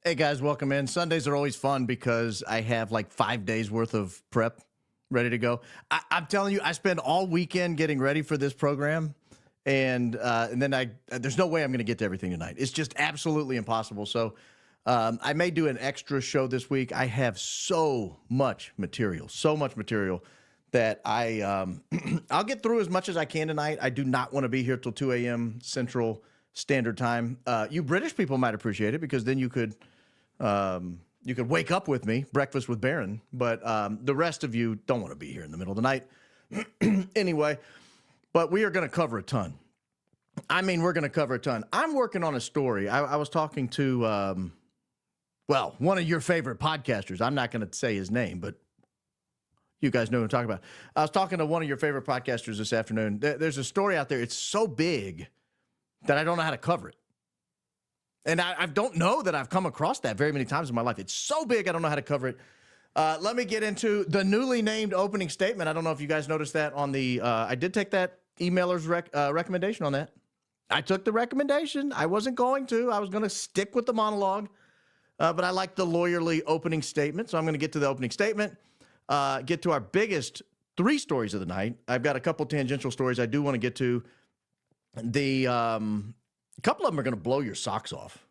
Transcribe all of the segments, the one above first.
Hey guys, welcome in. Sundays are always fun because I have like 5 days worth of prep ready to go. I'm telling you, I spend all weekend getting ready for this program, and then there's no way I'm going to get to everything tonight. It's just absolutely impossible. So I may do an extra show this week. I have so much material that I'll get through as much as I can tonight. I do not want to be here till 2 a.m. Central Standard Time. You British people might appreciate it because then you could wake up with me, breakfast with Barron, but the rest of you don't want to be here in the middle of the night. Anyway, but we are going to cover a ton. I mean, we're going to cover a ton. I'm working on a story. I was talking to, one of your favorite podcasters. I'm not going to say his name, but you guys know what I'm talking about. I was talking to one of your favorite podcasters this afternoon. There's a story out there. It's so big that I don't know how to cover it. And I don't know that I've come across that very many times in my life. It's so big, I don't know how to cover it. Let me get into the newly named opening statement. I don't know if you guys noticed that on the, I did take that emailer's recommendation on that. I took the recommendation. I wasn't going to. I was going to stick with the monologue, but I like the lawyerly opening statement, so I'm going to get to the opening statement, get to our biggest 3 stories of the night. I've got a couple tangential stories I do want to get to. A couple of them are going to blow your socks off.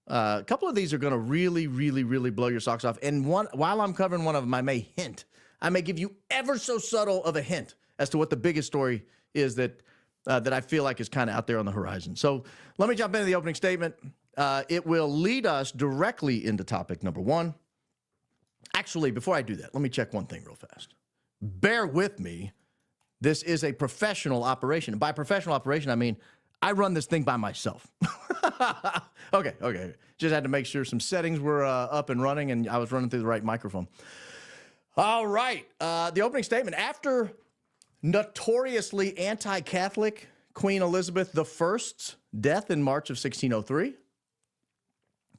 A couple of these are going to really, really, really blow your socks off. And while I'm covering one of them, I may give you ever so subtle of a hint as to what the biggest story is that I feel like is kind of out there on the horizon. So let me jump into the opening statement. It will lead us directly into topic number 1. Actually, before I do that, let me check one thing real fast. Bear with me. This is a professional operation. And by professional operation, I mean I run this thing by myself. Okay. Just had to make sure some settings were up and running, and I was running through the right microphone. All right. The opening statement. After notoriously anti-Catholic Queen Elizabeth I's death in March of 1603,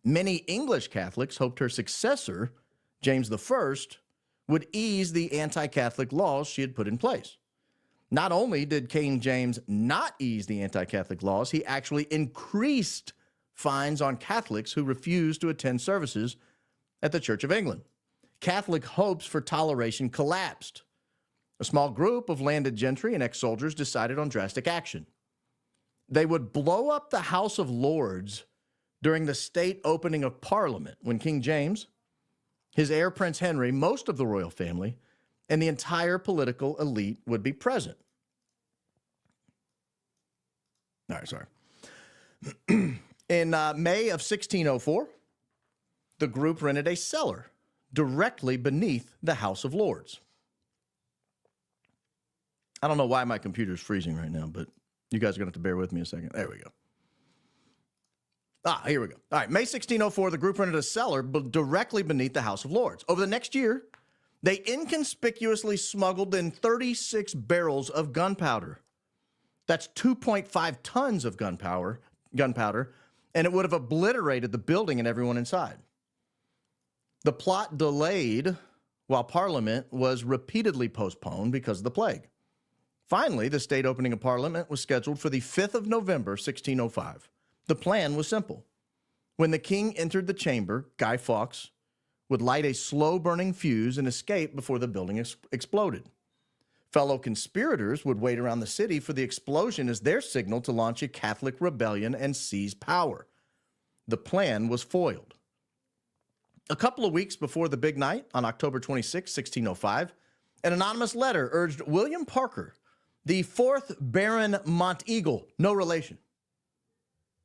many English Catholics hoped her successor, James I, would ease the anti-Catholic laws she had put in place. Not only did King James not ease the anti-Catholic laws, he actually increased fines on Catholics who refused to attend services at the Church of England. Catholic hopes for toleration collapsed. A small group of landed gentry and ex-soldiers decided on drastic action. They would blow up the House of Lords during the state opening of Parliament when King James, his heir Prince Henry, most of the royal family, and the entire political elite would be present. All right, sorry. In May of 1604, the group rented a cellar directly beneath the House of Lords. I don't know why my computer's freezing right now, but you guys are going to have to bear with me a second. There we go. Here we go. All right, May 1604, the group rented a cellar directly beneath the House of Lords. Over the next year, they inconspicuously smuggled in 36 barrels of gunpowder. That's 2.5 tons of gunpowder, and it would have obliterated the building and everyone inside. The plot delayed while Parliament was repeatedly postponed because of the plague. Finally, the state opening of Parliament was scheduled for the 5th of November, 1605. The plan was simple. When the king entered the chamber, Guy Fawkes would light a slow-burning fuse and escape before the building exploded. Fellow conspirators would wait around the city for the explosion as their signal to launch a Catholic rebellion and seize power. The plan was foiled. A couple of weeks before the big night, on October 26, 1605, an anonymous letter urged William Parker, the 4th Baron Monteagle, no relation,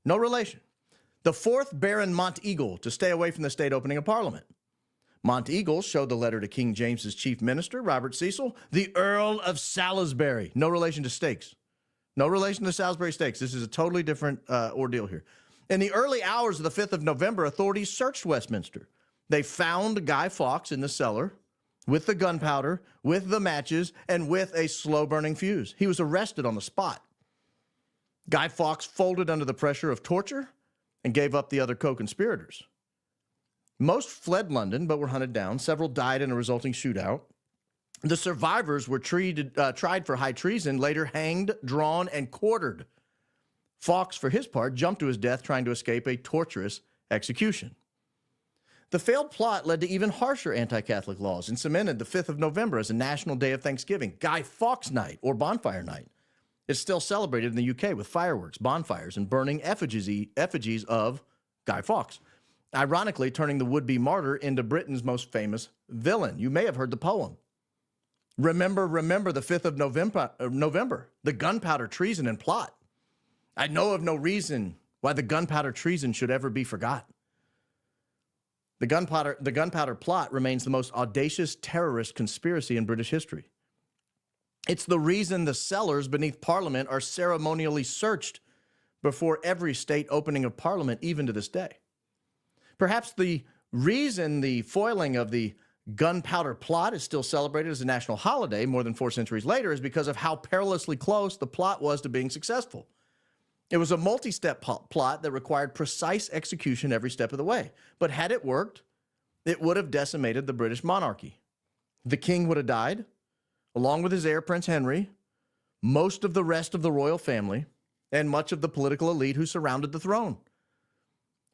the 4th Baron Monteagle, to stay away from the state opening of Parliament. Monteagle showed the letter to King James's chief minister, Robert Cecil, the Earl of Salisbury. No relation to Stakes. No relation to Salisbury Stakes. This is a totally different ordeal here. In the early hours of the 5th of November, authorities searched Westminster. They found Guy Fawkes in the cellar with the gunpowder, with the matches, and with a slow-burning fuse. He was arrested on the spot. Guy Fawkes folded under the pressure of torture and gave up the other co-conspirators. Most fled London, but were hunted down. Several died in a resulting shootout. The survivors were tried for high treason, later hanged, drawn, and quartered. Fawkes, for his part, jumped to his death trying to escape a torturous execution. The failed plot led to even harsher anti-Catholic laws and cemented the 5th of November as a national day of Thanksgiving, Guy Fawkes Night or Bonfire Night. It's still celebrated in the UK with fireworks, bonfires, and burning effigies of Guy Fawkes, ironically turning the would-be martyr into Britain's most famous villain. You may have heard the poem. Remember, remember the 5th of November, the gunpowder treason and plot. I know of no reason why the gunpowder treason should ever be forgot. The gunpowder plot remains the most audacious terrorist conspiracy in British history. It's the reason the cellars beneath Parliament are ceremonially searched before every state opening of Parliament, even to this day. Perhaps the reason the foiling of the gunpowder plot is still celebrated as a national holiday more than 4 centuries later is because of how perilously close the plot was to being successful. It was a multi-step plot that required precise execution every step of the way. But had it worked, it would have decimated the British monarchy. The king would have died, along with his heir, Prince Henry, most of the rest of the royal family, and much of the political elite who surrounded the throne.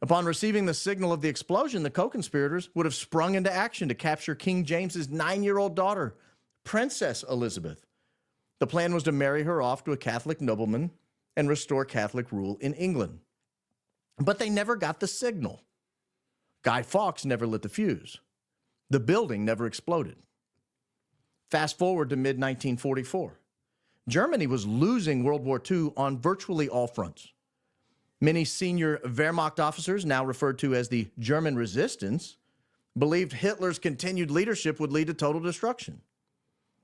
Upon receiving the signal of the explosion, the co-conspirators would have sprung into action to capture King James's 9-year-old daughter, Princess Elizabeth. The plan was to marry her off to a Catholic nobleman and restore Catholic rule in England. But they never got the signal. Guy Fawkes never lit the fuse. The building never exploded. Fast forward to mid-1944. Germany was losing World War II on virtually all fronts. Many senior Wehrmacht officers, now referred to as the German resistance, believed Hitler's continued leadership would lead to total destruction.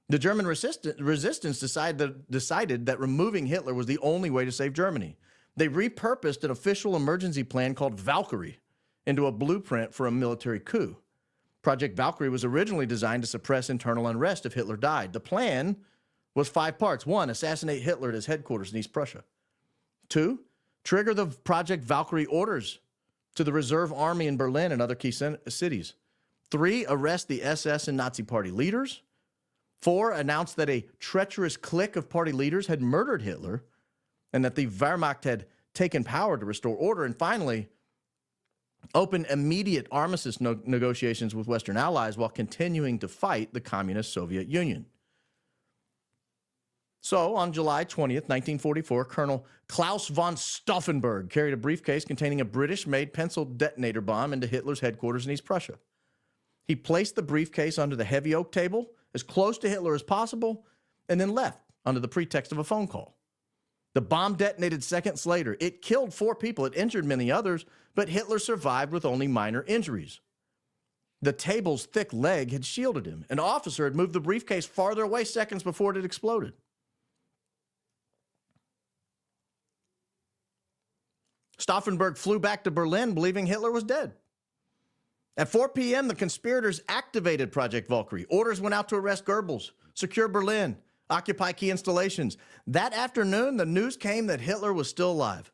The German resistance decided that removing Hitler was the only way to save Germany. They repurposed an official emergency plan called Valkyrie into a blueprint for a military coup. Project Valkyrie was originally designed to suppress internal unrest if Hitler died. The plan was 5 parts. 1, assassinate Hitler at his headquarters in East Prussia. 2, trigger the Project Valkyrie orders to the reserve army in Berlin and other key cities. 3, arrest the SS and Nazi party leaders. 4, announced that a treacherous clique of party leaders had murdered Hitler and that the Wehrmacht had taken power to restore order. And finally, open immediate armistice negotiations with Western allies while continuing to fight the communist Soviet Union. So, on July 20th, 1944, Colonel Klaus von Stauffenberg carried a briefcase containing a British-made pencil detonator bomb into Hitler's headquarters in East Prussia. He placed the briefcase under the heavy oak table, as close to Hitler as possible, and then left under the pretext of a phone call. The bomb detonated seconds later. It killed 4 people. It injured many others, but Hitler survived with only minor injuries. The table's thick leg had shielded him. An officer had moved the briefcase farther away seconds before it had exploded. Stauffenberg flew back to Berlin believing Hitler was dead. At 4 p.m., the conspirators activated Project Valkyrie. Orders went out to arrest Goebbels, secure Berlin, occupy key installations. That afternoon, the news came that Hitler was still alive.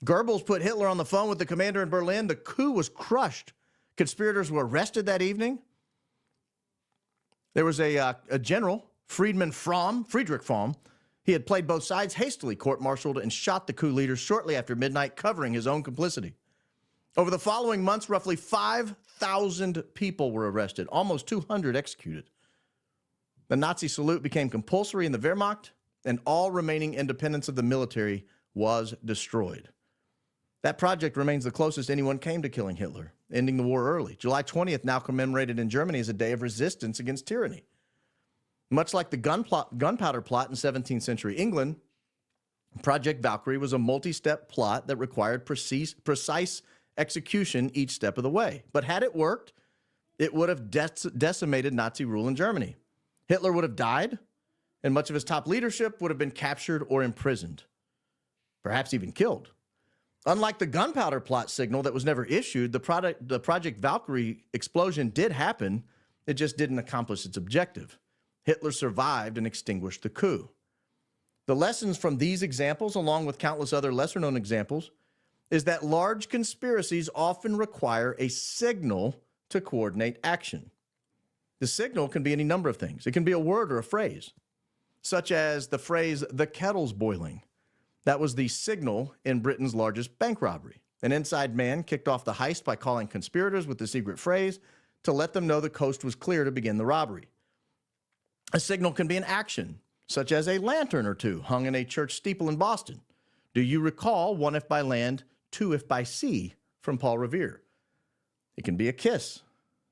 Goebbels put Hitler on the phone with the commander in Berlin. The coup was crushed. Conspirators were arrested that evening. There was a general, Friedrich Fromm. He had played both sides, hastily court-martialed and shot the coup leaders shortly after midnight, covering his own complicity. Over the following months, roughly 5,000 people were arrested, almost 200 executed. The Nazi salute became compulsory in the Wehrmacht, and all remaining independence of the military was destroyed. That project remains the closest anyone came to killing Hitler, ending the war early. July 20th, now commemorated in Germany, as a day of resistance against tyranny. Much like the gunpowder plot in 17th century England, Project Valkyrie was a multi-step plot that required precise execution each step of the way. But had it worked, it would have decimated Nazi rule in Germany. Hitler would have died, and much of his top leadership would have been captured or imprisoned, perhaps even killed. Unlike the gunpowder plot signal that was never issued, the Project Valkyrie explosion did happen. It just didn't accomplish its objective. Hitler survived and extinguished the coup. The lessons from these examples, along with countless other lesser-known examples, is that large conspiracies often require a signal to coordinate action. The signal can be any number of things. It can be a word or a phrase, such as the phrase, "the kettle's boiling." That was the signal in Britain's largest bank robbery. An inside man kicked off the heist by calling conspirators with the secret phrase to let them know the coast was clear to begin the robbery. A signal can be an action, such as a lantern or two hung in a church steeple in Boston. Do you recall one if by land, two if by sea from Paul Revere? It can be a kiss.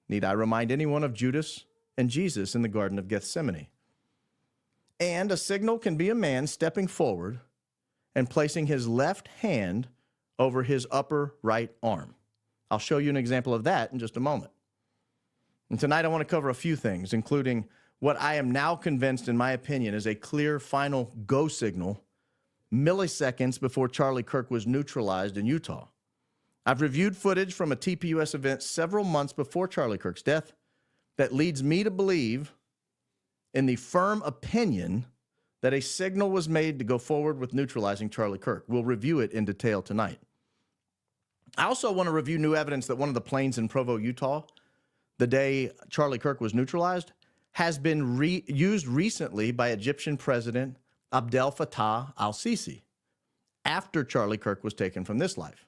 Need I remind anyone of Judas and Jesus in the Garden of Gethsemane? And a signal can be a man stepping forward and placing his left hand over his upper right arm. I'll show you an example of that in just a moment. And tonight I want to cover a few things, including what I am now convinced, in my opinion, is a clear final go signal milliseconds before Charlie Kirk was neutralized in Utah. I've reviewed footage from a TPUSA event several months before Charlie Kirk's death that leads me to believe in the firm opinion that a signal was made to go forward with neutralizing Charlie Kirk. We'll review it in detail tonight. I also want to review new evidence that one of the planes in Provo, Utah, the day Charlie Kirk was neutralized, has been used recently by Egyptian President Abdel Fattah al-Sisi after Charlie Kirk was taken from this life.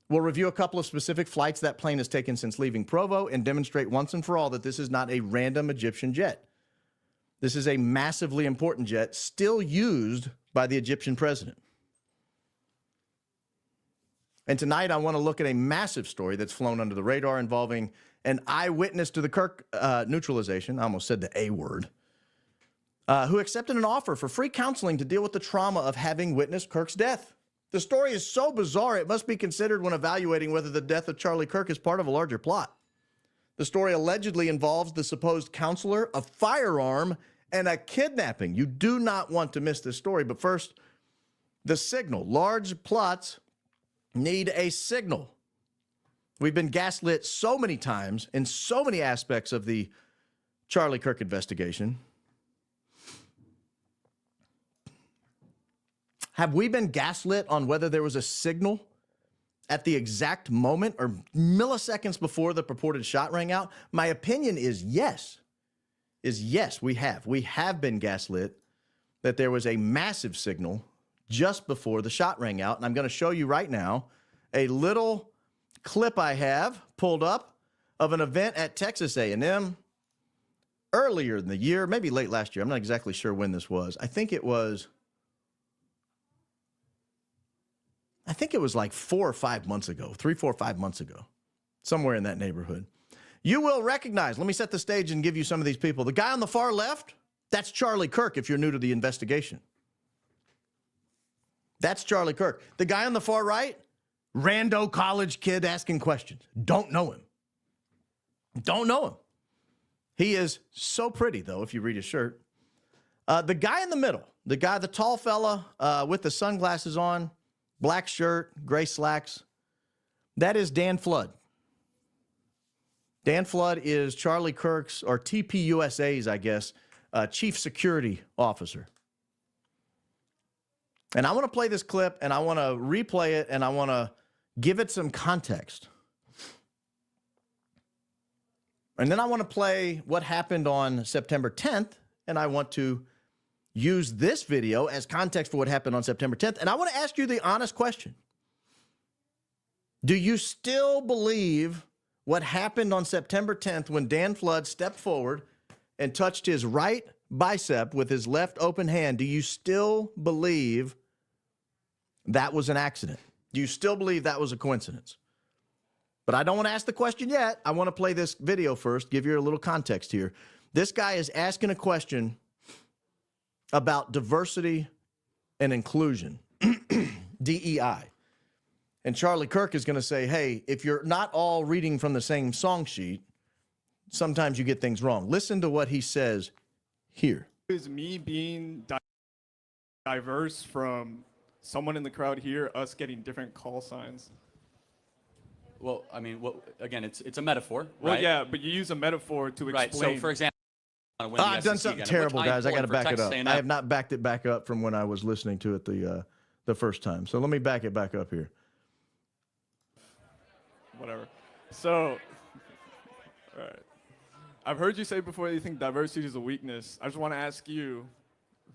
We'll review a couple of specific flights that plane has taken since leaving Provo and demonstrate once and for all that this is not a random Egyptian jet. This is a massively important jet still used by the Egyptian president. And tonight I want to look at a massive story that's flown under the radar involving an eyewitness to the Kirk neutralization, I almost said the A word, who accepted an offer for free counseling to deal with the trauma of having witnessed Kirk's death. The story is so bizarre, it must be considered when evaluating whether the death of Charlie Kirk is part of a larger plot. The story allegedly involves the supposed counselor, a firearm, and a kidnapping. You do not want to miss this story. But first, the signal. Large plots need a signal. We've been gaslit so many times in so many aspects of the Charlie Kirk investigation. Have we been gaslit on whether there was a signal at the exact moment or milliseconds before the purported shot rang out? My opinion is yes. We have. We have been gaslit that there was a massive signal just before the shot rang out. And I'm going to show you right now a little clip I have pulled up of an event at Texas A&M earlier in the year, maybe late last year. I'm not exactly sure when this was. I think it was like 4 or 5 months ago, 3, 4, 5 months ago, somewhere in that neighborhood. You will recognize, let me set the stage and give you some of these people. The guy on the far left, that's Charlie Kirk if you're new to the investigation. That's Charlie Kirk. The guy on the far right, rando college kid asking questions. Don't know him. Don't know him. He is so pretty, though, if you read his shirt. The guy in the middle, the tall fella with the sunglasses on, black shirt, gray slacks, that is Dan Flood. Dan Flood is Charlie Kirk's, or TPUSA's, I guess, chief security officer. And I want to play this clip, and I want to replay it, and I want to give it some context. And then I want to play what happened on September 10th, and I want to use this video as context for what happened on September 10th. And I want to ask you the honest question. Do you still believe what happened on September 10th when Dan Flood stepped forward and touched his right bicep with his left open hand? Do you still believe that was an accident? Do you still believe that was a coincidence? But I don't want to ask the question yet. I want to play this video first, give you a little context here. This guy is asking a question about diversity and inclusion, DEI. And Charlie Kirk is going to say, hey, if you're not all reading from the same song sheet, sometimes you get things wrong. Listen to what he says here. Is me being diverse from someone in the crowd here, us getting different call signs? Well, I mean, again, it's a metaphor, well, right? yeah, but you use a metaphor to explain. Right, so for example, I've done something terrible, guys. I got to back it up. I have not backed it back up from when I was listening to it the first time. So let me back it back up here. Whatever. So, all right. I've heard you say before that you think diversity is a weakness. I just want to ask you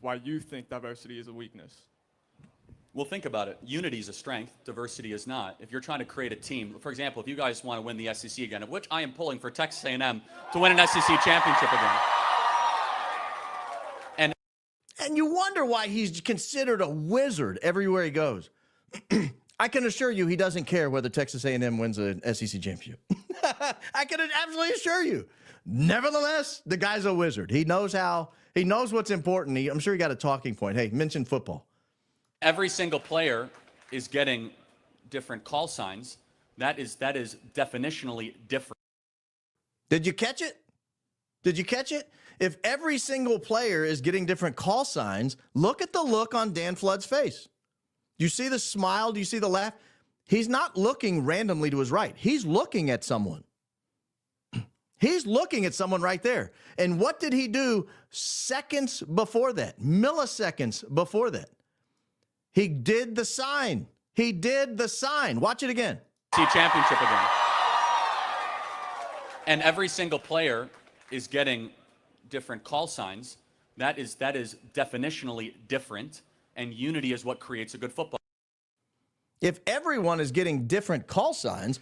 why you think diversity is a weakness. Well, think about it. Unity is a strength. Diversity is not. If you're trying to create a team, for example, if you guys want to win the SEC again, of which I am pulling for Texas A&M to win an SEC championship again. And you wonder why he's considered a wizard everywhere he goes. I can assure you he doesn't care whether Texas A&M wins an SEC championship. I can absolutely assure you. Nevertheless, the guy's a wizard. He knows what's important. I'm sure he got a talking point. Hey, mention football. Every single player is getting different call signs. That is definitionally different. Did you catch it? Did you catch it? If every single player is getting different call signs, look at the look on Dan Flood's face. Do you see the smile? Do you see the laugh? He's not looking randomly to his right. He's looking at someone. He's looking at someone right there. And what did he do seconds before that? Milliseconds before that? He did the sign. He did the sign. Watch it again. Championship again. And every single player is getting different call signs. That is definitionally different, and unity is what creates a good football. If everyone is getting different call signs,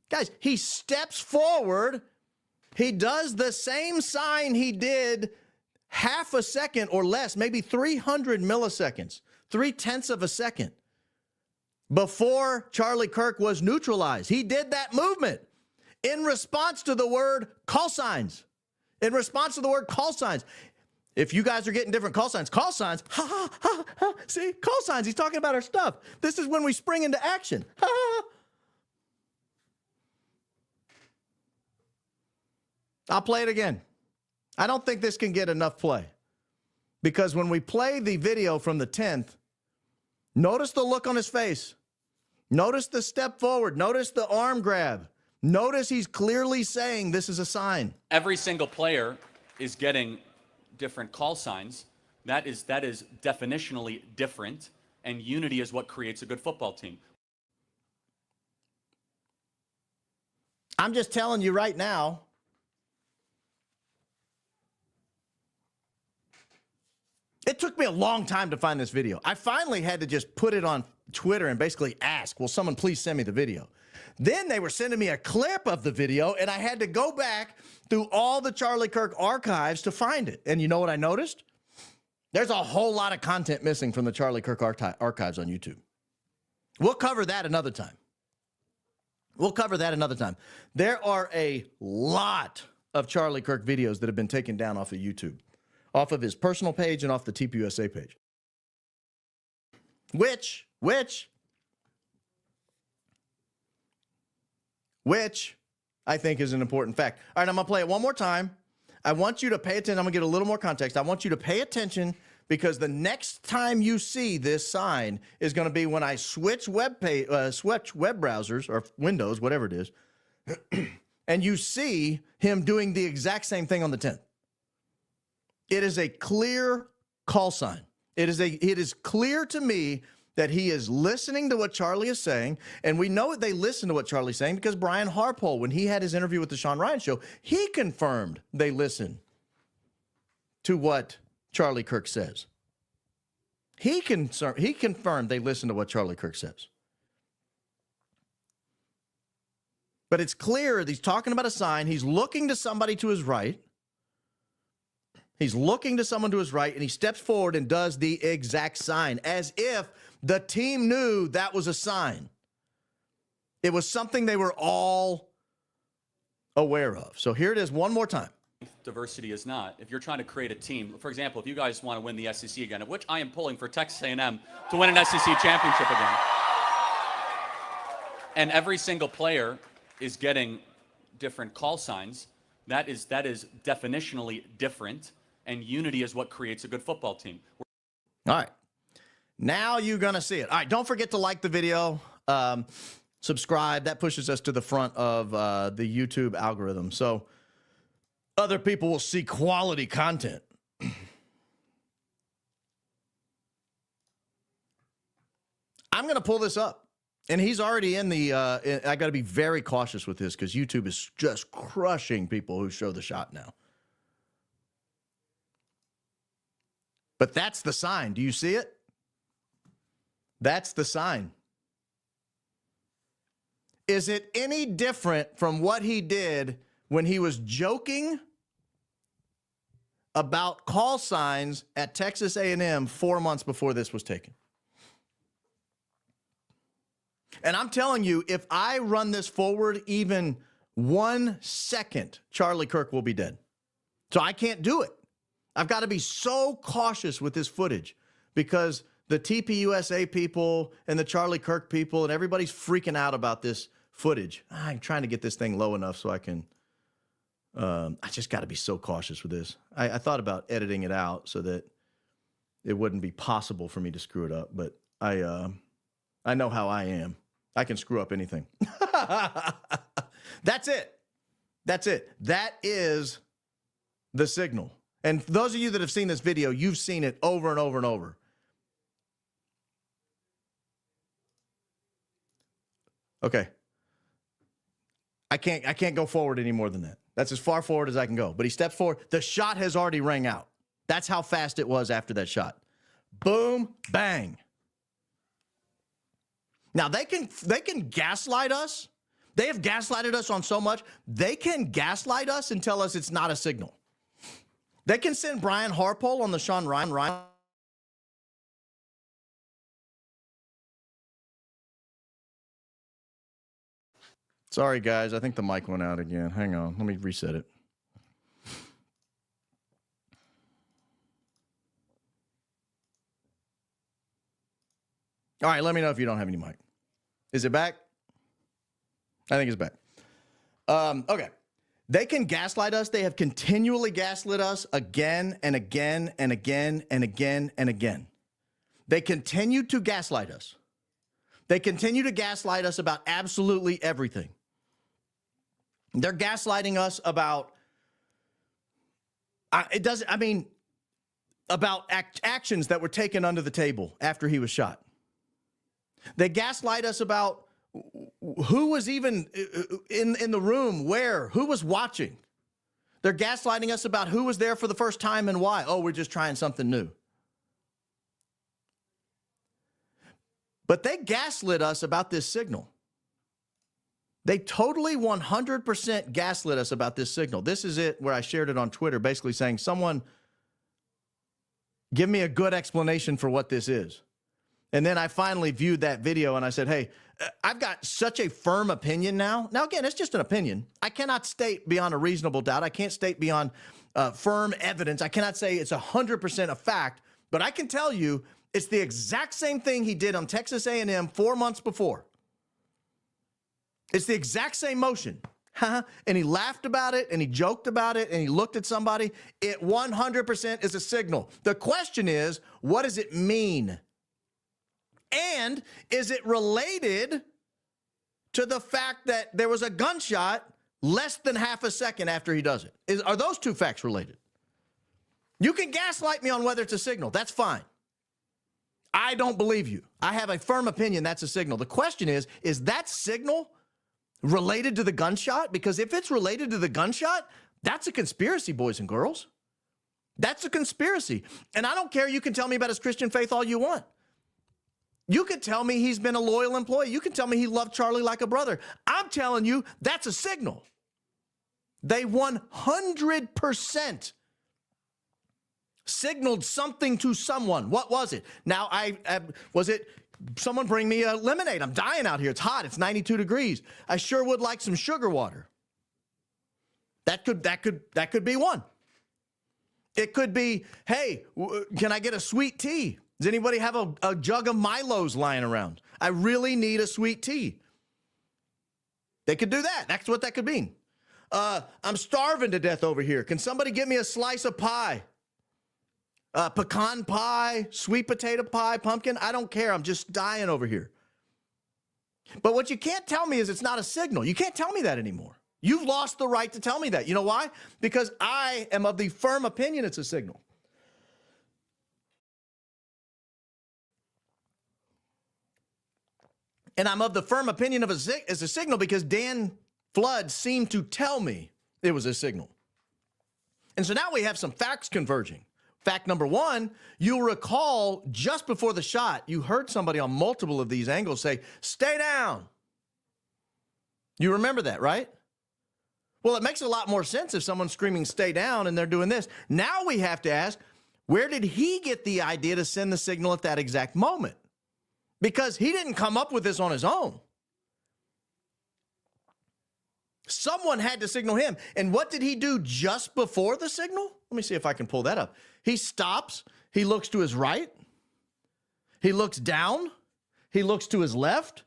guys, he steps forward, he does the same sign he did half a second or less, maybe 300 milliseconds, 0.3 of a second before Charlie Kirk was neutralized. He did that movement in response to the word call signs. In response to the word call signs. If you guys are getting different call signs, ha, ha, ha, ha, see, call signs, he's talking about our stuff. This is when we spring into action. Ha, ha. I'll play it again. I don't think this can get enough play. Because when we play the video from the 10th, notice the look on his face. Notice the step forward. Notice the arm grab. Notice he's clearly saying this is a sign. Every single player is getting different call signs. That is definitionally different, and unity is what creates a good football team. I'm just telling you right now, it took me a long time to find this video. I finally had to just put it on Twitter and basically ask, will someone please send me the video? Then they were sending me a clip of the video, and I had to go back through all the Charlie Kirk archives to find it. And you know what I noticed? There's a whole lot of content missing from the Charlie Kirk archives on YouTube. We'll cover that another time. We'll cover that another time. There are a lot of Charlie Kirk videos that have been taken down off of YouTube, off of his personal page and off the TPUSA page. Which I think is an important fact. All right, I'm going to play it one more time. I want you to pay attention. I'm going to get a little more context. I want you to pay attention because the next time you see this sign is going to be when I switch web browsers or Windows, whatever it is, and you see him doing the exact same thing on the 10th. It is a clear call sign. It is clear to me that he is listening to what Charlie is saying, and we know they listen to what Charlie's saying because Brian Harpole, when he had his interview with the Sean Ryan Show, he confirmed they listen to what Charlie Kirk says. He confirmed they listen to what Charlie Kirk says. But it's clear that he's talking about a sign. He's looking to somebody to his right. He's looking to someone to his right, and he steps forward and does the exact sign, as if the team knew that was a sign. It was something they were all aware of. So here it is one more time. Diversity is not. If you're trying to create a team, for example, if you guys want to win the SEC again, of which I am pulling for Texas A&M to win an SEC championship again. And every single player is getting different call signs. That is definitionally different, and unity is what creates a good football team. All right. Now you're going to see it. All right, don't forget to like the video, subscribe. That pushes us to the front of the YouTube algorithm, so other people will see quality content. I'm going to pull this up, and he's already in the I got to be very cautious with this because YouTube is just crushing people who show the shot now. But that's the sign. Do you see it? That's the sign. Is it any different from what he did when he was joking about call signs at Texas A&M 4 months before this was taken? And I'm telling you, if I run this forward even 1 second, Charlie Kirk will be dead. So I can't do it. I've got to be so cautious with this footage because the TPUSA people and the Charlie Kirk people and everybody's freaking out about this footage. I'm trying to get this thing low enough so I can, I just got to be so cautious with this. I thought about editing it out so that it wouldn't be possible for me to screw it up, but I know how I am. I can screw up anything. That's it. That's it. That is the signal. And those of you that have seen this video, you've seen it over and over and over. Okay. I can't go forward any more than that. That's as far forward as I can go. But he steps forward. The shot has already rang out. That's how fast it was after that shot. Boom, bang. Now they can gaslight us. They have gaslighted us on so much. They can gaslight us and tell us it's not a signal. They can send Brian Harpole on the Sean Ryan. Sorry, guys. I think the mic went out again. Hang on. Let me reset it. All right. Let me know if you don't have any mic. Is it back? I think it's back. Okay. They can gaslight us. They have continually gaslit us again and again and again and again and again. They continue to gaslight us. They continue to gaslight us about absolutely everything. They're gaslighting us about, about actions that were taken under the table after he was shot. They gaslight us about who was even in the room, where, who was watching. They're gaslighting us about who was there for the first time and why. Oh, we're just trying something new. But they gaslit us about this signal. They totally 100% gaslit us about this signal. This is it where I shared it on Twitter, basically saying, someone give me a good explanation for what this is. And then I finally viewed that video and I said, hey, I've got such a firm opinion now. Now, again, it's just an opinion. I cannot state beyond a reasonable doubt. I can't state beyond firm evidence. I cannot say it's 100% a fact, but I can tell you it's the exact same thing he did on Texas A&M 4 months before. It's the exact same motion. And he laughed about it and he joked about it and he looked at somebody. It 100% is a signal. The question is, what does it mean? And is it related to the fact that there was a gunshot less than half a second after he does it? Are those two facts related? You can gaslight me on whether it's a signal. That's fine. I don't believe you. I have a firm opinion that's a signal. The question is that signal related to the gunshot? Because if it's related to the gunshot, that's a conspiracy, boys and girls. That's a conspiracy. And I don't care. You can tell me about his Christian faith all you want. You can tell me he's been a loyal employee. You can tell me he loved Charlie like a brother. I'm telling you, that's a signal. They 100% signaled something to someone. What was it? Now, was it someone bring me a lemonade? I'm dying out here. It's hot. It's 92 degrees. I sure would like some sugar water. That could be one. It could be, hey, can I get a sweet tea? Does anybody have a jug of Milo's lying around? I really need a sweet tea. They could do that. That's what that could mean. I'm starving to death over here. Can somebody get me a slice of pie? Pecan pie, sweet potato pie, pumpkin? I don't care. I'm just dying over here. But what you can't tell me is it's not a signal. You can't tell me that anymore. You've lost the right to tell me that. You know why? Because I am of the firm opinion it's a signal. And I'm of the firm opinion of it's a signal because Dan Flood seemed to tell me it was a signal. And so now we have some facts converging. Fact number one, you'll recall just before the shot, you heard somebody on multiple of these angles say, stay down. You remember that, right? Well, it makes a lot more sense if someone's screaming, stay down, and they're doing this. Now we have to ask, where did he get the idea to send the signal at that exact moment? Because he didn't come up with this on his own. Someone had to signal him. And what did he do just before the signal? Let me see if I can pull that up. He stops. He looks to his right. He looks down. He looks to his left.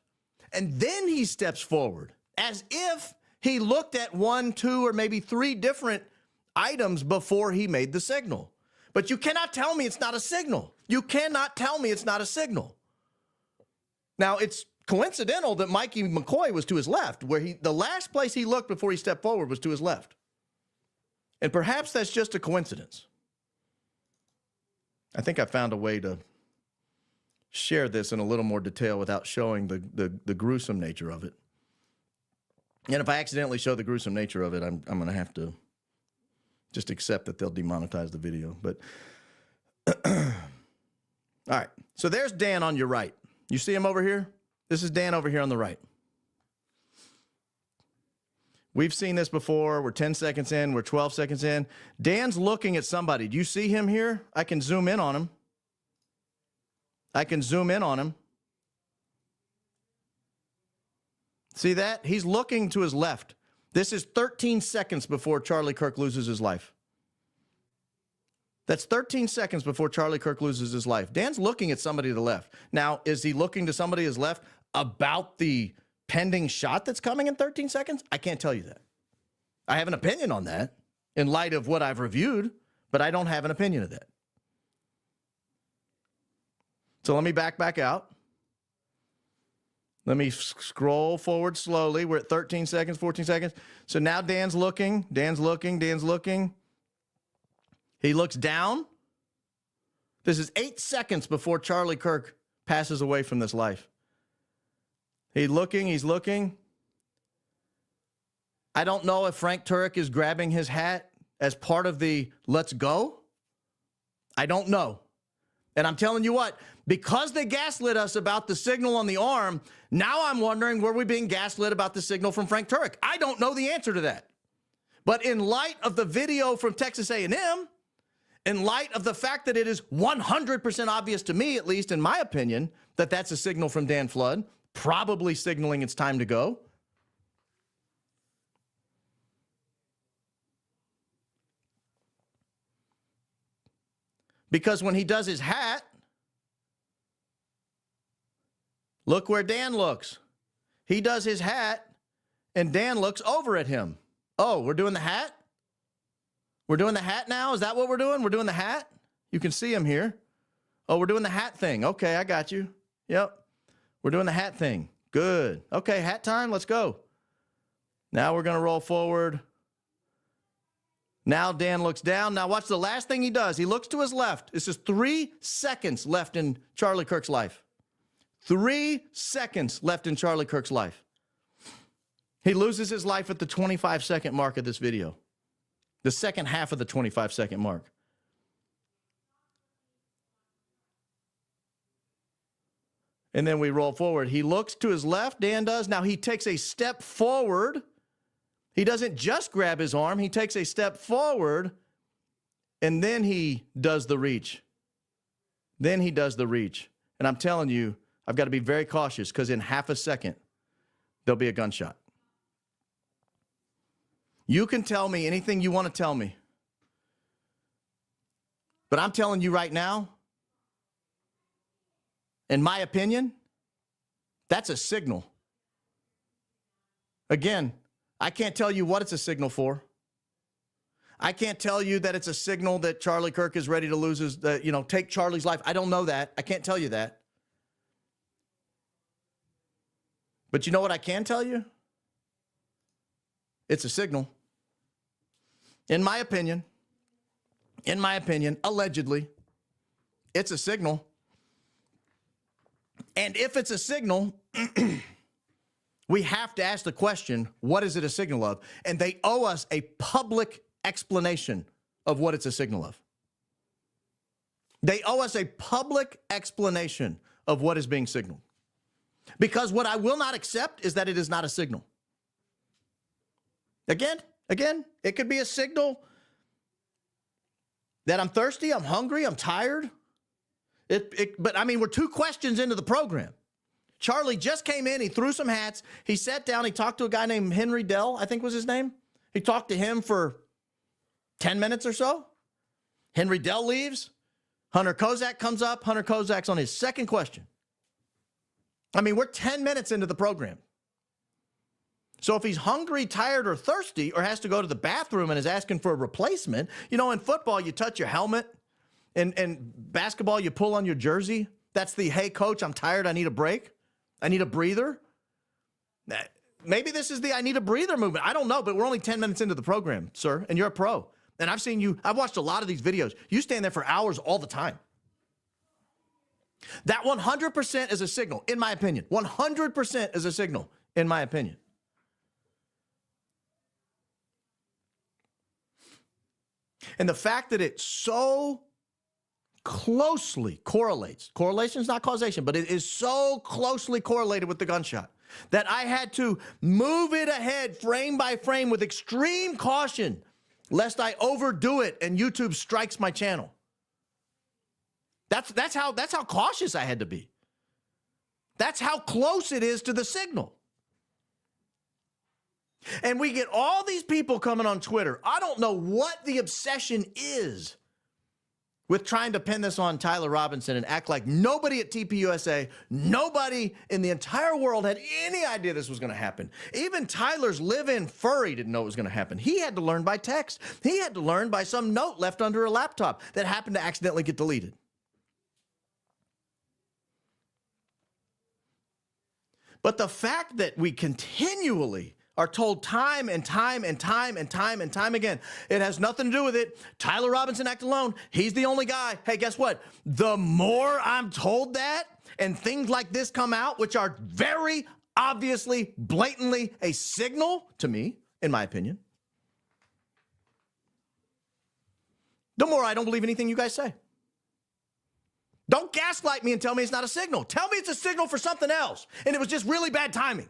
And then he steps forward as if he looked at 1, 2, or maybe 3 different items before he made the signal. But you cannot tell me it's not a signal. You cannot tell me it's not a signal. Now, it's coincidental that Mikey McCoy was to his left, where the last place he looked before he stepped forward was to his left. And perhaps that's just a coincidence. I think I found a way to share this in a little more detail without showing the gruesome nature of it. And if I accidentally show the gruesome nature of it, I'm going to have to just accept that they'll demonetize the video. But all right, so there's Dan on your right. You see him over here? This is Dan over here on the right. We've seen this before. We're 10 seconds in. We're 12 seconds in. Dan's looking at somebody. Do you see him here? I can zoom in on him. I can zoom in on him. See that? He's looking to his left. This is 13 seconds before Charlie Kirk loses his life. That's 13 seconds before Charlie Kirk loses his life. Dan's looking at somebody to the left. Now, is he looking to somebody to his left about the pending shot that's coming in 13 seconds? I can't tell you that. I have an opinion on that in light of what I've reviewed, but I don't have an opinion of that. So let me back out. Let me scroll forward slowly. We're at 13 seconds, 14 seconds. So now Dan's looking. Dan's looking. Dan's looking. He looks down. This is 8 seconds before Charlie Kirk passes away from this life. He's looking. He's looking. I don't know if Frank Turek is grabbing his hat as part of the let's go. I don't know. And I'm telling you what, because they gaslit us about the signal on the arm, now I'm wondering, were we being gaslit about the signal from Frank Turek? I don't know the answer to that. But in light of the video from Texas A&M, in light of the fact that it is 100% obvious to me, at least in my opinion, that that's a signal from Dan Flood, probably signaling it's time to go. Because when he does his hat, look where Dan looks. He does his hat, and Dan looks over at him. Oh, we're doing the hat? We're doing the hat now? Is that what we're doing? We're doing the hat? You can see him here. Oh, we're doing the hat thing. Okay, I got you. Yep. We're doing the hat thing. Good. Okay, hat time. Let's go. Now we're going to roll forward. Now Dan looks down. Now watch the last thing he does. He looks to his left. It's just 3 seconds left in Charlie Kirk's life. 3 seconds left in Charlie Kirk's life. He loses his life at the 25-second mark of this video. The second half of the 25-second mark. And then we roll forward. He looks to his left, Dan does. Now he takes a step forward. He doesn't just grab his arm. He takes a step forward, and then he does the reach. Then he does the reach. And I'm telling you, I've got to be very cautious because in half a second, there'll be a gunshot. You can tell me anything you want to tell me. But I'm telling you right now, in my opinion, that's a signal. Again, I can't tell you what it's a signal for. I can't tell you that it's a signal that Charlie Kirk is ready to lose his, take Charlie's life. I don't know that. I can't tell you that. But you know what I can tell you? It's a signal. In my opinion, allegedly, it's a signal. And if it's a signal, we have to ask the question, what is it a signal of? And they owe us a public explanation of what it's a signal of. They owe us a public explanation of what is being signaled. Because what I will not accept is that it is not a signal. Again, it could be a signal that I'm thirsty, I'm hungry, I'm tired. But I mean, we're 2 questions into the program. Charlie just came in, he threw some hats, he sat down, he talked to a guy named Henry Dell, I think was his name. He talked to him for 10 minutes or so. Henry Dell leaves. Hunter Kozak comes up. Hunter Kozak's on his second question. I mean, we're 10 minutes into the program. So if he's hungry, tired, or thirsty, or has to go to the bathroom and is asking for a replacement, you know, in football, you touch your helmet. In basketball, you pull on your jersey. That's the, hey, coach, I'm tired. I need a break. I need a breather. Maybe this is the I need a breather movement. I don't know, but we're only 10 minutes into the program, sir, and you're a pro. And I've seen you, I've watched a lot of these videos. You stand there for hours all the time. That 100% is a signal, in my opinion. 100% is a signal, in my opinion. And the fact that it so closely correlates, correlation is not causation, but it is so closely correlated with the gunshot that I had to move it ahead frame by frame with extreme caution lest I overdo it and YouTube strikes my channel. That's how cautious I had to be. That's how close it is to the signal. And we get all these people coming on Twitter. I don't know what the obsession is with trying to pin this on Tyler Robinson and act like nobody at TPUSA, nobody in the entire world had any idea this was going to happen. Even Tyler's live-in furry didn't know it was going to happen. He had to learn by text. He had to learn by some note left under a laptop that happened to accidentally get deleted. But the fact that we continually are told time and time again, it has nothing to do with it. Tyler Robinson act alone. He's the only guy. Hey, guess what? The more I'm told that and things like this come out, which are very obviously, blatantly a signal to me, in my opinion, the more I don't believe anything you guys say. Don't gaslight me and tell me it's not a signal. Tell me it's a signal for something else. And it was just really bad timing.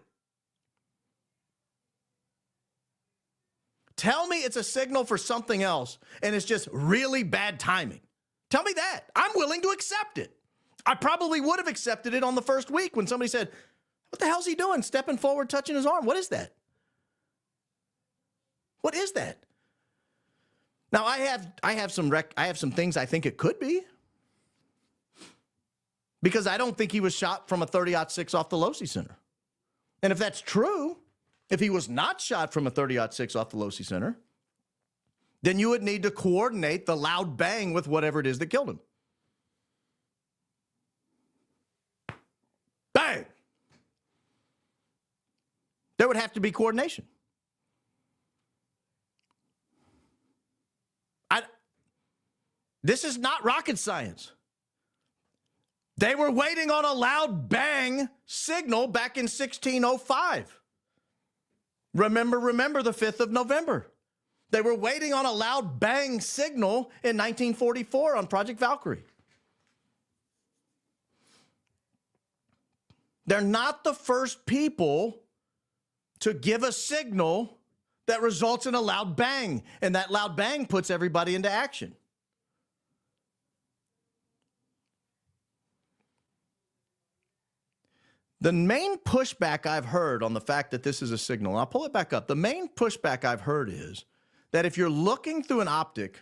Tell me it's a signal for something else and it's just really bad timing. Tell me that. I'm willing to accept it. I probably would have accepted it on the first week when somebody said, what the hell's he doing? Stepping forward, touching his arm. What is that? What is that? Now I have some things I think it could be. Because I don't think he was shot from a 30-06 off the Losi Center. And if that's true, if he was not shot from a 30-06 off the Losi Center, then you would need to coordinate the loud bang with whatever it is that killed him. Bang! There would have to be coordination. This is not rocket science. They were waiting on a loud bang signal back in 1605. Remember the 5th of November. They were waiting on a loud bang signal in 1944 on Project Valkyrie. They're not the first people to give a signal that results in a loud bang, and that loud bang puts everybody into action. The main pushback I've heard on the fact that this is a signal, and I'll pull it back up. The main pushback I've heard is that if you're looking through an optic,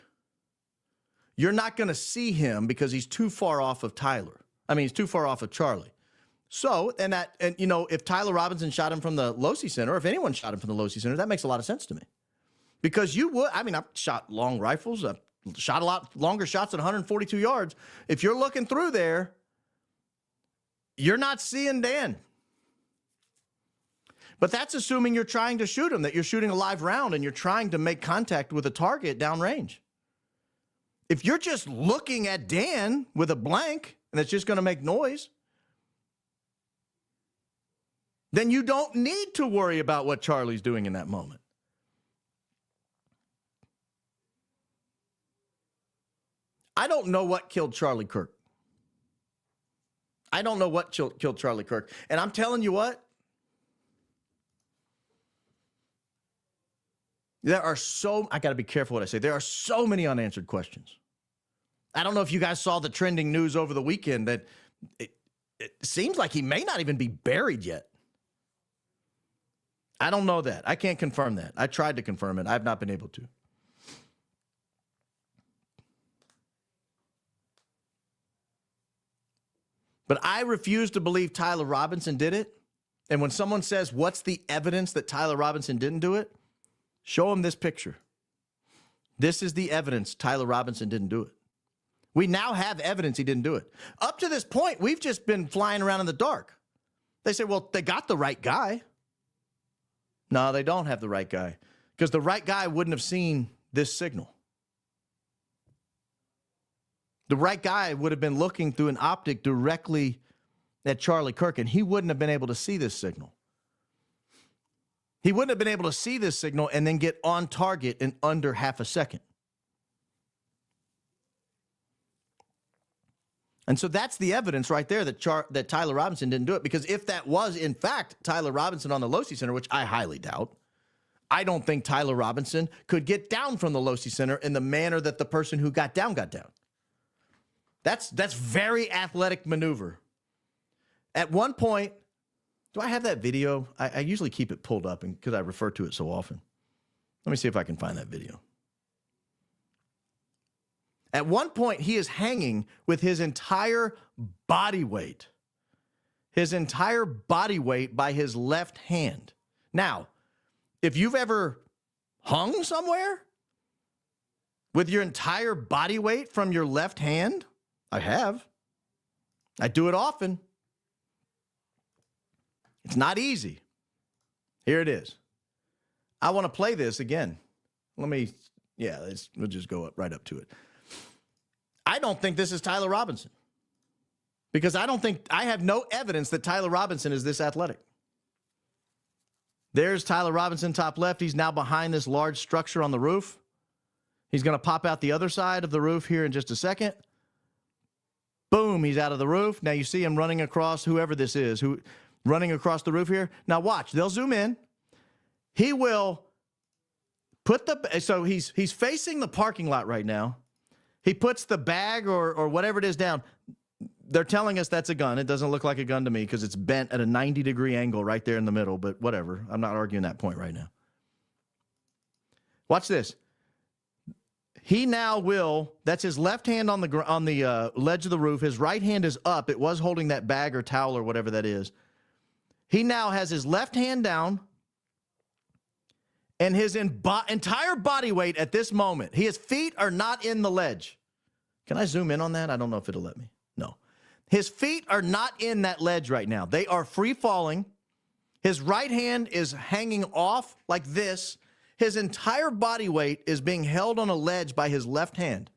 you're not going to see him because he's too far off of Tyler. I mean, he's too far off of Charlie. So, and you know, if Tyler Robinson shot him from the Losi Center, or if anyone shot him from the Losi Center, that makes a lot of sense to me. Because you would, I mean, I've shot long rifles. I've shot a lot longer shots at 142 yards. If you're looking through there, you're not seeing Dan. But that's assuming you're trying to shoot him, that you're shooting a live round and you're trying to make contact with a target downrange. If you're just looking at Dan with a blank and it's just going to make noise, then you don't need to worry about what Charlie's doing in that moment. I don't know what killed Charlie Kirk. I don't know what killed Charlie Kirk. And I'm telling you what, I got to be careful what I say. There are so many unanswered questions. I don't know if you guys saw the trending news over the weekend that it seems like he may not even be buried yet. I don't know that. I can't confirm that. I tried to confirm it. I've not been able to. But I refuse to believe Tyler Robinson did it. And when someone says, what's the evidence that Tyler Robinson didn't do it? Show them this picture. This is the evidence Tyler Robinson didn't do it. We now have evidence he didn't do it. Up to this point, we've just been flying around in the dark. They say, well, they got the right guy. No, they don't have the right guy because the right guy wouldn't have seen this signal. The right guy would have been looking through an optic directly at Charlie Kirk, and he wouldn't have been able to see this signal. He wouldn't have been able to see this signal and then get on target in under half a second. And so that's the evidence right there that Tyler Robinson didn't do it, because if that was, in fact, Tyler Robinson on the Losi Center, which I highly doubt, I don't think Tyler Robinson could get down from the Losi Center in the manner that the person who got down got down. That's very athletic maneuver. At one point, do I have that video? I usually keep it pulled up because I refer to it so often. Let me see if I can find that video. At one point, he is hanging with his entire body weight. His entire body weight by his left hand. Now, if you've ever hung somewhere with your entire body weight from your left hand, I have. I do it often. It's not easy. Here it is. I want to play this again. We'll just go right up to it. I don't think this is Tyler Robinson because I have no evidence that Tyler Robinson is this athletic. There's Tyler Robinson, top left. He's now behind this large structure on the roof. He's going to pop out the other side of the roof here in just a second. Boom, he's out of the roof. Now you see him running across, whoever this is, running across the roof here. Now watch, they'll zoom in. He will put so he's facing the parking lot right now. He puts the bag or whatever it is down. They're telling us that's a gun. It doesn't look like a gun to me because it's bent at a 90-degree angle right there in the middle, but whatever. I'm not arguing that point right now. Watch this. He now that's his left hand on the ledge of the roof. His right hand is up. It was holding that bag or towel or whatever that is. He now has his left hand down and his entire body weight at this moment. His feet are not in the ledge. Can I zoom in on that? I don't know if it'll let me. No. His feet are not in that ledge right now. They are free falling. His right hand is hanging off like this. His entire body weight is being held on a ledge by his left hand.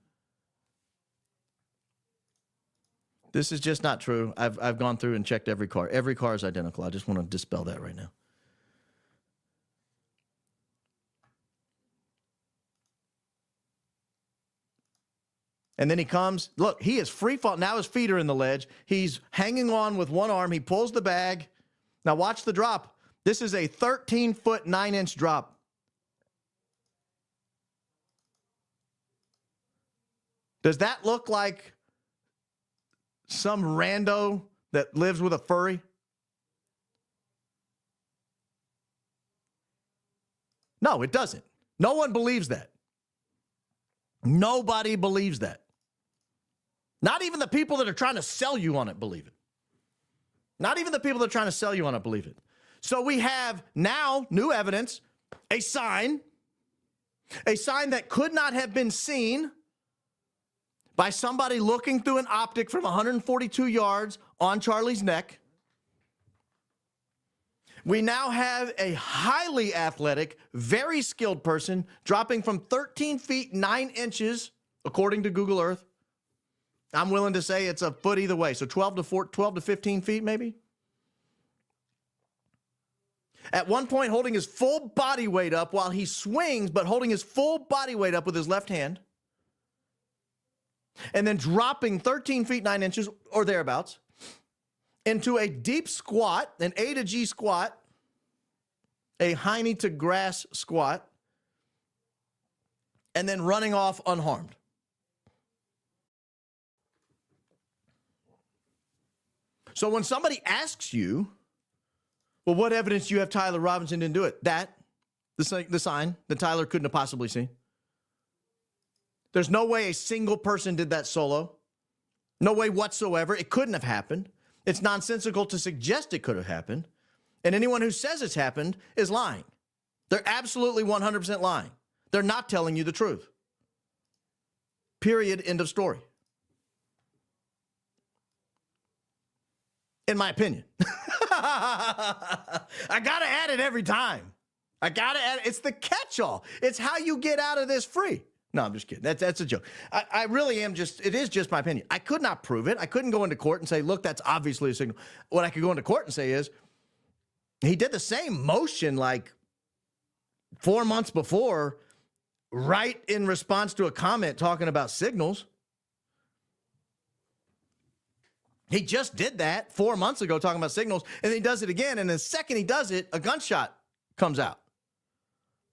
This is just not true. I've gone through and checked every car. Every car is identical. I just want to dispel that right now. And then he comes. Look, he is free fall. Now his feet are in the ledge. He's hanging on with one arm. He pulls the bag. Now watch the drop. This is a 13-foot, 9-inch drop. Does that look like some rando that lives with a furry? No, it doesn't. No one believes that. Nobody believes that. Not even the people that are trying to sell you on it believe it. Not even the people that are trying to sell you on it believe it. So we have now new evidence, a sign that could not have been seen by somebody looking through an optic from 142 yards on Charlie's neck. We now have a highly athletic, very skilled person dropping from 13 feet 9 inches, according to Google Earth. I'm willing to say it's a foot either way, so 12 to 15 feet maybe. At one point, holding his full body weight up while he swings, but holding his full body weight up with his left hand. and then dropping 13 feet 9 inches or thereabouts into a deep squat, an A to G squat, a hiney to grass squat, and then running off unharmed. So when somebody asks you, well, what evidence do you have Tyler Robinson didn't do it? The sign that Tyler couldn't have possibly seen. There's no way a single person did that solo. No way whatsoever. It couldn't have happened. It's nonsensical to suggest it could have happened. And anyone who says it's happened is lying. They're absolutely 100% lying. They're not telling you the truth. Period. End of story. In my opinion. I got to add it every time. I got to add it. It's the catch-all. It's how you get out of this free. No, I'm just kidding. That's a joke. I really am it is just my opinion. I could not prove it. I couldn't go into court and say, look, that's obviously a signal. What I could go into court and say is, he did the same motion like 4 months before, right in response to a comment talking about signals. He just did that 4 months ago talking about signals, and then he does it again, and the second he does it, a gunshot comes out.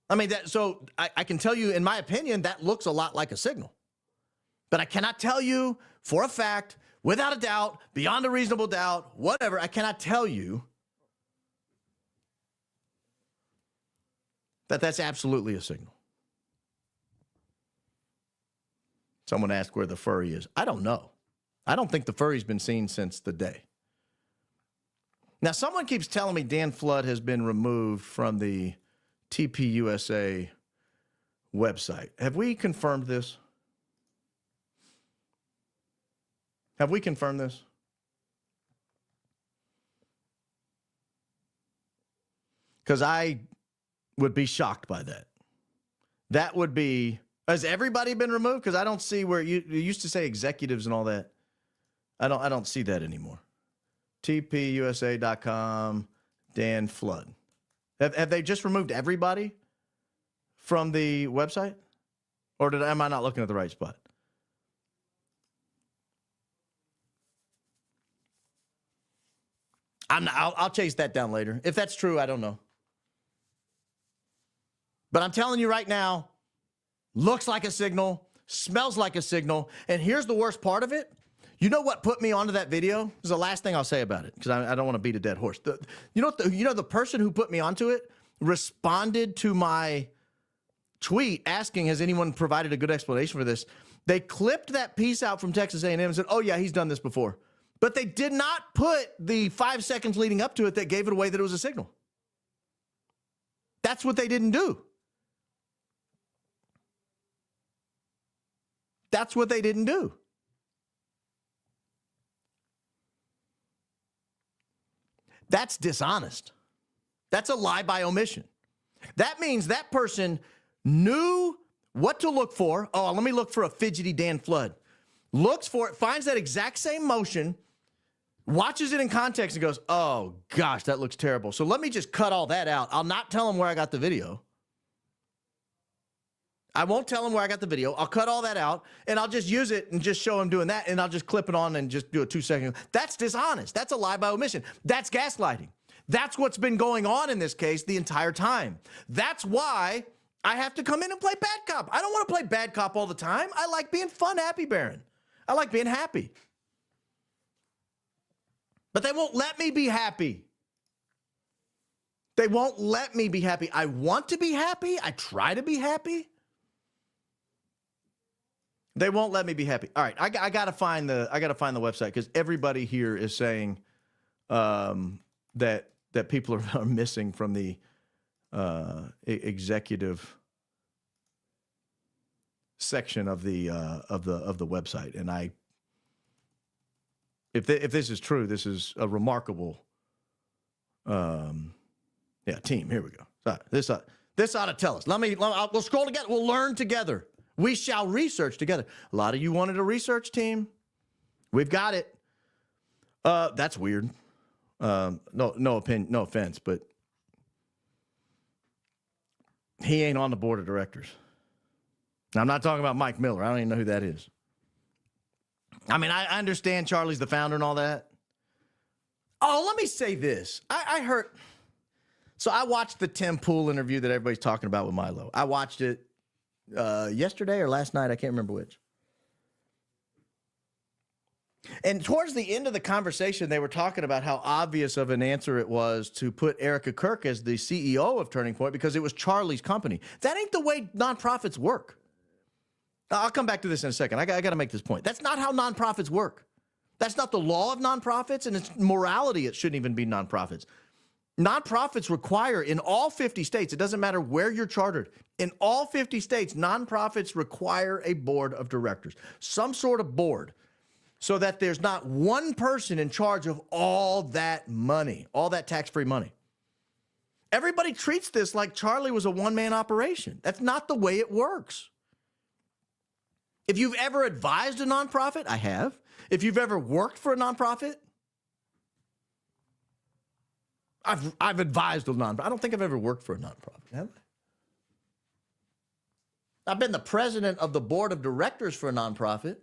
I mean, so I can tell you, in my opinion, that looks a lot like a signal. But I cannot tell you for a fact, without a doubt, beyond a reasonable doubt, whatever, I cannot tell you that that's absolutely a signal. Someone asked where the furry is. I don't know. I don't think the furry's been seen since the day. Now, someone keeps telling me Dan Flood has been removed from the TPUSA website. Have we confirmed this? Have we confirmed this? Because I would be shocked by that. That would be, has everybody been removed? Because I don't see where you used to say executives and all that. I don't see that anymore. TPUSA.com, Dan Flood. Have they just removed everybody from the website? Or am I not looking at the right spot? I'll chase that down later. If that's true, I don't know. But I'm telling you right now, looks like a signal, smells like a signal, and here's the worst part of it. You know what put me onto that video? This is the last thing I'll say about it, because I don't want to beat a dead horse. The person who put me onto it responded to my tweet asking, has anyone provided a good explanation for this? They clipped that piece out from Texas A&M and said, oh yeah, he's done this before. But they did not put the 5 seconds leading up to it that gave it away that it was a signal. That's what they didn't do. That's what they didn't do. That's dishonest. That's a lie by omission. That means that person knew what to look for. Oh, let me look for a fidgety Dan Flood. Looks for it, finds that exact same motion, watches it in context and goes, oh gosh, that looks terrible. So let me just cut all that out. I'll not tell him where I got the video. I won't tell him where I got the video. I'll cut all that out, and I'll just use it and just show him doing that, and I'll just clip it on and just do a 2-second. That's dishonest. That's a lie by omission. That's gaslighting. That's what's been going on in this case the entire time. That's why I have to come in and play bad cop. I don't want to play bad cop all the time. I like being fun, happy Baron. I like being happy. But they won't let me be happy. They won't let me be happy. I want to be happy. I try to be happy. They won't let me be happy. All right, I gotta find the website, because everybody here is saying that people are missing from the executive section of the website. And if this is true, this is a remarkable team. Here we go. This ought to tell us. We'll scroll together. We'll learn together. We shall research together. A lot of you wanted a research team. We've got it. That's weird. No offense, but he ain't on the board of directors. Now, I'm not talking about Mike Miller. I don't even know who that is. I mean, I understand Charlie's the founder and all that. Oh, let me say this. I heard. So I watched the Tim Pool interview that everybody's talking about with Milo. I watched it yesterday or last night. I can't remember which. And towards the end of the conversation, they were talking about how obvious of an answer it was to put Erica Kirk as the CEO of Turning Point because it was Charlie's company. That ain't the way nonprofits work. I'll come back to this in a second. I got to make this point. That's not how nonprofits work. That's not the law of nonprofits, and it's morality. It shouldn't even be nonprofits. Nonprofits require in all 50 states, it doesn't matter where you're chartered, in all 50 states, nonprofits require a board of directors, some sort of board, so that there's not one person in charge of all that money, all that tax-free money. Everybody treats this like Charlie was a one-man operation. That's not the way it works. If you've ever advised a nonprofit, I have. If you've ever worked for a nonprofit, I've advised a nonprofit. I don't think I've ever worked for a nonprofit, have I? I've been the president of the board of directors for a nonprofit.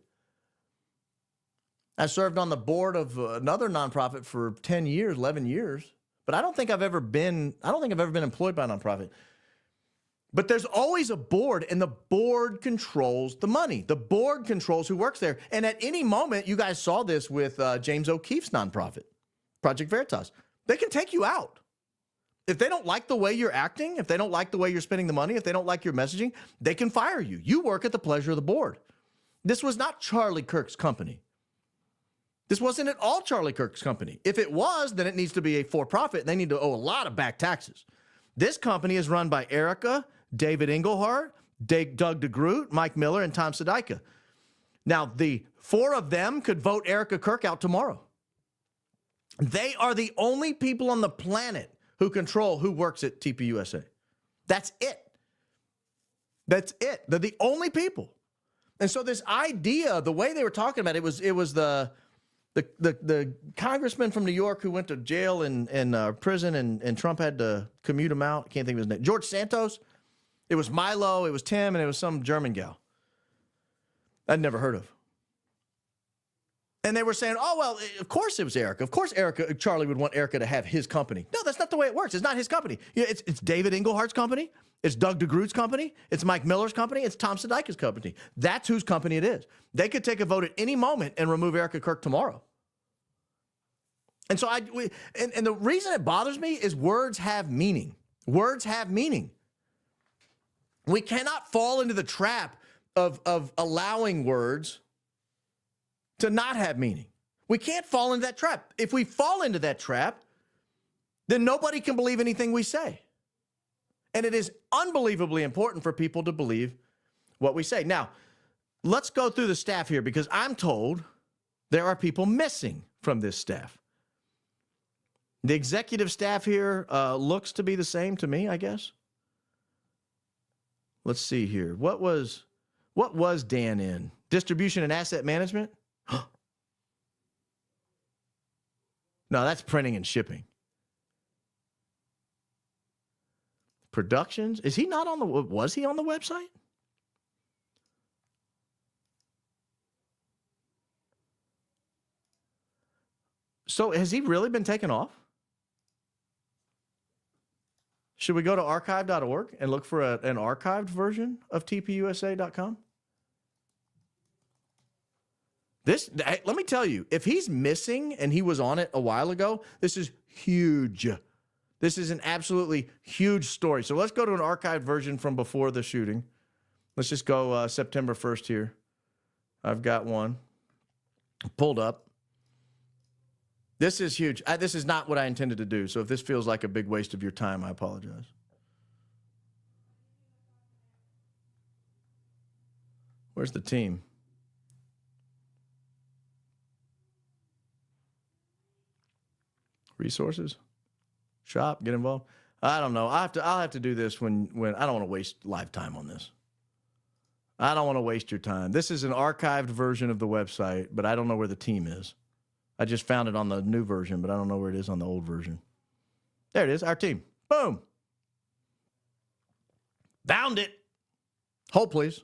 I served on the board of another nonprofit for 10 years, 11 years. But I don't think I've ever been employed by a nonprofit. But there's always a board, and the board controls the money. The board controls who works there. And at any moment, you guys saw this with James O'Keefe's nonprofit, Project Veritas. They can take you out. If they don't like the way you're acting, if they don't like the way you're spending the money, if they don't like your messaging, they can fire you. You work at the pleasure of the board. This was not Charlie Kirk's company. This wasn't at all Charlie Kirk's company. If it was, then it needs to be a for-profit, and they need to owe a lot of back taxes. This company is run by Erica, David Engelhardt, Doug DeGroot, Mike Miller, and Tom Sedika. Now, the four of them could vote Erica Kirk out tomorrow. They are the only people on the planet who control who works at TPUSA. That's it. That's it. They're the only people. And so this idea, the way they were talking about it, was the congressman from New York who went to jail and prison, and Trump had to commute him out. I can't think of his name. George Santos. It was Milo, it was Tim, and it was some German gal I'd never heard of. And they were saying, oh, well, of course it was Erica. Of course Charlie would want Erica to have his company. No, that's not the way it works. It's not his company. You know, it's David Engelhardt's company. It's Doug DeGroot's company. It's Mike Miller's company. It's Tom Sedika's company. That's whose company it is. They could take a vote at any moment and remove Erica Kirk tomorrow. And so and the reason it bothers me is words have meaning. Words have meaning. We cannot fall into the trap of allowing words to not have meaning. We can't fall into that trap. If we fall into that trap, then nobody can believe anything we say. And it is unbelievably important for people to believe what we say. Now, let's go through the staff here, because I'm told there are people missing from this staff. The executive staff here looks to be the same to me, I guess. Let's see here. What was Dan in? Distribution and asset management? No, that's printing and shipping. Productions? Is he not on the, was he on the website? So has he really been taken off? Should we go to archive.org and look for an archived version of tpusa.com? Let me tell you, if he's missing and he was on it a while ago, this is huge. This is an absolutely huge story. So let's go to an archived version from before the shooting. Let's just go September 1st here. I've got one pulled up. This is huge. This is not what I intended to do. So if this feels like a big waste of your time, I apologize. Where's the team? Resources? Shop? Get involved? I don't know. I'll have to do this when I don't want to waste live time on this. I don't want to waste your time. This is an archived version of the website, but I don't know where the team is. I just found it on the new version, but I don't know where it is on the old version. There it is, our team. Boom. Found it. Hold, please.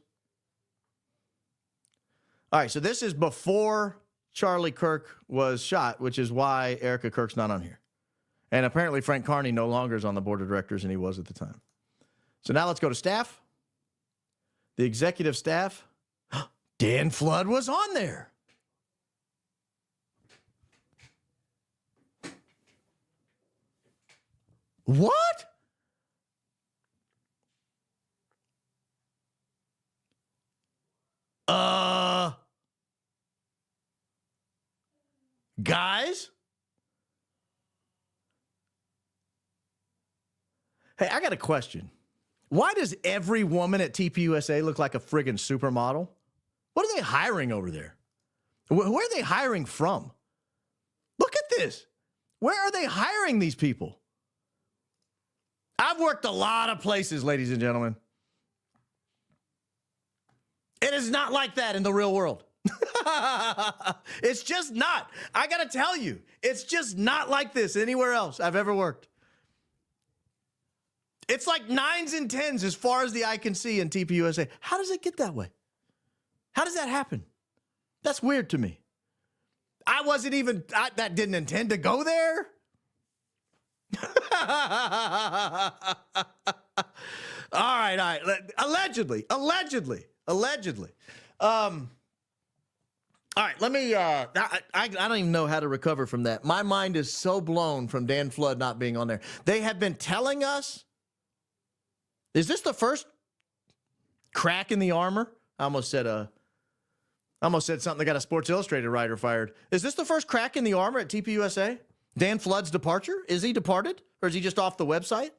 All right, so this is before Charlie Kirk was shot, which is why Erica Kirk's not on here. And apparently Frank Carney no longer is on the board of directors than he was at the time. So now let's go to staff. The executive staff. Dan Flood was on there. What? Guys? Hey, I got a question. Why does every woman at TPUSA look like a friggin' supermodel? What are they hiring over there? Where are they hiring from? Look at this. Where are they hiring these people? I've worked a lot of places, ladies and gentlemen. It is not like that in the real world. It's just not. I got to tell you, it's just not like this anywhere else I've ever worked. It's like 9s and 10s as far as the eye can see in TPUSA. How does it get that way? How does that happen? That's weird to me. I wasn't even, that didn't intend to go there. All right. Allegedly. All right, let me, I don't even know how to recover from that. My mind is so blown from Dan Flood not being on there. They have been telling us, is this the first crack in the armor? I almost said something that got a Sports Illustrated writer fired. Is this the first crack in the armor at TPUSA? Dan Flood's departure? Is he departed? Or is he just off the website?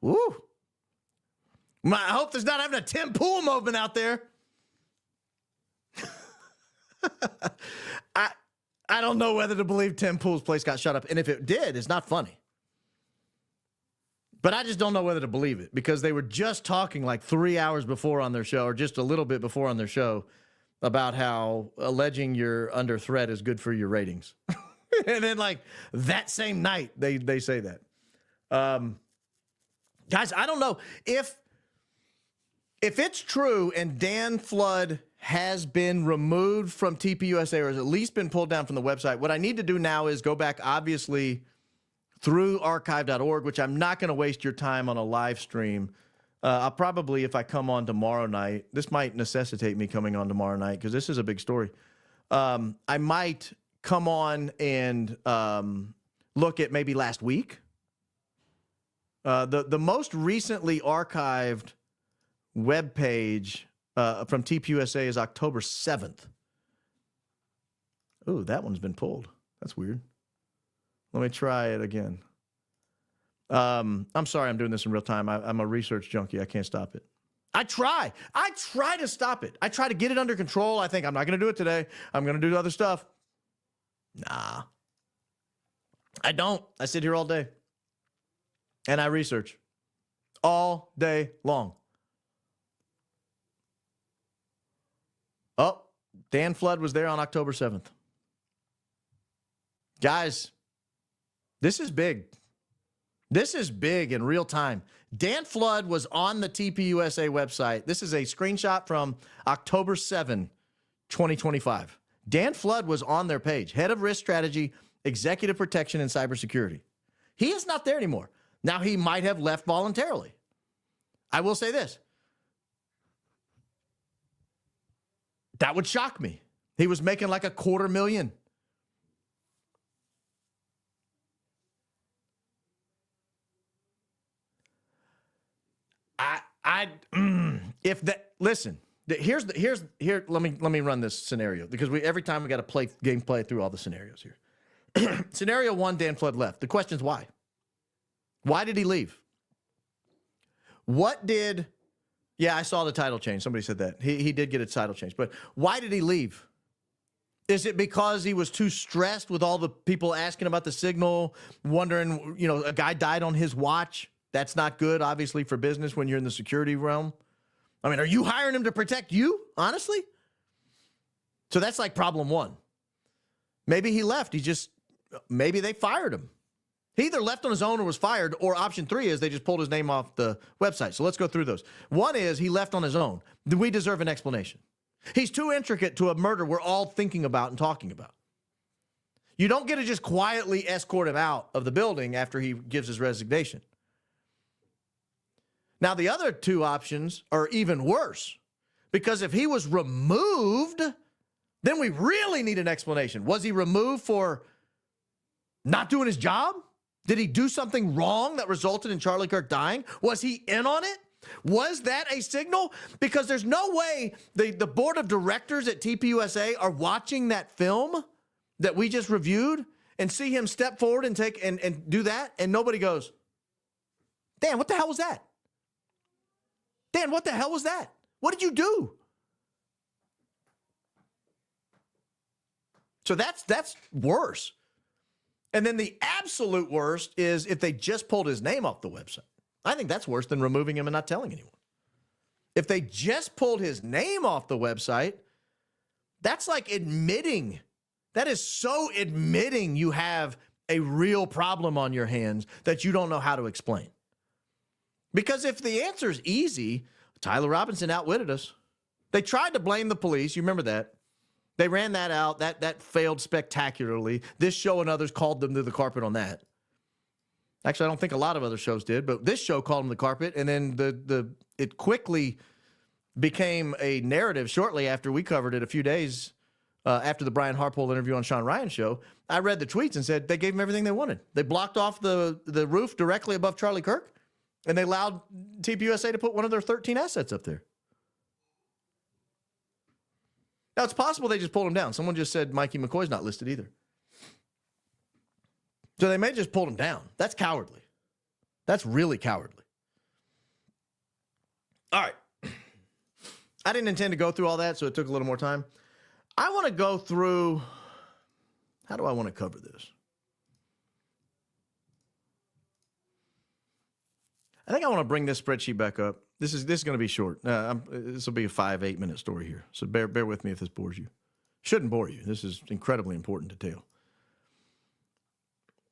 Woo. I hope there's not having a Tim Pool moment out there. I don't know whether to believe Tim Pool's place got shut up. And if it did, it's not funny. But I just don't know whether to believe it because they were just talking like 3 hours before on their show or just a little bit before on their show about how alleging you're under threat is good for your ratings. And then like that same night, they say that. Guys, I don't know if it's true and Dan Flood has been removed from TPUSA or has at least been pulled down from the website, what I need to do now is go back, obviously, through archive.org, which I'm not going to waste your time on a live stream. I'll probably, if I come on tomorrow night, this might necessitate me coming on tomorrow night because this is a big story. I might come on and look at maybe last week. The most recently archived web page from TPUSA is October 7th. Oh, that one's been pulled. That's weird. Let me try it again. I'm sorry I'm doing this in real time. I'm a research junkie. I can't stop it. I try to stop it. I try to get it under control. I think I'm not going to do it today. I'm going to do other stuff. Nah. I don't. I sit here all day. And I research. All day long. Oh, Dan Flood was there on October 7th. Guys, this is big. This is big in real time. Dan Flood was on the TPUSA website. This is a screenshot from October 7, 2025. Dan Flood was on their page. Head of Risk Strategy, Executive Protection, and Cybersecurity. He is not there anymore. Now, he might have left voluntarily. I will say this. That would shock me. He was making like $250,000. Here, let me run this scenario because every time we got to play through all the scenarios here. Scenario 1, Dan Flood left. The question is why? Why did he leave? Yeah, I saw the title change. Somebody said that. He did get a title change. But why did he leave? Is it because he was too stressed with all the people asking about the signal, wondering, a guy died on his watch? That's not good, obviously, for business when you're in the security realm. I mean, are you hiring him to protect you, honestly? So that's like problem 1. Maybe he left. Maybe they fired him. He either left on his own or was fired, or option 3 is they just pulled his name off the website. So let's go through those. One is he left on his own. We deserve an explanation. He's too intricate to a murder we're all thinking about and talking about. You don't get to just quietly escort him out of the building after he gives his resignation. Now, the other 2 options are even worse, because if he was removed, then we really need an explanation. Was he removed for not doing his job? Did he do something wrong that resulted in Charlie Kirk dying? Was he in on it? Was that a signal? Because there's no way the board of directors at TPUSA are watching that film that we just reviewed and see him step forward and take and do that, and nobody goes, Dan, what the hell was that? Dan, what the hell was that? What did you do? So that's worse. And then the absolute worst is if they just pulled his name off the website. I think that's worse than removing him and not telling anyone. If they just pulled his name off the website, that's like admitting, that is so admitting you have a real problem on your hands that you don't know how to explain. Because if the answer is easy, Tyler Robinson outwitted us. They tried to blame the police. You remember that. They ran that out. That failed spectacularly. This show and others called them to the carpet on that. Actually, I don't think a lot of other shows did, but this show called them to the carpet, and then it quickly became a narrative shortly after we covered it a few days after the Brian Harpole interview on Sean Ryan's show. I read the tweets and said they gave him everything they wanted. They blocked off the roof directly above Charlie Kirk, and they allowed TPUSA to put one of their 13 assets up there. Now, it's possible they just pulled him down. Someone just said Mikey McCoy's not listed either. So they may just pulled him down. That's cowardly. That's really cowardly. All right. I didn't intend to go through all that, so it took a little more time. I want to go through, how do I want to cover this? I think I want to bring this spreadsheet back up. This is going to be short. This will be a 5-8 minute story here. So bear with me if this bores you. Shouldn't bore you. This is incredibly important detail.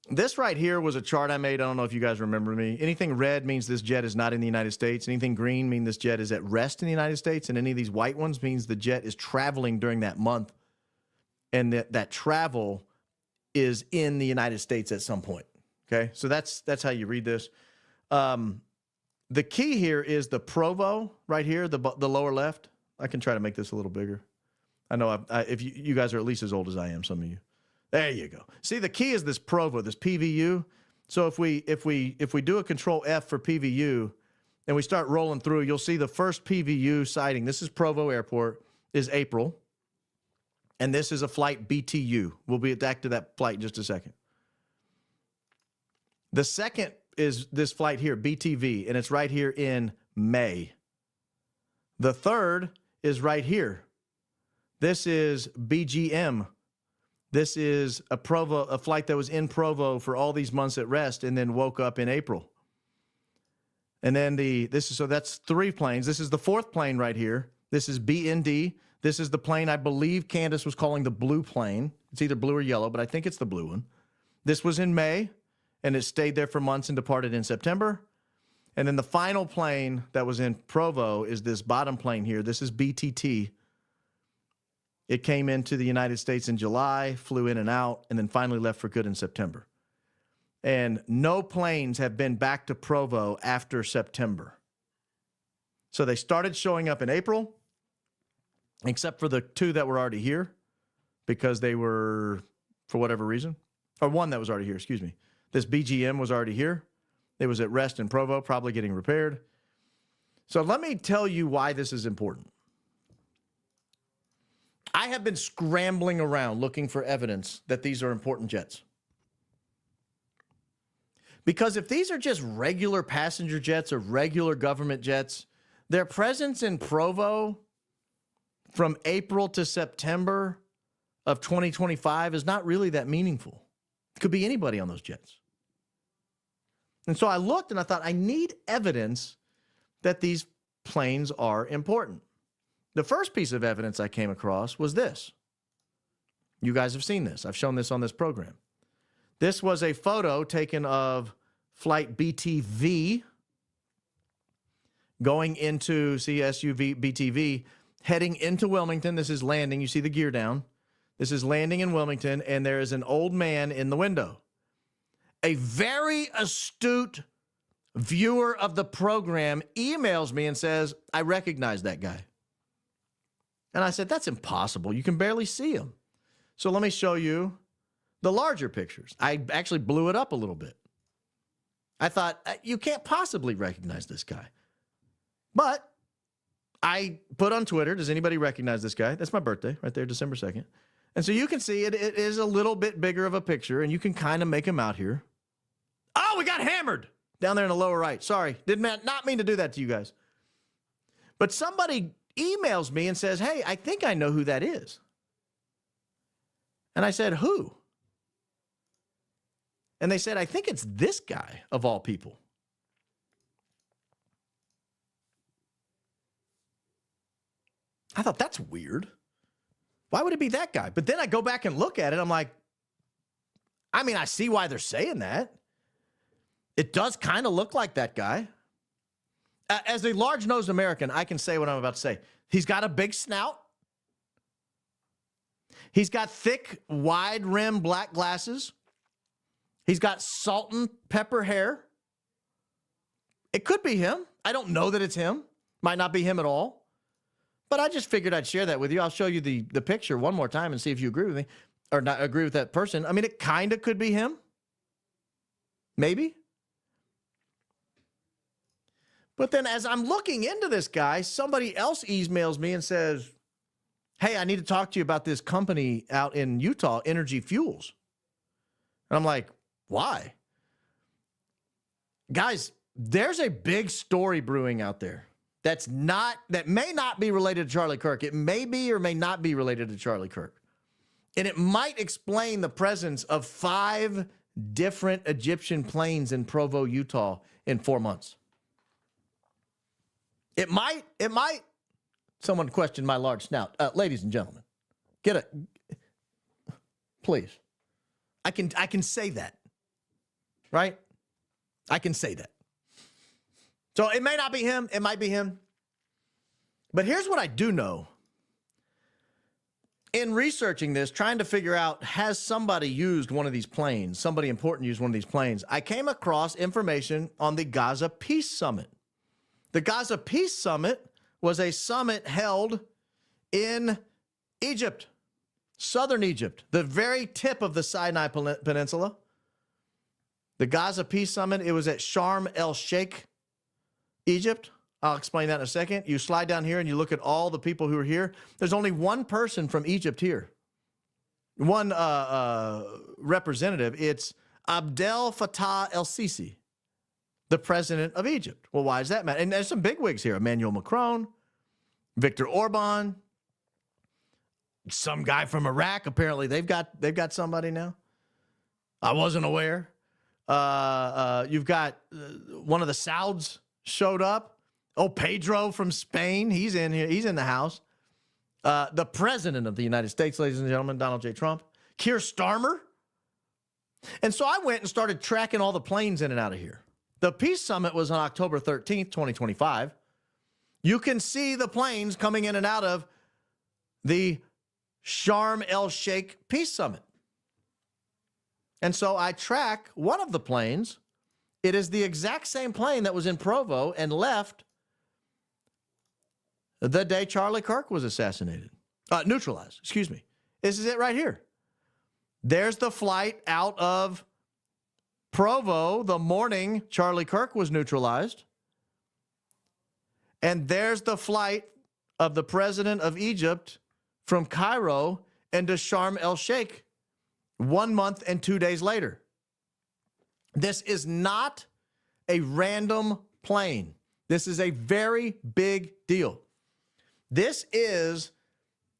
This right here was a chart I made. I don't know if you guys remember me. Anything red means this jet is not in the United States. Anything green means this jet is at rest in the United States. And any of these white ones means the jet is traveling during that month. And that travel is in the United States at some point. Okay, so that's how you read this. The key here is the Provo right here, the lower left. I can try to make this a little bigger. I know if you guys are at least as old as I am, some of you. There you go. See, the key is this Provo, this PVU. So if we do a Control F for PVU and we start rolling through, you'll see the first PVU sighting. This is Provo Airport, is April. And this is a flight BTU. We'll be back to that flight in just a second. The second is this flight here, BTV, and it's right here in May. The third is right here. This is BGM. This is a flight that was in Provo for all these months at rest and then woke up in April. And then so that's 3 planes. This is the 4th plane right here. This is BND. This is the plane I believe Candace was calling the blue plane. It's either blue or yellow, but I think it's the blue one. This was in May, and it stayed there for months and departed in September. And then the final plane that was in Provo is this bottom plane here. This is BTT. It came into the United States in July, flew in and out, and then finally left for good in September. And no planes have been back to Provo after September. So they started showing up in April, except for the 2 that were already here because they were, for whatever reason, or 1 that was already here, excuse me. This BGM was already here. It was at rest in Provo, probably getting repaired. So let me tell you why this is important. I have been scrambling around looking for evidence that these are important jets. Because if these are just regular passenger jets or regular government jets, their presence in Provo from April to September of 2025 is not really that meaningful. It could be anybody on those jets. And so I looked and I thought, I need evidence that these planes are important. The first piece of evidence I came across was this. You guys have seen this. I've shown this on this program. This was a photo taken of flight BTV going into SU-BTT, heading into Wilmington. This is landing. You see the gear down. This is landing in Wilmington, and there is an old man in the window. A very astute viewer of the program emails me and says, I recognize that guy. And I said, that's impossible. You can barely see him. So let me show you the larger pictures. I actually blew it up a little bit. I thought, you can't possibly recognize this guy. But I put on Twitter, does anybody recognize this guy? That's my birthday right there, December 2nd. And so you can see it is a little bit bigger of a picture, and you can kind of make him out here. Oh, we got hammered down there in the lower right. Sorry, not mean to do that to you guys. But somebody emails me and says, hey, I think I know who that is. And I said, who? And they said, I think it's this guy of all people. I thought, that's weird. Why would it be that guy? But then I go back and look at it. I'm like, I mean, I see why they're saying that. It does kind of look like that guy. As a large-nosed American, I can say what I'm about to say. He's got a big snout. He's got thick, wide-rim black glasses. He's got salt and pepper hair. It could be him. I don't know that it's him. Might not be him at all. But I just figured I'd share that with you. I'll show you the picture one more time and see if you agree with me or not agree with that person. I mean, it kind of could be him. Maybe. But then as I'm looking into this guy, somebody else emails me and says, hey, I need to talk to you about this company out in Utah, Energy Fuels. And I'm like, why? Guys, there's a big story brewing out there. That may not be related to Charlie Kirk. It may be or may not be related to Charlie Kirk. And it might explain the presence of 5 different Egyptian planes in Provo, Utah in 4 months. It might. Someone questioned my large snout. Ladies and gentlemen, please. I can say that, right? I can say that. So it may not be him. It might be him. But here's what I do know. In researching this, trying to figure out, has somebody used one of these planes, somebody important used one of these planes, I came across information on the Gaza Peace Summit. The Gaza Peace Summit was a summit held in Egypt, southern Egypt, the very tip of the Sinai Peninsula. The Gaza Peace Summit, it was at Sharm el-Sheikh, Egypt. I'll explain that in a second. You slide down here and you look at all the people who are here. There's only one person from Egypt here. One representative. It's Abdel Fattah el-Sisi, the president of Egypt. Well, why does that matter? And there's some bigwigs here. Emmanuel Macron, Viktor Orban, some guy from Iraq. Apparently, they've got somebody now. I wasn't aware. You've got one of the Sauds showed up. Oh, Pedro from Spain. He's in here. He's in the house. The president of the United States, ladies and gentlemen, Donald J. Trump. Keir Starmer. And so I went and started tracking all the planes in and out of here. The Peace Summit was on October 13th, 2025. You can see the planes coming in and out of the Sharm el-Sheikh Peace Summit. And so I track one of the planes. It is the exact same plane that was in Provo and left the day Charlie Kirk was assassinated. Neutralized, excuse me. This is it right here. There's the flight out of Provo the morning Charlie Kirk was neutralized. And there's the flight of the president of Egypt from Cairo into Sharm el-Sheikh 1 month and 2 days later. This is not a random plane. This is a very big deal. This is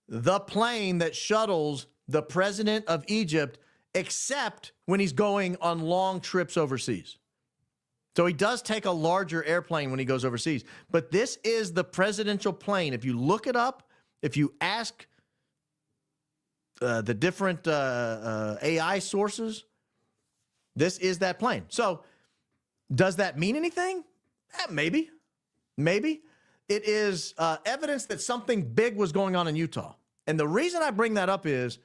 the plane that shuttles the president of Egypt, except when he's going on long trips overseas. So he does take a larger airplane when he goes overseas. But this is the presidential plane. If you look it up, if you ask the different AI sources, This is that plane. So does that mean anything? Maybe. Maybe. It is evidence that something big was going on in Utah. And the reason I bring that up is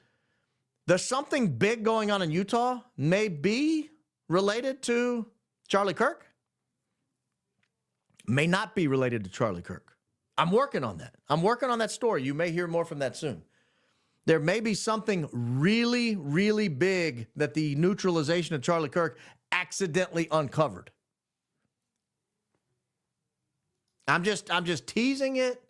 there's something big going on in Utah may be related to Charlie Kirk, may not be related to Charlie Kirk. I'm working on that. I'm working on that story. You may hear more from that soon. There may be something really, really big that the neutralization of Charlie Kirk accidentally uncovered. I'm just teasing it.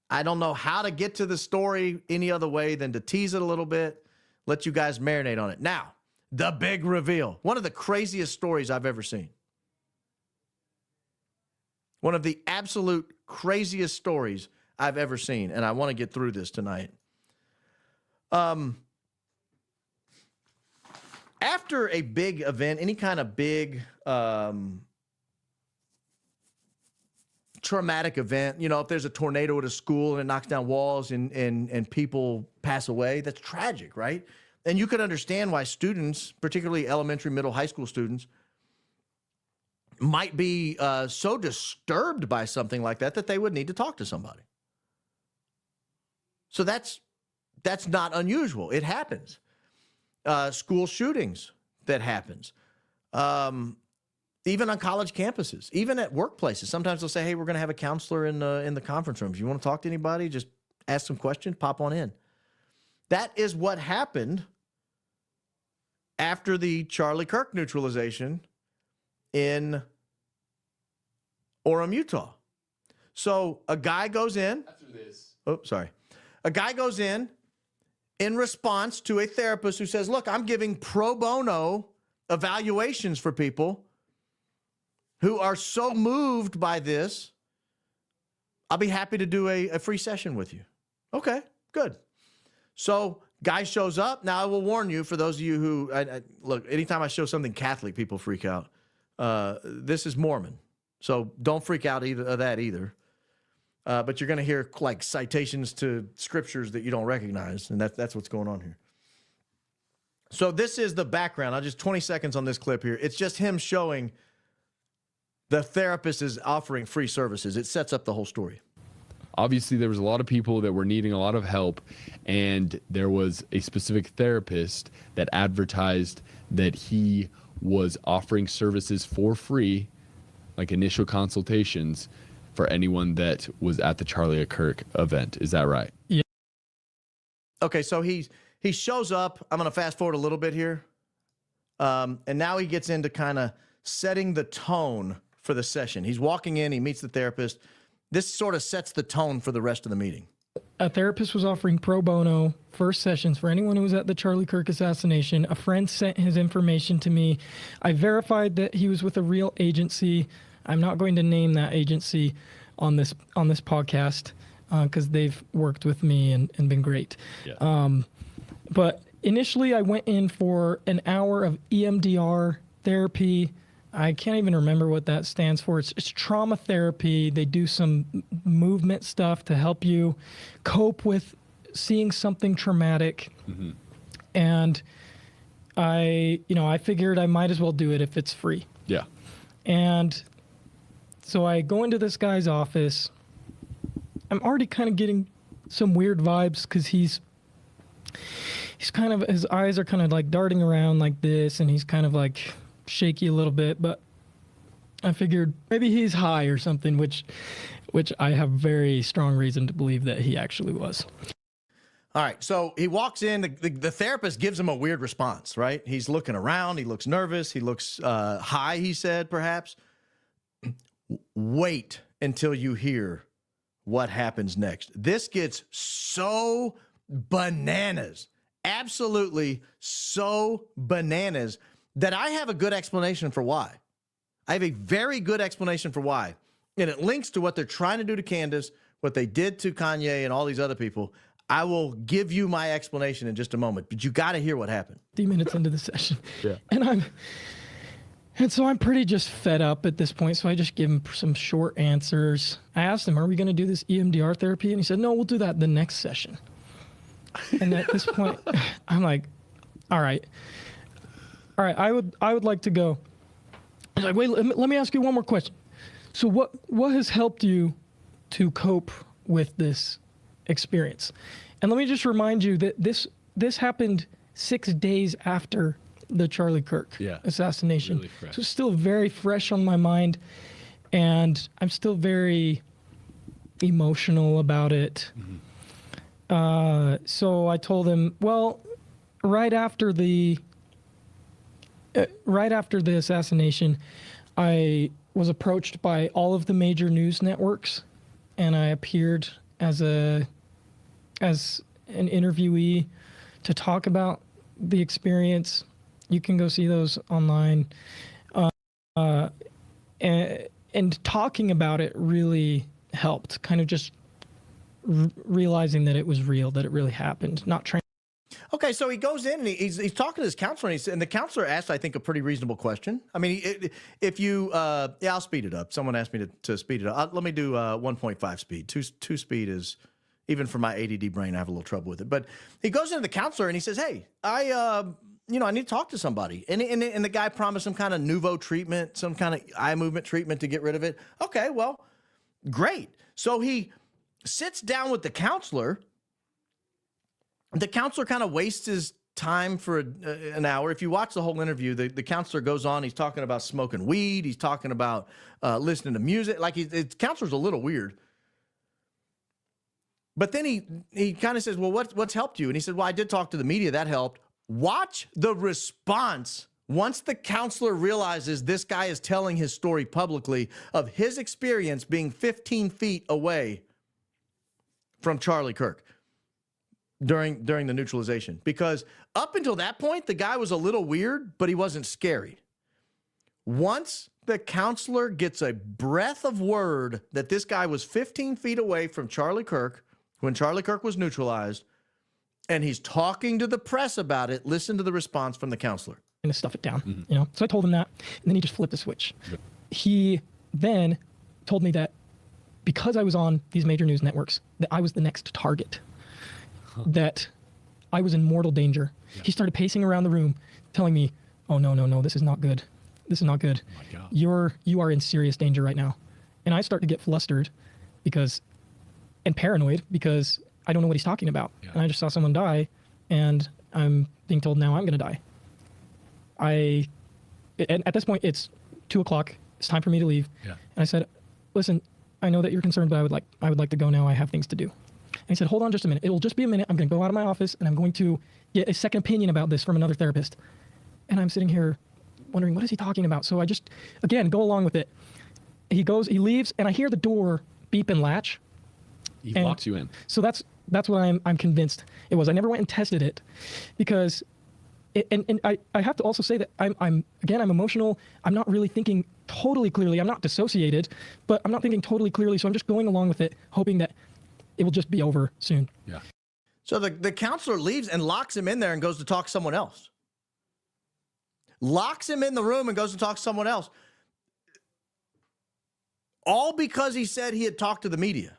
I don't know how to get to the story any other way than to tease it a little bit, let you guys marinate on it. Now, the big reveal. One of the craziest stories I've ever seen. One of the absolute craziest stories I've ever seen, and I want to get through this tonight. After a big event, any kind of big traumatic event, you know, if there's a tornado at a school and it knocks down walls and people pass away, that's tragic, right? And you can understand why students, particularly elementary, middle, high school students, might be so disturbed by something like that that they would need to talk to somebody. So that's not unusual. It happens. School shootings, that happens. Even on college campuses, even at workplaces. Sometimes they'll say, hey, we're going to have a counselor in the conference rooms. You want to talk to anybody? Just ask some questions, pop on in. That is what happened after the Charlie Kirk neutralization in Orem, Utah. So a guy goes in. After this. Oh, sorry. A guy goes in response to a therapist who says, look, I'm giving pro bono evaluations for people who are so moved by this. I'll be happy to do a free session with you. Okay, good. So guy shows up. Now, I will warn you, for those of you who, look, anytime I show something Catholic, people freak out. This is Mormon. So don't freak out of that either. But you're going to hear like citations to scriptures that you don't recognize. And that's what's going on here. So this is the background. I'll just 20 seconds on this clip here. It's just him showing the therapist is offering free services. It sets up the whole story. Obviously, there was a lot of people that were needing a lot of help, and there was a specific therapist that advertised that he was offering services for free, like initial consultations, for anyone that was at the Charlie Kirk event. Is that right? Yeah. Okay, so he shows up. I'm going to fast forward a little bit here. And now he gets into kind of setting the tone for the session. He's walking in, he meets the therapist. This sort of sets the tone for the rest of the meeting. A therapist was offering pro bono first sessions for anyone who was at the Charlie Kirk assassination. A friend sent his information to me. I verified that he was with a real agency. I'm not going to name that agency on this podcast because they've worked with me and been great. Yeah. But initially, I went in for an hour of EMDR therapy. I can't even remember what that stands for. It's trauma therapy. They do some movement stuff to help you cope with seeing something traumatic. Mm-hmm. And I figured I might as well do it if it's free. Yeah. And so I go into this guy's office. I'm already kind of getting some weird vibes because he's kind of, his eyes are kind of like darting around like this, and he's kind of like shaky a little bit, but I figured maybe he's high or something, which I have very strong reason to believe that he actually was. All right, so he walks in, the therapist gives him a weird response, right? He's looking around, he looks nervous, he looks high, he said, perhaps. Wait until you hear what happens next. This gets so bananas, absolutely so bananas, that I have a good explanation for why. I have a very good explanation for why. And it links to what they're trying to do to Candace, what they did to Kanye and all these other people. I will give you my explanation in just a moment, but you got to hear what happened. 50 minutes into the session. Yeah. And so I'm pretty just fed up at this point, so I just give him some short answers. I asked him, are we going to do this EMDR therapy? And he said, no, we'll do that the next session. And at this point, I'm like, all right. all right, I would like to go. He's like, wait, let me ask you one more question. So what has helped you to cope with this experience? And let me just remind you that this happened 6 days after the Charlie Kirk assassination. Really fresh. So it's still very fresh on my mind, and I'm still very emotional about it. So I told him, well, right after the assassination, I was approached by all of the major news networks, and I appeared as an interviewee to talk about the experience. You can go see those online. And talking about it really helped, kind of just realizing that it was real, that it really happened, not trying. Okay, so he goes in and he's talking to his counselor, and the counselor asked, I think, a pretty reasonable question. I mean, if you, I'll speed it up. Someone asked me to speed it up. Let me do 1.5 speed. Two speed is, even for my ADD brain, I have a little trouble with it. But he goes into the counselor and he says, hey, I need to talk to somebody. And the guy promised some kind of nouveau treatment, some kind of eye movement treatment to get rid of it. Okay, well, great. So he sits down with the counselor. The counselor kind of wastes his time for an hour. If you watch the whole interview, the counselor goes on. He's talking about smoking weed. He's talking about listening to music. Like, his counselor's a little weird. But then he kind of says, well, what's helped you? And he said, well, I did talk to the media. That helped. Watch the response once the counselor realizes this guy is telling his story publicly of his experience being 15 feet away from Charlie Kirk during the neutralization. Because up until that point, the guy was a little weird, but he wasn't scary. Once the counselor gets a breath of word that this guy was 15 feet away from Charlie Kirk when Charlie Kirk was neutralized, and he's talking to the press about it, listen to the response from the counselor. To stuff it down, So I told him that, and then he just flipped the switch. Yep. He then told me that because I was on these major news networks, that I was the next target, that I was in mortal danger. Yep. He started pacing around the room, telling me, "Oh no, this is not good. This is not good. Oh my God. You are in serious danger right now." And I start to get flustered and paranoid because I don't know what he's talking about. Yeah. And I just saw someone die, and I'm being told now I'm going to die. At this point, it's 2:00. It's time for me to leave. Yeah. And I said, listen, I know that you're concerned, but I would like to go now. I have things to do. And he said, hold on just a minute. It will just be a minute. I'm going to go out of my office, and I'm going to get a second opinion about this from another therapist. And I'm sitting here wondering, what is he talking about? So I just, again, go along with it. He leaves, and I hear the door beep and latch. He locks you in. So that's what I'm convinced it was. I never went and tested it because, and I have to also say that I'm emotional. I'm not really thinking totally clearly. I'm not dissociated, but I'm not thinking totally clearly. So I'm just going along with it, hoping that it will just be over soon. Yeah. So the counselor leaves and locks him in there and goes to talk to someone else. Locks him in the room and goes to talk to someone else. All because he said he had talked to the media.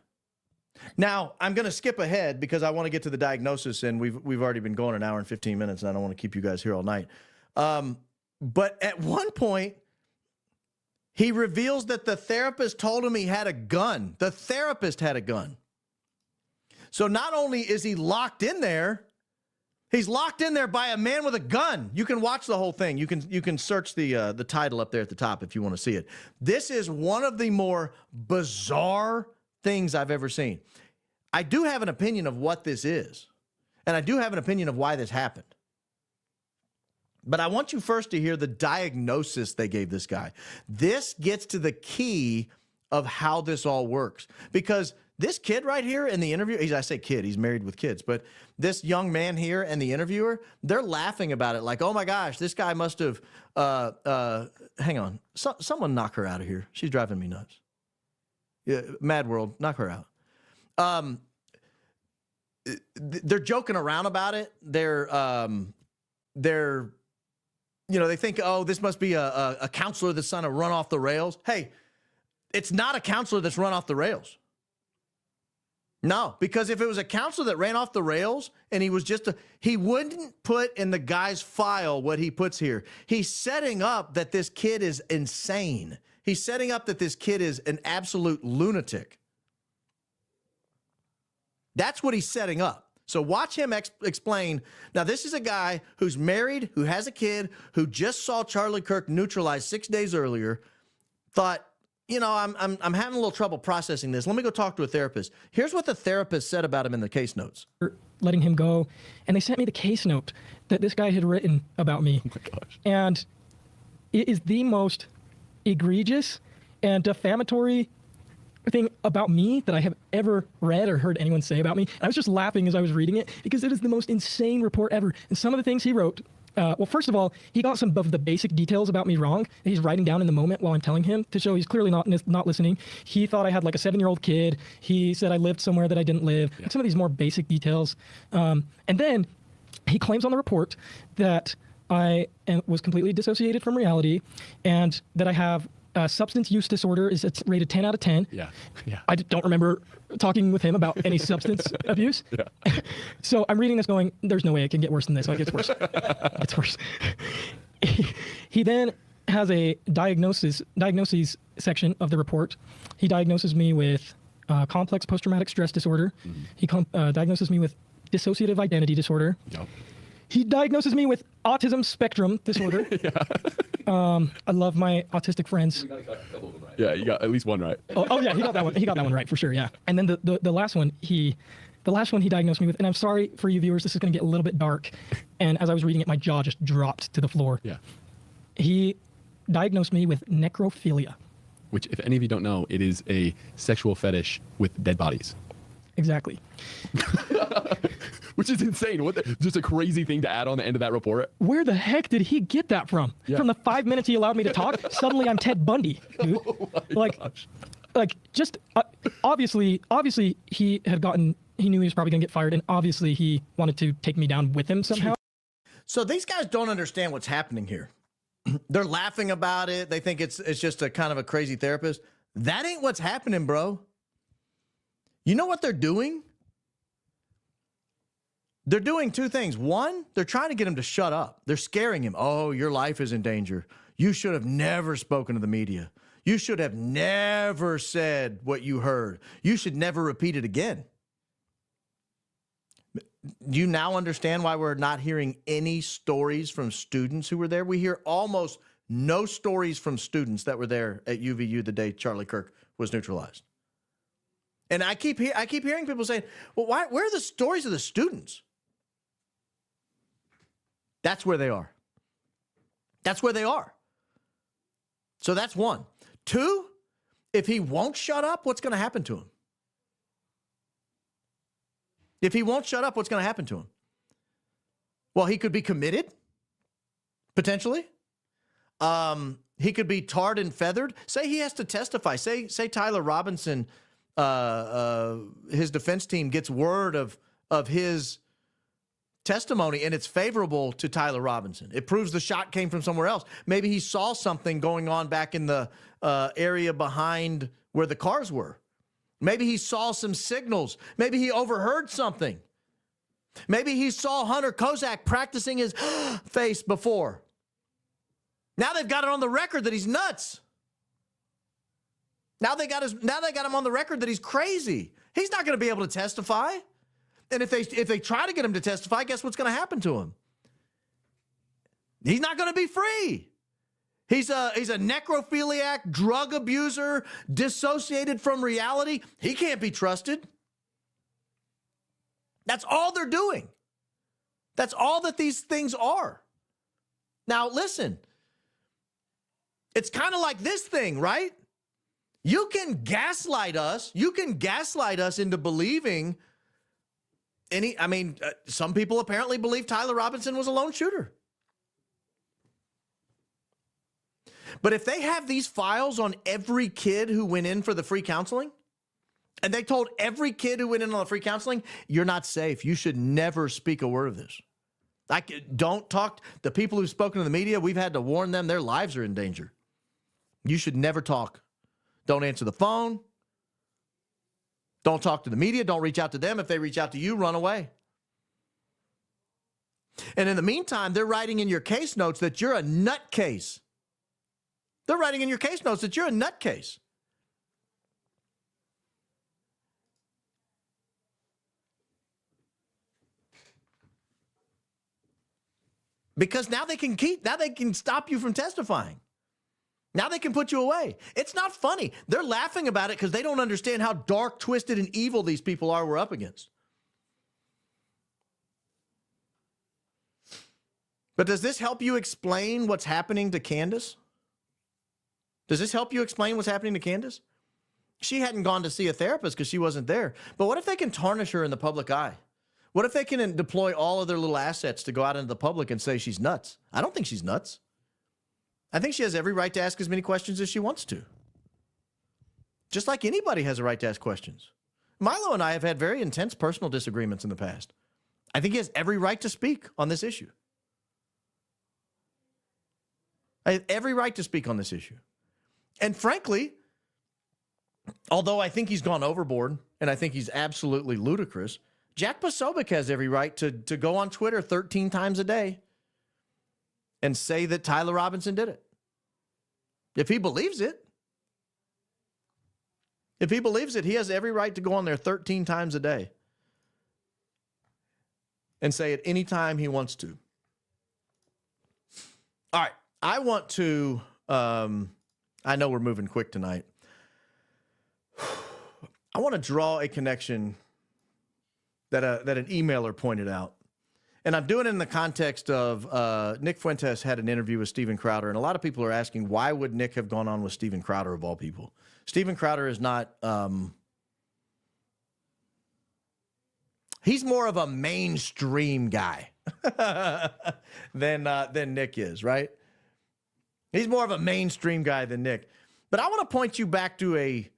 Now, I'm going to skip ahead because I want to get to the diagnosis, and we've already been going an hour and 15 minutes, and I don't want to keep you guys here all night. But at one point, he reveals that the therapist told him he had a gun. The therapist had a gun. So not only is he locked in there, he's locked in there by a man with a gun. You can watch the whole thing. You can search the title up there at the top if you want to see it. This is one of the more bizarre things I've ever seen. I do have an opinion of what this is, and I do have an opinion of why this happened. But I want you first to hear the diagnosis they gave this guy. This gets to the key of how this all works, because this kid right here in the interview, I say kid, he's married with kids, but this young man here and the interviewer, they're laughing about it like, oh my gosh, this guy must have, hang on, someone knock her out of here. She's driving me nuts. Yeah, Mad World, knock her out. They're joking around about it. They're they think, oh, this must be a counselor that's trying to run off the rails. Hey, it's not a counselor that's run off the rails. No, because if it was a counselor that ran off the rails and he was he wouldn't put in the guy's file what he puts here. He's setting up that this kid is insane. He's setting up that this kid is an absolute lunatic. That's what he's setting up. So watch him explain. Now, this is a guy who's married, who has a kid, who just saw Charlie Kirk neutralized 6 days earlier, thought, you know, I'm having a little trouble processing this. Let me go talk to a therapist. Here's what the therapist said about him in the case notes. Letting him go, and they sent me the case note that this guy had written about me. Oh my gosh. And it is the most egregious and defamatory thing about me that I have ever read or heard anyone say about me. And I was just laughing as I was reading it because it is the most insane report ever. And some of the things he wrote, well, first of all, he got some of the basic details about me wrong that he's writing down in the moment while I'm telling him to show he's clearly not listening. He thought I had like a 7-year-old kid. He said I lived somewhere that I didn't live. Yeah. Like some of these more basic details. And then he claims on the report that I was completely dissociated from reality and that I have substance use disorder. It's rated 10 out of 10. Yeah. I don't remember talking with him about any substance abuse. Yeah. So I'm reading this going, there's no way it can get worse than this. Like, it's worse. It's worse. He then has a diagnoses section of the report. He diagnoses me with complex post-traumatic stress disorder. Mm-hmm. He diagnoses me with dissociative identity disorder. Yep. He diagnoses me with autism spectrum disorder. I love my autistic friends. Yeah, you got at least one right. Oh yeah, he got that one. He got that one right for sure. Yeah. And then the last one he diagnosed me with, and I'm sorry for you viewers, this is going to get a little bit dark. And as I was reading it, my jaw just dropped to the floor. Yeah. He diagnosed me with necrophilia. Which, if any of you don't know, it is a sexual fetish with dead bodies. Exactly. Which is insane. Just a crazy thing to add on the end of that report. Where the heck did he get that from? Yeah. From the 5 minutes he allowed me to talk, suddenly I'm Ted Bundy, dude. Oh Just obviously he knew he was probably gonna get fired, and obviously he wanted to take me down with him somehow. So these guys don't understand what's happening here. They're laughing about it. They think it's just a kind of a crazy therapist. That ain't what's happening, bro. You know what they're doing? They're doing two things. One, they're trying to get him to shut up. They're scaring him. Oh, your life is in danger. You should have never spoken to the media. You should have never said what you heard. You should never repeat it again. Do you now understand why we're not hearing any stories from students who were there? We hear almost no stories from students that were there at UVU the day Charlie Kirk was neutralized. And I keep hearing people saying, well, where are the stories of the students? That's where they are. That's where they are. So that's one. Two, if he won't shut up, what's going to happen to him? If he won't shut up, what's going to happen to him? Well, he could be committed, potentially. He could be tarred and feathered. Say he has to testify. Say Tyler Robinson, his defense team gets word of his testimony and it's favorable to Tyler Robinson. It proves the shot came from somewhere else. Maybe he saw something going on back in the area behind where the cars were. Maybe he saw some signals. Maybe he overheard something. Maybe he saw Hunter Kozak practicing his face before. Now they've got it on the record that he's nuts. Now they got him on the record that he's crazy. He's not going to be able to testify. And if they try to get him to testify, guess what's going to happen to him? He's not going to be free. He's a necrophiliac, drug abuser, dissociated from reality. He can't be trusted. That's all they're doing. That's all that these things are. Now, listen. It's kind of like this thing, right? You can gaslight us. You can gaslight us into believing some people apparently believe Tyler Robinson was a lone shooter. But if they have these files on every kid who went in for the free counseling, and they told every kid who went in on the free counseling, you're not safe. You should never speak a word of this. Don't talk. The people who've spoken to the media, we've had to warn them their lives are in danger. You should never talk. Don't answer the phone. Don't talk to the media. Don't reach out to them. If they reach out to you, run away. And in the meantime, they're writing in your case notes that you're a nutcase. They're writing in your case notes that you're a nutcase. Because now they can stop you from testifying. Now they can put you away. It's not funny. They're laughing about it because they don't understand how dark, twisted, and evil these people are we're up against. But does this help you explain what's happening to Candace? Does this help you explain what's happening to Candace? She hadn't gone to see a therapist because she wasn't there. But what if they can tarnish her in the public eye? What if they can deploy all of their little assets to go out into the public and say she's nuts? I don't think she's nuts. I think she has every right to ask as many questions as she wants to. Just like anybody has a right to ask questions. Milo and I have had very intense personal disagreements in the past. I think he has every right to speak on this issue. I have every right to speak on this issue. And frankly, although I think he's gone overboard and I think he's absolutely ludicrous, Jack Posobiec has every right to go on Twitter 13 times a day and say that Tyler Robinson did it. If he believes it. If he believes it, he has every right to go on there 13 times a day and say it any time he wants to. All right. I want to, I know we're moving quick tonight. I want to draw a connection that an emailer pointed out. And I'm doing it in the context of Nick Fuentes had an interview with Steven Crowder, and a lot of people are asking, why would Nick have gone on with Steven Crowder of all people? Steven Crowder is not, he's more of a mainstream guy than Nick is, right? He's more of a mainstream guy than Nick. But I want to point you back to a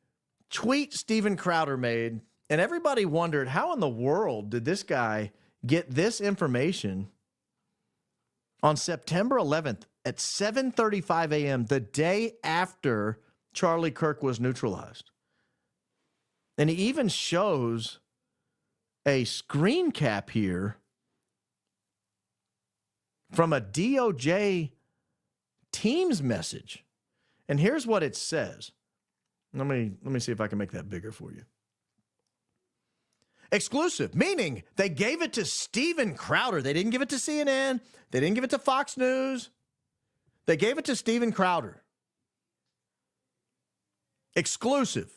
tweet Steven Crowder made, and everybody wondered, how in the world did this guy get this information on September 11th at 7:35 a.m., the day after Charlie Kirk was neutralized? And he even shows a screen cap here from a DOJ Teams message. And here's what it says. Let me see if I can make that bigger for you. Exclusive, meaning they gave it to Steven Crowder. They didn't give it to CNN. They didn't give it to Fox News. They gave it to Steven Crowder. Exclusive.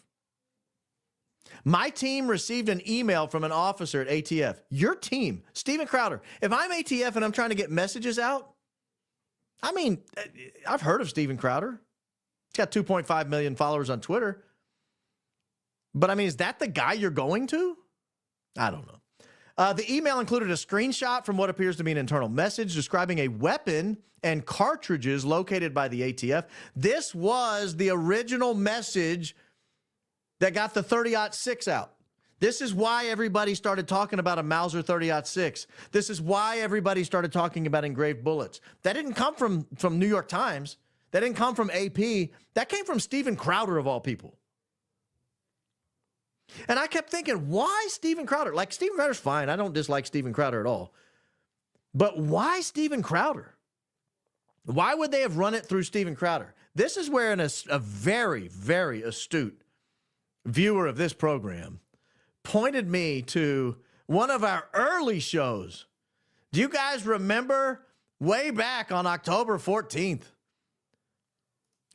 My team received an email from an officer at ATF. Your team, Steven Crowder. If I'm ATF and I'm trying to get messages out, I mean, I've heard of Steven Crowder. He's got 2.5 million followers on Twitter. But I mean, is that the guy you're going to? I don't know. The email included a screenshot from what appears to be an internal message describing a weapon and cartridges located by the ATF. This was the original message that got the 30-06 out. This is why everybody started talking about a Mauser 30-06. This is why everybody started talking about engraved bullets. That didn't come from New York Times. That didn't come from AP. That came from Steven Crowder, of all people. And I kept thinking, why Steven Crowder? Like, Steven Crowder's fine. I don't dislike Steven Crowder at all. But why Steven Crowder? Why would they have run it through Steven Crowder? This is where a very, very astute viewer of this program pointed me to one of our early shows. Do you guys remember way back on October 14th?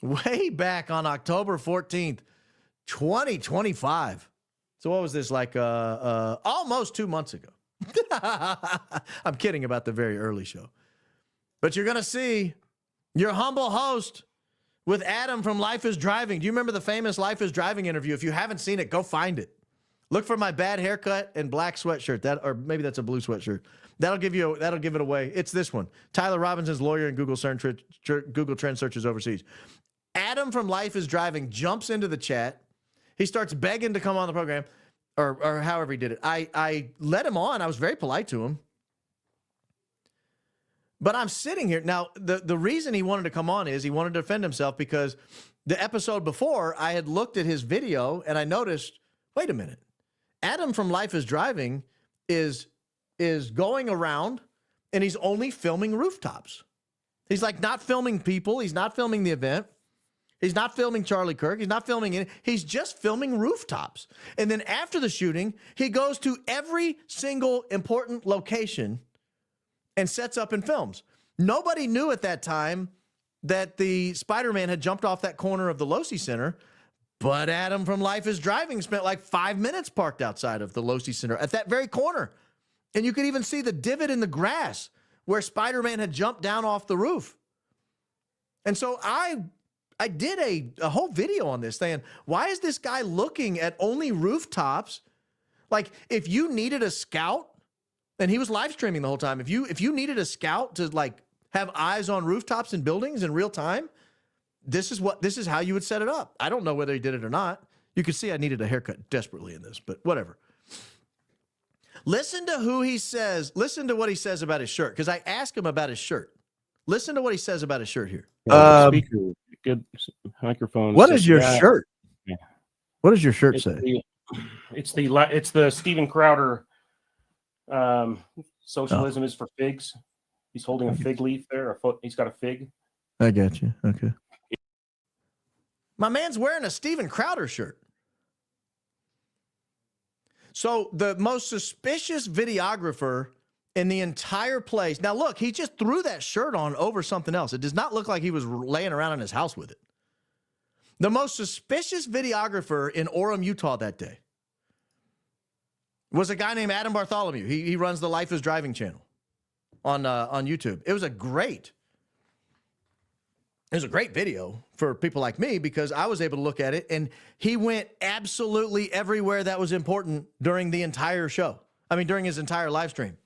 Way back on October 14th, 2025. So what was this, like almost 2 months ago? I'm kidding about the very early show. But you're going to see your humble host with Adam from Life is Driving. Do you remember the famous Life is Driving interview? If you haven't seen it, go find it. Look for my bad haircut and black sweatshirt. Or maybe that's a blue sweatshirt. That'll give it away. It's this one. Tyler Robinson's lawyer in Google Trend searches overseas. Adam from Life is Driving jumps into the chat. He starts begging to come on the program, or however he did it. I let him on. I was very polite to him. But I'm sitting here. Now, the reason he wanted to come on is he wanted to defend himself because the episode before, I had looked at his video and I noticed, wait a minute. Adam from Life is Driving is going around and he's only filming rooftops. He's like not filming people. He's not filming the event. He's not filming Charlie Kirk. He's not filming it. He's just filming rooftops. And then after the shooting, he goes to every single important location and sets up and films. Nobody knew at that time that the Spider-Man had jumped off that corner of the Losi Center, but Adam from Life is Driving spent like 5 minutes parked outside of the Losi Center at that very corner. And you could even see the divot in the grass where Spider-Man had jumped down off the roof. And so I did a whole video on this saying, why is this guy looking at only rooftops? Like, if you needed a scout, and he was live streaming the whole time, if you needed a scout to like have eyes on rooftops and buildings in real time, this is how you would set it up. I don't know whether he did it or not. You could see I needed a haircut desperately in this, but whatever. Listen to who he says. Listen to what he says about his shirt, because I asked him about his shirt. Listen to what he says about his shirt here. Speaker, good microphone. What is your Yeah. shirt? Yeah. What does your shirt It's say? it's the Steven Crowder. Socialism is for figs. He's holding a fig leaf there. He's got a fig. I got you. Okay. My man's wearing a Steven Crowder shirt. So the most suspicious videographer in the entire place. Now, look, he just threw that shirt on over something else. It does not look like he was laying around in his house with it. The most suspicious videographer in Orem, Utah that day was a guy named Adam Bartholomew. He runs the Life is Driving channel on YouTube. It was a great video for people like me because I was able to look at it, and he went absolutely everywhere that was important during the entire show. I mean, during his entire live stream.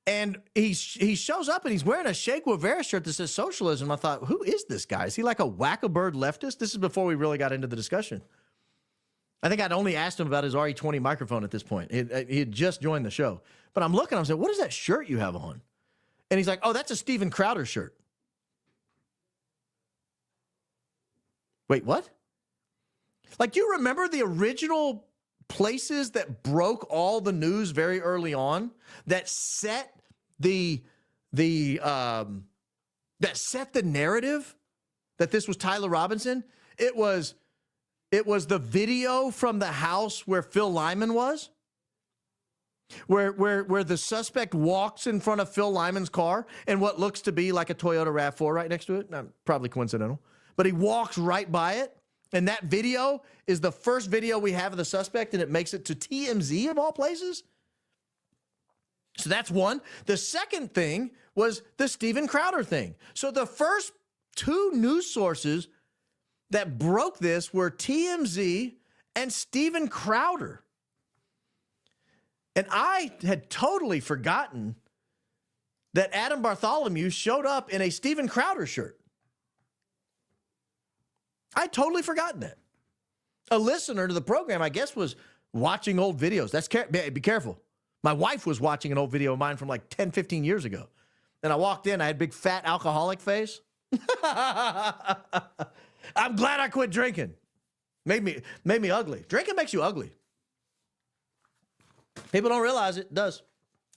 And he shows up and he's wearing a Che Guevara shirt that says socialism. I thought, who is this guy? Is he like a whack-a-bird leftist? This is before we really got into the discussion. I think I'd only asked him about his RE20 microphone at this point. He had just joined the show. But I'm looking, I'm saying, what is that shirt you have on? And he's like, oh, that's a Steven Crowder shirt. Wait, what? Like, do you remember the original places that broke all the news very early on that set the narrative that this was Tyler Robinson? It was the video from the house where Phil Lyman was, where the suspect walks in front of Phil Lyman's car and what looks to be like a Toyota RAV4 right next to it. Probably coincidental, but he walks right by it. And that video is the first video we have of the suspect, and it makes it to TMZ of all places. So that's one. The second thing was the Steven Crowder thing. So the first two news sources that broke this were TMZ and Steven Crowder. And I had totally forgotten that Adam Bartholomew showed up in a Steven Crowder shirt. I'd totally forgotten that. A listener to the program, I guess, was watching old videos. Be careful. My wife was watching an old video of mine from like 10, 15 years ago. And I walked in, I had a big fat alcoholic face. I'm glad I quit drinking. Made me ugly. Drinking makes you ugly. People don't realize it. It does.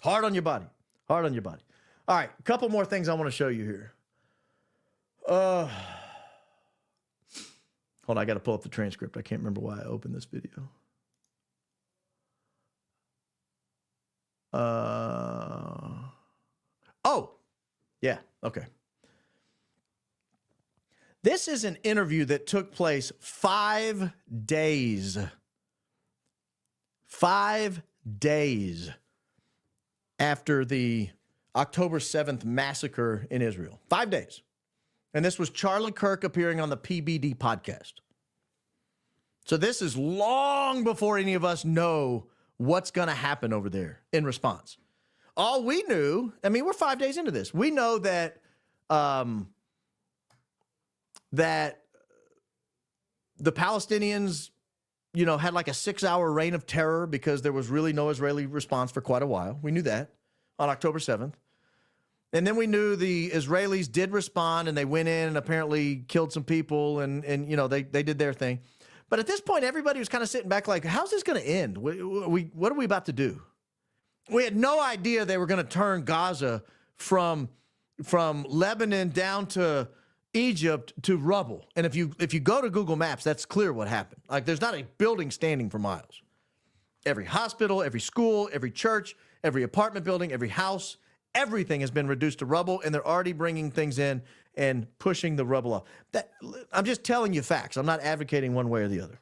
Hard on your body. Hard on your body. All right, a couple more things I want to show you here. Hold on, I got to pull up the transcript. I can't remember why I opened this video. Oh, yeah, okay. This is an interview that took place 5 days. 5 days after the October 7th massacre in Israel. 5 days. And this was Charlie Kirk appearing on the PBD podcast. So this is long before any of us know what's going to happen over there in response. All we knew, I mean, we're 5 days into this. We know that that the Palestinians, had like a 6-hour reign of terror because there was really no Israeli response for quite a while. We knew that on October 7th. And then we knew the Israelis did respond, and they went in and apparently killed some people, and they did their thing. But at this point, everybody was kind of sitting back like, how's this going to end? What are we about to do? We had no idea they were going to turn Gaza from Lebanon down to Egypt to rubble. And if you go to Google Maps, that's clear what happened. Like, there's not a building standing for miles. Every hospital, every school, every church, every apartment building, every house, everything has been reduced to rubble, and they're already bringing things in and pushing the rubble off. I'm just telling you facts. I'm not advocating one way or the other.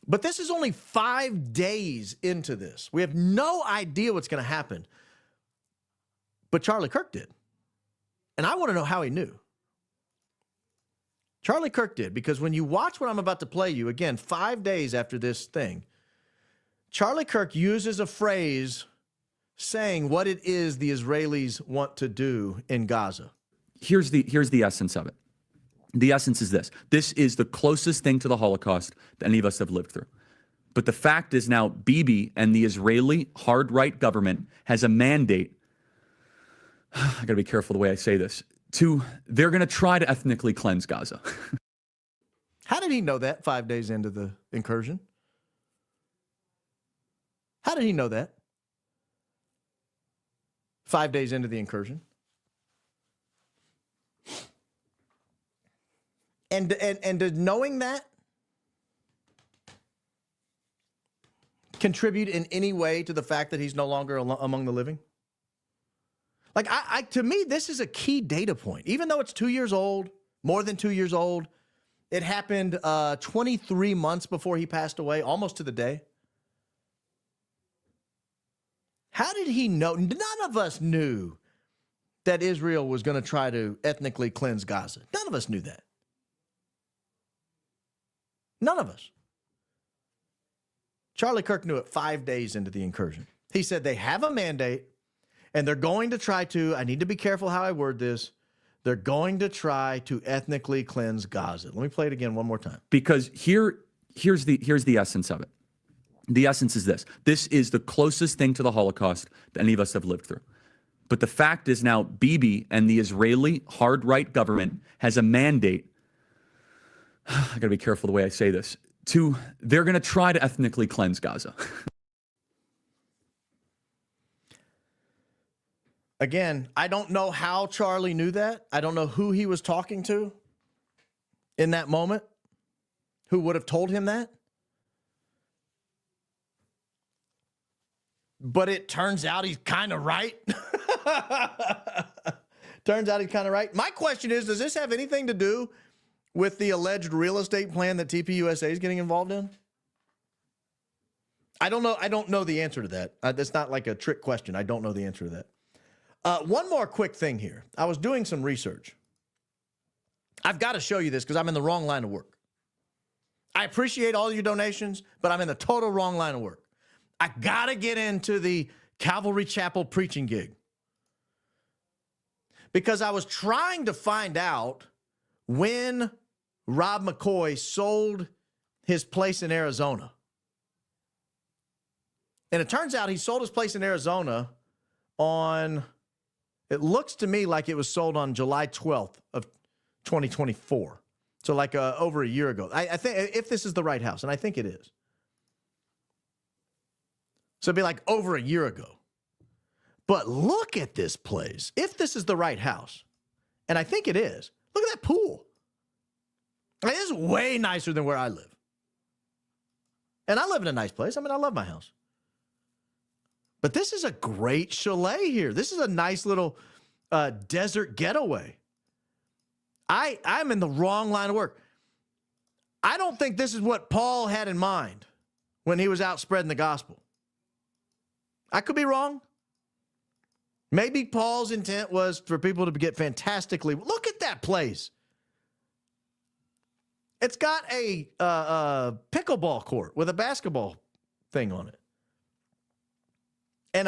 But this is only 5 days into this. We have no idea what's going to happen. But Charlie Kirk did. And I want to know how he knew. Charlie Kirk did, because when you watch what I'm about to play you, again, 5 days after this thing, Charlie Kirk uses a phrase saying what it is the Israelis want to do in Gaza. Here's the essence of it. The essence is this. This is the closest thing to the Holocaust that any of us have lived through. But the fact is now Bibi and the Israeli hard-right government has a mandate. I got to be careful the way I say this. They're going to try to ethnically cleanse Gaza. How did he know that 5 days into the incursion? How did he know that 5 days into the incursion? And did knowing that contribute in any way to the fact that he's no longer among the living? Like, to me, this is a key data point. Even though it's 2 years old, more than 2 years old, it happened 23 months before he passed away, almost to the day. How did he know? None of us knew that Israel was going to try to ethnically cleanse Gaza. None of us knew that. None of us. Charlie Kirk knew it 5 days into the incursion. He said they have a mandate, and they're going to try to, I need to be careful how I word this, they're going to try to ethnically cleanse Gaza. Let me play it again one more time. Because here's the essence of it. The essence is this. This is the closest thing to the Holocaust that any of us have lived through. But the fact is now Bibi and the Israeli hard-right government has a mandate. I got to be careful the way I say this. They're going to try to ethnically cleanse Gaza. Again, I don't know how Charlie knew that. I don't know who he was talking to in that moment, who would have told him that. But it turns out he's kind of right. Turns out he's kind of right. My question is, does this have anything to do with the alleged real estate plan that TPUSA is getting involved in? I don't know. I don't know the answer to that. That's not like a trick question. I don't know the answer to that. One more quick thing here. I was doing some research. I've got to show you this because I'm in the wrong line of work. I appreciate all your donations, but I'm in the total wrong line of work. I got to get into the Calvary Chapel preaching gig because I was trying to find out when Rob McCoy sold his place in Arizona. And it turns out he sold his place in Arizona on, it looks to me like it was sold on July 12th of 2024. So like over a year ago. I think if this is the right house, and I think it is. So it'd be like over a year ago. But look at this place. If this is the right house, and I think it is, look at that pool. It is way nicer than where I live. And I live in a nice place. I mean, I love my house. But this is a great chalet here. This is a nice little desert getaway. I'm in the wrong line of work. I don't think this is what Paul had in mind when he was out spreading the gospel. I could be wrong. Maybe Paul's intent was for people to get fantastically. Look at that place. It's got a pickleball court with a basketball thing on it. And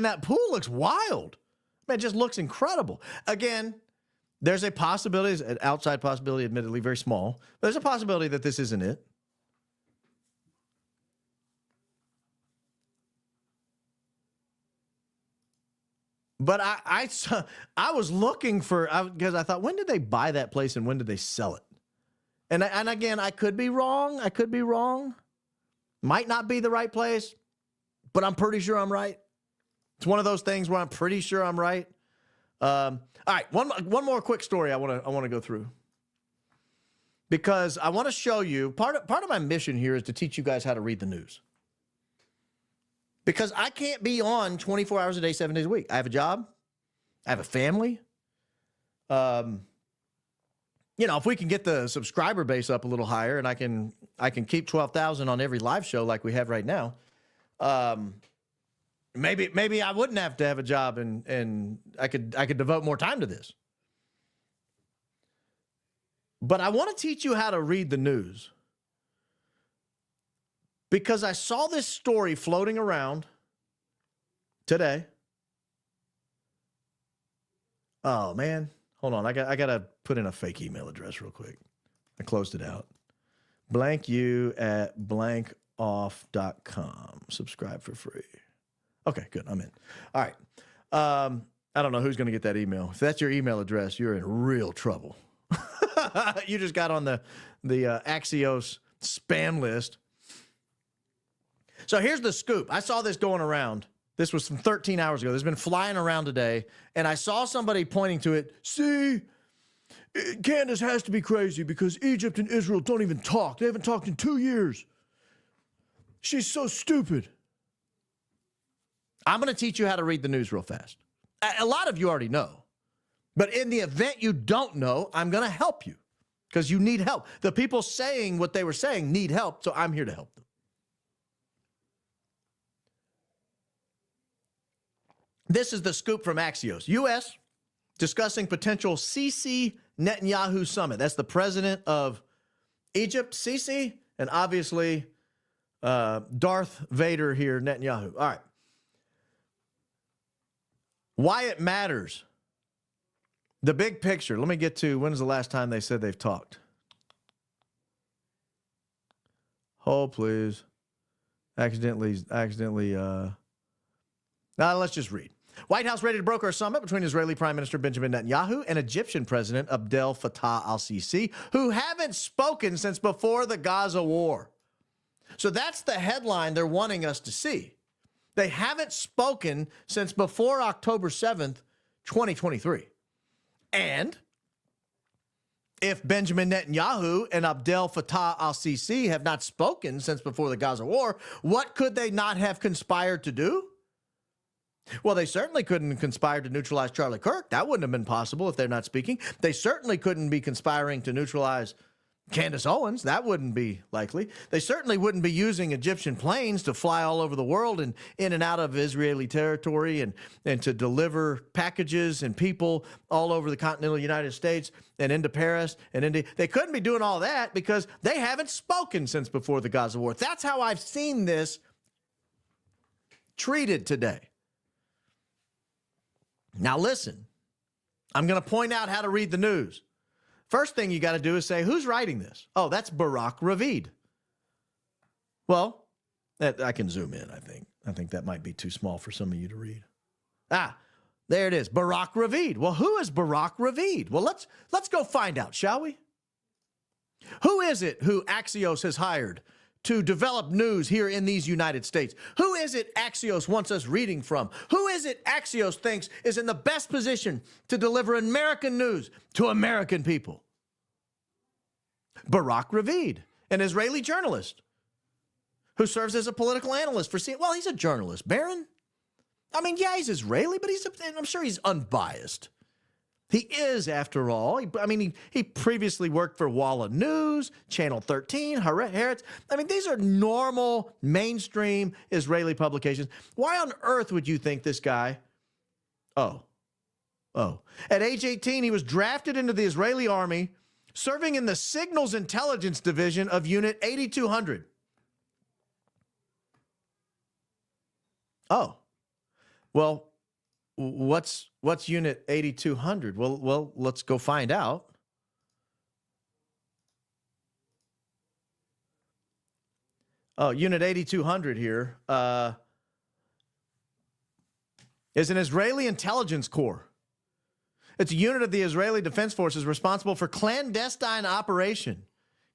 that pool looks wild. Man, it just looks incredible. Again, there's a possibility, an outside possibility, admittedly very small, but there's a possibility that this isn't it. But I was looking for, because I thought, when did they buy that place and when did they sell it? And again, I could be wrong. I could be wrong. Might not be the right place, but I'm pretty sure I'm right. It's one of those things where I'm pretty sure I'm right. All right, one more quick story I want to go through, because I want to show you part of my mission here is to teach you guys how to read the news. Because I can't be on 24 hours a day, 7 days a week. I have a job. I have a family. You know, if we can get the subscriber base up a little higher, and I can keep 12,000 on every live show like we have right now, maybe I wouldn't have to have a job, and I could devote more time to this. But I want to teach you how to read the news, because I saw this story floating around today. Oh man, hold on. I gotta put in a fake email address real quick. I closed it out. blankyou@blankoff.com. Subscribe for free. Okay, good. I'm in. All right. I don't know who's going to get that email. If that's your email address, you're in real trouble. You just got on the Axios spam list. So here's the scoop. I saw this going around. This was from 13 hours ago. This has been flying around today. And I saw somebody pointing to it. See, Candace has to be crazy because Egypt and Israel don't even talk. They haven't talked in 2 years. She's so stupid. I'm going to teach you how to read the news real fast. A lot of you already know. But in the event you don't know, I'm going to help you because you need help. The people saying what they were saying need help, so I'm here to help them. This is the scoop from Axios. U.S. discussing potential Sisi Netanyahu summit. That's the president of Egypt, Sisi, and obviously Darth Vader here, Netanyahu. All right. Why it matters. The big picture. Let me get to when was the last time they said they've talked. Hold, please. Accidentally. Now let's just read. White House ready to broker a summit between Israeli Prime Minister Benjamin Netanyahu and Egyptian President Abdel Fattah al-Sisi, who haven't spoken since before the Gaza war. So that's the headline they're wanting us to see. They haven't spoken since before October 7th, 2023. And if Benjamin Netanyahu and Abdel Fattah al-Sisi have not spoken since before the Gaza war, what could they not have conspired to do? Well, they certainly couldn't conspire to neutralize Charlie Kirk. That wouldn't have been possible if they're not speaking. They certainly couldn't be conspiring to neutralize Candace Owens. That wouldn't be likely. They certainly wouldn't be using Egyptian planes to fly all over the world and in and out of Israeli territory and to deliver packages and people all over the continental United States and into Paris and into. They couldn't be doing all that because they haven't spoken since before the Gaza war. That's how I've seen this treated today. Now listen, I'm going to point out how to read the news. First thing you got to do is say, who's writing this? Oh, that's Barak Ravid. Well, I can zoom in, I think. I think that might be too small for some of you to read. Ah, there it is, Barak Ravid. Well, who is Barak Ravid? Well, let's go find out, shall we? Who is it who Axios has hired to develop news here in these United States? Who is it Axios wants us reading from? Who is it Axios thinks is in the best position to deliver American news to American people? Barak Ravid, an Israeli journalist who serves as a political analyst for CNN. Well, he's a journalist, Baron. I mean, yeah, he's Israeli, but I'm sure he's unbiased. He is, after all. He previously worked for Walla News, Channel 13, Haaretz. I mean, these are normal, mainstream Israeli publications. Why on earth would you think this guy? Oh. At age 18, he was drafted into the Israeli army, serving in the Signals Intelligence Division of Unit 8200. Oh. Well, what's Unit 8200? Well, let's go find out. Oh, Unit 8200 here is an Israeli intelligence corps. It's a unit of the Israeli Defense Forces responsible for clandestine operation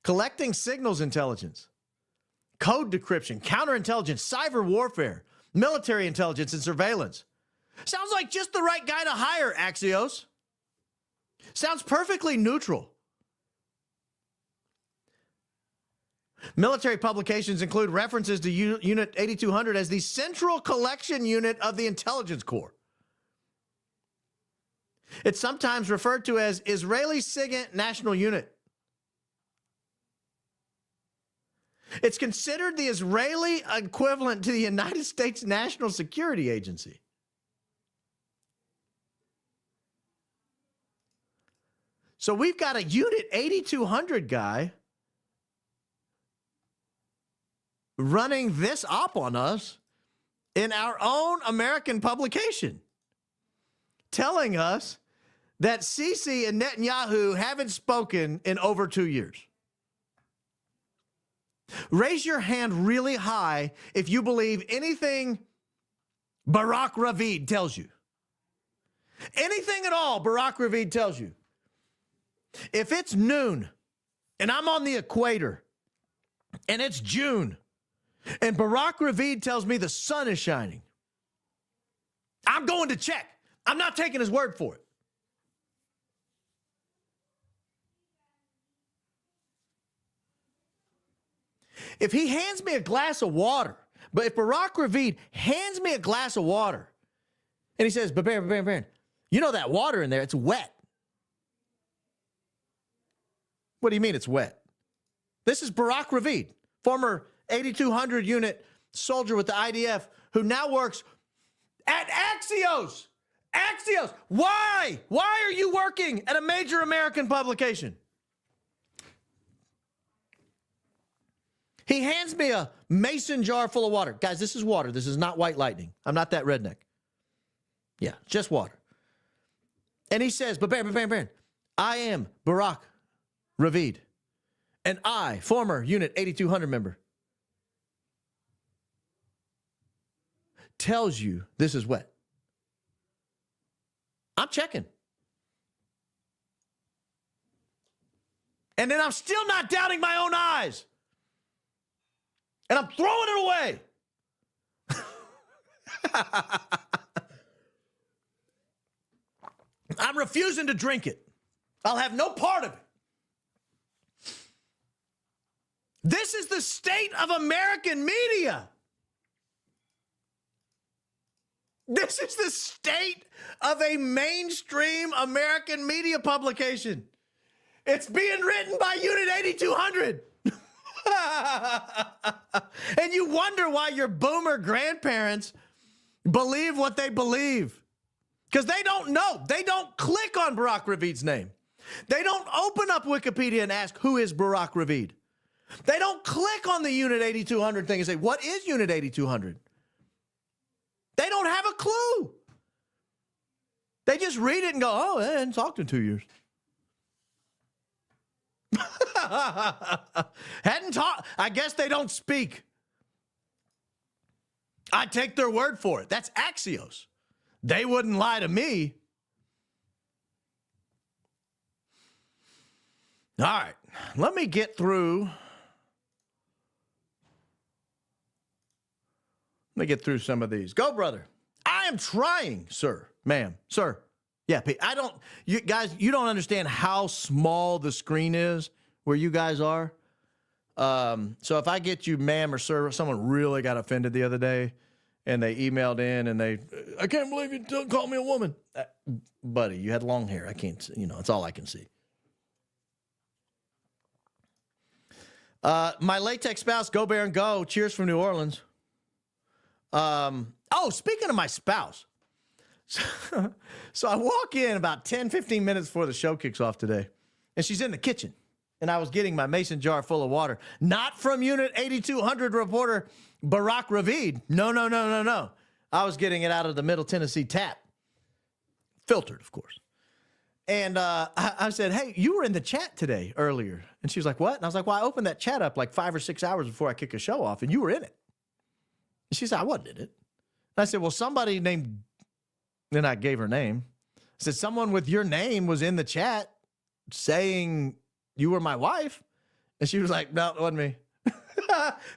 collecting signals intelligence, code decryption, counterintelligence, cyber warfare, military intelligence, and surveillance. Sounds like just the right guy to hire, Axios. Sounds perfectly neutral. Military publications include references to Unit 8200 as the central collection unit of the intelligence corps. It's sometimes referred to as Israeli SIGINT National Unit. It's considered the Israeli equivalent to the United States National Security Agency. So we've got a Unit 8200 guy running this op on us in our own American publication, telling us that Sisi and Netanyahu haven't spoken in over 2 years. Raise your hand really high if you believe anything Barak Ravid tells you. Anything at all Barak Ravid tells you. If it's noon and I'm on the equator and it's June and Barak Ravid tells me the sun is shining, I'm going to check. I'm not taking his word for it. If he hands me a glass of water, but if Barak Ravid hands me a glass of water and he says, Baron, you know that water in there, it's wet. What do you mean it's wet? This is Barak Ravid, former 8200 unit soldier with the IDF who now works at Axios. Axios. Why? Why are you working at a major American publication? He hands me a mason jar full of water. Guys, this is water. This is not white lightning. I'm not that redneck. Yeah, just water. And he says, Baron, I am Barak Ravid, and I, former Unit 8200 member, tells you this is wet. I'm checking. And then I'm still not doubting my own eyes. And I'm throwing it away. I'm refusing to drink it. I'll have no part of it. This is the state of American media. This is the state of a mainstream American media publication. It's being written by Unit 8200. And you wonder why your boomer grandparents believe what they believe. Because they don't know. They don't click on Barak Ravid's name. They don't open up Wikipedia and ask, who is Barak Ravid? They don't click on the Unit 8200 thing and say, what is Unit 8200? They don't have a clue. They just read it and go, oh, they hadn't talked in 2 years. Hadn't talked. I guess they don't speak. I take their word for it. That's Axios. They wouldn't lie to me. All right, let me get through. Let me get through some of these. Go, brother. I am trying, sir, ma'am, sir. Yeah, Pete, you guys, you don't understand how small the screen is where you guys are. So if I get you, ma'am or sir, someone really got offended the other day and they emailed in and I can't believe you don't call me a woman. Buddy, you had long hair. I can't, it's all I can see. My latex spouse, go Baron, go. Cheers from New Orleans. Speaking of my spouse. So I walk in about 10, 15 minutes before the show kicks off today, and she's in the kitchen, and I was getting my mason jar full of water, not from Unit 8200 reporter Barak Ravid. No. I was getting it out of the Middle Tennessee tap. Filtered, of course. And I said, hey, you were in the chat today earlier. And she was like, what? And I was like, well, I opened that chat up like 5 or 6 hours before I kick a show off, and you were in it. And she said, I wasn't in it. And I said, well, somebody named... Then I gave her name. I said, someone with your name was in the chat saying you were my wife. And she was like, no, it wasn't me.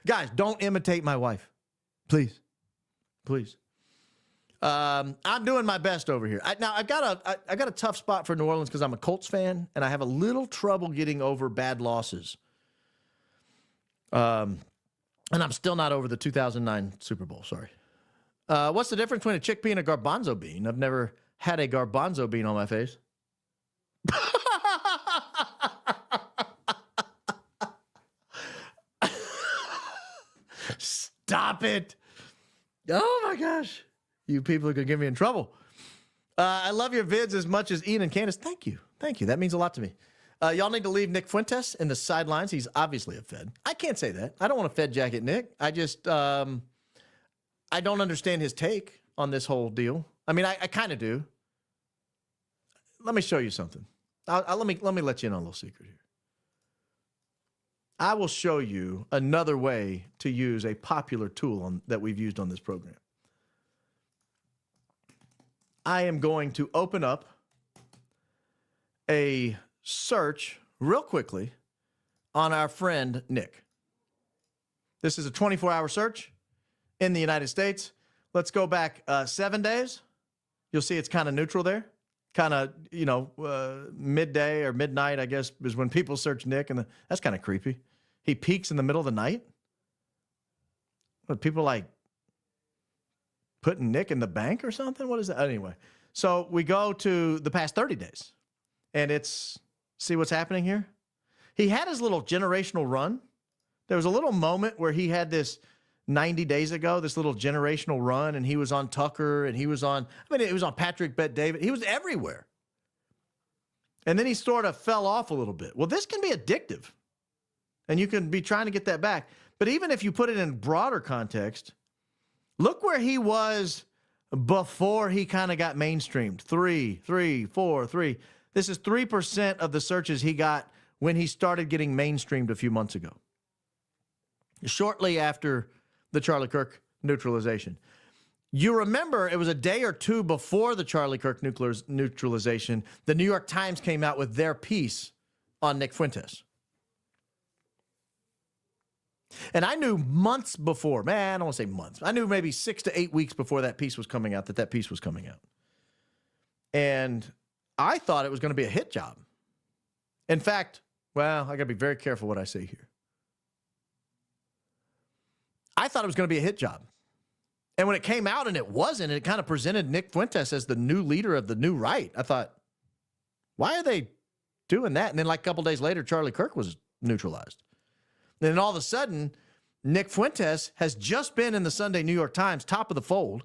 Guys, don't imitate my wife. Please. Please. I'm doing my best over here. I got a tough spot for New Orleans because I'm a Colts fan, and I have a little trouble getting over bad losses. And I'm still not over the 2009 Super Bowl. Sorry. What's the difference between a chickpea and a garbanzo bean? I've never had a garbanzo bean on my face. Stop it. Oh my gosh. You people are going to get me in trouble. I love your vids as much as Ian and Candace. Thank you. Thank you. That means a lot to me. Y'all need to leave Nick Fuentes in the sidelines. He's obviously a Fed. I can't say that. I don't want to Fed jacket Nick. I just, I don't understand his take on this whole deal. I mean, I kind of do. Let me show you something. Let me let you in on a little secret here. I will show you another way to use a popular tool that we've used on this program. I am going to open up a search real quickly on our friend Nick. This is a 24-hour search in the United States. Let's go back 7 days. You'll see it's kind of neutral there. Kind of, midday or midnight, I guess, is when people search Nick, and that's kind of creepy. He peaks in the middle of the night. What, people like putting Nick in the bank or something? What is that? Anyway, so we go to the past 30 days, and see what's happening here? He had his little generational run. There was a little moment where he had this 90 days ago, this little generational run, and he was on Tucker, and he was on Patrick Bet-David. He was everywhere. And then he sort of fell off a little bit. Well, this can be addictive, and you can be trying to get that back. But even if you put it in broader context, look where he was before he kind of got mainstreamed. 3, 3, 4, 3. This is 3% of the searches he got when he started getting mainstreamed a few months ago, shortly after the Charlie Kirk neutralization. You remember it was a day or two before the Charlie Kirk neutralization, the New York Times came out with their piece on Nick Fuentes. And I knew months before, man, I don't want to say months. I knew maybe 6 to 8 weeks before that piece was coming out, that piece was coming out. And I thought it was going to be a hit job. In fact, well, I got to be very careful what I say here. I thought it was going to be a hit job. And when it came out and it wasn't, it kind of presented Nick Fuentes as the new leader of the new right. I thought, why are they doing that? And then like a couple days later, Charlie Kirk was neutralized. And then all of a sudden, Nick Fuentes has just been in the Sunday New York Times, top of the fold.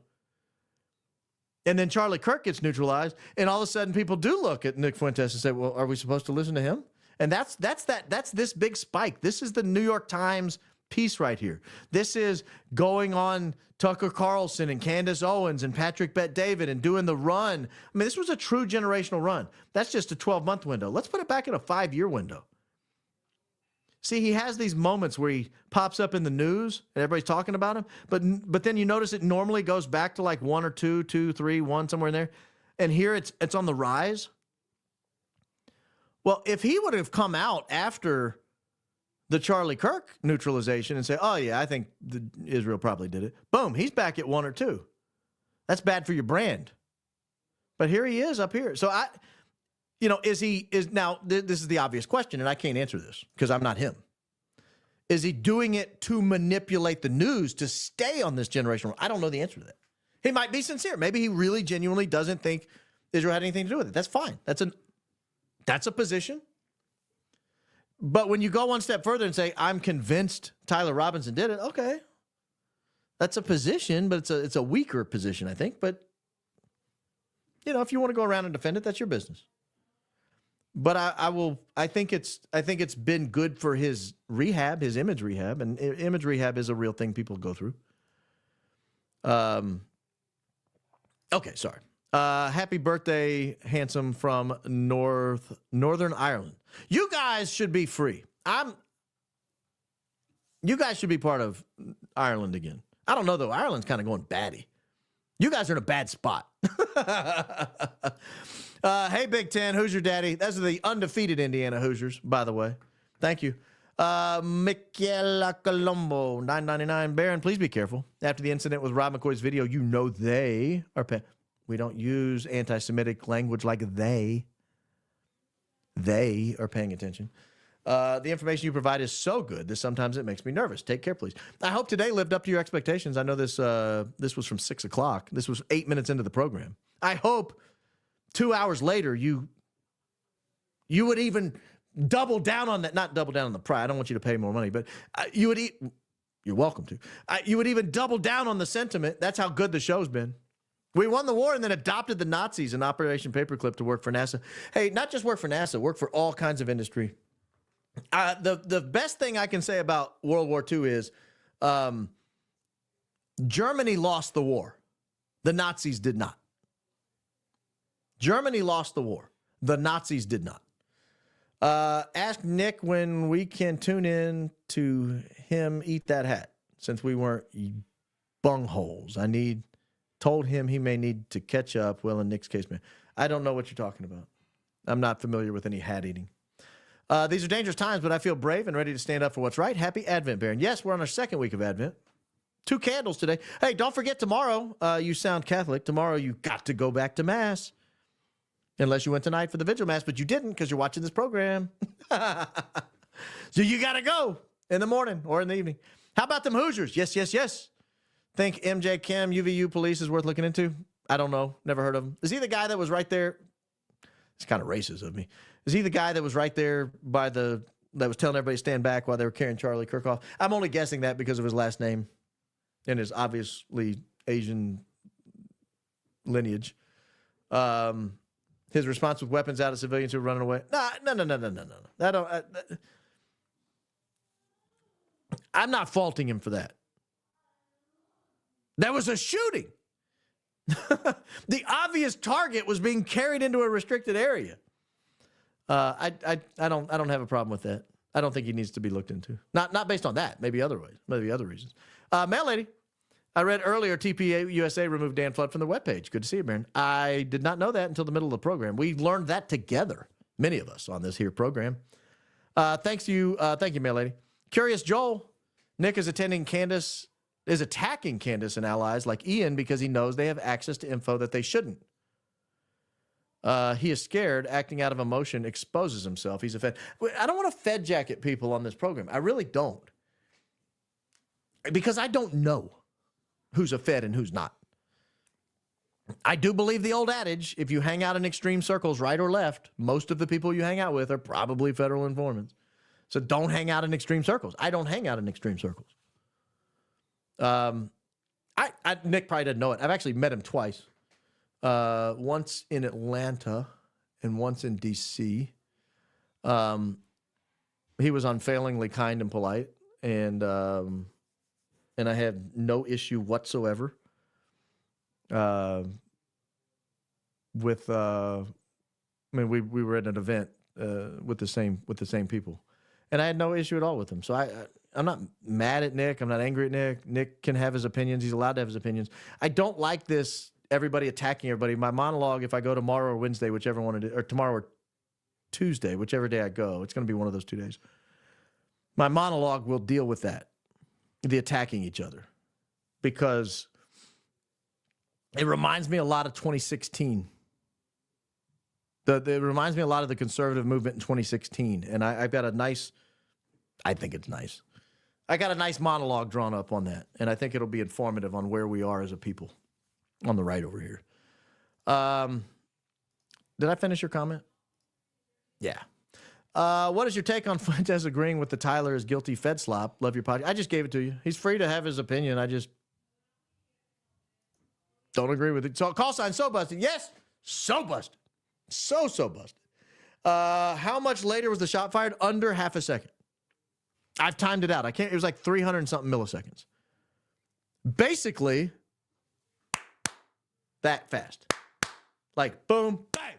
And then Charlie Kirk gets neutralized. And all of a sudden, people do look at Nick Fuentes and say, well, are we supposed to listen to him? And that's this big spike. This is the New York Times piece right here. This is going on Tucker Carlson and Candace Owens and Patrick Bet-David and doing the run. I mean, this was a true generational run. That's just a 12-month window. Let's put it back in a 5-year window. See, he has these moments where he pops up in the news and everybody's talking about him, but then you notice it normally goes back to like 1 or 2, 2, 3, 1, somewhere in there. And here it's on the rise. Well, if he would have come out after the Charlie Kirk neutralization and say, oh, yeah, I think Israel probably did it. Boom, he's back at 1 or 2. That's bad for your brand. But here he is up here. So this is the obvious question, and I can't answer this because I'm not him. Is he doing it to manipulate the news to stay on this generational? I don't know the answer to that. He might be sincere. Maybe he really genuinely doesn't think Israel had anything to do with it. That's fine. That's a position. But when you go one step further and say, I'm convinced Tyler Robinson did it, okay. That's a position, but it's a weaker position, I think. But, if you want to go around and defend it, that's your business. But I think it's been good for his rehab, his image rehab, and image rehab is a real thing people go through. Okay, sorry. Happy birthday, handsome, from Northern Ireland. You guys should be free. You guys should be part of Ireland again. I don't know, though. Ireland's kind of going batty. You guys are in a bad spot. Hey, Big Ten, Hoosier Daddy. Those are the undefeated Indiana Hoosiers, by the way. Thank you. Michaela Colombo, $9.99. Baron, please be careful. After the incident with Rob McCoy's video, you know they are we don't use anti-Semitic language like they. They are paying attention. The information you provide is so good that sometimes it makes me nervous. Take care, please. I hope today lived up to your expectations. I know this was from 6 o'clock. This was 8 minutes into the program. I hope 2 hours later you would even double down on that. Not double down on the price. I don't want you to pay more money, but you're welcome to. You would even double down on the sentiment. That's how good the show's been. We won the war and then adopted the Nazis in Operation Paperclip to work for NASA. Hey, not just work for NASA, work for all kinds of industry. The best thing I can say about World War II is Germany lost the war. The Nazis did not. Germany lost the war. The Nazis did not. Ask Nick when we can tune in to him eat that hat, since we weren't bungholes. Told him he may need to catch up. Well, in Nick's case, man, I don't know what you're talking about. I'm not familiar with any hat eating. These are dangerous times, but I feel brave and ready to stand up for what's right. Happy Advent, Baron. Yes, we're on our second week of Advent. 2 candles today. Hey, don't forget tomorrow. You sound Catholic. Tomorrow you got to go back to Mass. Unless you went tonight for the Vigil Mass, but you didn't because you're watching this program. So you got to go in the morning or in the evening. How about them Hoosiers? Yes, yes, yes. Think MJ Kim, UVU police is worth looking into? I don't know. Never heard of him. Is he the guy that was right there? It's kind of racist of me. Is he the guy that was right there that was telling everybody to stand back while they were carrying Charlie Kirk off? I'm only guessing that because of his last name and his obviously Asian lineage. His response with weapons out of civilians who were running away. No. I'm not faulting him for that. That was a shooting. The obvious target was being carried into a restricted area. I don't have a problem with that. I don't think he needs to be looked into. Not based on that. Maybe other ways. Maybe other reasons. Mail lady, I read earlier TPUSA removed Dan Flood from the webpage. Good to see you, Baron. I did not know that until the middle of the program. We learned that together, many of us on this here program. Thank you, mail lady. Curious Joel, Nick is attacking Candace and allies like Ian because he knows they have access to info that they shouldn't. He is scared, acting out of emotion, exposes himself. He's a Fed. I don't want to Fed jacket people on this program. I really don't. Because I don't know who's a Fed and who's not. I do believe the old adage, if you hang out in extreme circles, right or left, most of the people you hang out with are probably federal informants. So don't hang out in extreme circles. I don't hang out in extreme circles. Nick probably doesn't know it. I've actually met him twice. Once in Atlanta and once in D.C. He was unfailingly kind and polite, and I had no issue whatsoever with. We were at an event with the same people, and I had no issue at all with him. So I'm not mad at Nick. I'm not angry at Nick. Nick can have his opinions. He's allowed to have his opinions. I don't like this. Everybody attacking everybody. My monologue, if I go tomorrow or Wednesday, whichever one it is, or tomorrow or Tuesday, whichever day I go, it's going to be one of those 2 days. My monologue will deal with that, the attacking each other, because it reminds me a lot of 2016. It reminds me a lot of the conservative movement in 2016, and I've got a nice, I think it's nice. I got a nice monologue drawn up on that, and I think it'll be informative on where we are as a people. On the right over here. Did I finish your comment? Yeah. What is your take on Fuentes agreeing with the Tyler is guilty Fed slop? Love your podcast. I just gave it to you. He's free to have his opinion. I just don't agree with it. So call sign so busted. Yes, so busted. So busted. How much later was the shot fired? Under half a second. I've timed it out. It was like 300 and something milliseconds. Basically, that fast. Like, boom, bang.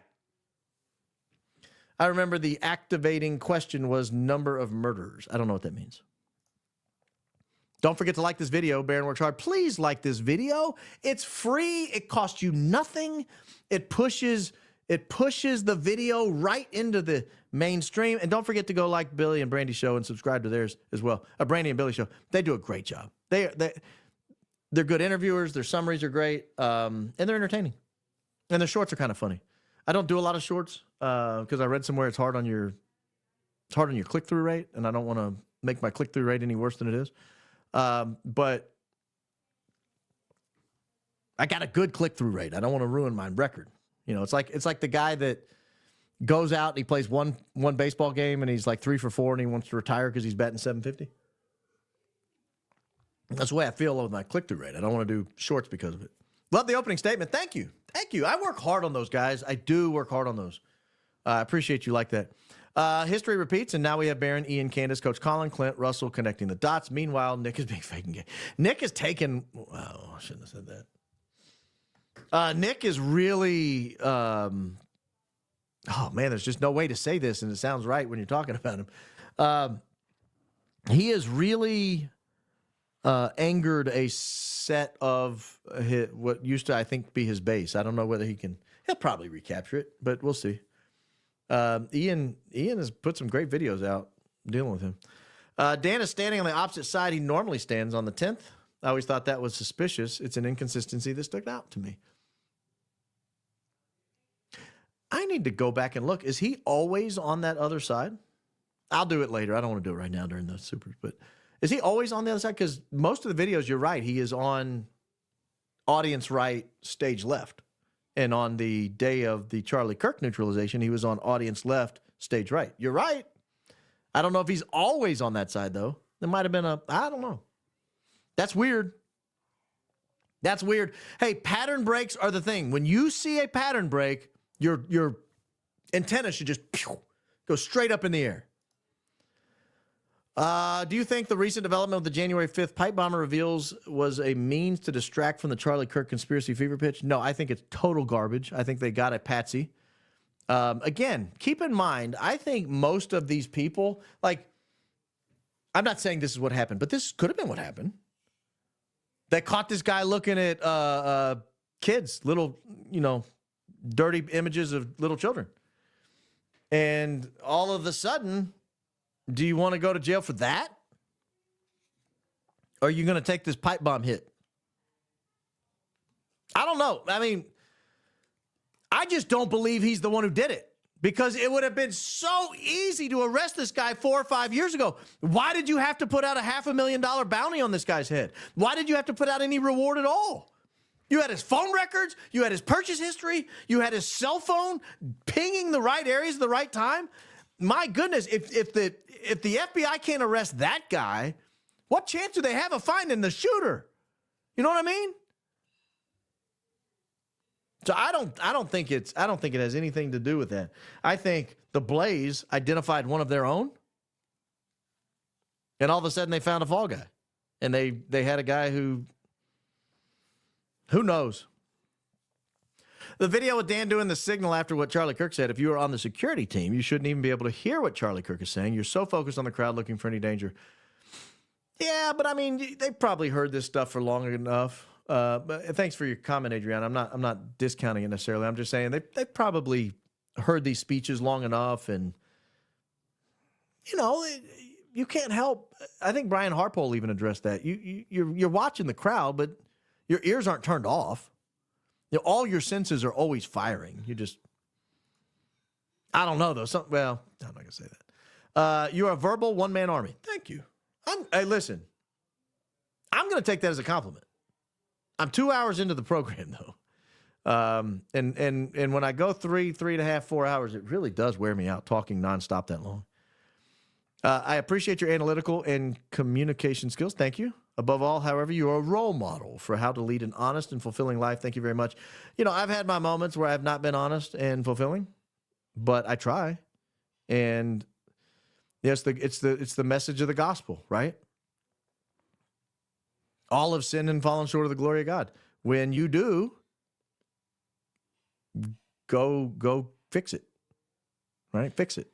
I remember the activating question was number of murders. I don't know what that means. Don't forget to like this video. Baron works hard. Please like this video. It's free. It costs you nothing. It pushes It pushes the video right into the mainstream. And don't forget to go like Billy and Brandy's show and subscribe to theirs as well. Brandy and Billy show. They do a great job. They're good interviewers. Their summaries are great, and they're entertaining. And their shorts are kind of funny. I don't do a lot of shorts because I read somewhere it's hard on your click-through rate, and I don't want to make my click-through rate any worse than it is. But I got a good click-through rate. I don't want to ruin my record. You know, it's like the guy that goes out and he plays one baseball game and he's like 3 for 4 and he wants to retire because he's batting 750. That's the way I feel with my click-through rate. I don't want to do shorts because of it. Love the opening statement. Thank you. Thank you. I work hard on those, guys. I do work hard on those. I appreciate you like that. History repeats, and now we have Barron, Ian, Candace, Coach Colin, Clint, Russell connecting the dots. Meanwhile, Nick is being faking gay. Nick is taking... Oh, I shouldn't have said that. Nick is really... oh, man, there's just no way to say this, and it sounds right when you're talking about him. He is really... angered a set of what used to, I think, be his base. I don't know whether he'll probably recapture it, but we'll see. Ian has put some great videos out dealing with him. Dan is standing on the opposite side he normally stands on the 10th. I always thought that was suspicious. It's an inconsistency that stuck out to me. I need to go back and look. Is he always on that other side? I'll do it later. I don't want to do it right now during the Supers, but is he always on the other side? Because most of the videos, you're right, he is on audience right, stage left. And on the day of the Charlie Kirk neutralization, he was on audience left, stage right. You're right. I don't know if he's always on that side, though. There might have been I don't know. That's weird. That's weird. Hey, pattern breaks are the thing. When you see a pattern break, your antenna should just go straight up in the air. Do you think the recent development of the January 5th pipe bomber reveals was a means to distract from the Charlie Kirk conspiracy fever pitch? No, I think it's total garbage. I think they got a patsy. Again, keep in mind, I think most of these people, like, I'm not saying this is what happened, but this could have been what happened. They caught this guy looking at kids, little, dirty images of little children. And all of a sudden... Do you want to go to jail for that? Or are you going to take this pipe bomb hit? I don't know. I mean, I just don't believe he's the one who did it because it would have been so easy to arrest this guy 4 or 5 years ago. Why did you have to put out a $500,000 bounty on this guy's head? Why did you have to put out any reward at all? You had his phone records. You had his purchase history. You had his cell phone pinging the right areas at the right time. My goodness, if the FBI can't arrest that guy, what chance do they have of finding the shooter? You know what I mean? So I don't think it has anything to do with that. I think the Blaze identified one of their own, and all of a sudden they found a fall guy, and they had a guy who knows. The video with Dan doing the signal after what Charlie Kirk said, if you were on the security team, you shouldn't even be able to hear what Charlie Kirk is saying. You're so focused on the crowd looking for any danger. Yeah, but I mean, they probably heard this stuff for long enough. But thanks for your comment, Adrian. I'm not discounting it necessarily. I'm just saying they probably heard these speeches long enough, and you can't help. I think Brian Harpole even addressed that. You're watching the crowd, but your ears aren't turned off. All your senses are always firing. I don't know, though. Well, I'm not going to say that. You're a verbal one-man army. Thank you. Hey, listen, I'm going to take that as a compliment. I'm 2 hours into the program, though. And when I go 3.5, 4 hours, it really does wear me out talking nonstop that long. I appreciate your analytical and communication skills. Thank you. Above all, however, you're a role model for how to lead an honest and fulfilling life. Thank you very much. I've had my moments where I've not been honest and fulfilling, but I try. And yes, it's the message of the gospel, right? All have sinned and fallen short of the glory of God. When you do, go fix it, right? Fix it,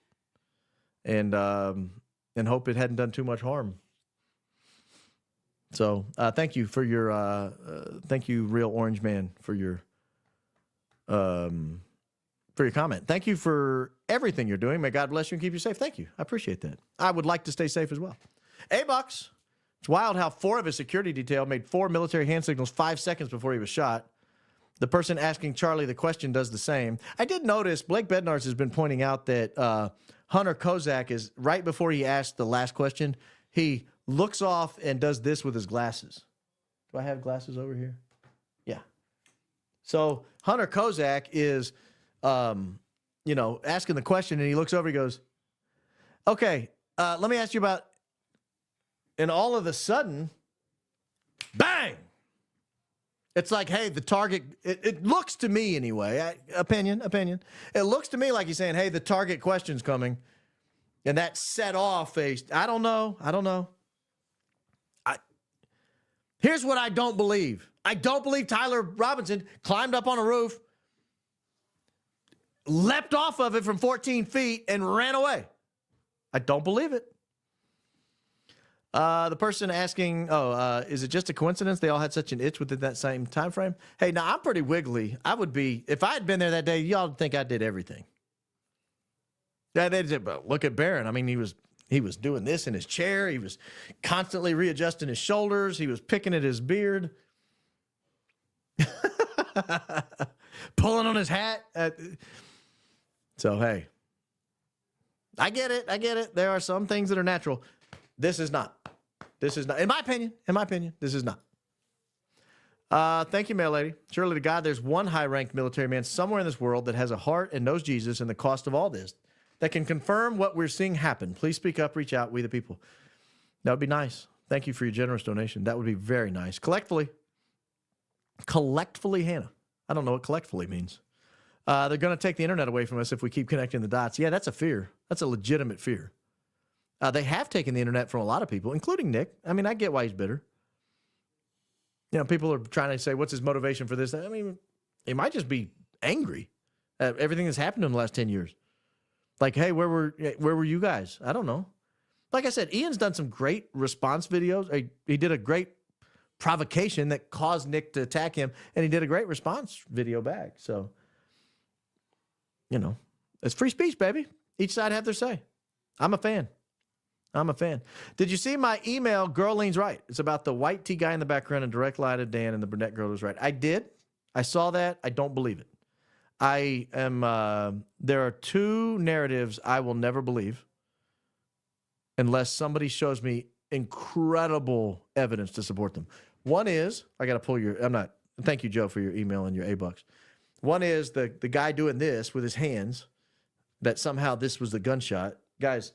and hope it hadn't done too much harm. So thank you for your thank you, Real Orange Man, for your for your comment. Thank you for everything you're doing. May God bless you and keep you safe. Thank you. I appreciate that. I would like to stay safe as well. A-Bucks. It's wild how 4 of his security detail made 4 military hand signals 5 seconds before he was shot. The person asking Charlie the question does the same. I did notice Blake Bednarz has been pointing out that Hunter Kozak is right before he asked the last question, he looks off and does this with his glasses. Do I have glasses over here? Yeah. So Hunter Kozak is, asking the question, and he looks over, he goes, okay, let me ask you about, and all of a sudden, bang! It's like, hey, the target, it looks to me anyway, opinion. It looks to me like he's saying, hey, the target question's coming. And that set off I don't know. Here's what I don't believe. I don't believe Tyler Robinson climbed up on a roof, leapt off of it from 14 feet, and ran away. I don't believe it. The person asking, is it just a coincidence they all had such an itch within that same time frame? Hey, now I'm pretty wiggly. I would be, if I had been there that day, y'all would think I did everything. Yeah, but look at Barron. I mean, he was doing this in his chair. He was constantly readjusting his shoulders. He was picking at his beard, pulling on his hat. So, hey, I get it. There are some things that are natural. This is not. In my opinion, this is not. Thank you, mail lady. Surely to God, there's one high-ranked military man somewhere in this world that has a heart and knows Jesus and the cost of all this, that can confirm what we're seeing happen. Please speak up, reach out, we the people. That would be nice. Thank you for your generous donation. That would be very nice. Collectfully, Hannah. I don't know what collectfully means. They're going to take the internet away from us if we keep connecting the dots. Yeah, that's a fear. That's a legitimate fear. They have taken the internet from a lot of people, including Nick. I mean, I get why he's bitter. You know, people are trying to say, what's his motivation for this? I mean, he might just be angry at everything that's happened to him the last 10 years. Like, hey, where were you guys? I don't know. Like I said, Ian's done some great response videos. He did a great provocation that caused Nick to attack him, and he did a great response video back. So, you know, it's free speech, baby. Each side have their say. I'm a fan. Did you see my email, Girl Leans Right? It's about the white tee guy in the background and direct lie to Dan and the brunette girl who's right. I did. I saw that. I don't believe it. There are 2 narratives I will never believe unless somebody shows me incredible evidence to support them. One is, thank you, Joe, for your email and your A-Bucks. One is the guy doing this with his hands, that somehow this was the gunshot. Guys,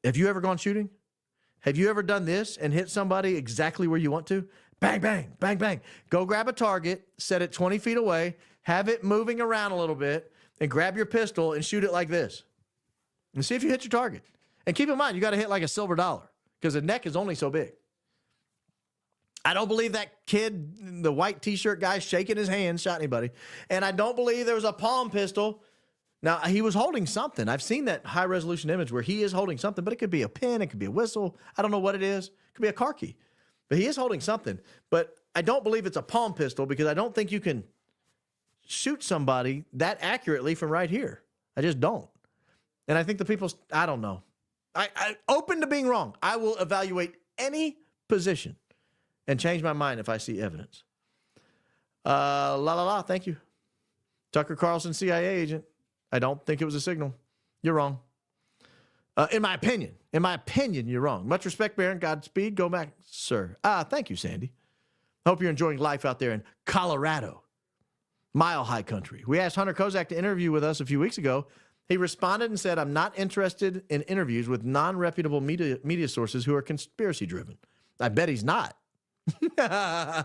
have you ever gone shooting? Have you ever done this and hit somebody exactly where you want to? Bang, bang, bang, bang. Go grab a target, set it 20 feet away, have it moving around a little bit, and grab your pistol and shoot it like this. And see if you hit your target. And keep in mind, you got to hit like a silver dollar because the neck is only so big. I don't believe that kid, the white T-shirt guy shaking his hand, shot anybody. And I don't believe there was a palm pistol. Now, he was holding something. I've seen that high-resolution image where he is holding something, but it could be a pen, it could be a whistle. I don't know what it is. It could be a car key. But he is holding something. But I don't believe it's a palm pistol because I don't think you can shoot somebody that accurately from right here. I just don't. And I think the people, I don't know. I open to being wrong. I will evaluate any position and change my mind if I see evidence. Thank you. Tucker Carlson, CIA agent. I don't think it was a signal. You're wrong. In my opinion, you're wrong. Much respect, Baron. Godspeed. Go back, sir. Thank you, Sandy. Hope you're enjoying life out there in Colorado. Mile High Country. We asked Hunter Kozak to interview with us a few weeks ago. He responded and said, I'm not interested in interviews with non-reputable media sources who are conspiracy-driven. I bet he's not. I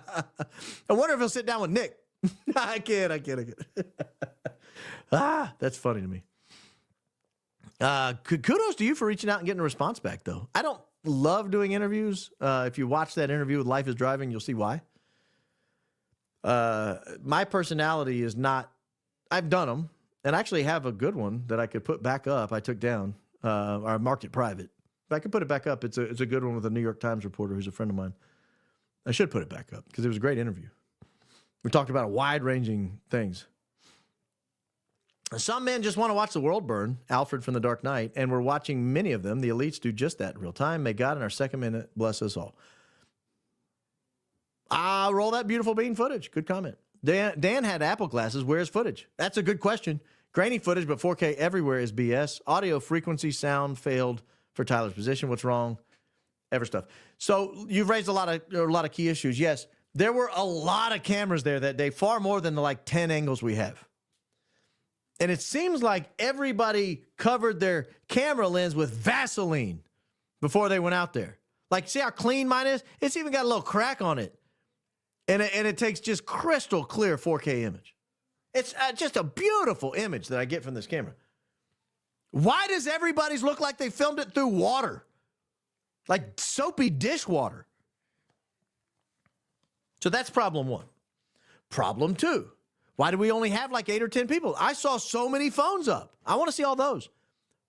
wonder if he'll sit down with Nick. I can't. That's funny to me. Kudos to you for reaching out and getting a response back, though. I don't love doing interviews. If you watch that interview with Life is Driving, you'll see why. My personality is not, I've done them, and I actually have a good one that I could put back up. I took down, or marked it private. But I could put it back up. It's a good one with a New York Times reporter who's a friend of mine. I should put it back up because it was a great interview. We talked about wide-ranging things. Some men just want to watch the world burn, Alfred from The Dark Knight, and we're watching many of them. The elites do just that in real time. May God in our second minute bless us all. Roll that beautiful bean footage. Good comment. Dan had Apple glasses. Where's footage? That's a good question. Grainy footage, but 4K everywhere is BS. Audio frequency sound failed for Tyler's position. What's wrong? Ever stuff. So you've raised a lot of key issues. Yes, there were a lot of cameras there that day, far more than the like 10 angles we have. And it seems like everybody covered their camera lens with Vaseline before they went out there. Like, see how clean mine is? It's even got a little crack on it. And it takes just crystal clear 4K image. It's just a beautiful image that I get from this camera. Why does everybody's look like they filmed it through water? Like soapy dishwater. So that's problem one. Problem two. Why do we only have like 8 or 10 people? I saw so many phones up. I want to see all those.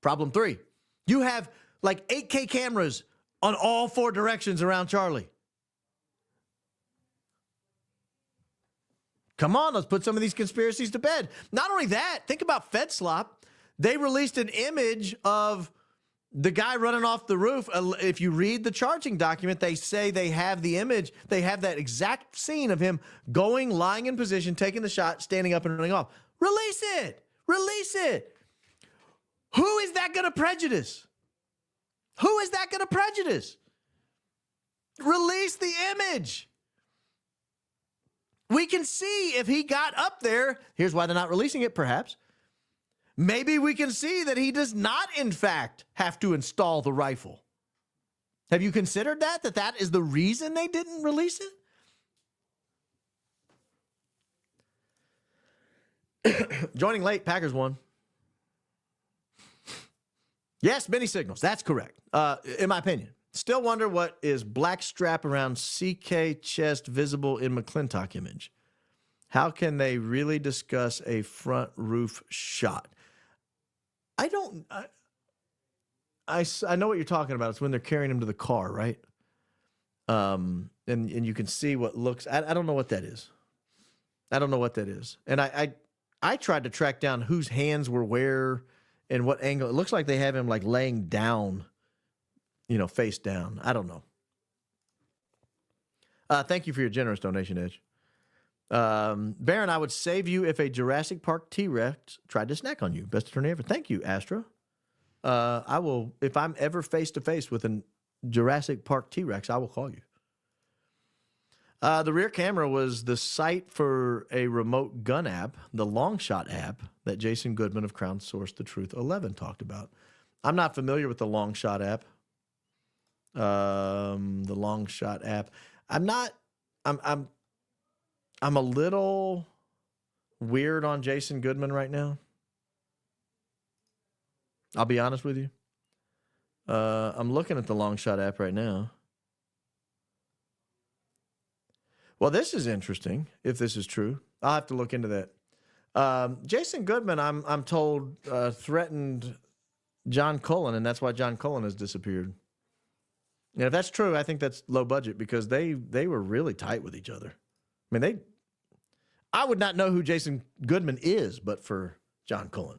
Problem three. You have like 8K cameras on all 4 directions around Charlie. Come on, let's put some of these conspiracies to bed. Not only that, think about FedSlop. They released an image of the guy running off the roof. If you read the charging document, they say they have the image. They have that exact scene of him going, lying in position, taking the shot, standing up and running off. Release it. Release it. Who is that going to prejudice? Who is that going to prejudice? Release the image. We can see if he got up there. Here's why they're not releasing it, perhaps. Maybe we can see that he does not, in fact, have to install the rifle. Have you considered that that is the reason they didn't release it? Joining late, Packers won. Yes, many signals. That's correct, in my opinion. Still wonder what is black strap around CK chest visible in McClintock image. How can they really discuss a front roof shot? I don't. I know what you're talking about. It's when they're carrying him to the car, right? And you can see what looks. I don't know what that is. I don't know what that is. And I tried to track down whose hands were where and what angle. It looks like they have him like laying down, face down. I don't know. Thank you for your generous donation, Edge. Baron, I would save you if a Jurassic Park T-Rex tried to snack on you. Best attorney ever. Thank you, Astra. I will, if I'm ever face-to-face with a Jurassic Park T-Rex, I will call you. The rear camera was the site for a remote gun app, the Longshot app that Jason Goodman of Crowdsourced The Truth 11 talked about. I'm not familiar with the Longshot app. The Longshot app. I'm a little weird on Jason Goodman right now. I'll be honest with you. I'm looking at the Longshot app right now. Well, this is interesting, if this is true. I'll have to look into that. Jason Goodman, I'm told, threatened John Cullen, and that's why John Cullen has disappeared. And if that's true, I think that's low budget because they were really tight with each other. I mean, I would not know who Jason Goodman is, but for John Cullen.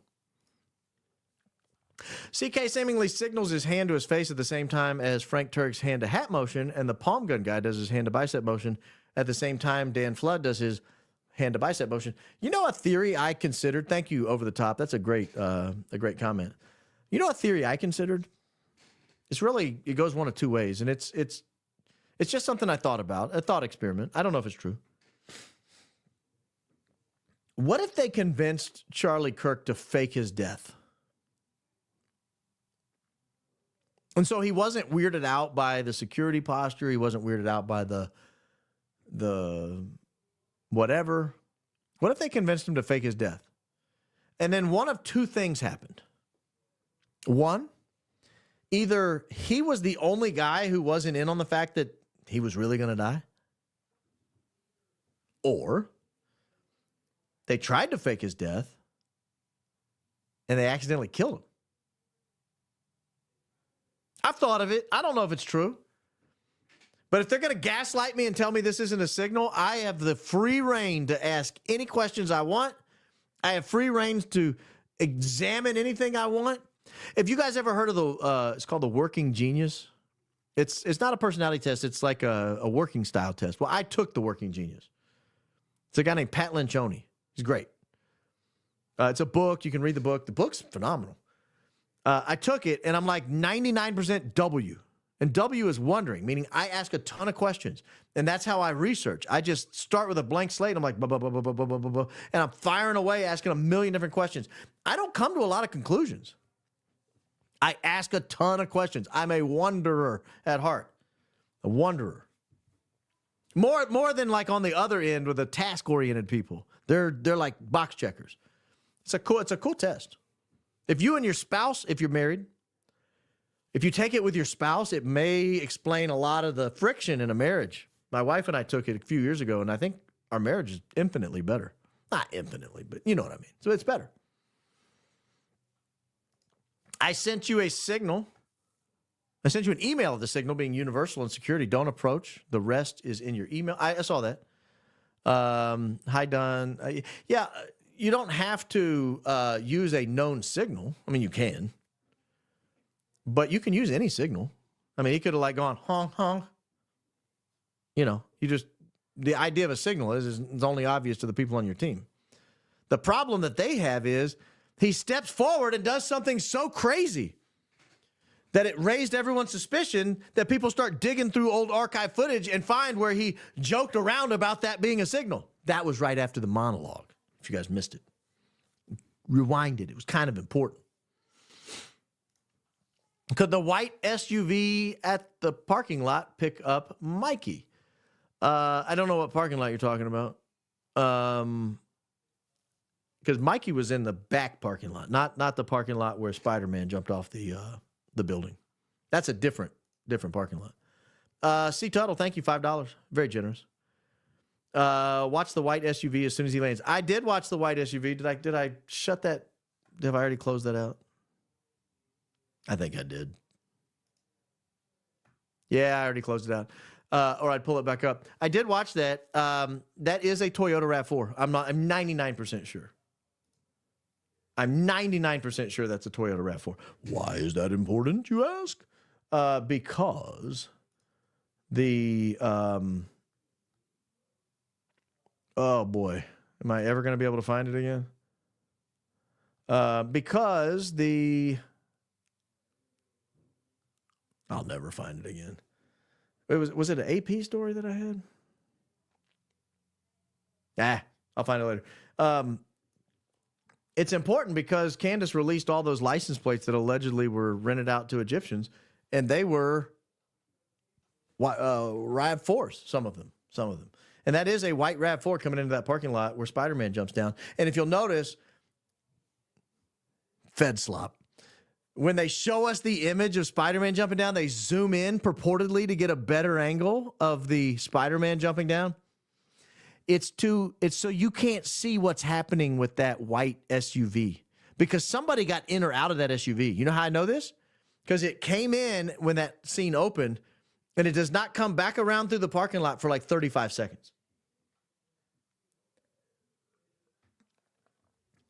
CK seemingly signals his hand to his face at the same time as Frank Turk's hand to hat motion, and the palm gun guy does his hand to bicep motion at the same time Dan Flood does his hand to bicep motion. You know a theory I considered? Thank you, Over the Top. That's a great comment. You know a theory I considered? It goes one of two ways, and it's just something I thought about, a thought experiment. I don't know if it's true. What if they convinced Charlie Kirk to fake his death? And so he wasn't weirded out by the security posture. He wasn't weirded out by the whatever. What if they convinced him to fake his death? And then one of two things happened. One, either he was the only guy who wasn't in on the fact that he was really going to die, or they tried to fake his death and they accidentally killed him. I've thought of it. I don't know if it's true. But if they're going to gaslight me and tell me this isn't a signal, I have the free reign to ask any questions I want. I have free reign to examine anything I want. If you guys ever heard of the, it's called the Working Genius. It's not a personality test. It's like a working style test. Well, I took the Working Genius. It's a guy named Pat Lencioni. He's great. It's a book. You can read the book. The book's phenomenal. I took it, and I'm like 99% W. And W is wondering, meaning I ask a ton of questions. And that's how I research. I just start with a blank slate. I'm like, blah, blah, blah, blah, blah, blah, blah, blah, and I'm firing away, asking a million different questions. I don't come to a lot of conclusions. I ask a ton of questions. I'm a wanderer at heart. A wanderer. More than like on the other end with the task-oriented people. They're like box checkers. It's a cool test. If you and your spouse, if you're married, if you take it with your spouse, it may explain a lot of the friction in a marriage. My wife and I took it a few years ago, and I think our marriage is infinitely better. Not infinitely, but you know what I mean. So it's better. I sent you a signal. I sent you an email of the signal being universal and security. Don't approach. The rest is in your email. I saw that. Hi, Don. Yeah, you don't have to use a known signal. I mean, you can. But you can use any signal. I mean, he could have like gone, honk, honk. You know, the idea of a signal is it's only obvious to the people on your team. The problem that they have is he steps forward and does something so crazy that it raised everyone's suspicion that people start digging through old archive footage and find where he joked around about that being a signal. That was right after the monologue, if you guys missed it. Rewind it. It was kind of important. Could the white SUV at the parking lot pick up Mikey? I don't know what parking lot you're talking about. Because Mikey was in the back parking lot, not the parking lot where Spider-Man jumped off the building. That's a different parking lot. C. Tuttle, thank you, $5. Very generous. Watch the white SUV as soon as he lands. I did watch the white SUV. Did I shut that? Have I already closed that out? I think I did. Yeah, I already closed it out. Or I'd pull it back up. I did watch that. That is a Toyota RAV4. I'm 99% sure. I'm 99% sure that's a Toyota RAV4. Why is that important, you ask? Because the oh boy, am I ever going to be able to find it again? Because I'll never find it again. Was it an AP story that I had? I'll find it later. It's important because Candace released all those license plates that allegedly were rented out to Egyptians, and they were RAV4s, some of them. And that is a white RAV4 coming into that parking lot where Spider-Man jumps down. And if you'll notice, Fed slop. When they show us the image of Spider-Man jumping down, they zoom in purportedly to get a better angle of the Spider-Man jumping down. It's so you can't see what's happening with that white SUV because somebody got in or out of that SUV. You know how I know this? Because it came in when that scene opened, and it does not come back around through the parking lot for like 35 seconds.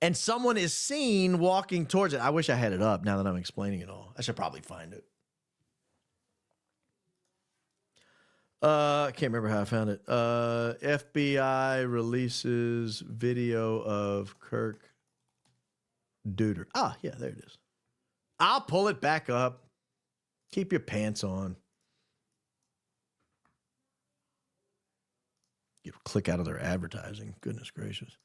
And someone is seen walking towards it. I wish I had it up now that I'm explaining it all. I should probably find it. I can't remember how I found it. FBI releases video of Kirk Duder. Ah, yeah, there it is. I'll pull it back up. Keep your pants on. You click out of their advertising. Goodness gracious.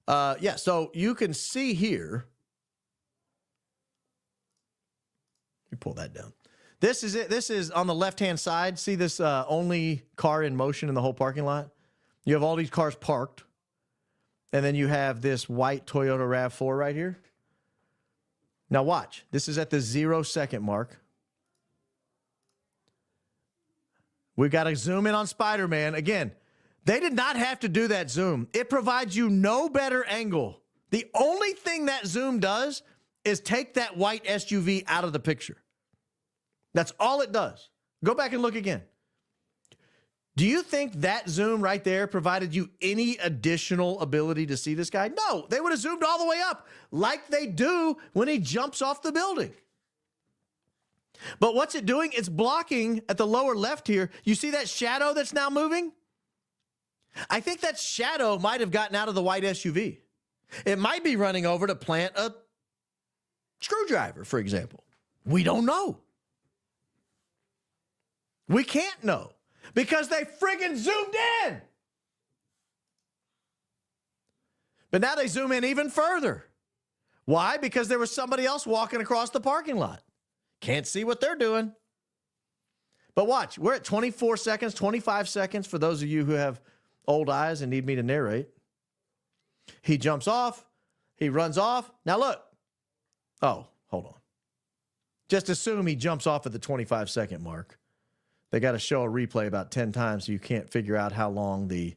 Yeah, so you can see here. Let me pull that down. This is it. This is on the left-hand side. See this only car in motion in the whole parking lot? You have all these cars parked. And then you have this white Toyota RAV4 right here. Now watch. This is at the 0-second mark. We've got to zoom in on Spider-Man. Again, they did not have to do that zoom. It provides you no better angle. The only thing that zoom does is take that white SUV out of the picture. That's all it does. Go back and look again. Do you think that zoom right there provided you any additional ability to see this guy? No, they would have zoomed all the way up like they do when he jumps off the building. But what's it doing? It's blocking at the lower left here. You see that shadow that's now moving? I think that shadow might have gotten out of the white SUV. It might be running over to plant a screwdriver, for example. We don't know. We can't know because they friggin' zoomed in. But now they zoom in even further. Why? Because there was somebody else walking across the parking lot. Can't see what they're doing. But watch, we're at 24 seconds, 25 seconds for those of you who have old eyes and need me to narrate. He jumps off. He runs off. Now look. Oh, hold on. Just assume he jumps off at the 25-second mark. They got to show a replay about 10 times so you can't figure out how long the...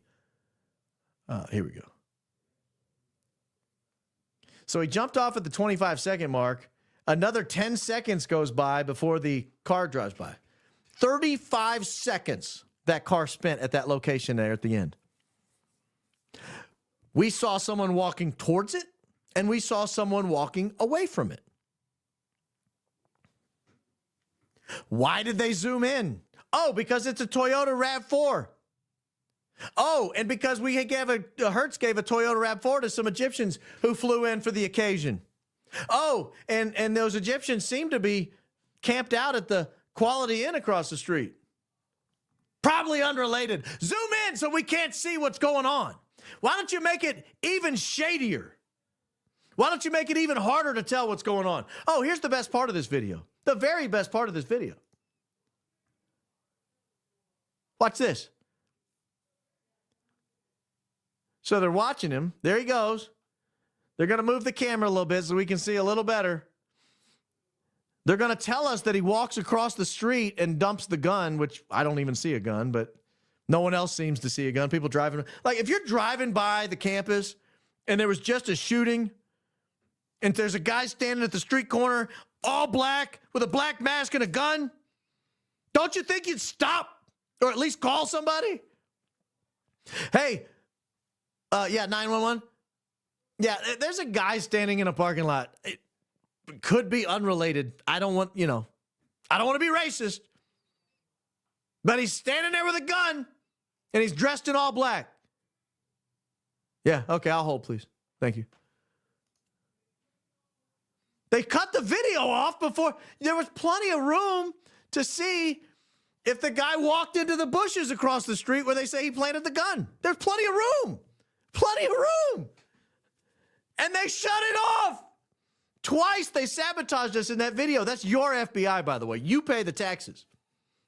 here we go. So he jumped off at the 25-second mark. Another 10 seconds goes by before the car drives by. 35 seconds that car spent at that location there at the end. We saw someone walking towards it, and we saw someone walking away from it. Why did they zoom in? Oh, because it's a Toyota RAV4. Oh, and because we gave Hertz gave a Toyota RAV4 to some Egyptians who flew in for the occasion. Oh, and those Egyptians seem to be camped out at the Quality Inn across the street. Probably unrelated. Zoom in so we can't see what's going on. Why don't you make it even shadier? Why don't you make it even harder to tell what's going on? Oh, here's the best part of this video. The very best part of this video. Watch this. So they're watching him. There he goes. They're going to move the camera a little bit so we can see a little better. They're going to tell us that he walks across the street and dumps the gun, which I don't even see a gun, but no one else seems to see a gun. People driving. Like if you're driving by the campus and there was just a shooting and there's a guy standing at the street corner, all black, with a black mask and a gun, don't you think you'd stop or at least call somebody? Hey, 911. Yeah, there's a guy standing in a parking lot. It could be unrelated. I don't want to be racist. But he's standing there with a gun and he's dressed in all black. Yeah, okay, I'll hold, please. Thank you. They cut the video off before there was plenty of room to see if the guy walked into the bushes across the street where they say he planted the gun. There's plenty of room. Plenty of room. And they shut it off. Twice they sabotaged us in that video. That's your FBI, by the way. You pay the taxes.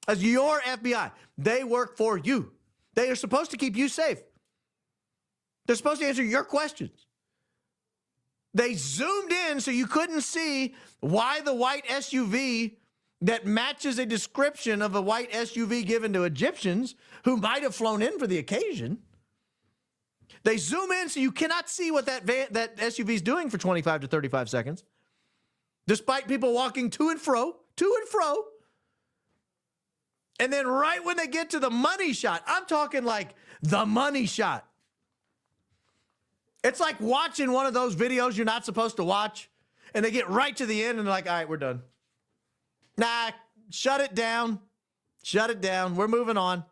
That's your FBI. They work for you. They are supposed to keep you safe. They're supposed to answer your questions. They zoomed in so you couldn't see why the white SUV that matches a description of a white SUV given to Egyptians who might have flown in for the occasion. They zoom in so you cannot see what that SUV is doing for 25 to 35 seconds, despite people walking to and fro. And then right when they get to the money shot, I'm talking like the money shot. It's like watching one of those videos you're not supposed to watch, and they get right to the end and they're like, all right, we're done. Nah, shut it down. Shut it down. We're moving on.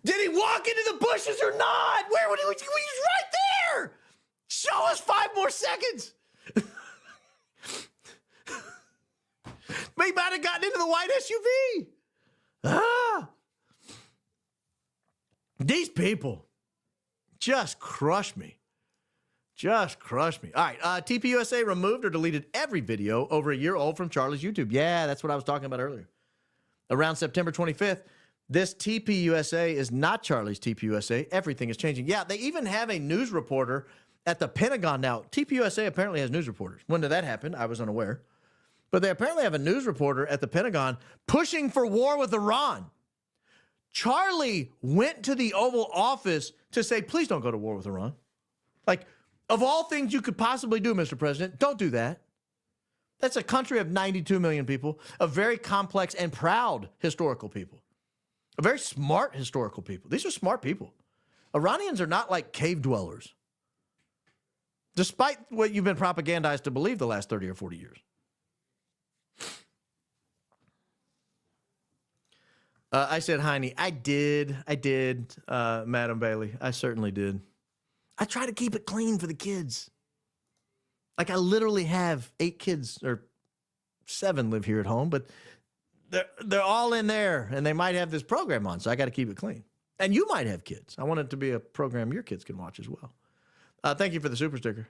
Did he walk into the bushes or not? Where would he? He's right there. Show us 5 more seconds. He might have gotten into the white SUV. These people just crush me. Just crush me. All right, TPUSA removed or deleted every video over a year old from Charlie's YouTube. Yeah, that's what I was talking about earlier. Around September 25th, this TPUSA is not Charlie's TPUSA. Everything is changing. Yeah, they even have a news reporter at the Pentagon now. TPUSA apparently has news reporters. When did that happen? I was unaware. But they apparently have a news reporter at the Pentagon pushing for war with Iran. Charlie went to the Oval Office to say, please don't go to war with Iran. Like, of all things you could possibly do, Mr. President, don't do that. That's a country of 92 million people, a very complex and proud historical people. Very smart historical people. These are smart people. Iranians are not like cave dwellers, despite what you've been propagandized to believe the last 30 or 40 years. I said, Heine, I did, Madam Bailey. I certainly did. I try to keep it clean for the kids. Like, I literally have 8 kids, or 7 live here at home, but they're all in there, and they might have this program on, so I got to keep it clean. And you might have kids. I want it to be a program your kids can watch as well. Thank you for the super sticker.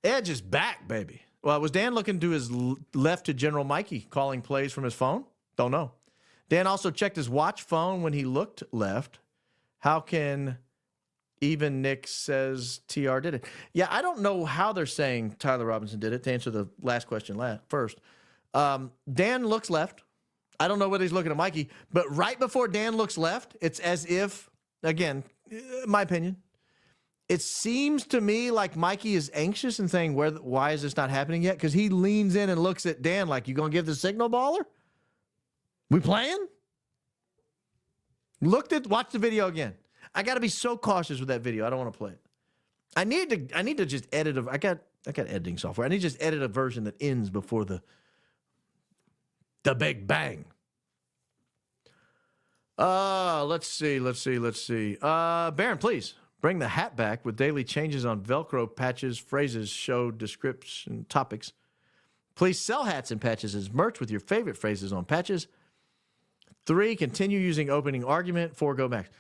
Edge is back, baby. Well, was Dan looking to his left to General Mikey, calling plays from his phone? Don't know. Dan also checked his watch phone when he looked left. How can even Nick says TR did it? Yeah, I don't know how they're saying Tyler Robinson did it, to answer the last question first. Dan looks left. I don't know whether he's looking at Mikey, but right before Dan looks left, it's as if, again, my opinion, it seems to me like Mikey is anxious and saying, why is this not happening yet? Because he leans in and looks at Dan like, you going to give the signal, baller? We playing? Watch the video again. I got to be so cautious with that video. I don't want to play it. I need to just edit. I got editing software. I need to just edit a version that ends before the big bang. Let's see. Baron, please bring the hat back with daily changes on Velcro patches, phrases, show description, topics. Please sell hats and patches as merch with your favorite phrases on patches. 3, continue using opening argument. 4, go back.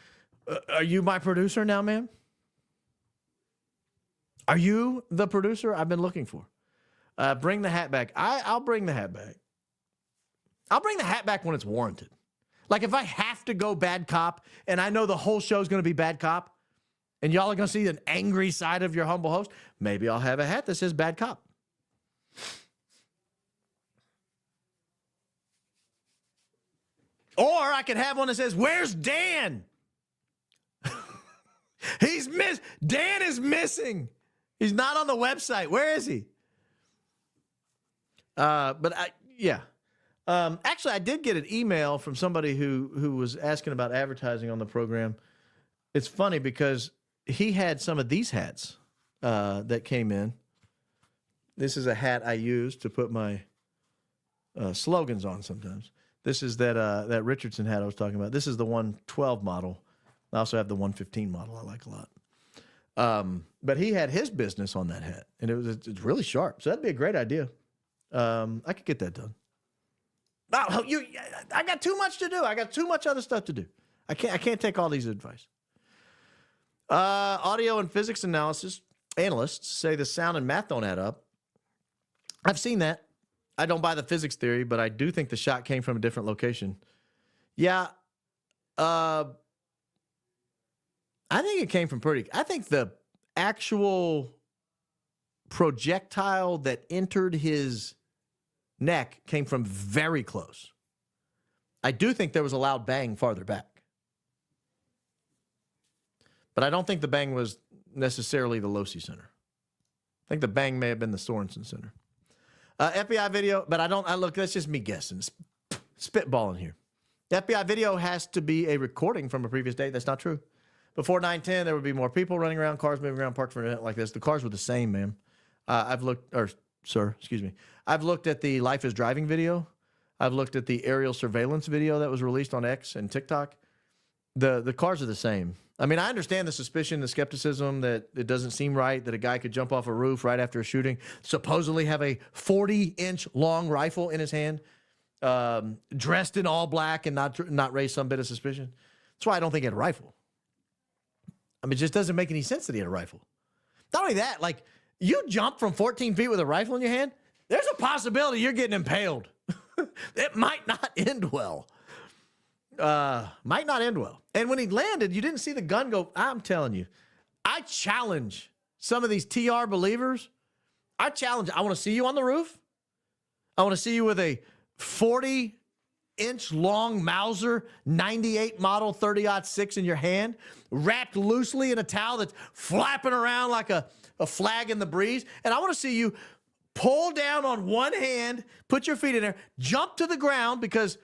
Are you my producer now, ma'am? Are you the producer I've been looking for? Bring the hat back. I'll bring the hat back. I'll bring the hat back when it's warranted. Like, if I have to go bad cop and I know the whole show is going to be bad cop and y'all are going to see an angry side of your humble host, maybe I'll have a hat that says bad cop. Or I could have one that says, where's Dan? Dan is missing. He's not on the website. Where is he? Actually, I did get an email from somebody who was asking about advertising on the program. It's funny because he had some of these hats that came in. This is a hat I use to put my slogans on sometimes. This is that Richardson hat I was talking about. This is the 112 model. I also have the 115 model I like a lot. But he had his business on that hat, and it's really sharp. So that'd be a great idea. I could get that done. Oh, I got too much to do. I got too much other stuff to do. I can't take all these advice. Audio and physics analysts say the sound and math don't add up. I've seen that. I don't buy the physics theory, but I do think the shot came from a different location. Yeah. I think it came from I think the actual projectile that entered his neck came from very close. I do think there was a loud bang farther back. But I don't think the bang was necessarily the Losi Center. I think the bang may have been the Sorensen Center. FBI video, but look, that's just me guessing. Spitballing here. The FBI video has to be a recording from a previous date. That's not true. Before 9/10, there would be more people running around, cars moving around, parked for an event like this. The cars were the same, ma'am. I've looked at the Life is Driving video. I've looked at the aerial surveillance video that was released on X and TikTok. The cars are the same. I mean, I understand the suspicion, the skepticism that it doesn't seem right that a guy could jump off a roof right after a shooting, supposedly have a 40-inch long rifle in his hand, dressed in all black and not raise some bit of suspicion. That's why I don't think he had a rifle. I mean, it just doesn't make any sense that he had a rifle. Not only that, like, you jump from 14 feet with a rifle in your hand, there's a possibility you're getting impaled. It might not end well. Might not end well. And when he landed, you didn't see the gun go. I'm telling you, I challenge some of these TR believers. I want to see you on the roof. I want to see you with a 40-inch long Mauser 98 model 30-06 in your hand, wrapped loosely in a towel that's flapping around like a flag in the breeze. And I want to see you pull down on one hand, put your feet in there, jump to the ground, because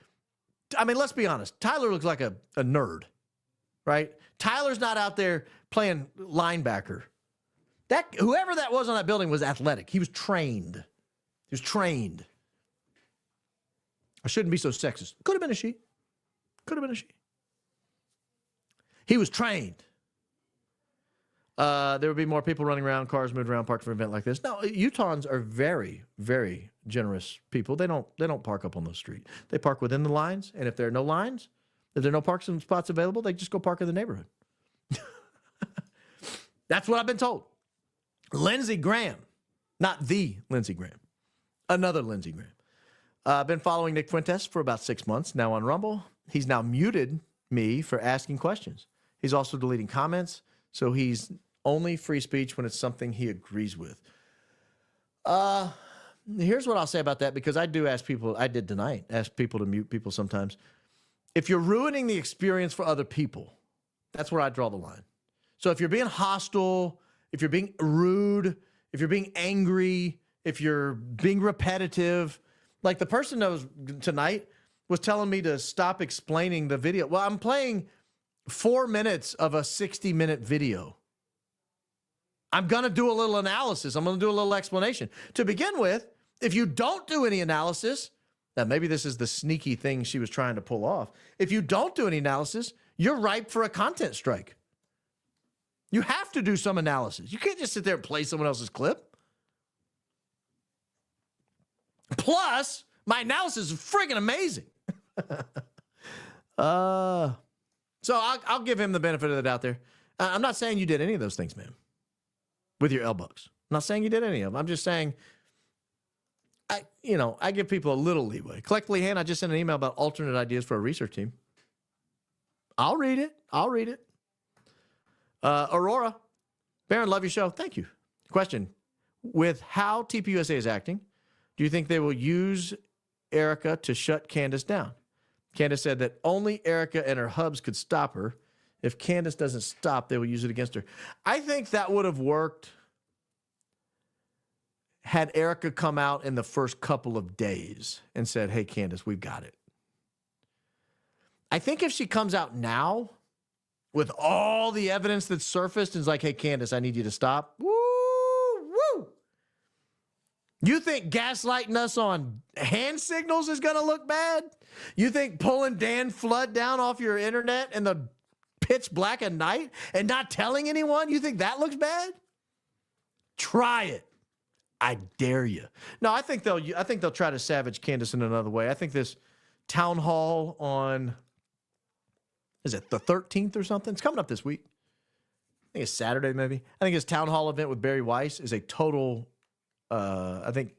I mean, let's be honest. Tyler looks like a nerd, right? Tyler's not out there playing linebacker. Whoever that was on that building was athletic. He was trained. I shouldn't be so sexist. Could have been a she. He was trained. There would be more people running around, cars moved around, parked for an event like this. No, Utahns are very, very generous people. They don't park up on the street. They park within the lines, and if there are no lines, if there are no parking spots available, they just go park in the neighborhood. That's what I've been told. Lindsey Graham, not the Lindsey Graham, another Lindsey Graham. I've been following Nick Fuentes for about 6 months now on Rumble. He's now muted me for asking questions. He's also deleting comments, so he's only free speech when it's something he agrees with. Here's what I'll say about that, because I do ask people, I did tonight, ask people to mute people sometimes. If you're ruining the experience for other people, that's where I draw the line. So if you're being hostile, if you're being rude, if you're being angry, if you're being repetitive, like the person that was tonight was telling me to stop explaining the video. Well, I'm playing 4 minutes of a 60-minute video. I'm going to do a little analysis. I'm going to do a little explanation. To begin with, if you don't do any analysis, now maybe this is the sneaky thing she was trying to pull off. If you don't do any analysis, you're ripe for a content strike. You have to do some analysis. You can't just sit there and play someone else's clip. Plus, my analysis is friggin' amazing. So I'll give him the benefit of the doubt there. I'm not saying you did any of those things, man, with your elbows. I'm not saying you did any of them. I'm just saying, I give people a little leeway. Collectively, Hand, I just sent an email about alternate ideas for a research team. I'll read it. Aurora, Baron, love your show. Thank you. Question: with how TPUSA is acting, do you think they will use Erica to shut Candace down? Candace said that only Erica and her hubs could stop her. If Candace doesn't stop, they will use it against her. I think that would have worked had Erica come out in the first couple of days and said, hey, Candace, we've got it. I think if she comes out now with all the evidence that's surfaced and is like, hey, Candace, I need you to stop. Woo! You think gaslighting us on hand signals is going to look bad? You think pulling Dan Flood down off your internet in the pitch black of night and not telling anyone, you think that looks bad? Try it. I dare you. No, I think they'll try to savage Candace in another way. I think this town hall on, is it the 13th or something? It's coming up this week. I think it's Saturday maybe. I think his town hall event with Barry Weiss is a total, I think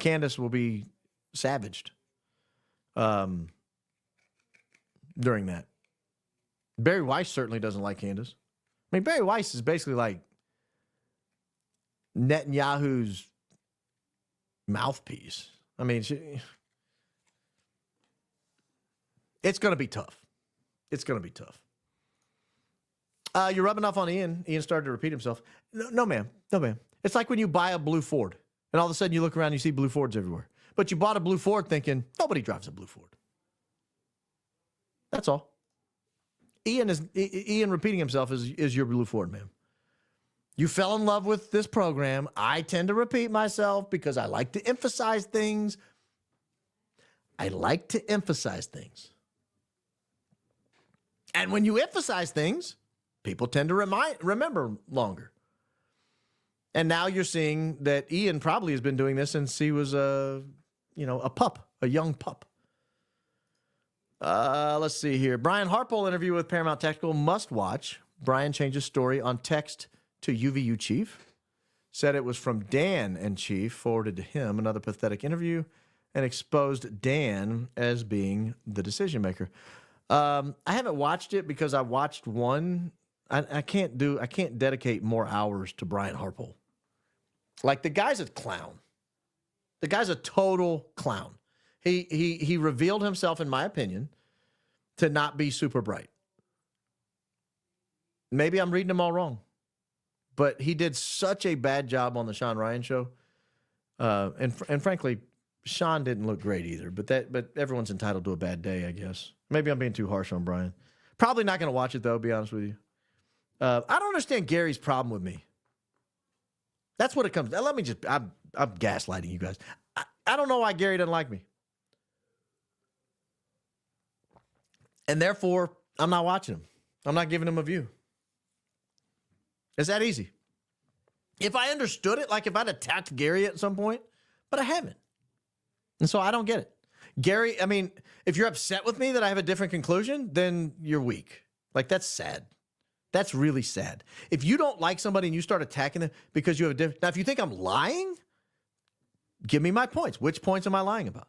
Candace will be savaged during that. Barry Weiss certainly doesn't like Candace. I mean, Barry Weiss is basically like Netanyahu's mouthpiece. I mean, it's going to be tough. It's going to be tough. You're rubbing off on Ian. Ian started to repeat himself. No, ma'am. No, ma'am. It's like when you buy a blue Ford, and all of a sudden you look around and you see blue Fords everywhere. But you bought a blue Ford thinking, nobody drives a blue Ford. That's all. Ian repeating himself is your blue Ford, ma'am. You fell in love with this program. I tend to repeat myself because I like to emphasize things. And when you emphasize things, people tend to remember longer. And now you're seeing that Ian probably has been doing this since he was a young pup. Let's see here. Brian Harpole interview with Paramount Tactical, must watch. Brian changes story on text to UVU Chief. Said it was from Dan and Chief, forwarded to him. Another pathetic interview, and exposed Dan as being the decision maker. I haven't watched it because I watched one. I can't dedicate more hours to Brian Harpole. Like, the guy's a clown. The guy's a total clown. He revealed himself, in my opinion, to not be super bright. Maybe I'm reading them all wrong, but he did such a bad job on the Sean Ryan show. And frankly, Sean didn't look great either, but everyone's entitled to a bad day, I guess. Maybe I'm being too harsh on Brian. Probably not going to watch it, though, be honest with you. I don't understand Gary's problem with me. That's what it comes to. Let me just, I'm gaslighting you guys. I don't know why Gary doesn't like me. And therefore, I'm not watching him. I'm not giving him a view. It's that easy. If I understood it, like if I'd attacked Gary at some point, but I haven't. And so I don't get it. Gary, I mean, if you're upset with me that I have a different conclusion, then you're weak. Like, that's sad. That's really sad. If you don't like somebody and you start attacking them because you have a different... Now, if you think I'm lying, give me my points. Which points am I lying about?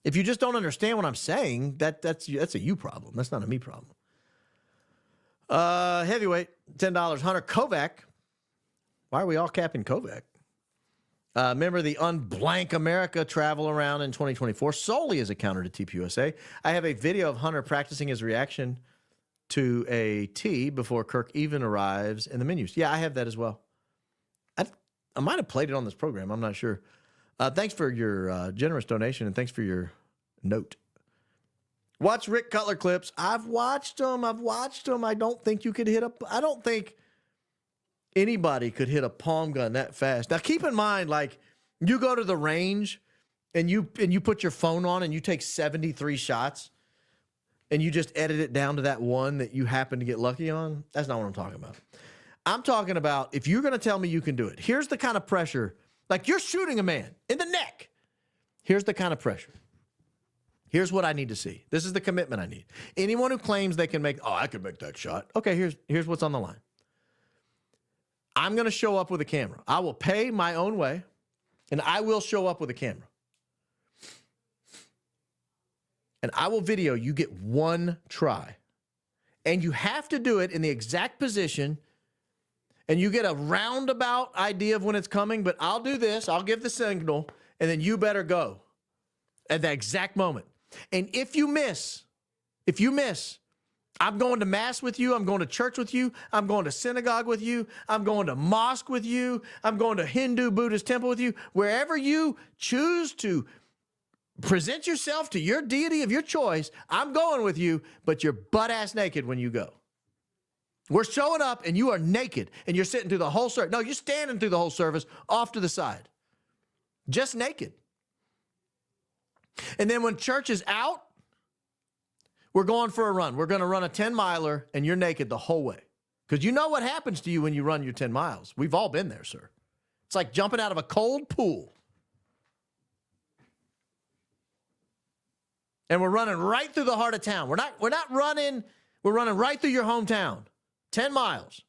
If you just don't understand what I'm saying, that's a you problem. That's not a me problem. Heavyweight, $10. Hunter Kovac. Why are we all capping Kovac? Remember the unblank America travel around in 2024 solely as a counter to TPUSA. I have a video of Hunter practicing his reaction to a T before Kirk even arrives in the menus. Yeah, I have that as well. I might have played it on this program. I'm not sure. Thanks for your generous donation, and thanks for your note. Watch Rick Cutler clips. I've watched them. I don't think you could hit a... I don't think anybody could hit a palm gun that fast. Now, keep in mind, like, you go to the range and you put your phone on and you take 73 shots and you just edit it down to that one that you happen to get lucky on. That's not what I'm talking about. I'm talking about if you're going to tell me you can do it, here's the kind of pressure. Like, you're shooting a man in the neck. Here's the kind of pressure. Here's what I need to see. This is the commitment I need. Anyone who claims they can make, oh, I could make that shot. Okay, here's what's on the line. I'm going to show up with a camera. I will pay my own way, and I will show up with a camera. And I will video you get one try. And you have to do it in the exact position, and you get a roundabout idea of when it's coming, but I'll do this, I'll give the signal, and then you better go at that exact moment. And if you miss, I'm going to mass with you. I'm going to church with you. I'm going to synagogue with you. I'm going to mosque with you. I'm going to Hindu, Buddhist temple with you. Wherever you choose to present yourself to your deity of your choice, I'm going with you, but you're butt-ass naked when you go. We're showing up, and you are naked, and you're sitting through the whole service. No, you're standing through the whole service off to the side. Just naked. And then when church is out, we're going for a run. We're going to run a 10-miler, and you're naked the whole way. Because you know what happens to you when you run your 10 miles. We've all been there, sir. It's like jumping out of a cold pool. And we're running right through the heart of town. We're not running, we're running right through your hometown. 10 miles.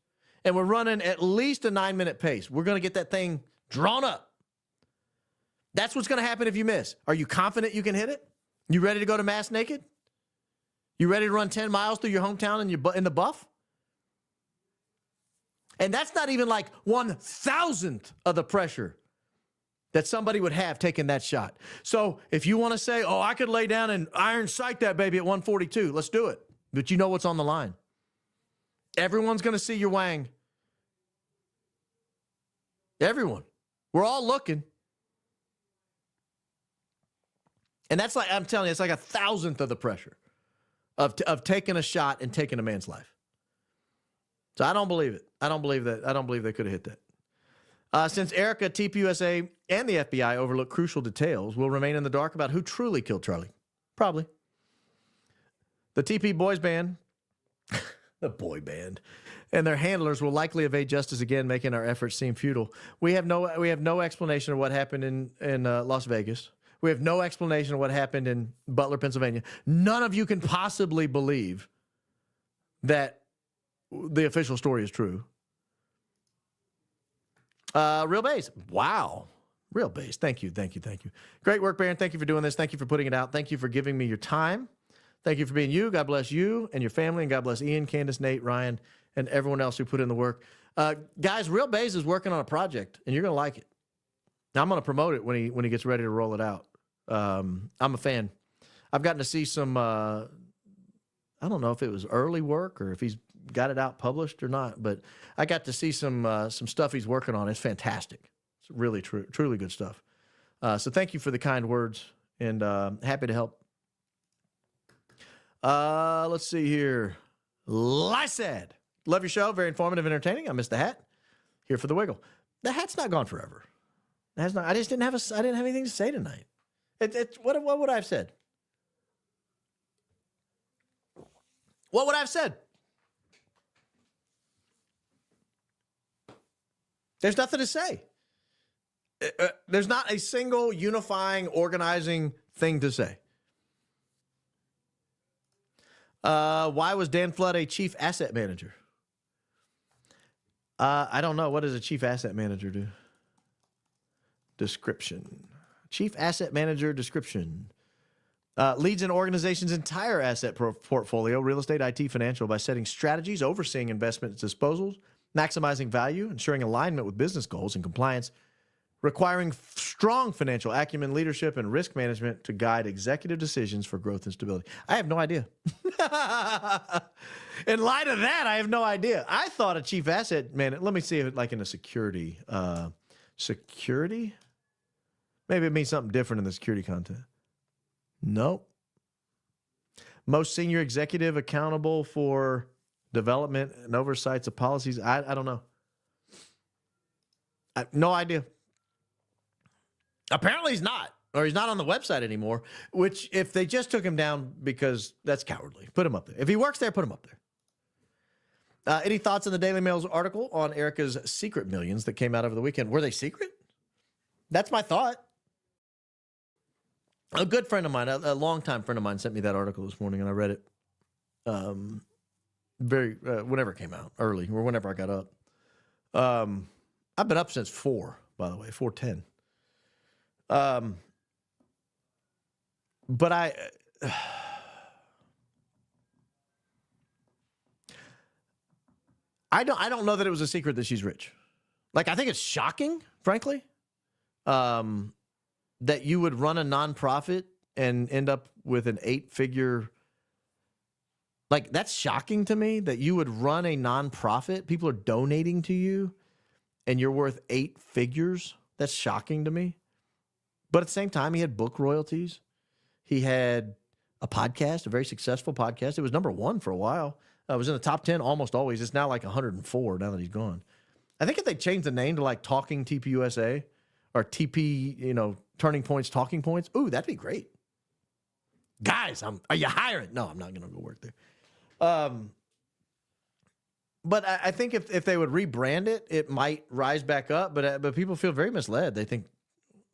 And we're running at least a 9-minute pace. We're going to get that thing drawn up. That's what's going to happen if you miss. Are you confident you can hit it? You ready to go to mass naked? You ready to run 10 miles through your hometown in the buff? And that's not even like 1,000th of the pressure that somebody would have taking that shot. So if you want to say, oh, I could lay down and iron sight that baby at 142, let's do it. But you know what's on the line. Everyone's going to see your wang. Everyone. We're all looking. And that's like, I'm telling you, it's like 1,000th of the pressure of taking a shot and taking a man's life. So I don't believe it. I don't believe that. I don't believe they could have hit that. Since Erica, TPUSA, and the FBI overlook crucial details, we'll remain in the dark about who truly killed Charlie. Probably. The TP boys band, the boy band, and their handlers will likely evade justice again, making our efforts seem futile. We have no explanation of what happened in Las Vegas. We have no explanation of what happened in Butler, Pennsylvania. None of you can possibly believe that the official story is true. Real Base. Wow. Real Base. Thank you. Great work, Baron. Thank you for doing this. Thank you for putting it out. Thank you for giving me your time. Thank you for being you. God bless you and your family. And God bless Ian, Candace, Nate, Ryan, and everyone else who put in the work. Guys, Real Base is working on a project, and you're going to like it. Now, I'm going to promote it when he gets ready to roll it out. I'm a fan. I've gotten to see some, I don't know if it was early work or if he's got it out published or not, but I got to see some stuff he's working on. It's fantastic. It's really truly good stuff. So thank you for the kind words, and happy to help. Let's see here. Lysad. Love your show. Very informative and entertaining. I missed the hat. Here for the wiggle. The hat's not gone forever. It has not. I just didn't have anything to say tonight. What would I have said? What would I have said? There's nothing to say. There's not a single unifying, organizing thing to say. Why was Dan Flood a chief asset manager? I don't know. What does a chief asset manager do? Description. Chief asset manager description. Leads an organization's entire asset portfolio, real estate, IT, financial, by setting strategies, overseeing investment disposals, maximizing value, ensuring alignment with business goals and compliance, requiring strong financial acumen, leadership, and risk management to guide executive decisions for growth and stability. I have no idea. In light of that, I have no idea. I thought a chief asset manager, let me see if it like in a security. Security? Maybe it means something different in the security content. Nope. Most senior executive accountable for development and oversights of policies. I don't know. I have no idea. Apparently he's not, or he's not on the website anymore, which if they just took him down because that's cowardly, put him up there. If he works there, put him up there. Any thoughts on the Daily Mail's article on Erica's secret millions that came out over the weekend? Were they secret? That's my thought. A good friend of mine, a longtime friend of mine, sent me that article this morning, and I read it whenever it came out, early, or whenever I got up. I've been up since 4, by the way, 4:10. But I don't know that it was a secret that she's rich. Like, I think it's shocking, frankly, that you would run a nonprofit and end up with an 8-figure. Like, that's shocking to me that you would run a nonprofit. People are donating to you and you're worth 8 figures. That's shocking to me. But at the same time, he had book royalties. He had a podcast, a very successful podcast. It was #1 for a while. It was in the top 10 almost always. It's now like 104 now that he's gone. I think if they changed the name to like Talking TPUSA or TP, Turning Points, Talking Points, ooh, that'd be great. Guys, are you hiring? No, I'm not going to go work there. But I think if they would rebrand it, it might rise back up. But people feel very misled. They think,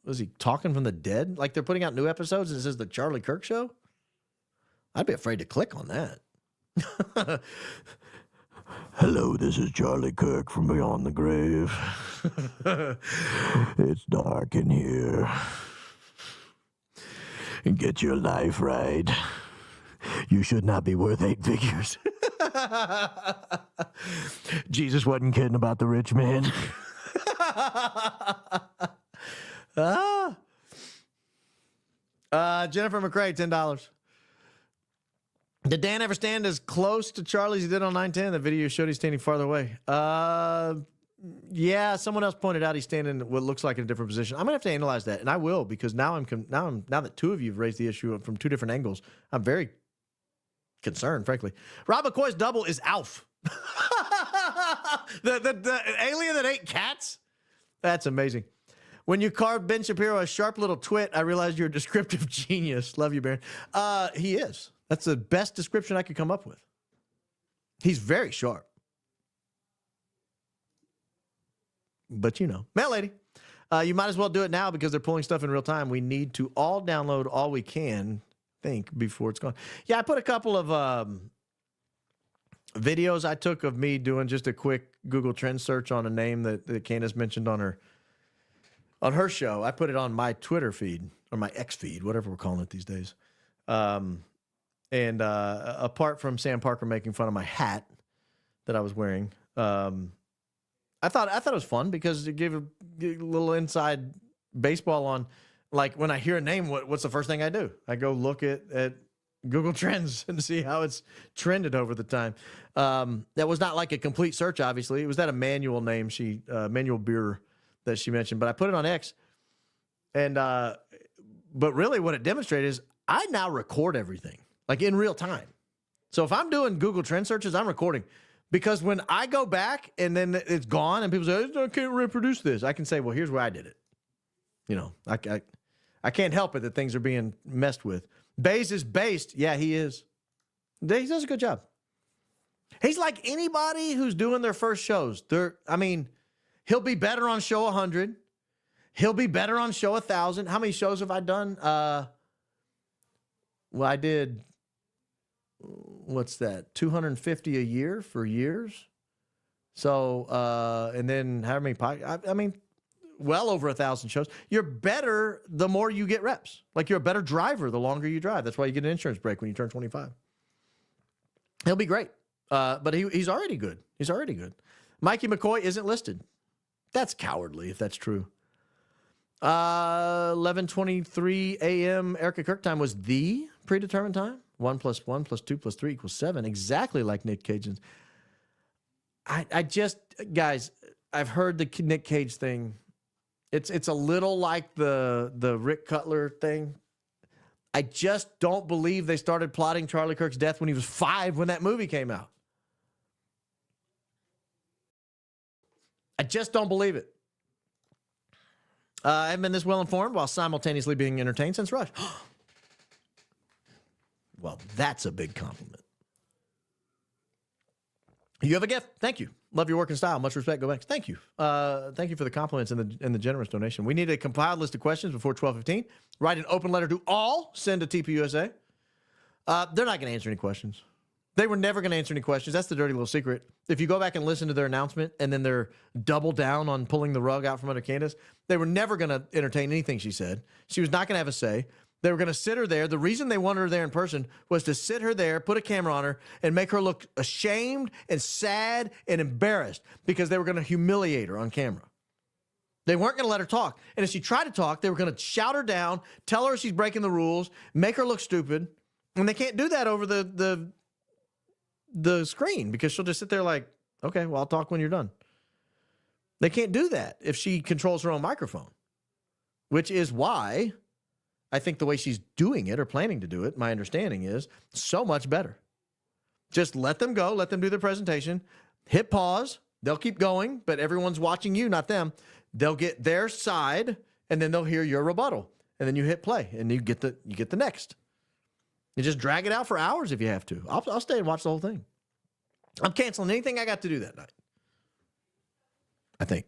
was he talking from the dead? Like they're putting out new episodes and it says the Charlie Kirk show? I'd be afraid to click on that. Hello, this is Charlie Kirk from Beyond the Grave. It's dark in here. Get your life right. You should not be worth 8 figures. Jesus wasn't kidding about the rich man. Jennifer McCray, $10. Did Dan ever stand as close to Charlie as he did on 910? The video showed he's standing farther away. Yeah, someone else pointed out he's standing in what looks like in a different position. I'm gonna have to analyze that, and I will, because now that 2 of you have raised the issue from 2 different angles, I'm very concerned, frankly. Rob McCoy's double is Alf. the alien that ate cats? That's amazing. When you carved Ben Shapiro a sharp little twit, I realized you're a descriptive genius. Love you, Baron. He is. That's the best description I could come up with. He's very sharp. But Mail Lady, you might as well do it now because they're pulling stuff in real time. We need to all download all we can, before it's gone. Yeah, I put a couple of videos I took of me doing just a quick Google Trend search on a name that Candace mentioned on her show. I put it on my Twitter feed, or my X feed, whatever we're calling it these days. And apart from Sam Parker making fun of my hat that I was wearing, I thought it was fun because it gave a little inside baseball on, like, when I hear a name, what's the first thing I do? I go look at Google Trends and see how it's trended over the time. That was not like a complete search, obviously. It was that Emmanuel name, Emmanuel Beer, that she mentioned. But I put it on X, And but really what it demonstrated is I now record everything, like in real time. So if I'm doing Google Trend searches, I'm recording. Because when I go back and then it's gone and people say, I can't reproduce this, I can say, well, here's where I did it. You know, I can't help it that things are being messed with. Baze is based. Yeah, he is. He does a good job. He's like anybody who's doing their first shows. He'll be better on show 100. He'll be better on show 1,000. How many shows have I done? Well, I did, what's that? 250 a year for years. So, and then how many, well over 1,000 shows. You're better the more you get reps. Like you're a better driver the longer you drive. That's why you get an insurance break when you turn 25. He'll be great. But he's already good. He's already good. Mikey McCoy isn't listed. That's cowardly if that's true. 11:23 a.m. Erica Kirk time was the predetermined time. 1 + 1 + 2 + 3 = 7. Exactly like Nick Cage's. I just, guys, I've heard the Nick Cage thing. It's a little like the Rick Cutler thing. I just don't believe they started plotting Charlie Kirk's death when he was 5 when that movie came out. I just don't believe it. I haven't been this well informed while simultaneously being entertained since Rush. Well, that's a big compliment. You have a gift. Thank you. Love your work and style. Much respect. Go back. Thank you. Thank you for the compliments and the generous donation. We need a compiled list of questions before 12:15. Write an open letter to all. Send to TPUSA. They're not going to answer any questions. They were never going to answer any questions. That's the dirty little secret. If you go back and listen to their announcement and then they're double down on pulling the rug out from under Candace, they were never going to entertain anything she said. She was not going to have a say. They were going to sit her there. The reason they wanted her there in person was to sit her there, put a camera on her, and make her look ashamed and sad and embarrassed because they were going to humiliate her on camera. They weren't going to let her talk. And if she tried to talk, they were going to shout her down, tell her she's breaking the rules, make her look stupid. And they can't do that over the screen because she'll just sit there like, okay, well, I'll talk when you're done. They can't do that if she controls her own microphone, which is why I think the way she's doing it or planning to do it, my understanding is so much better. Just let them go. Let them do their presentation. Hit pause. They'll keep going, but everyone's watching you, not them. They'll get their side, and then they'll hear your rebuttal. And then you hit play, and you get the next. You just drag it out for hours if you have to. I'll stay and watch the whole thing. I'm canceling anything I got to do that night. I think.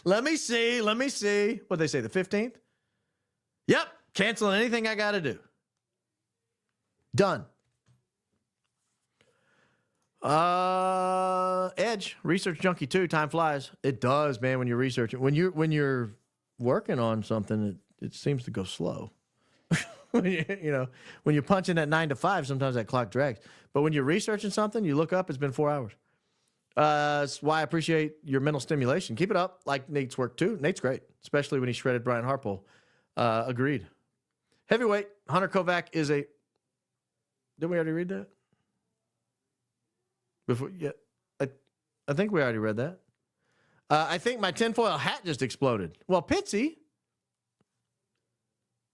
Let me see. What'd they say, the 15th? Yep, canceling anything I got to do. Done. Edge, research junkie too. Time flies. It does, man, when you're researching. When you're working on something, it seems to go slow. when you're punching at 9 to 5, sometimes that clock drags. But when you're researching something, you look up, it's been 4 hours. That's why I appreciate your mental stimulation. Keep it up, like Nate's work too. Nate's great, especially when he shredded Brian Harpole. Agreed. Heavyweight, Hunter Kovac is a... Didn't we already read that? Before, yeah, I think we already read that. I think my tinfoil hat just exploded. Well, Pitsy,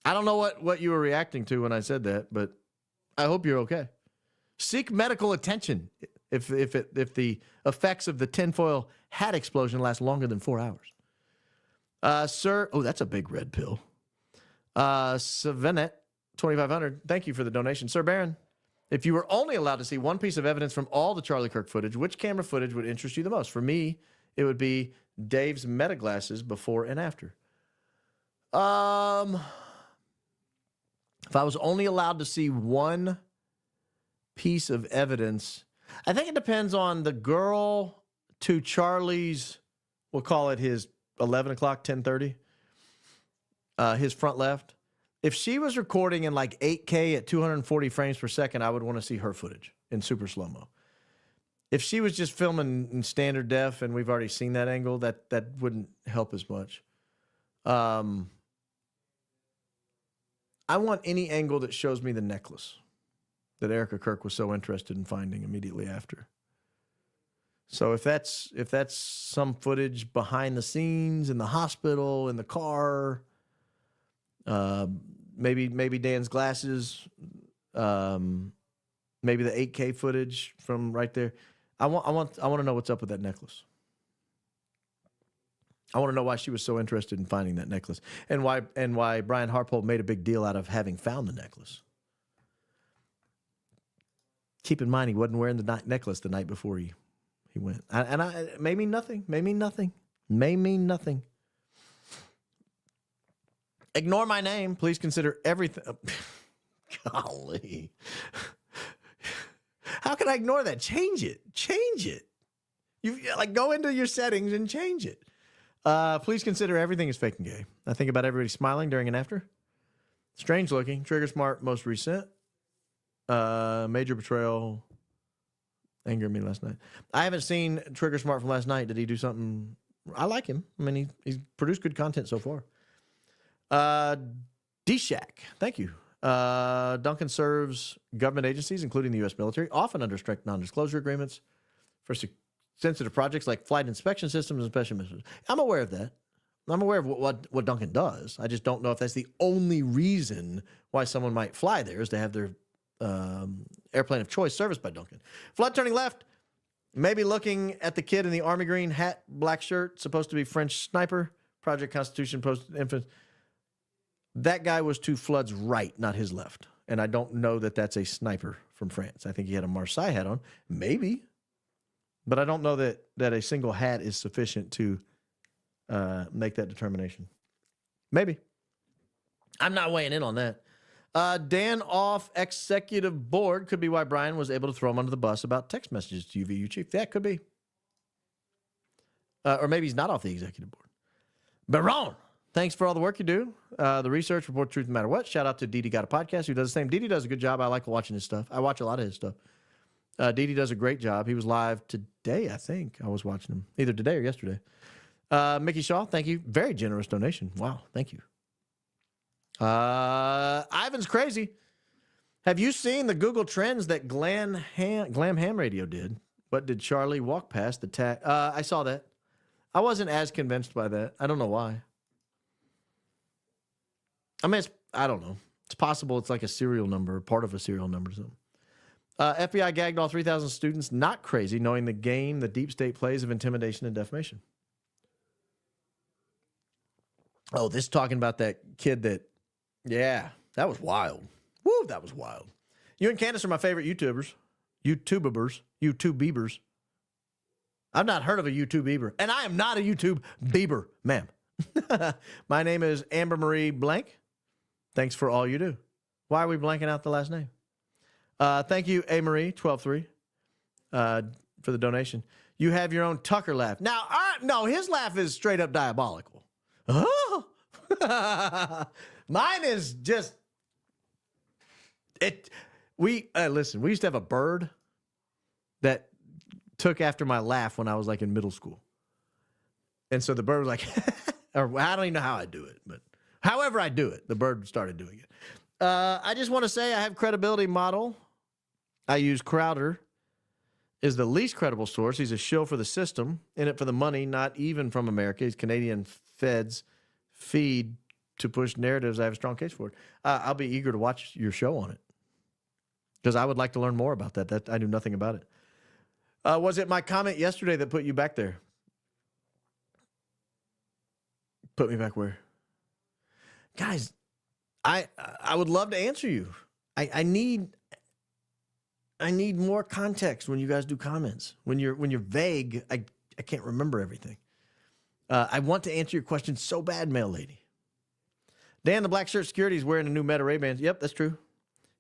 I don't know what you were reacting to when I said that, but I hope you're okay. Seek medical attention if the effects of the tinfoil hat explosion last longer than 4 hours. Sir, oh, that's a big red pill. Savenet, 2,500. Thank you for the donation. Sir Barron, if you were only allowed to see one piece of evidence from all the Charlie Kirk footage, which camera footage would interest you the most? For me, it would be Dave's meta glasses before and after. If I was only allowed to see one piece of evidence, I think it depends on the girl to Charlie's, we'll call it his 11 o'clock, 10:30, his front left. If she was recording in like 8K at 240 frames per second, I would want to see her footage in super slow-mo. If she was just filming in standard def and we've already seen that angle, that wouldn't help as much. I want any angle that shows me the necklace that Erica Kirk was so interested in finding immediately after. So if that's some footage behind the scenes in the hospital, in the car, maybe Dan's glasses, maybe the 8K footage from right there. I want to know what's up with that necklace. I want to know why she was so interested in finding that necklace, and why Brian Harpole made a big deal out of having found the necklace. Keep in mind, he wasn't wearing the necklace the night before he went. It may mean nothing. May mean nothing. May mean nothing. Ignore my name. Please consider everything. Golly. How can I ignore that? Change it. Change it. You go into your settings and change it. Please consider everything is fake and gay. I think about everybody smiling during and after. Strange looking. Trigger Smart, most recent. Major betrayal. Angered me last night. I haven't seen Trigger Smart from last night. Did he do something? I like him. I mean, he's produced good content so far. D-Shack. Thank you. Duncan serves government agencies, including the U.S. military, often under strict non-disclosure agreements for sensitive projects like flight inspection systems and special missions. I'm aware of that. I'm aware of what Duncan does. I just don't know if that's the only reason why someone might fly there, is to have their airplane of choice serviced by Duncan. Flood turning left, maybe looking at the kid in the army green hat, black shirt, supposed to be French sniper, Project Constitution, post-infant. That guy was to Flood's right, not his left. And I don't know that that's a sniper from France. I think he had a Marseille hat on. Maybe. But I don't know that a single hat is sufficient to make that determination. Maybe. I'm not weighing in on that. Dan off executive board could be why Brian was able to throw him under the bus about text messages to UVU chief. That could be. Or maybe he's not off the executive board. Baron, thanks for all the work you do. The research, report truth no matter what. Shout out to Didi Got a Podcast, who does the same. Didi does a good job. I like watching his stuff. I watch a lot of his stuff. Didi does a great job. He was live today, I think. I was watching him either today or yesterday. Mickey Shaw, thank you. Very generous donation. Wow, thank you. Ivan's crazy. Have you seen the Google Trends that Glam Ham Radio did? What did Charlie walk past the tag? I saw that. I wasn't as convinced by that. I don't know why. I mean, I don't know. It's possible it's like a serial number, part of a serial number or something. FBI gagged all 3,000 students. Not crazy, knowing the game the deep state plays of intimidation and defamation. Oh, this talking about that kid that, yeah, that was wild. Woo, that was wild. You and Candace are my favorite YouTubers. YouTubers. I've not heard of a YouTube Bieber, and I am not a YouTube Bieber, ma'am. My name is Amber Marie Blank. Thanks for all you do. Why are we blanking out the last name? Thank you, A. Marie, 12-3, for the donation. You have your own Tucker laugh. Now, no, his laugh is straight up diabolical. Oh. Mine is just, listen, we used to have a bird that took after my laugh when I was like in middle school. And so the bird was like, or I don't even know how I do it, but however I do it, the bird started doing it. I just want to say I have credibility model. I use Crowder is the least credible source. He's a shill for the system, in it for the money, not even from America. He's Canadian feds feed to push narratives. I have a strong case for it. I'll be eager to watch your show on it because I would like to learn more about that. That I knew nothing about it. Was it my comment yesterday that put you back there? Put me back where? Guys, I would love to answer you. I need more context when you guys do comments. When you're vague, I can't remember everything. I want to answer your question so bad, mail lady. Dan, the black shirt security is wearing a new Meta Ray-Bans. Yep, that's true.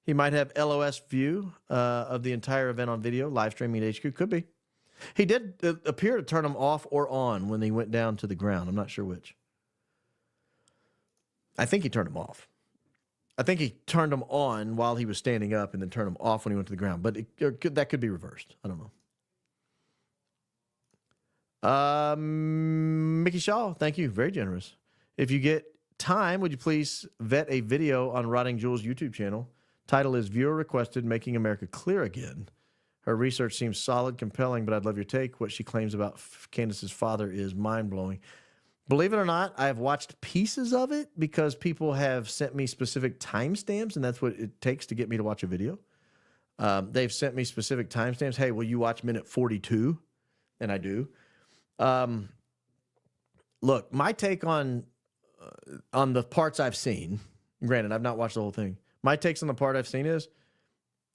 He might have LOS view of the entire event on video, live streaming at HQ. Could be. He did appear to turn them off or on when he went down to the ground. I'm not sure which. I think he turned them off. I think he turned them on while he was standing up and then turned them off when he went to the ground. But that could be reversed. I don't know. Mickey Shaw, thank you. Very generous. If you get time, would you please vet a video on Rotting Jules' YouTube channel? Title is Viewer Requested, Making America Clear Again. Her research seems solid, compelling, but I'd love your take. What she claims about Candace's father is mind-blowing. Believe it or not, I have watched pieces of it because people have sent me specific timestamps, and that's what it takes to get me to watch a video. They've sent me specific timestamps. Hey, will you watch minute 42? And I do. Look, my take on the parts I've seen, granted, I've not watched the whole thing. My takes on the part I've seen is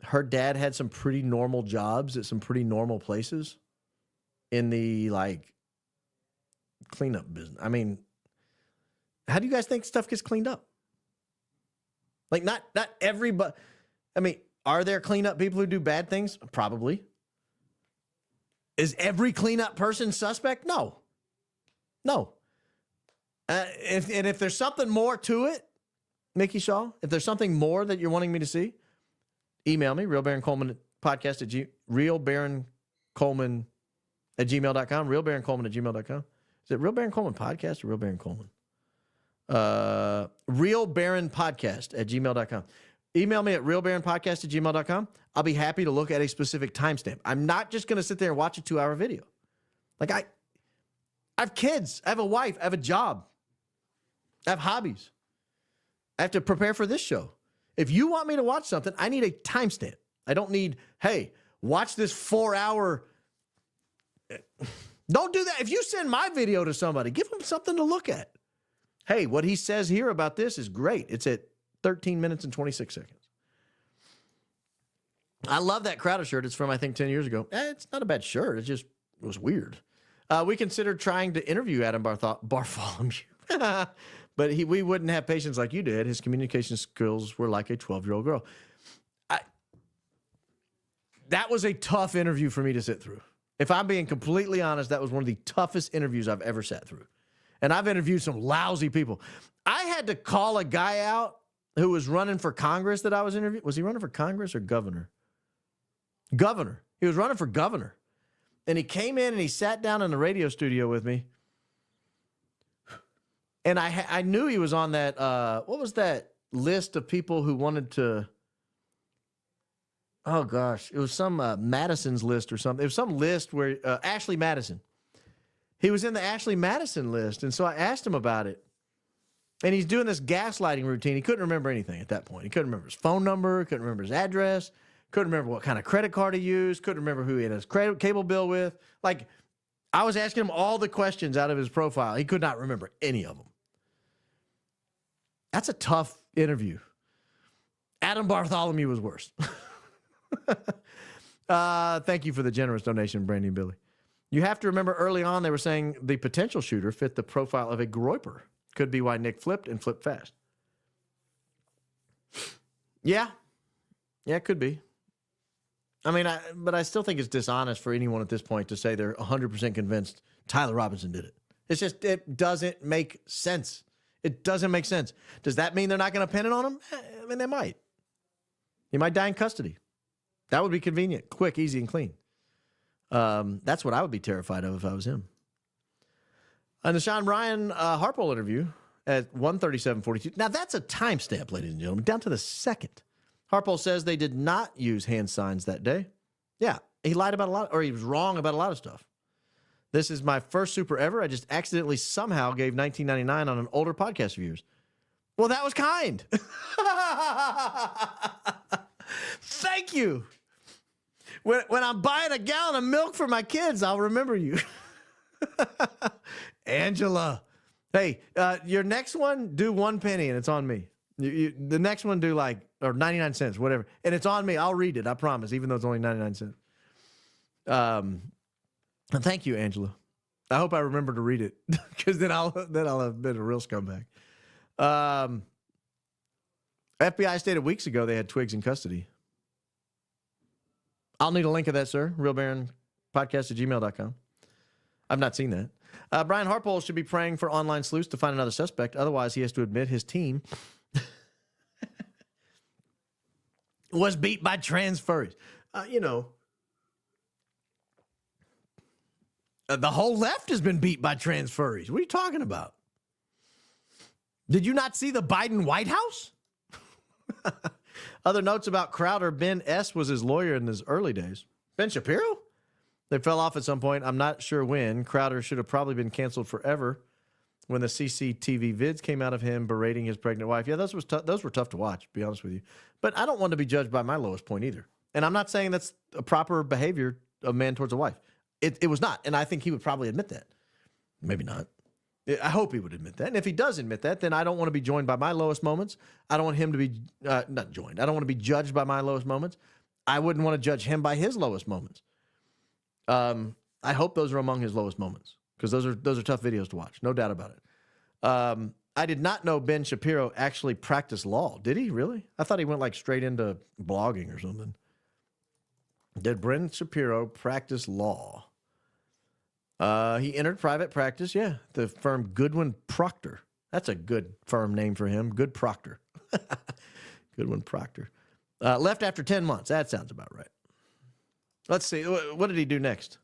her dad had some pretty normal jobs at some pretty normal places in the, like, cleanup business. I mean, how do you guys think stuff gets cleaned up? Like, not everybody. I mean, are there cleanup people who do bad things? Probably. Is every cleanup person suspect? No. If there's something more to it, Mickey Shaw, if there's something more that you're wanting me to see, email me, realbaroncoleman@gmail.com, realbaroncoleman@gmail.com. Is it Real Baron Coleman Podcast or Real Baron Coleman? Real Baron Podcast @gmail.com. Email me at realbaronpodcast@gmail.com. I'll be happy to look at a specific timestamp. I'm not just going to sit there and watch a 2-hour video. Like, I have kids. I have a wife. I have a job. I have hobbies. I have to prepare for this show. If you want me to watch something, I need a timestamp. I don't need, hey, watch this 4-hour. Don't do that. If you send my video to somebody, give them something to look at. Hey, what he says here about this is great. It's at 13 minutes and 26 seconds. I love that Crowder shirt. It's from, I think, 10 years ago. It's not a bad shirt. It was weird. We considered trying to interview Adam Bartholomew. But we wouldn't have patience like you did. His communication skills were like a 12-year-old girl. That was a tough interview for me to sit through. If I'm being completely honest, that was one of the toughest interviews I've ever sat through. And I've interviewed some lousy people. I had to call a guy out who was running for Congress that I was interviewing. Was he running for Congress or governor? Governor. He was running for governor. And he came in and he sat down in the radio studio with me. And I knew he was on that, what was that list of people who wanted to, oh gosh, it was some Madison's list or something. It was some list where, Ashley Madison. He was in the Ashley Madison list. And so I asked him about it. And he's doing this gaslighting routine. He couldn't remember anything at that point. He couldn't remember his phone number, couldn't remember his address, couldn't remember what kind of credit card he used, couldn't remember who he had his cable bill with. Like, I was asking him all the questions out of his profile. He could not remember any of them. That's a tough interview. Adam Bartholomew was worse. Thank you for the generous donation, Brandy and Billy. You have to remember early on they were saying the potential shooter fit the profile of a groyper. Could be why Nick flipped and flipped fast. Yeah, it could be. I mean, but I still think it's dishonest for anyone at this point to say they're 100% convinced Tyler Robinson did it. It's just, it doesn't make sense. It doesn't make sense. Does that mean they're not going to pin it on him? I mean, they might. He might die in custody. That would be convenient, quick, easy, and clean. That's what I would be terrified of if I was him. And the Sean Ryan Harpole interview at 1:37:42. Now, that's a timestamp, ladies and gentlemen, down to the second. Harpole says they did not use hand signs that day. Yeah, he lied about a lot, or he was wrong about a lot of stuff. This is my first super ever. I just accidentally somehow gave $19.99 on an older podcast of yours. Well, that was kind. Thank you. When I'm buying a gallon of milk for my kids, I'll remember you. Angela. Hey, your next one, do 1 penny and it's on me. The next one, do or 99 cents, whatever. And it's on me. I'll read it, I promise, even though it's only 99 cents. And thank you, Angela. I hope I remember to read it because then I'll have been a real scumbag. FBI stated weeks ago they had Twigs in custody. I'll need a link of that, sir. realbaronpodcast@gmail.com. I've not seen that. Brian Harpole should be praying for online sleuths to find another suspect. Otherwise, he has to admit his team was beat by trans furries. The whole left has been beat by trans furries. What are you talking about? Did you not see the Biden White House? Other notes about Crowder. Ben S. was his lawyer in his early days. Ben Shapiro? They fell off at some point. I'm not sure when. Crowder should have probably been canceled forever when the CCTV vids came out of him berating his pregnant wife. Yeah, those were tough to watch, to be honest with you. But I don't want to be judged by my lowest point either. And I'm not saying that's a proper behavior of a man towards a wife. It was not. And I think he would probably admit that. Maybe not. I hope he would admit that. And if he does admit that, then I don't want to be joined by my lowest moments. I don't want him to be, not joined. I don't want to be judged by my lowest moments. I wouldn't want to judge him by his lowest moments. I hope those are among his lowest moments because those are tough videos to watch. No doubt about it. I did not know Ben Shapiro actually practiced law. Did he really? I thought he went like straight into blogging or something. Did Ben Shapiro practice law? He entered private practice, yeah. The firm Goodwin Proctor. That's a good firm name for him. Good Proctor. Goodwin Proctor. Left after 10 months. That sounds about right. Let's see. What did he do next?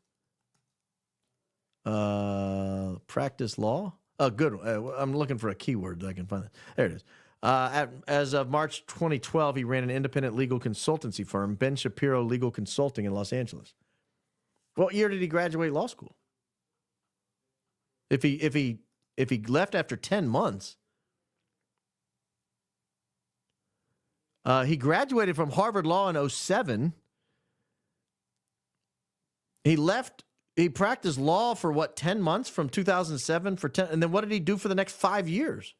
Practice law? Oh, good. I'm looking for a keyword that I can find. There it is. As of March 2012, he ran an independent legal consultancy firm, Ben Shapiro Legal Consulting in Los Angeles. What year did he graduate law school? If he left after 10 months, he graduated from Harvard Law in 2007. He left. He practiced law for 10 months from 2007 for 10, and then what did he do for the next 5 years?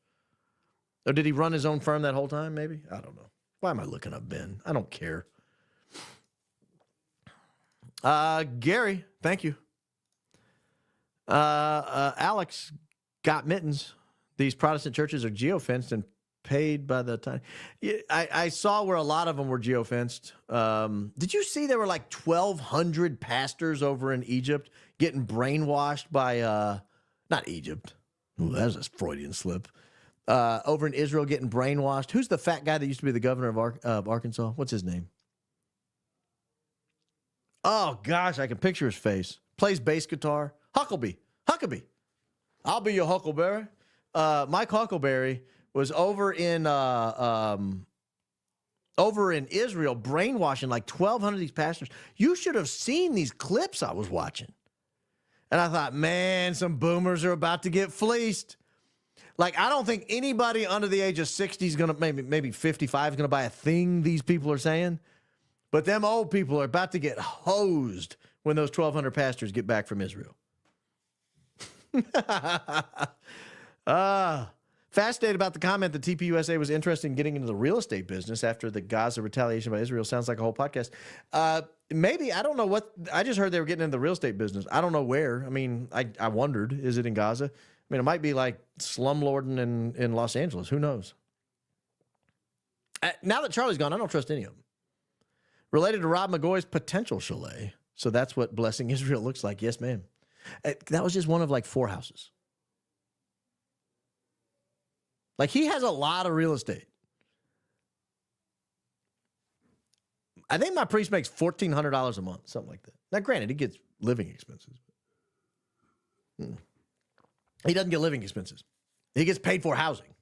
Or did he run his own firm that whole time? Maybe, I don't know. Why am I looking up Ben? I don't care. Gary, thank you. Alex got mittens. These Protestant churches are geofenced and paid by the time. I saw where a lot of them were geofenced. Did you see there were like 1,200 pastors over in Egypt getting brainwashed by, not Egypt. Ooh, that was a Freudian slip. Over in Israel getting brainwashed. Who's the fat guy that used to be the governor of Arkansas? What's his name? Oh, gosh, I can picture his face. Plays bass guitar. Huckabee. I'll be your Huckleberry. Mike Huckleberry was over in Israel brainwashing like 1,200 of these pastors. You should have seen these clips I was watching. And I thought, man, some boomers are about to get fleeced. Like, I don't think anybody under the age of 60 is going to, maybe 55 is going to buy a thing these people are saying. But them old people are about to get hosed when those 1,200 pastors get back from Israel. Fascinated about the comment that TPUSA was interested in getting into the real estate business after the Gaza retaliation by Israel. Sounds like a whole podcast. Maybe, I don't know what, I just heard they were getting into the real estate business. I don't know where. I mean, I wondered, is it in Gaza? I mean, it might be like slumlording in Los Angeles. Who knows? Now that Charlie's gone, I don't trust any of them. Related to Rob McCoy's potential chalet. So that's what Blessing Israel looks like. Yes, ma'am. That was just one of like 4 houses. Like, he has a lot of real estate. I think my priest makes $1,400 a month, something like that. Now, granted, he gets living expenses. He doesn't get living expenses. He gets paid for housing.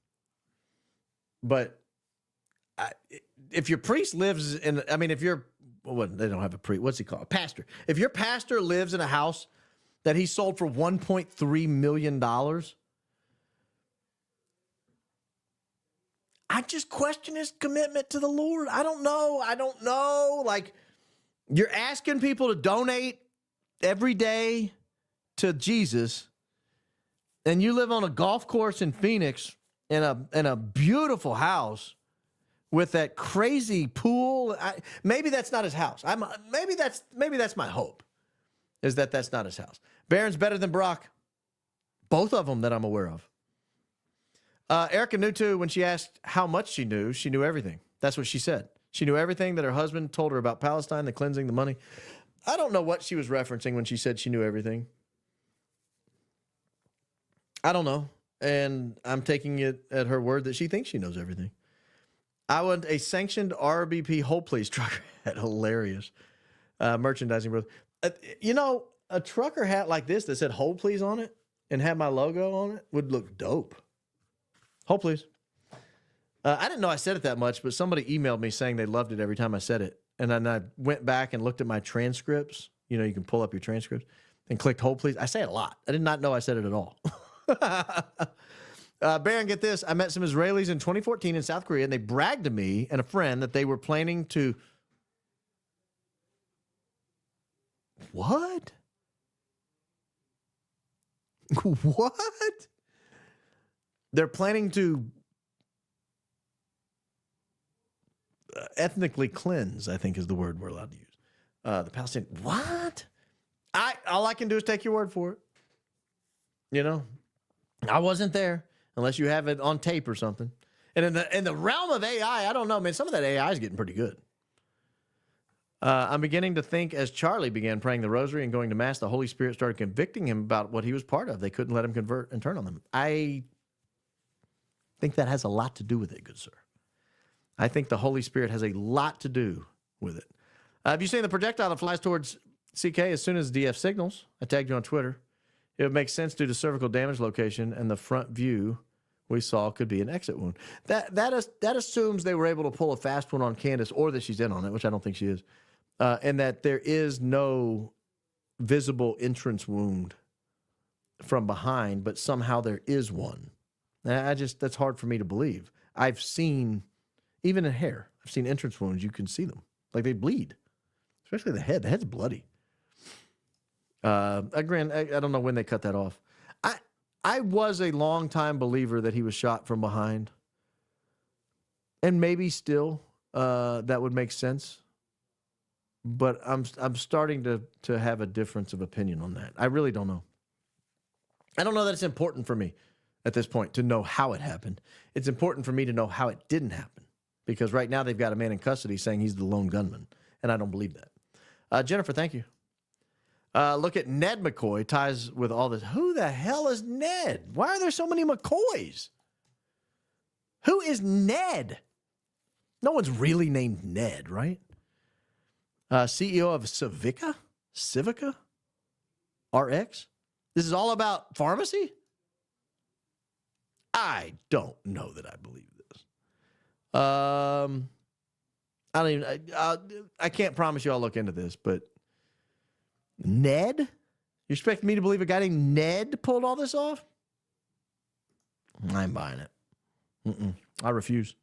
But if your priest lives in, I mean, if you're, well, they don't have a priest, what's he called? A pastor. If your pastor lives in a house that he sold for $1.3 million, I just question his commitment to the Lord. I don't know. Like, you're asking people to donate every day to Jesus, and you live on a golf course in Phoenix in a beautiful house with that crazy pool. Maybe that's not his house. Maybe that's my hope, is that that's not his house. Barron's better than Brock. Both of them that I'm aware of. Erica knew too when she asked how much she knew everything. That's what she said. She knew everything that her husband told her about Palestine, the cleansing, the money. I don't know what she was referencing when she said she knew everything. I don't know. And I'm taking it at her word that she thinks she knows everything. I want a sanctioned RBP whole please trucker hat. Hilarious. Merchandising. A trucker hat like this that said hold please on it and had my logo on it would look dope. Hold please. I didn't know I said it that much, but somebody emailed me saying they loved it every time I said it. and then I went back and looked at my transcripts. You know, you can pull up your transcripts and clicked hold please. I say it a lot. I did not know I said it at all. Baron, get this. I met some Israelis in 2014 in South Korea, and they bragged to me and a friend that they were planning to... What? What? They're planning to ethnically cleanse, I think is the word we're allowed to use. The Palestinian. What? All I can do is take your word for it. You know, I wasn't there unless you have it on tape or something. And in the realm of AI, I don't know, man. Some of that AI is getting pretty good. I'm beginning to think as Charlie began praying the rosary and going to mass, the Holy Spirit started convicting him about what he was part of. They couldn't let him convert and turn on them. I think that has a lot to do with it, good sir. I think the Holy Spirit has a lot to do with it. Have you seen the projectile that flies towards CK as soon as DF signals? I tagged you on Twitter. It would make sense due to cervical damage location, and the front view we saw could be an exit wound. That assumes they were able to pull a fast one on Candace, or that she's in on it, which I don't think she is, and that there is no visible entrance wound from behind, but somehow there is one. That's hard for me to believe. I've seen, even in hair, I've seen entrance wounds. You can see them. Like they bleed, especially the head. The head's bloody. I don't know when they cut that off. I was a long-time believer that he was shot from behind. And maybe still that would make sense. But I'm starting to have a difference of opinion on that. I really don't know. I don't know that it's important for me at this point to know how it happened. It's important for me to know how it didn't happen. Because right now they've got a man in custody saying he's the lone gunman. And I don't believe that. Jennifer, thank you. Look at Ned McCoy ties with all this. Who the hell is Ned? Why are there so many McCoys? Who is Ned? No one's really named Ned, right? CEO of Civica RX. This is all about pharmacy? I don't know that I believe this. I don't even. I can't promise you I'll look into this, but Ned? You expect me to believe a guy named Ned pulled all this off? I'm buying it. I refuse.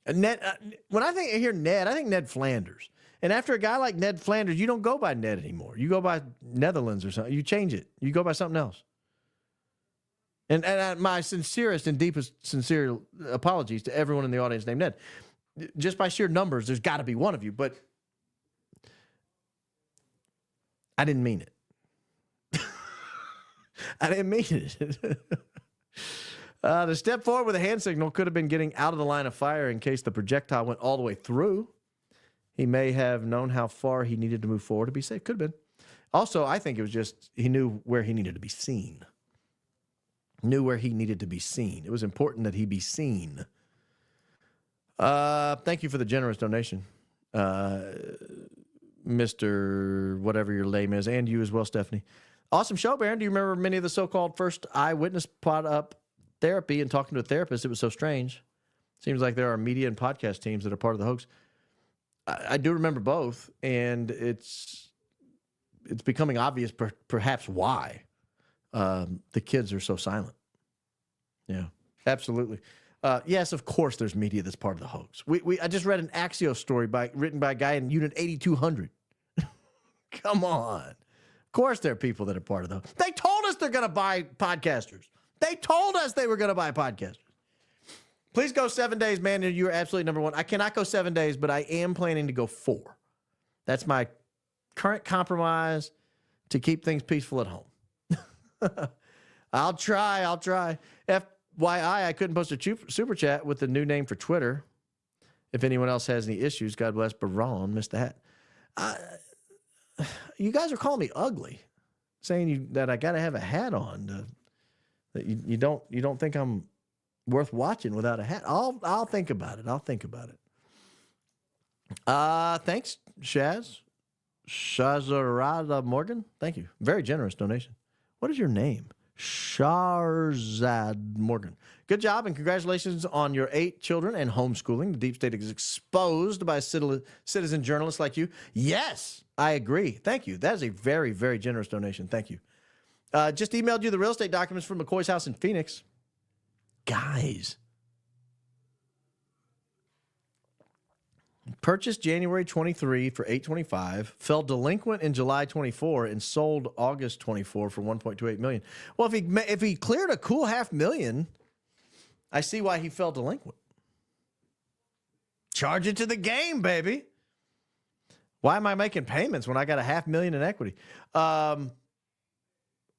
Ned. When I hear Ned, I think Ned Flanders. And after a guy like Ned Flanders, you don't go by Ned anymore. You go by Netherlands or something. You change it. You go by something else. And my sincerest and deepest sincere apologies to everyone in the audience named Ned. Just by sheer numbers, there's got to be one of you, but I didn't mean it. I didn't mean it. The step forward with a hand signal could have been getting out of the line of fire in case the projectile went all the way through. He may have known how far he needed to move forward to be safe. Could have been. Also, I think it was just he knew where he needed to be seen. Knew where he needed to be seen. It was important that he be seen. Thank you for the generous donation, Mr. whatever your name is, and you as well, Stephanie. Awesome show, Baron. Do you remember many of the so-called first eyewitness pot up therapy and talking to a therapist? It was so strange. Seems like there are media and podcast teams that are part of the hoax. I do remember both, and it's becoming obvious perhaps why the kids are so silent. Yeah, absolutely. Yes, of course there's media that's part of the hoax. I just read an Axios story written by a guy in Unit 8200. Come on. Of course there are people that are part of the hoax. They told us they're going to buy podcasters. They told us they were going to buy podcasters. Please go 7 days, man. You're absolutely number one. I cannot go 7 days, but I am planning to go 4. That's my current compromise to keep things peaceful at home. I'll try. FYI, I couldn't post a super chat with the new name for Twitter. If anyone else has any issues, God bless Baron, missed the hat. You guys are calling me ugly, saying that I got to have a hat on. That you don't think I'm worth watching without a hat. I'll think about it. Thanks, Shazarada Morgan. Thank you. Very generous donation. What is your name? Sharzad Morgan. Good job and congratulations on your 8 children and homeschooling. The deep state is exposed by citizen journalists like you. Yes, I agree. Thank you. That is a very, very generous donation. Thank you. Just emailed you the real estate documents from McCoy's house in Phoenix. Guys. Purchased January 23 for $825, fell delinquent in July 24, and sold August 24 for $1.28 million. Well, if he cleared a cool $500,000, I see why he fell delinquent. Charge it to the game, baby. Why am I making payments when I got $500,000 in equity? I'll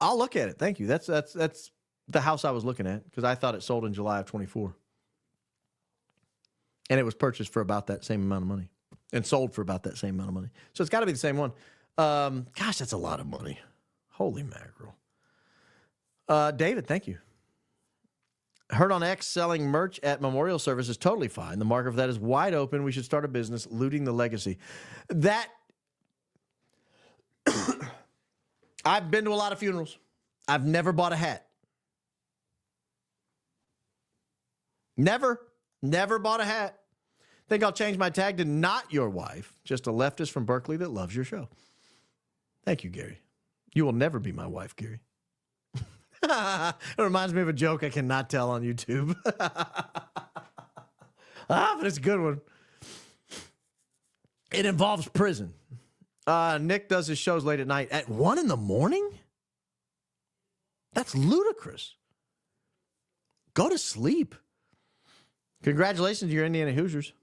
look at it. Thank you. That's the house I was looking at because I thought it sold in July of 24. And it was purchased for about that same amount of money and sold for about that same amount of money. So it's got to be the same one. Gosh, that's a lot of money. Holy mackerel. David, thank you. Heard on X selling merch at memorial service is totally fine. The market for that is wide open. We should start a business looting the legacy. That I've been to a lot of funerals. I've never bought a hat. Never bought a hat. Think I'll change my tag to not your wife, just a leftist from Berkeley that loves your show. Thank you, Gary. You will never be my wife, Gary. It reminds me of a joke I cannot tell on YouTube. But it's a good one. It involves prison. Nick does his shows late at night at 1 a.m? That's ludicrous. Go to sleep. Congratulations to your Indiana Hoosiers.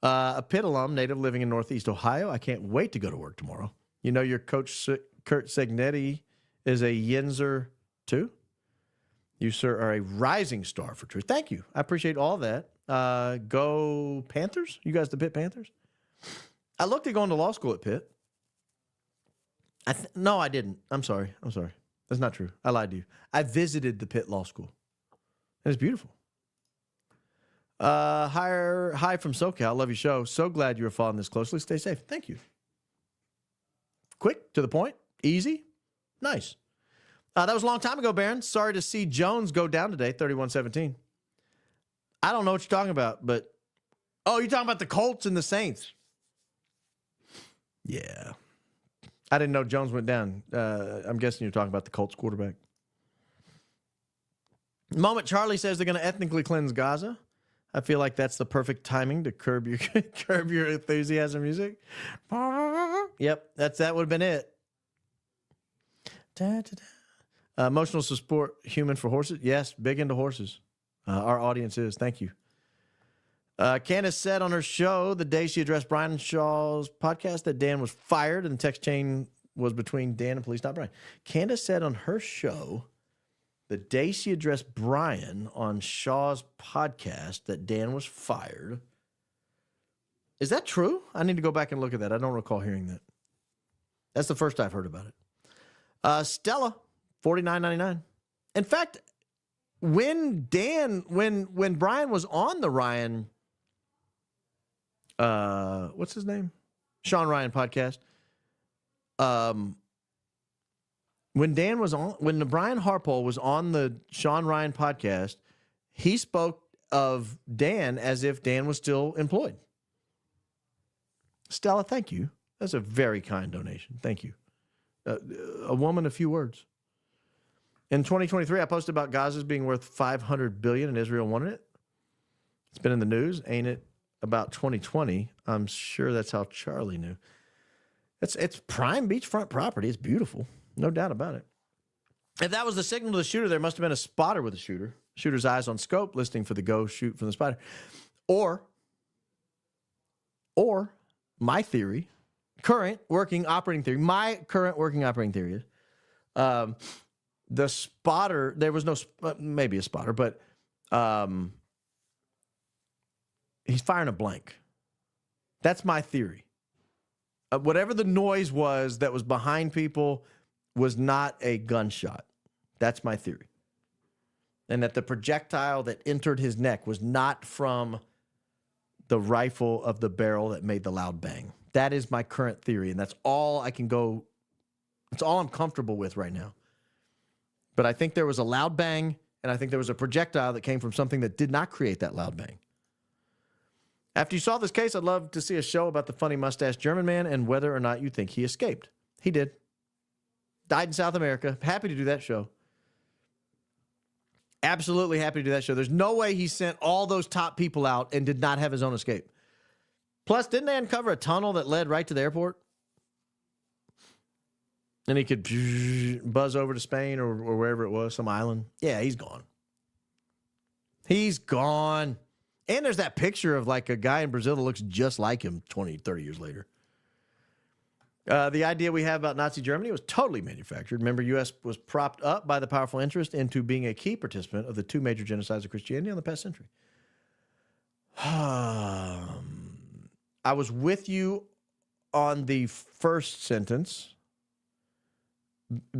A Pitt alum, native living in Northeast Ohio. I can't wait to go to work tomorrow. You know your coach, Kurt Segnetti, is a Yinzer too? You, sir, are a rising star for truth. Thank you. I appreciate all that. Go Panthers. You guys the Pitt Panthers? I looked at going to law school at Pitt. No, I didn't. I'm sorry. That's not true. I lied to you. I visited the Pitt Law School. It's beautiful. Hi from SoCal. Love your show. So glad you were following this closely. Stay safe. Thank you. Quick, to the point, easy, nice. That was a long time ago, Baron. Sorry to see Jones go down today, 31-17. I don't know what you're talking about, but you're talking about the Colts and the Saints. Yeah. I didn't know Jones went down. I'm guessing you're talking about the Colts quarterback. The moment Charlie says they're going to ethnically cleanse Gaza, I feel like that's the perfect timing to curb your enthusiasm music. Yep, that would have been it. Emotional support, human for horses. Yes, big into horses. Our audience is. Thank you. Candace said on her show the day she addressed Brian Shaw's podcast that Dan was fired and the text chain was between Dan and police, not Brian. Candace said on her show the day she addressed Brian on Shaw's podcast that Dan was fired. Is that true? I need to go back and look at that. I don't recall hearing that. That's the first I've heard about it. Stella, $49.99. In fact, when Brian was on the Ryan, what's his name? Sean Ryan podcast. When the Brian Harpole was on the Sean Ryan podcast, he spoke of Dan as if Dan was still employed. Stella, thank you. That's a very kind donation. Thank you. A woman, a few words. In 2023, I posted about Gaza's being worth $500 billion and Israel wanted it. It's been in the news, ain't it? About 2020. I'm sure that's how Charlie knew. It's prime beachfront property. It's beautiful. No doubt about it. If that was the signal to the shooter, there must have been a spotter with the shooter. Shooter's eyes on scope, listening for the go shoot from the spider. Or my theory, my current working operating theory is the spotter, there was no, maybe a spotter, but he's firing a blank. That's my theory. Whatever the noise was that was behind people was not a gunshot. That's my theory. And that the projectile that entered his neck was not from the rifle of the barrel that made the loud bang. That is my current theory, and that's all I can go, that's all I'm comfortable with right now. But I think there was a loud bang, and I think there was a projectile that came from something that did not create that loud bang. After you saw this case, I'd love to see a show about the funny mustache German man and whether or not you think he escaped. He did. Died in South America. Happy to do that show. Absolutely happy to do that show. There's no way he sent all those top people out and did not have his own escape. Plus, didn't they uncover a tunnel that led right to the airport? And he could buzz over to Spain or wherever it was, some island. Yeah, he's gone. He's gone. And there's that picture of like a guy in Brazil that looks just like him 20, 30 years later. The idea we have about Nazi Germany was totally manufactured. Remember, U.S. was propped up by the powerful interest into being a key participant of the two major genocides of Christianity in the past century. I was with you on the first sentence,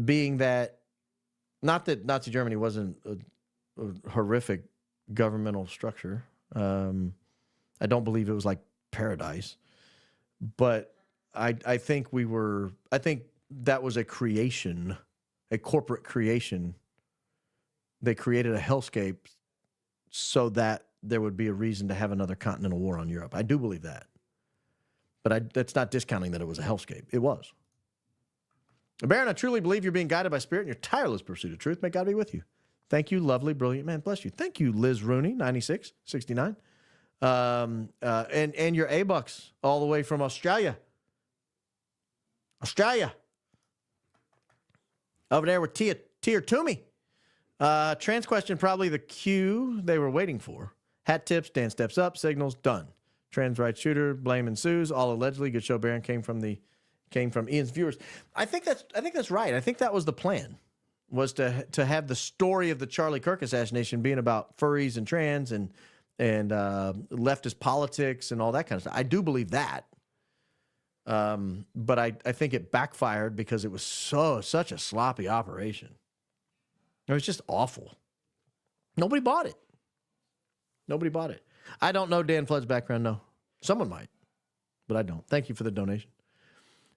being that, not that Nazi Germany wasn't a horrific governmental structure. I don't believe it was like paradise, but I think I think that was a creation, a corporate creation. They created a hellscape so that there would be a reason to have another continental war on Europe. I do believe that. But that's not discounting that it was a hellscape. It was. Baron, I truly believe you're being guided by spirit in your tireless pursuit of truth. May God be with you. Thank you, lovely, brilliant man. Bless you. Thank you, Liz Rooney, 9669. And your A-Bucks all the way from Australia. Australia. Over there with Tia Toomey. Trans question, probably the cue they were waiting for. Hat tips, Dan steps up, signals, done. Trans rights shooter, blame ensues, all allegedly. Good show, Baron, came from Ian's viewers. I think that's right. I think that was the plan, was to have the story of the Charlie Kirk assassination being about furries and trans and leftist politics and all that kind of stuff. I do believe that. But I think it backfired because it was such a sloppy operation. It was just awful. Nobody bought it. Nobody bought it. I don't know Dan Flood's background, no. Someone might, but I don't. Thank you for the donation.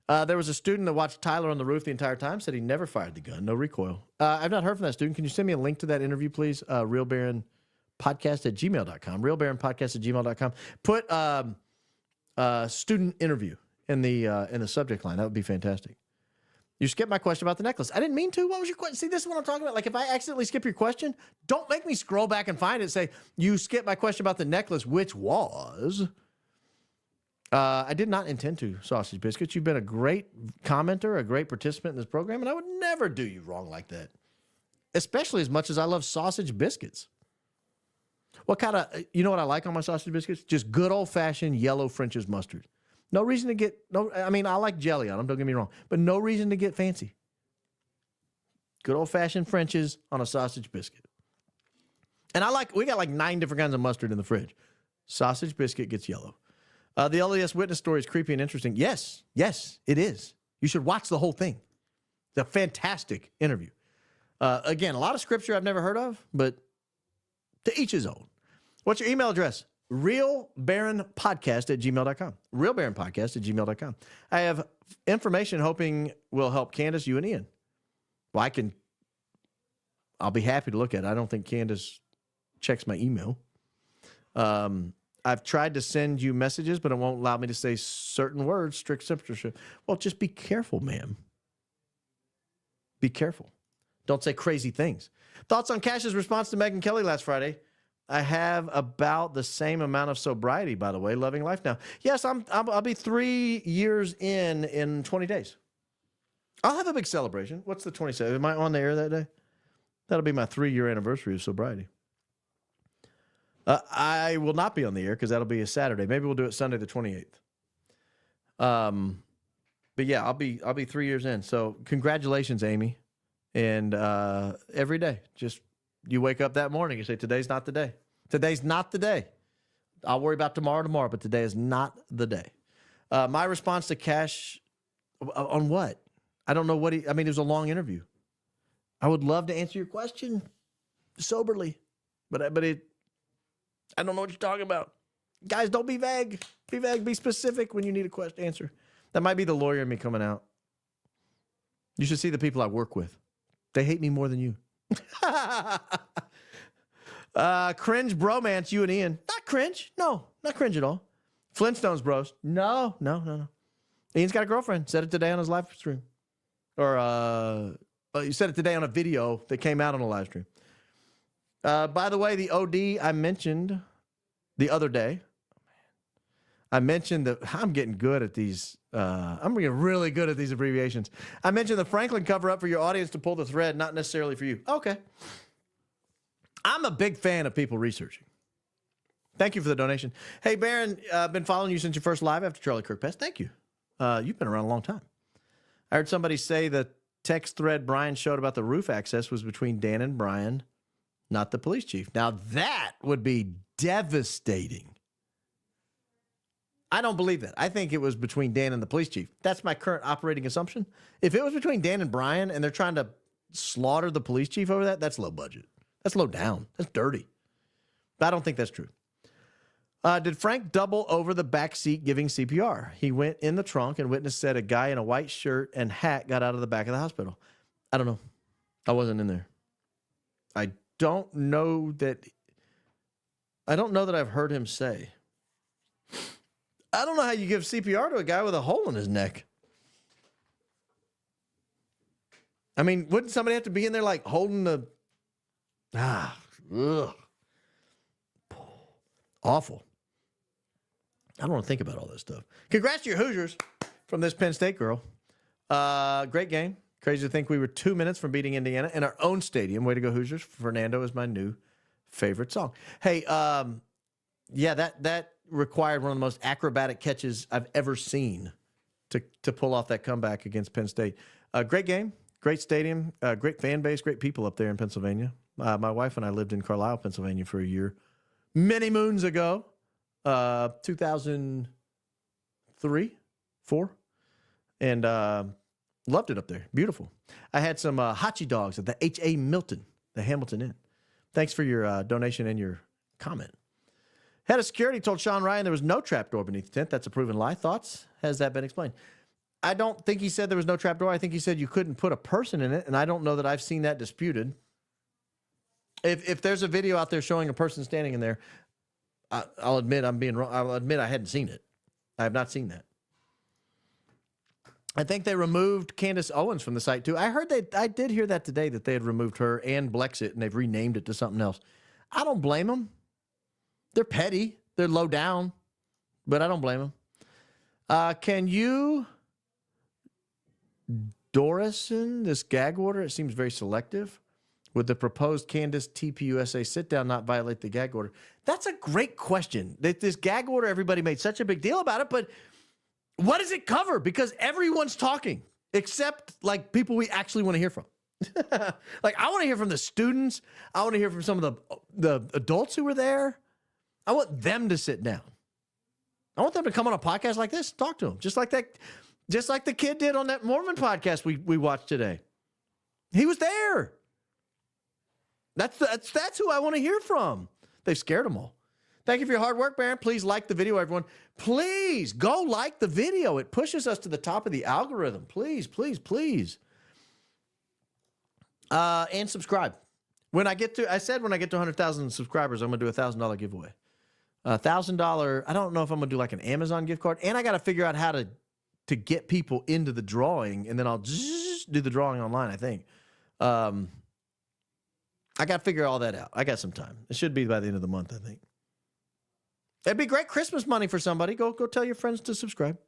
There was a student that watched Tyler on the roof the entire time, said he never fired the gun, no recoil. I've not heard from that student. Can you send me a link to that interview, please? realbaronpodcast@gmail.com. realbaronpodcast@gmail.com. Put student interview in the subject line. That would be fantastic. You skipped my question about the necklace. I didn't mean to. What was your question? See, this is what I'm talking about. Like, if I accidentally skip your question, don't make me scroll back and find it and say, you skipped my question about the necklace, which was... I did not intend to, Sausage Biscuits. You've been a great commenter, a great participant in this program, and I would never do you wrong like that, especially as much as I love sausage biscuits. What kind of, you know what I like on my sausage biscuits? Just good old-fashioned yellow French's mustard. No reason to get, I like jelly on them, don't get me wrong, but no reason to get fancy. Good old-fashioned French's on a sausage biscuit. And we got like 9 different kinds of mustard in the fridge. Sausage biscuit gets yellow. The LDS witness story is creepy and interesting. Yes, it is. You should watch the whole thing. It's a fantastic interview. Again, a lot of scripture I've never heard of, but to each his own. What's your email address? realbaronpodcast@gmail.com. realbaronpodcast@gmail.com. I have information hoping will help Candace, you, and Ian. Well, I'll be happy to look at it. I don't think Candace checks my email. I've tried to send you messages, but it won't allow me to say certain words, strict censorship. Well, just be careful, ma'am. Be careful. Don't say crazy things. Thoughts on Cash's response to Megyn Kelly last Friday? I have about the same amount of sobriety, by the way, loving life now. Yes, I'll be 3 years in 20 days. I'll have a big celebration. What's the 27th? Am I on the air that day? That'll be my 3-year anniversary of sobriety. I will not be on the air because that'll be a Saturday. Maybe we'll do it Sunday the 28th. But yeah, I'll be 3 years in. So congratulations, Amy. And every day, just you wake up that morning, you say, today's not the day. Today's not the day. I'll worry about tomorrow, but today is not the day. My response to Cash on what? I don't know what it was a long interview. I would love to answer your question soberly, but I don't know what you're talking about. Guys, don't be vague. Be vague. Be specific when you need a question answer. That might be the lawyer in me coming out. You should see the people I work with. They hate me more than you. Cringe bromance, you and Ian. Not cringe. No, not cringe at all. Flintstones bros. No. Ian's got a girlfriend. Said it today on his live stream. Or you said it today on a video that came out on a live stream. By the way, the OD I mentioned the other day. I mentioned that I'm getting good at these. I'm getting really good at these abbreviations. I mentioned the Franklin cover up for your audience to pull the thread, not necessarily for you. Okay. I'm a big fan of people researching. Thank you for the donation. Hey, Baron, I've been following you since your first live after Charlie Kirk passed. Thank you. You've been around a long time. I heard somebody say the text thread Brian showed about the roof access was between Dan and Brian, not the police chief. Now, that would be devastating. I don't believe that. I think it was between Dan and the police chief. That's my current operating assumption. If it was between Dan and Brian and they're trying to slaughter the police chief over that, that's low budget. That's low down. That's dirty. But I don't think that's true. Did Frank double over the back seat giving CPR? He went in the trunk and witness said a guy in a white shirt and hat got out of the back of the hospital. I don't know. I wasn't in there. I don't know that I've heard him say. I don't know how you give CPR to a guy with a hole in his neck. I mean, wouldn't somebody have to be in there like holding the... Awful. I don't want to think about all this stuff. Congrats to your Hoosiers from this Penn State girl. Great game. Crazy to think we were 2 minutes from beating Indiana in our own stadium. Way to go, Hoosiers. Fernando is my new favorite song. Hey, yeah, that required one of the most acrobatic catches I've ever seen to pull off that comeback against Penn State. Great game, great stadium, great fan base, great people up there in Pennsylvania. My wife and I lived in Carlisle, Pennsylvania for a year many moons ago, 2003, 4, and loved it up there. Beautiful. I had some hotchie dogs at the H.A. Milton, the Hamilton Inn. Thanks for your donation and your comment. Head of security told Sean Ryan there was no trapdoor beneath the tent. That's a proven lie. Thoughts? Has that been explained? I don't think he said there was no trapdoor. I think he said you couldn't put a person in it, and I don't know that I've seen that disputed. If there's a video out there showing a person standing in there, I'll admit I'm being wrong. I'll admit I hadn't seen it. I have not seen that. I think they removed Candace Owens from the site too. I did hear that today that they had removed her and Blexit and they've renamed it to something else. I don't blame them. They're petty. They're low down, but I don't blame them. Can you, Dorison, this gag order? It seems very selective. Would the proposed Candace TPUSA sit down not violate the gag order? That's a great question. This gag order, everybody made such a big deal about it, but what does it cover? Because everyone's talking, except like people we actually want to hear from. Like I want to hear from the students. I want to hear from some of the adults who were there. I want them to sit down. I want them to come on a podcast like this and talk to them, just like the kid did on that Mormon podcast we watched today. He was there. That's who I want to hear from. They've scared them all. Thank you for your hard work, Baron. Please like the video, everyone. Please go like the video. It pushes us to the top of the algorithm. Please, please, please. And subscribe. When I get to 100,000 subscribers, I'm going to do $1,000 giveaway. $1,000. I don't know if I'm going to do like an Amazon gift card. And I got to figure out how to get people into the drawing. And then I'll just do the drawing online, I think. I got to figure all that out. I got some time. It should be by the end of the month, I think. It'd be great Christmas money for somebody. Go tell your friends to subscribe.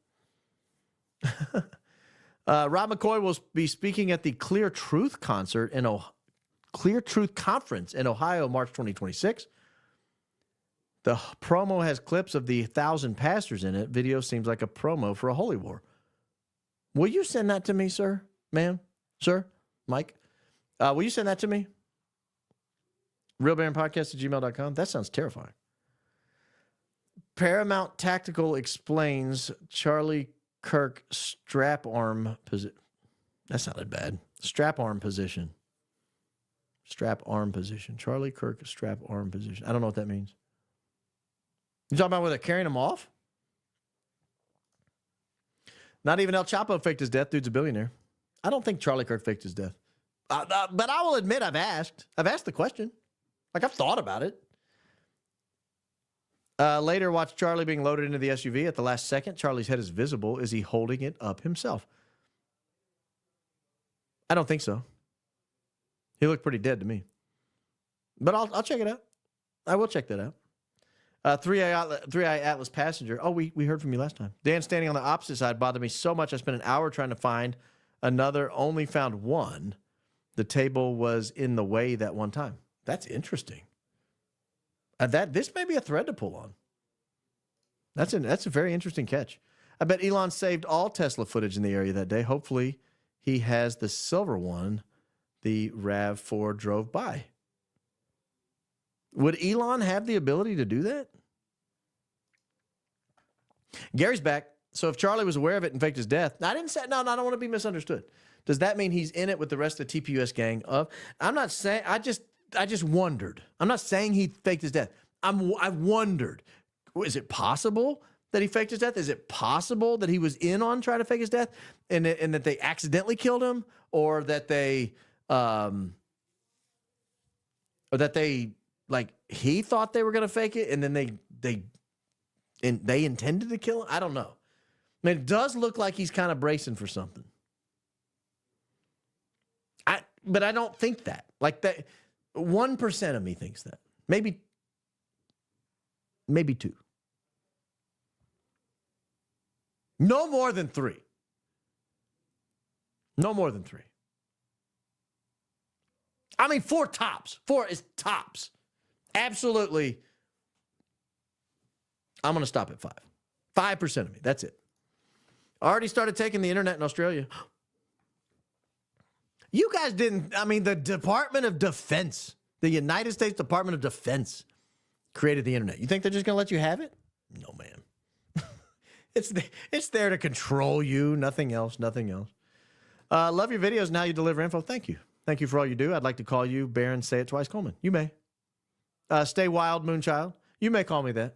Rob McCoy will be speaking at the Clear Truth concert Clear Truth Conference in Ohio, March 2026. The promo has clips of the 1,000 pastors in it. Video seems like a promo for a holy war. Will you send that to me, sir? Ma'am? Sir? Mike? Will you send that to me? RealBaronPodcast@gmail.com. That sounds terrifying. Paramount Tactical explains Charlie Kirk strap arm position. That sounded bad. Strap arm position. Strap arm position. Charlie Kirk strap arm position. I don't know what that means. You talking about where they're carrying him off? Not even El Chapo faked his death. Dude's a billionaire. I don't think Charlie Kirk faked his death. But I will admit I've asked. I've asked the question. Like, I've thought about it. Later, watch Charlie being loaded into the SUV. At the last second, Charlie's head is visible. Is he holding it up himself? I don't think so. He looked pretty dead to me. But I'll check it out. I will check that out. 3i Atlas passenger. Oh, we heard from you last time. Dan standing on the opposite side bothered me so much I spent an hour trying to find another, only found one. The table was in the way that one time. That's interesting. This may be a thread to pull on. That's a very interesting catch. I bet Elon saved all Tesla footage in the area that day. Hopefully he has the silver one the RAV4 drove by. Would Elon have the ability to do that? Gary's back. So if Charlie was aware of it and faked his death, I didn't say, no, I don't want to be misunderstood. Does that mean he's in it with the rest of the TPUS gang of? I'm not saying, I just wondered. I'm not saying he faked his death. I wondered, is it possible that he faked his death? Is it possible that he was in on trying to fake his death and that they accidentally killed him, or that they like he thought they were going to fake it and then they intended to kill him? I don't know. I mean, it does look like he's kind of bracing for something. But I don't think that. Like that, 1% of me thinks that. Maybe 2. No more than 3. No more than 3. I mean, 4 tops. 4 is tops. Absolutely. I'm going to stop at 5. 5% of me. That's it. Already started taking the internet in Australia. You guys didn't. I mean, the Department of Defense, the United States Department of Defense created the internet. You think they're just going to let you have it? No, man. It's there to control you. Nothing else. Nothing else. Love your videos and how you deliver info. Thank you. Thank you for all you do. I'd like to call you Baron Say It Twice Coleman. You may. Stay Wild Moonchild. You may call me that.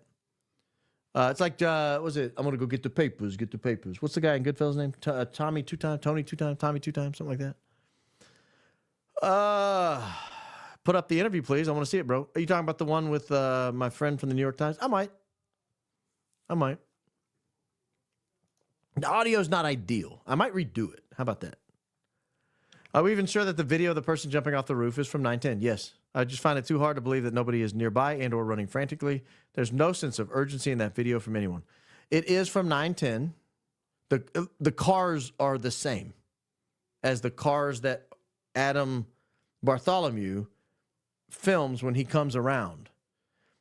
It's like, what was it? I'm going to go get the papers, get the papers. What's the guy in Goodfellas' name? Tommy 2 times, Tony 2 times, Tommy 2 times, something like that. Put up the interview, please. I want to see it, bro. Are you talking about the one with my friend from the New York Times? I might. The audio's not ideal. I might redo it. How about that? Are we even sure that the video of the person jumping off the roof is from 910? Yes. I just find it too hard to believe that nobody is nearby and or running frantically. There's no sense of urgency in that video from anyone. It is from 910. The cars are the same as the cars that Adam Bartholomew films when he comes around.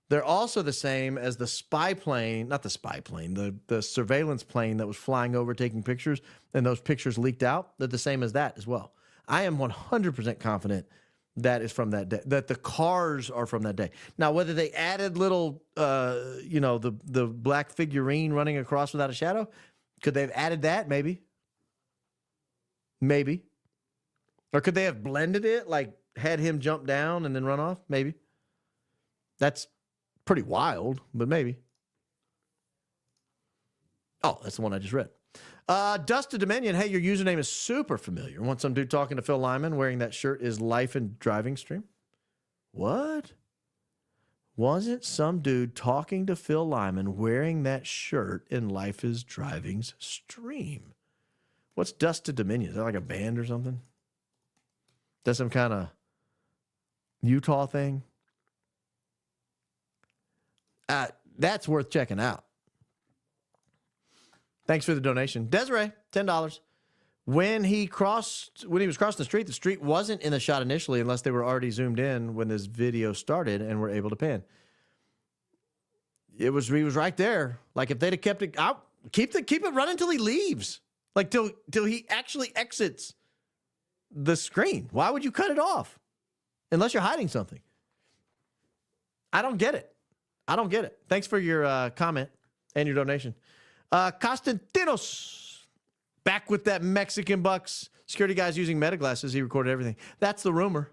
They're also the same as the spy plane, not the spy plane, the surveillance plane that was flying over taking pictures, and those pictures leaked out. They're the same as that as well. I am 100% confident that is from that day, that the cars are from that day. Now, whether they added little, the black figurine running across without a shadow, could they have added that? Maybe. Or could they have blended it, like had him jump down and then run off? Maybe. That's pretty wild, but maybe. Oh, that's the one I just read. Dust to Dominion. Hey, your username is super familiar. Want some dude talking to Phil Lyman wearing that shirt is Life and Driving Stream? What? Was it some dude talking to Phil Lyman wearing that shirt in Life is Driving's stream? What's Dust to Dominion? Is that like a band or something? That's some kind of Utah thing? That's worth checking out. Thanks for the donation. Desiree, $10. When he was crossing the street wasn't in the shot initially unless they were already zoomed in when this video started and were able to pan. He was right there. Like if they'd have kept it out, keep it running till he leaves. Like till he actually exits the screen. Why would you cut it off? Unless you're hiding something. I don't get it. Thanks for your comment and your donation. Constantinos, back with that Mexican bucks. Security guys using meta glasses. He recorded everything. That's the rumor.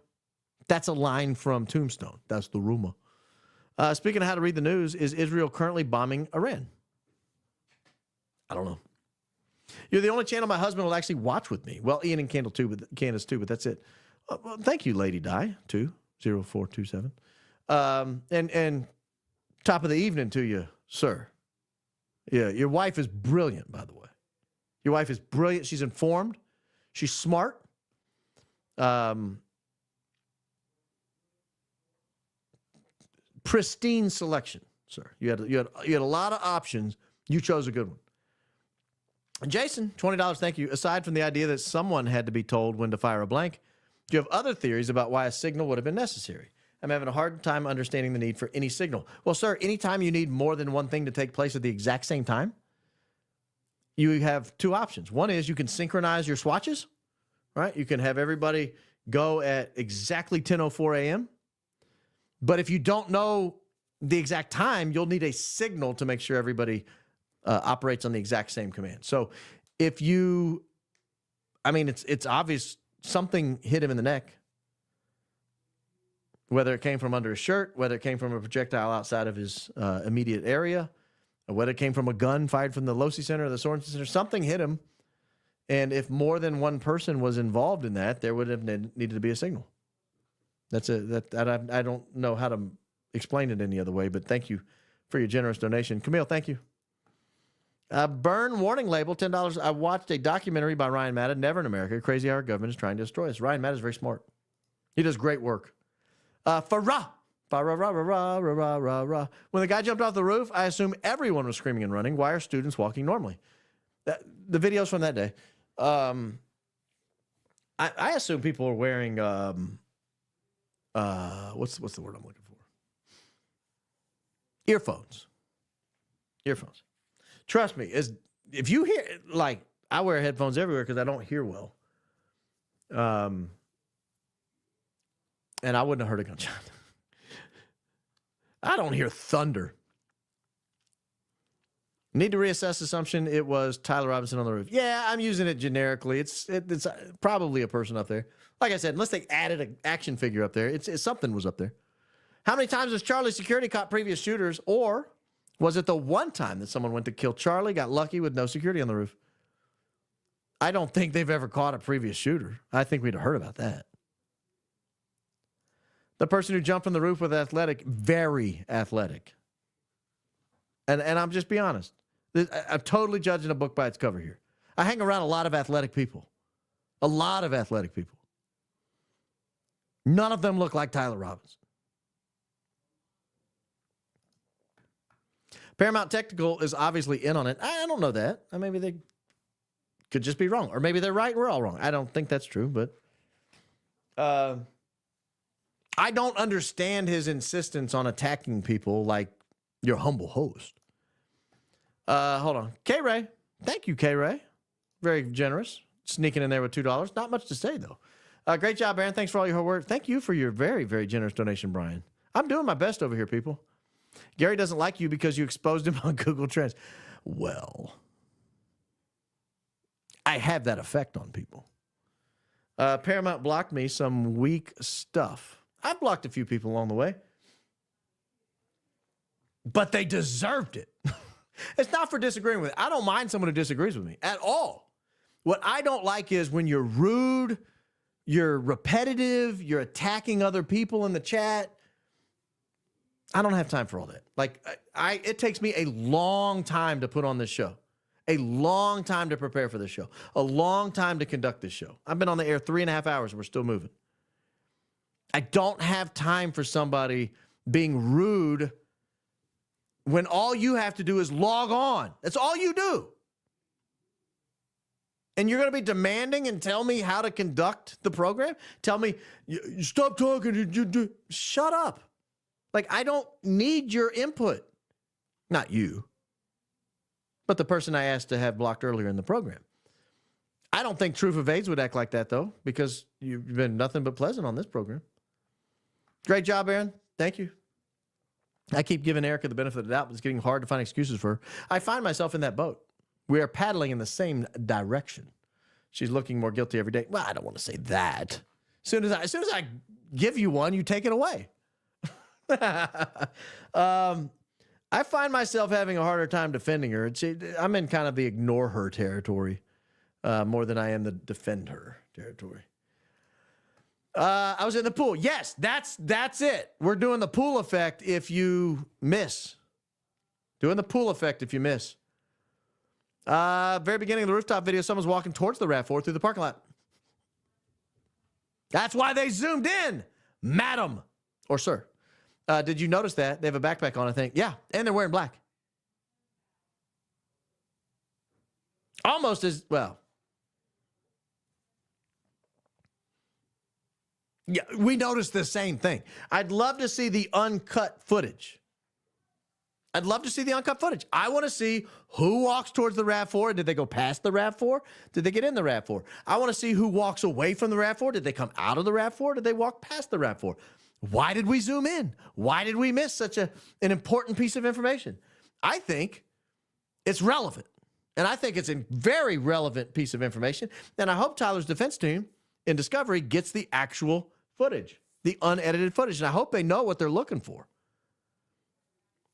That's a line from Tombstone. That's the rumor. Speaking of how to read the news, is Israel currently bombing Iran? I don't know. You're the only channel my husband will actually watch with me. Well, Ian and Candace too, but that's it. Well, thank you, Lady Di, 20427. And top of the evening to you, sir. Yeah, your wife is brilliant, by the way. Your wife is brilliant. She's informed. She's smart. Pristine selection, sir. You had a lot of options. You chose a good one. And Jason, $20, thank you. Aside from the idea that someone had to be told when to fire a blank, do you have other theories about why a signal would have been necessary? I'm having a hard time understanding the need for any signal. Well, sir, anytime you need more than one thing to take place at the exact same time, you have two options. One is you can synchronize your swatches, right? You can have everybody go at exactly 10:04 a.m. But if you don't know the exact time, you'll need a signal to make sure everybody operates on the exact same command. So if you, I mean, it's obvious something hit him in the neck. Whether it came from under his shirt, whether it came from a projectile outside of his immediate area, or whether it came from a gun fired from the Losi Center or the Sorensen Center, something hit him. And if more than one person was involved in that, there would have needed to be a signal. I don't know how to explain it any other way, but thank you for your generous donation. Camille, thank you. Burn warning label, $10. I watched a documentary by Ryan Matta, Never in America, Crazy How Our Government is Trying to Destroy Us. Ryan Matta is very smart. He does great work. Farah. When the guy jumped off the roof, I assume everyone was screaming and running. Why are students walking normally? The videos from that day. I assume people are wearing, what's the word I'm looking for? Earphones. Trust me, if you hear, like, I wear headphones everywhere because I don't hear well. And I wouldn't have heard a gunshot. I don't hear thunder. Need to reassess assumption. It was Tyler Robinson on the roof. Yeah, I'm using it generically. It's probably a person up there. Like I said, unless they added an action figure up there, it's something was up there. How many times has Charlie security caught previous shooters, or was it the one time that someone went to kill Charlie, got lucky with no security on the roof? I don't think they've ever caught a previous shooter. I think we'd have heard about that. The person who jumped from the roof was athletic, very athletic. And I'm just being honest. I'm totally judging a book by its cover here. I hang around a lot of athletic people. A lot of athletic people. None of them look like Tyler Robinson. Paramount Technical is obviously in on it. I don't know that. Maybe they could just be wrong. Or maybe they're right and we're all wrong. I don't think that's true, but I don't understand his insistence on attacking people like your humble host. Hold on. K-Ray. Thank you, K-Ray. Very generous. Sneaking in there with $2. Not much to say, though. Great job, Aaron. Thanks for all your hard work. Thank you for your very, very generous donation, Brian. I'm doing my best over here, people. Gary doesn't like you because you exposed him on Google Trends. Well, I have that effect on people. Paramount blocked me some weak stuff. I've blocked a few people along the way. But they deserved it. It's not for disagreeing with it. I don't mind someone who disagrees with me at all. What I don't like is when you're rude, you're repetitive, you're attacking other people in the chat. I don't have time for all that. Like, it takes me a long time to put on this show. A long time to prepare for this show. A long time to conduct this show. I've been on the air 3.5 hours and we're still moving. I don't have time for somebody being rude when all you have to do is log on. That's all you do. And you're going to be demanding and tell me how to conduct the program? Tell me, you stop talking. Shut up. Like, I don't need your input. Not you, but the person I asked to have blocked earlier in the program. I don't think Truth Evades would act like that, though, because you've been nothing but pleasant on this program. Great job, Aaron. Thank you. I keep giving Erica the benefit of the doubt, but it's getting hard to find excuses for her. I find myself in that boat. We are paddling in the same direction. She's looking more guilty every day. Well, I don't want to say that. As soon as I give you one, you take it away. I find myself having a harder time defending her. I'm in kind of the ignore her territory more than I am the defend her territory. I was in the pool. Yes, that's it. We're doing the pool effect if you miss. Doing the pool effect if you miss. Very beginning of the rooftop video, someone's walking towards the RAV4 through the parking lot. That's why they zoomed in, madam or sir. Did you notice that? They have a backpack on, I think. Yeah, and they're wearing black. Almost as, well. Yeah, we noticed the same thing. I'd love to see the uncut footage. I'd love to see the uncut footage. I want to see who walks towards the RAV4. Did they go past the RAV4? Did they get in the RAV4? I want to see who walks away from the RAV4. Did they come out of the RAV4? Did they walk past the RAV4? Why did we zoom in? Why did we miss such an important piece of information? I think it's relevant. And I think it's a very relevant piece of information. And I hope Tyler's defense team in Discovery gets the actual footage, the unedited footage. And I hope they know what they're looking for.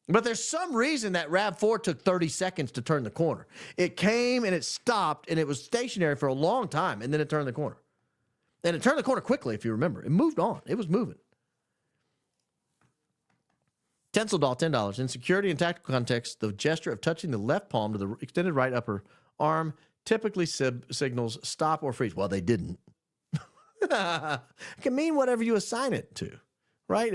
But there's some reason that RAV4 took 30 seconds to turn the corner. It came and it stopped and it was stationary for a long time and then it turned the corner. And it turned the corner quickly, if you remember. It moved on. It was moving. Tenseldahl, $10. In security and tactical context, the gesture of touching the left palm to the extended right upper arm typically signals stop or freeze. Well, they didn't. It can mean whatever you assign it to, right?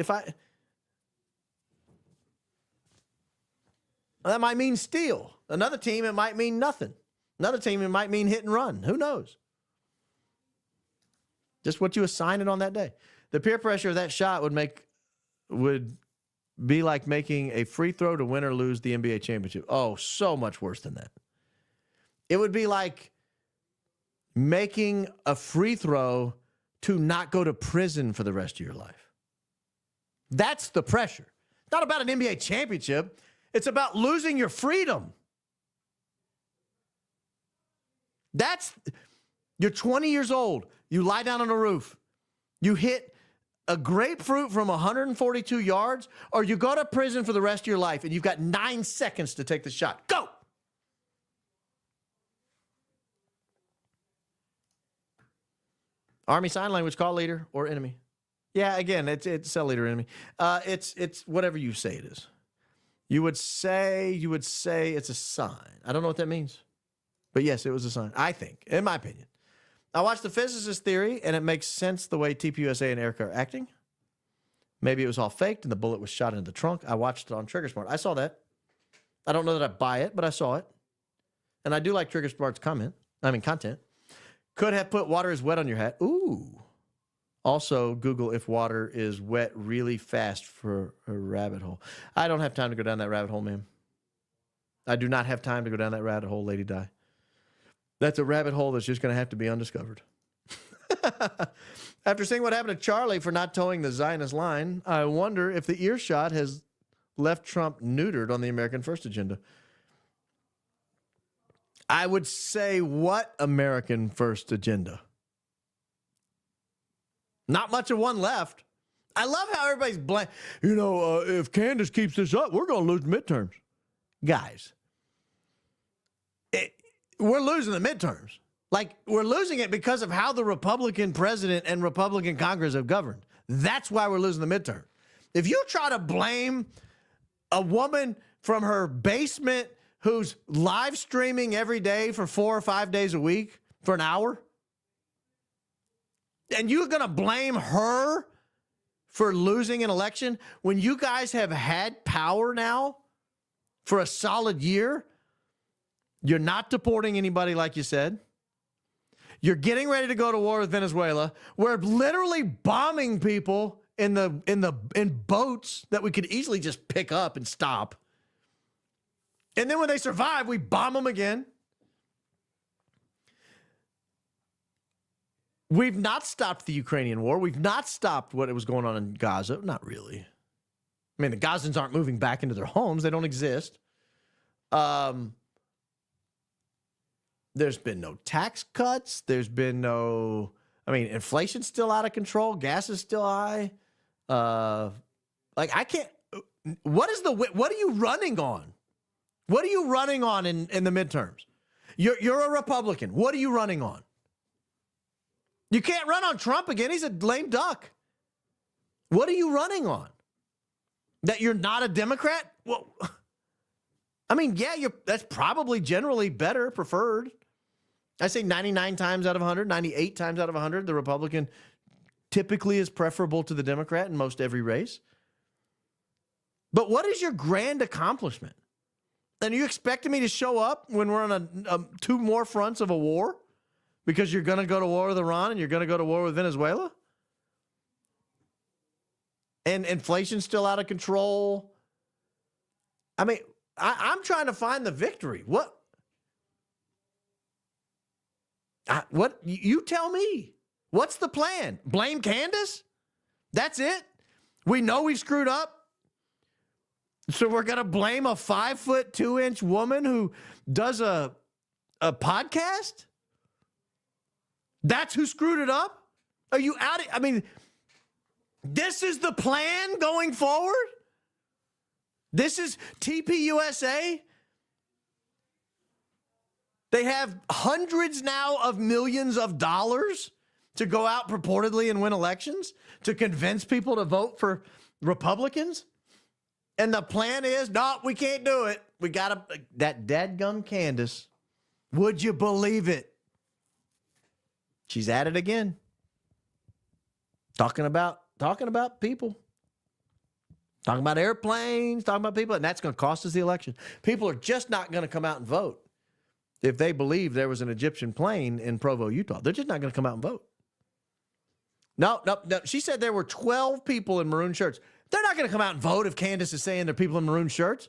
That might mean steal. Another team, it might mean nothing. Another team, it might mean hit and run. Who knows? Just what you assign it on that day. The peer pressure of that shot would be like making a free throw to win or lose the NBA championship. Oh, so much worse than that. It would be like making a free throw to not go to prison for the rest of your life. That's the pressure. It's not about an NBA championship. It's about losing your freedom. You're 20 years old. You lie down on a roof. You hit a grapefruit from 142 yards, or you go to prison for the rest of your life, and you've got 9 seconds to take the shot. Go! Army Sign Language, call leader or enemy. Yeah, again, it's cell leader, enemy. It's whatever you say it is. You would say it's a sign. I don't know what that means. But yes, it was a sign, I think, in my opinion. I watched the physicist theory, and it makes sense the way TPUSA and Erica are acting. Maybe it was all faked, and the bullet was shot into the trunk. I watched it on Trigger Smart. I saw that. I don't know that I buy it, but I saw it. And I do like Trigger Smart's content. Could have put water is wet on your hat. Ooh. Also, Google if water is wet really fast for a rabbit hole. I don't have time to go down that rabbit hole, ma'am. I do not have time to go down that rabbit hole, Lady Di. That's a rabbit hole that's just going to have to be undiscovered. After seeing what happened to Charlie for not towing the Zionist line, I wonder if the earshot has left Trump neutered on the American First agenda. I would say, what American First agenda? Not much of one left. I love how everybody's blank. If Candace keeps this up, we're going to lose the midterms. Guys, we're losing the midterms. Like, we're losing it because of how the Republican president and Republican Congress have governed. That's why we're losing the midterm. If you try to blame a woman from her basement who's live streaming every day for 4 or 5 days a week for an hour, and you're going to blame her for losing an election when you guys have had power now for a solid year? You're not deporting anybody like you said. You're getting ready to go to war with Venezuela. We're literally bombing people in boats that we could easily just pick up and stop. And then when they survive, we bomb them again. We've not stopped the Ukrainian war. We've not stopped what was going on in Gaza. Not really. I mean, the Gazans aren't moving back into their homes. They don't exist. There's been no tax cuts. There's been no, inflation's still out of control. Gas is still high. What are you running on? What are you running on in the midterms? You're a Republican. What are you running on? You can't run on Trump again. He's a lame duck. What are you running on? That you're not a Democrat? Well, I mean, yeah, that's probably generally better, preferred. I say 99 times out of 100, 98 times out of 100, the Republican typically is preferable to the Democrat in most every race. But what is your grand accomplishment? And are you expecting me to show up when we're on two more fronts of a war? Because you're going to go to war with Iran and you're going to go to war with Venezuela? And inflation's still out of control. I mean, I'm trying to find the victory. What you tell me. What's the plan? Blame Candace? That's it? We know we screwed up. So we're going to blame a 5'2" woman who does a podcast? That's who screwed it up? Are you out? I mean, this is the plan going forward? This is TPUSA? They have hundreds now of millions of dollars to go out purportedly and win elections, to convince people to vote for Republicans. And the plan is, no, we can't do it. We got to, that dadgum Candace, would you believe it? She's at it again. Talking about people. Talking about airplanes, talking about people, and that's going to cost us the election. People are just not going to come out and vote if they believe there was an Egyptian plane in Provo, Utah. They're just not going to come out and vote. No. She said there were 12 people in maroon shirts. They're not going to come out and vote if Candace is saying there are people in maroon shirts.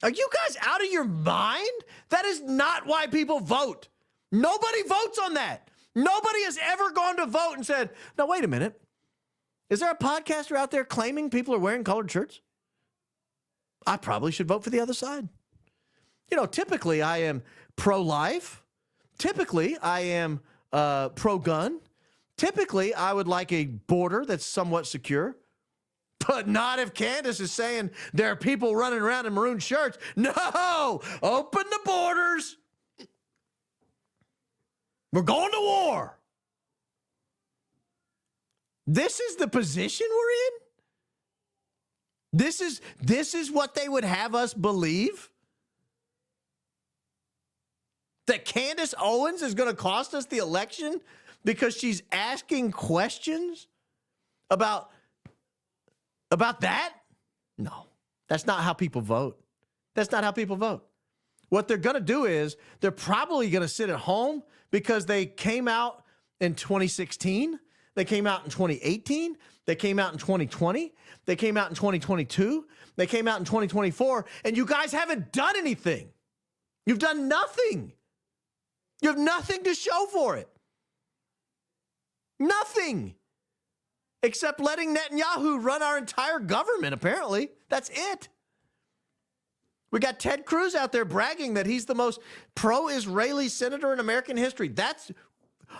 Are you guys out of your mind? That is not why people vote. Nobody votes on that. Nobody has ever gone to vote and said, no, wait a minute. Is there a podcaster out there claiming people are wearing colored shirts? I probably should vote for the other side. You know, typically I am pro-life. Typically I am pro-gun. Typically I would like a border that's somewhat secure. But not if Candace is saying there are people running around in maroon shirts. No! Open the borders. We're going to war. This is the position we're in? This is what they would have us believe? That Candace Owens is going to cost us the election because she's asking questions about that? No, that's not how people vote. That's not how people vote. What they're going to do is they're probably going to sit at home because they came out in 2016. They came out in 2018. They came out in 2020. They came out in 2022. They came out in 2024. And you guys haven't done anything. You've done nothing. You have nothing to show for it. Nothing. Except letting Netanyahu run our entire government, apparently. That's it. We got Ted Cruz out there bragging that he's the most pro-Israeli senator in American history.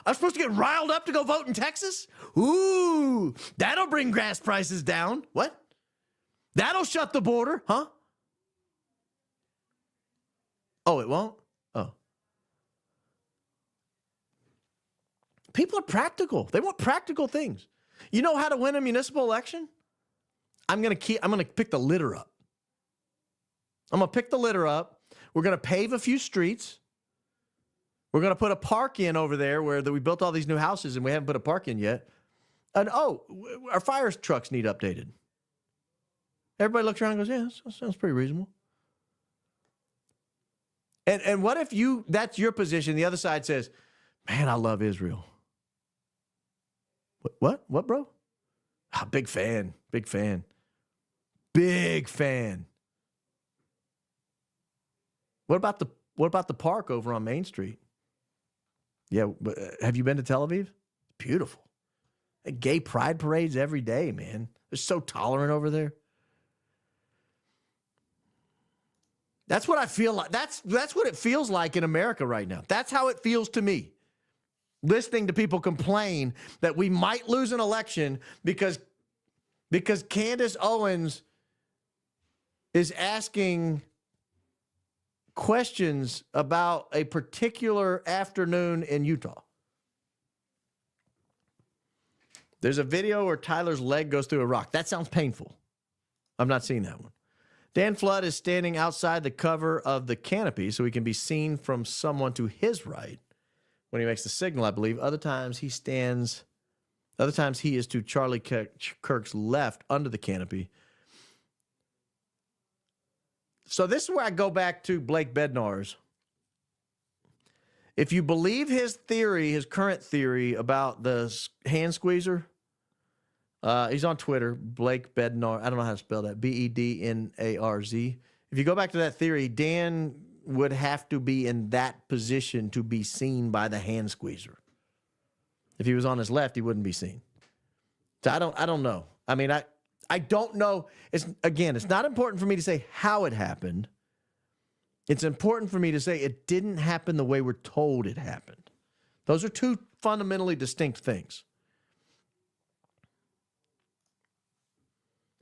I'm supposed to get riled up to go vote in Texas? Ooh, that'll bring gas prices down. What? That'll shut the border, huh? Oh, it won't? Oh. People are practical. They want practical things. You know how to win a municipal election? I'm going to pick the litter up. I'm going to pick the litter up. We're going to pave a few streets. We're going to put a park in over there where we built all these new houses and we haven't put a park in yet. And our fire trucks need updated. Everybody looks around and goes, yeah, that sounds pretty reasonable. And what if that's your position? The other side says, man, I love Israel. What, bro? Big fan. What about the park over on Main Street? Yeah, but have you been to Tel Aviv? Beautiful. Gay pride parades every day, man. They're so tolerant over there. That's what I feel like. That's what it feels like in America right now. That's how it feels to me. Listening to people complain that we might lose an election because Candace Owens is asking questions about a particular afternoon in Utah. There's a video where Tyler's leg goes through a rock. That sounds painful. I've not seen that one. Dan Flood is standing outside the cover of the canopy so he can be seen from someone to his right when he makes the signal, I believe. Other times he is to Charlie Kirk's left under the canopy. So this is where I go back to Blake Bednar's. If you believe his theory, his current theory about the hand squeezer, he's on Twitter, Blake Bednar. I don't know how to spell that, Bednarz. If you go back to that theory, Dan would have to be in that position to be seen by the hand squeezer. If he was on his left, he wouldn't be seen. So I don't know. I mean, I don't know. It's not important for me to say how it happened. It's important for me to say it didn't happen the way we're told it happened. Those are two fundamentally distinct things.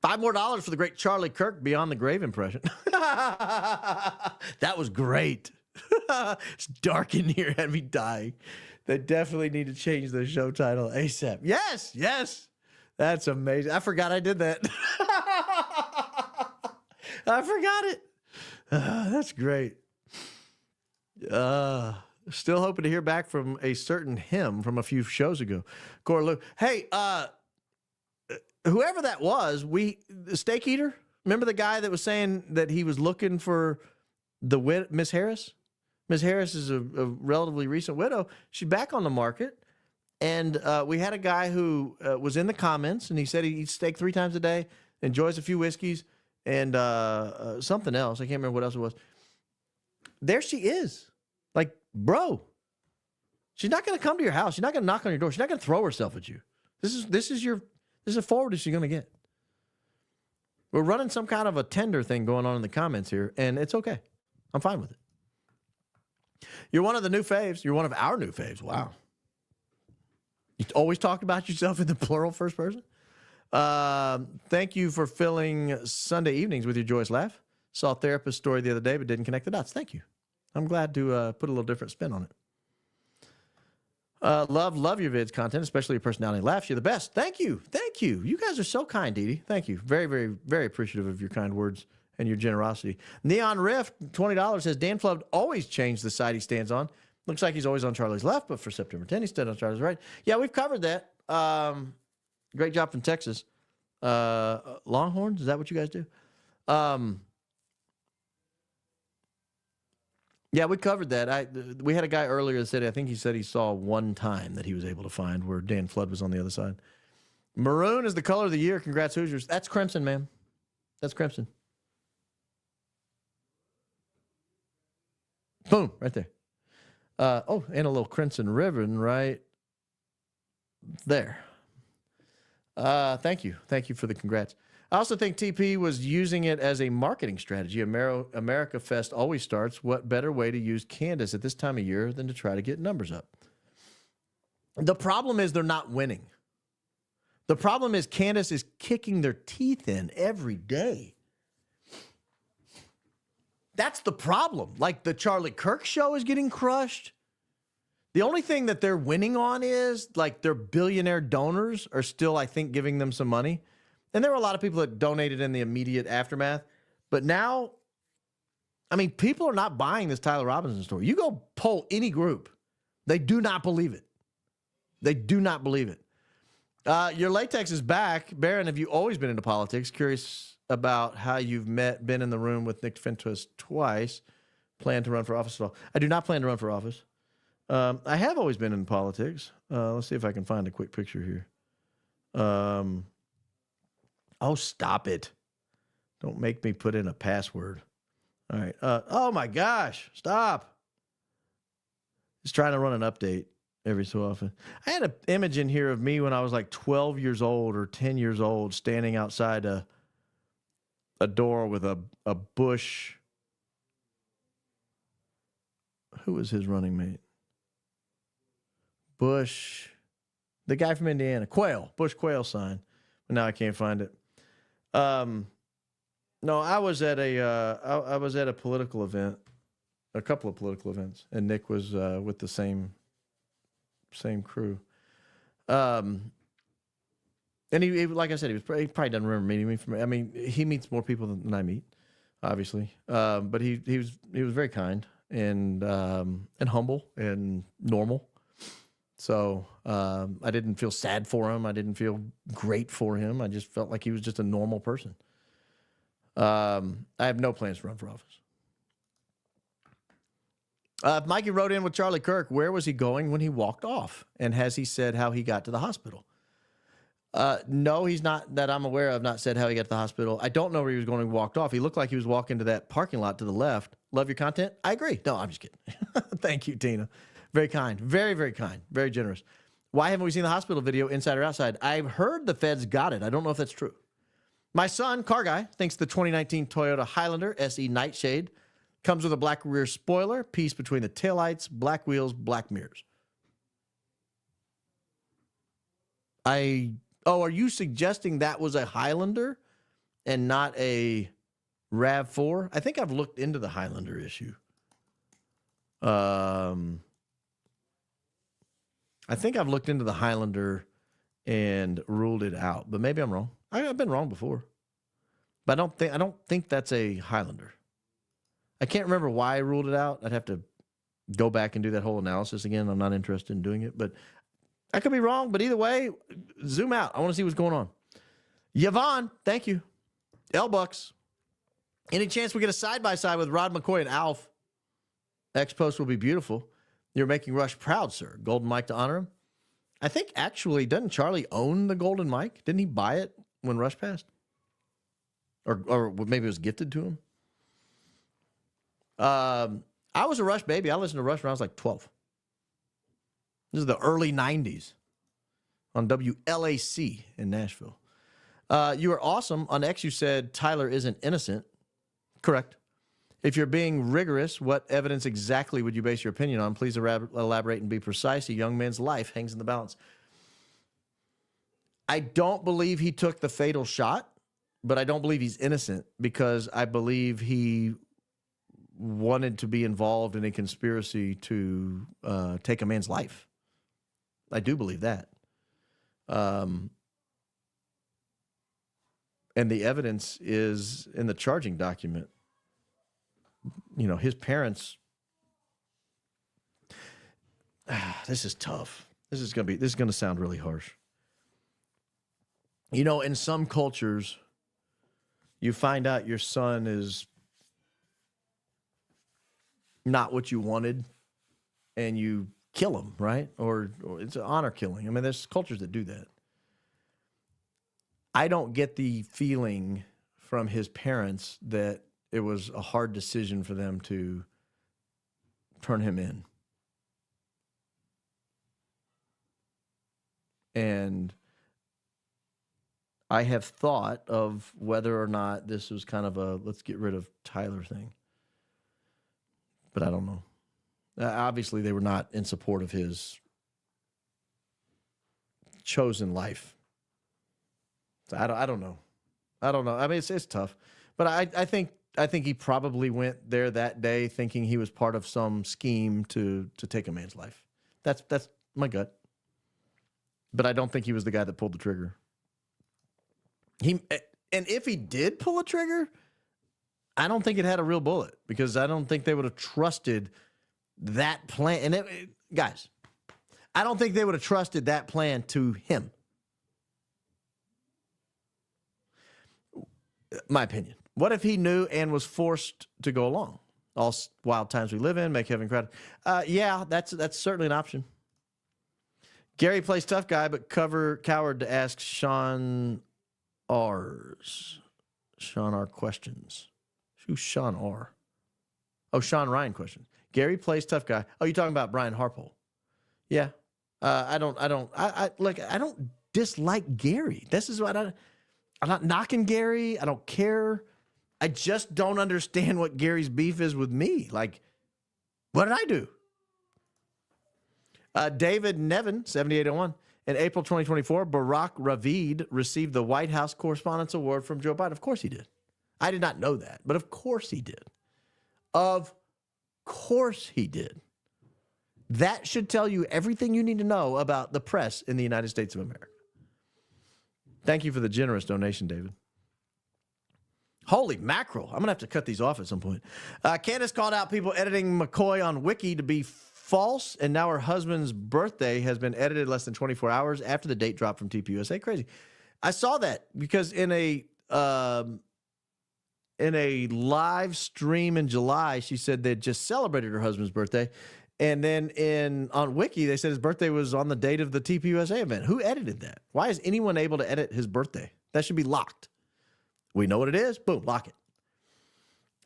$5 more for the great Charlie Kirk Beyond the Grave impression. That was great. It's dark in here, had me dying. They definitely need to change the show title ASAP. Yes. That's amazing. I forgot I did that. I forgot it. That's great. Still hoping to hear back from a certain him from a few shows ago. Corlew. Hey, whoever that was, the steak eater, remember the guy that was saying that he was looking for the Miss Harris? Miss Harris is a relatively recent widow. She's back on the market. And we had a guy who was in the comments, and he said he eats steak 3 times a day, enjoys a few whiskeys, and something else. I can't remember what else it was. There she is. Like, bro, she's not going to come to your house. She's not going to knock on your door. She's not going to throw herself at you. This is as forward as she's going to get. We're running some kind of a tender thing going on in the comments here, and it's okay. I'm fine with it. You're one of the new faves. You're one of our new faves. Wow. You always talk about yourself in the plural first person. Thank you for filling Sunday evenings with your joyous laugh. Saw a therapist story the other day, but didn't connect the dots. Thank you. I'm glad to put a little different spin on it. Love your vids content, especially your personality laughs. You're the best. Thank you. You guys are so kind, Dee. Thank you. Very, very, very appreciative of your kind words and your generosity. Neon Rift, $20 says, Dan Flood always changed the side he stands on. Looks like he's always on Charlie's left, but for September 10, he stood on Charlie's right. Yeah, we've covered that. Great job from Texas. Longhorns, is that what you guys do? Yeah, we covered that. We had a guy earlier that said, I think he said he saw one time that he was able to find where Dan Flood was on the other side. Maroon is the color of the year. Congrats, Hoosiers. That's crimson, man. That's crimson. Boom, right there. And a little crimson ribbon right there. Thank you. Thank you for the congrats. I also think TP was using it as a marketing strategy. America Fest always starts. What better way to use Candace at this time of year than to try to get numbers up? The problem is they're not winning. The problem is Candace is kicking their teeth in every day. That's the problem. Like the Charlie Kirk show is getting crushed. The only thing that they're winning on is like their billionaire donors are still, I think, giving them some money. And there were a lot of people that donated in the immediate aftermath. But now, I mean, people are not buying this Tyler Robinson story. You go poll any group. They do not believe it. They do not believe it. Your latex is back. Barron, have you always been into politics? Curious about how you've been in the room with Nick Fentus twice. Plan to run for office at all? I do not plan to run for office. I have always been in politics. Let's see if I can find a quick picture here. Oh, stop it. Don't make me put in a password. All right. Oh, my gosh. Stop. Just trying to run an update every so often. I had an image in here of me when I was like 12 years old or 10 years old standing outside a door with a Bush. Who was his running mate? Bush. The guy from Indiana. Quayle. Bush Quayle sign. But now I can't find it. No, I was at a political event, a couple of political events, and Nick was with the same crew. And like I said, he probably doesn't remember meeting me. I mean, he meets more people than I meet, obviously. But he was very kind and humble and normal. So I didn't feel sad for him. I didn't feel great for him. I just felt like he was just a normal person. I have no plans to run for office. Mikey wrote in with Charlie Kirk. Where was he going when he walked off? And has he said how he got to the hospital? No, he's not, that I'm aware of, not said how he got to the hospital. I don't know where he was going when he walked off. He looked like he was walking to that parking lot to the left. Love your content? I agree. No, I'm just kidding. Thank you, Tina. Very kind. Very, very kind. Very generous. Why haven't we seen the hospital video, inside or outside? I've heard the feds got it. I don't know if that's true. My son, car guy, thinks the 2019 Toyota Highlander SE Nightshade comes with a black rear spoiler, piece between the taillights, black wheels, black mirrors. Oh, are you suggesting that was a Highlander and not a RAV4? I think I've looked into the Highlander issue. I think I've looked into the Highlander and ruled it out, but maybe I'm wrong. I've been wrong before, but I don't think that's a Highlander. I can't remember why I ruled it out. I'd have to go back and do that whole analysis again. I'm not interested in doing it, but I could be wrong, but either way, zoom out. I want to see what's going on. Yvonne, thank you. L-Bucks. Any chance we get a side-by-side with Rod McCoy and Alf? X-Post will be beautiful. You're making Rush proud, sir. Golden mic to honor him. I think actually, doesn't Charlie own the golden mic? Didn't he buy it when Rush passed? Or maybe it was gifted to him? I was a Rush baby. I listened to Rush when I was like 12. This is the early 90s on WLAC in Nashville. You are awesome. On X, you said Tyler isn't innocent. Correct. If you're being rigorous, what evidence exactly would you base your opinion on? Please elaborate and be precise. A young man's life hangs in the balance. I don't believe he took the fatal shot, but I don't believe he's innocent because I believe he wanted to be involved in a conspiracy to take a man's life. I do believe that. And the evidence is in the charging document. You know, his parents. This is tough. This is going to sound really harsh. You know, in some cultures, you find out your son is not what you wanted, and you kill him, right? Or it's an honor killing. I mean, there's cultures that do that. I don't get the feeling from his parents that it was a hard decision for them to turn him in. And I have thought of whether or not this was kind of a let's get rid of Tyler thing. But I don't know. Obviously, they were not in support of his chosen life. So I don't know. I don't know. I mean, it's tough. But I think he probably went there that day thinking he was part of some scheme to take a man's life. That's my gut. But I don't think he was the guy that pulled the trigger. And if he did pull a trigger, I don't think it had a real bullet because I don't think they would have trusted that plan. And guys, I don't think they would have trusted that plan to him. My opinion. What if he knew and was forced to go along? All wild times we live in, make heaven crowded. Yeah, that's certainly an option. Gary plays tough guy, but coward to ask Sean R questions. Who's Sean R? Oh, Sean Ryan questions. Gary plays tough guy. Oh, you're talking about Brian Harpole? Yeah. I don't dislike Gary. This is what I'm not knocking Gary. I don't care. I just don't understand what Gary's beef is with me. Like, what did I do? David Nevin, 7801. In April 2024, Barack Ravid received the White House Correspondence Award from Joe Biden. Of course he did. I did not know that, but of course he did. Of course he did. That should tell you everything you need to know about the press in the United States of America. Thank you for the generous donation, David. Holy mackerel. I'm going to have to cut these off at some point. Candace called out people editing McCoy on Wiki to be false, and now her husband's birthday has been edited less than 24 hours after the date dropped from TPUSA. Crazy. I saw that because in a live stream in July, she said they'd just celebrated her husband's birthday. And then on Wiki, they said his birthday was on the date of the TPUSA event. Who edited that? Why is anyone able to edit his birthday? That should be locked. We know what it is. Boom, lock it.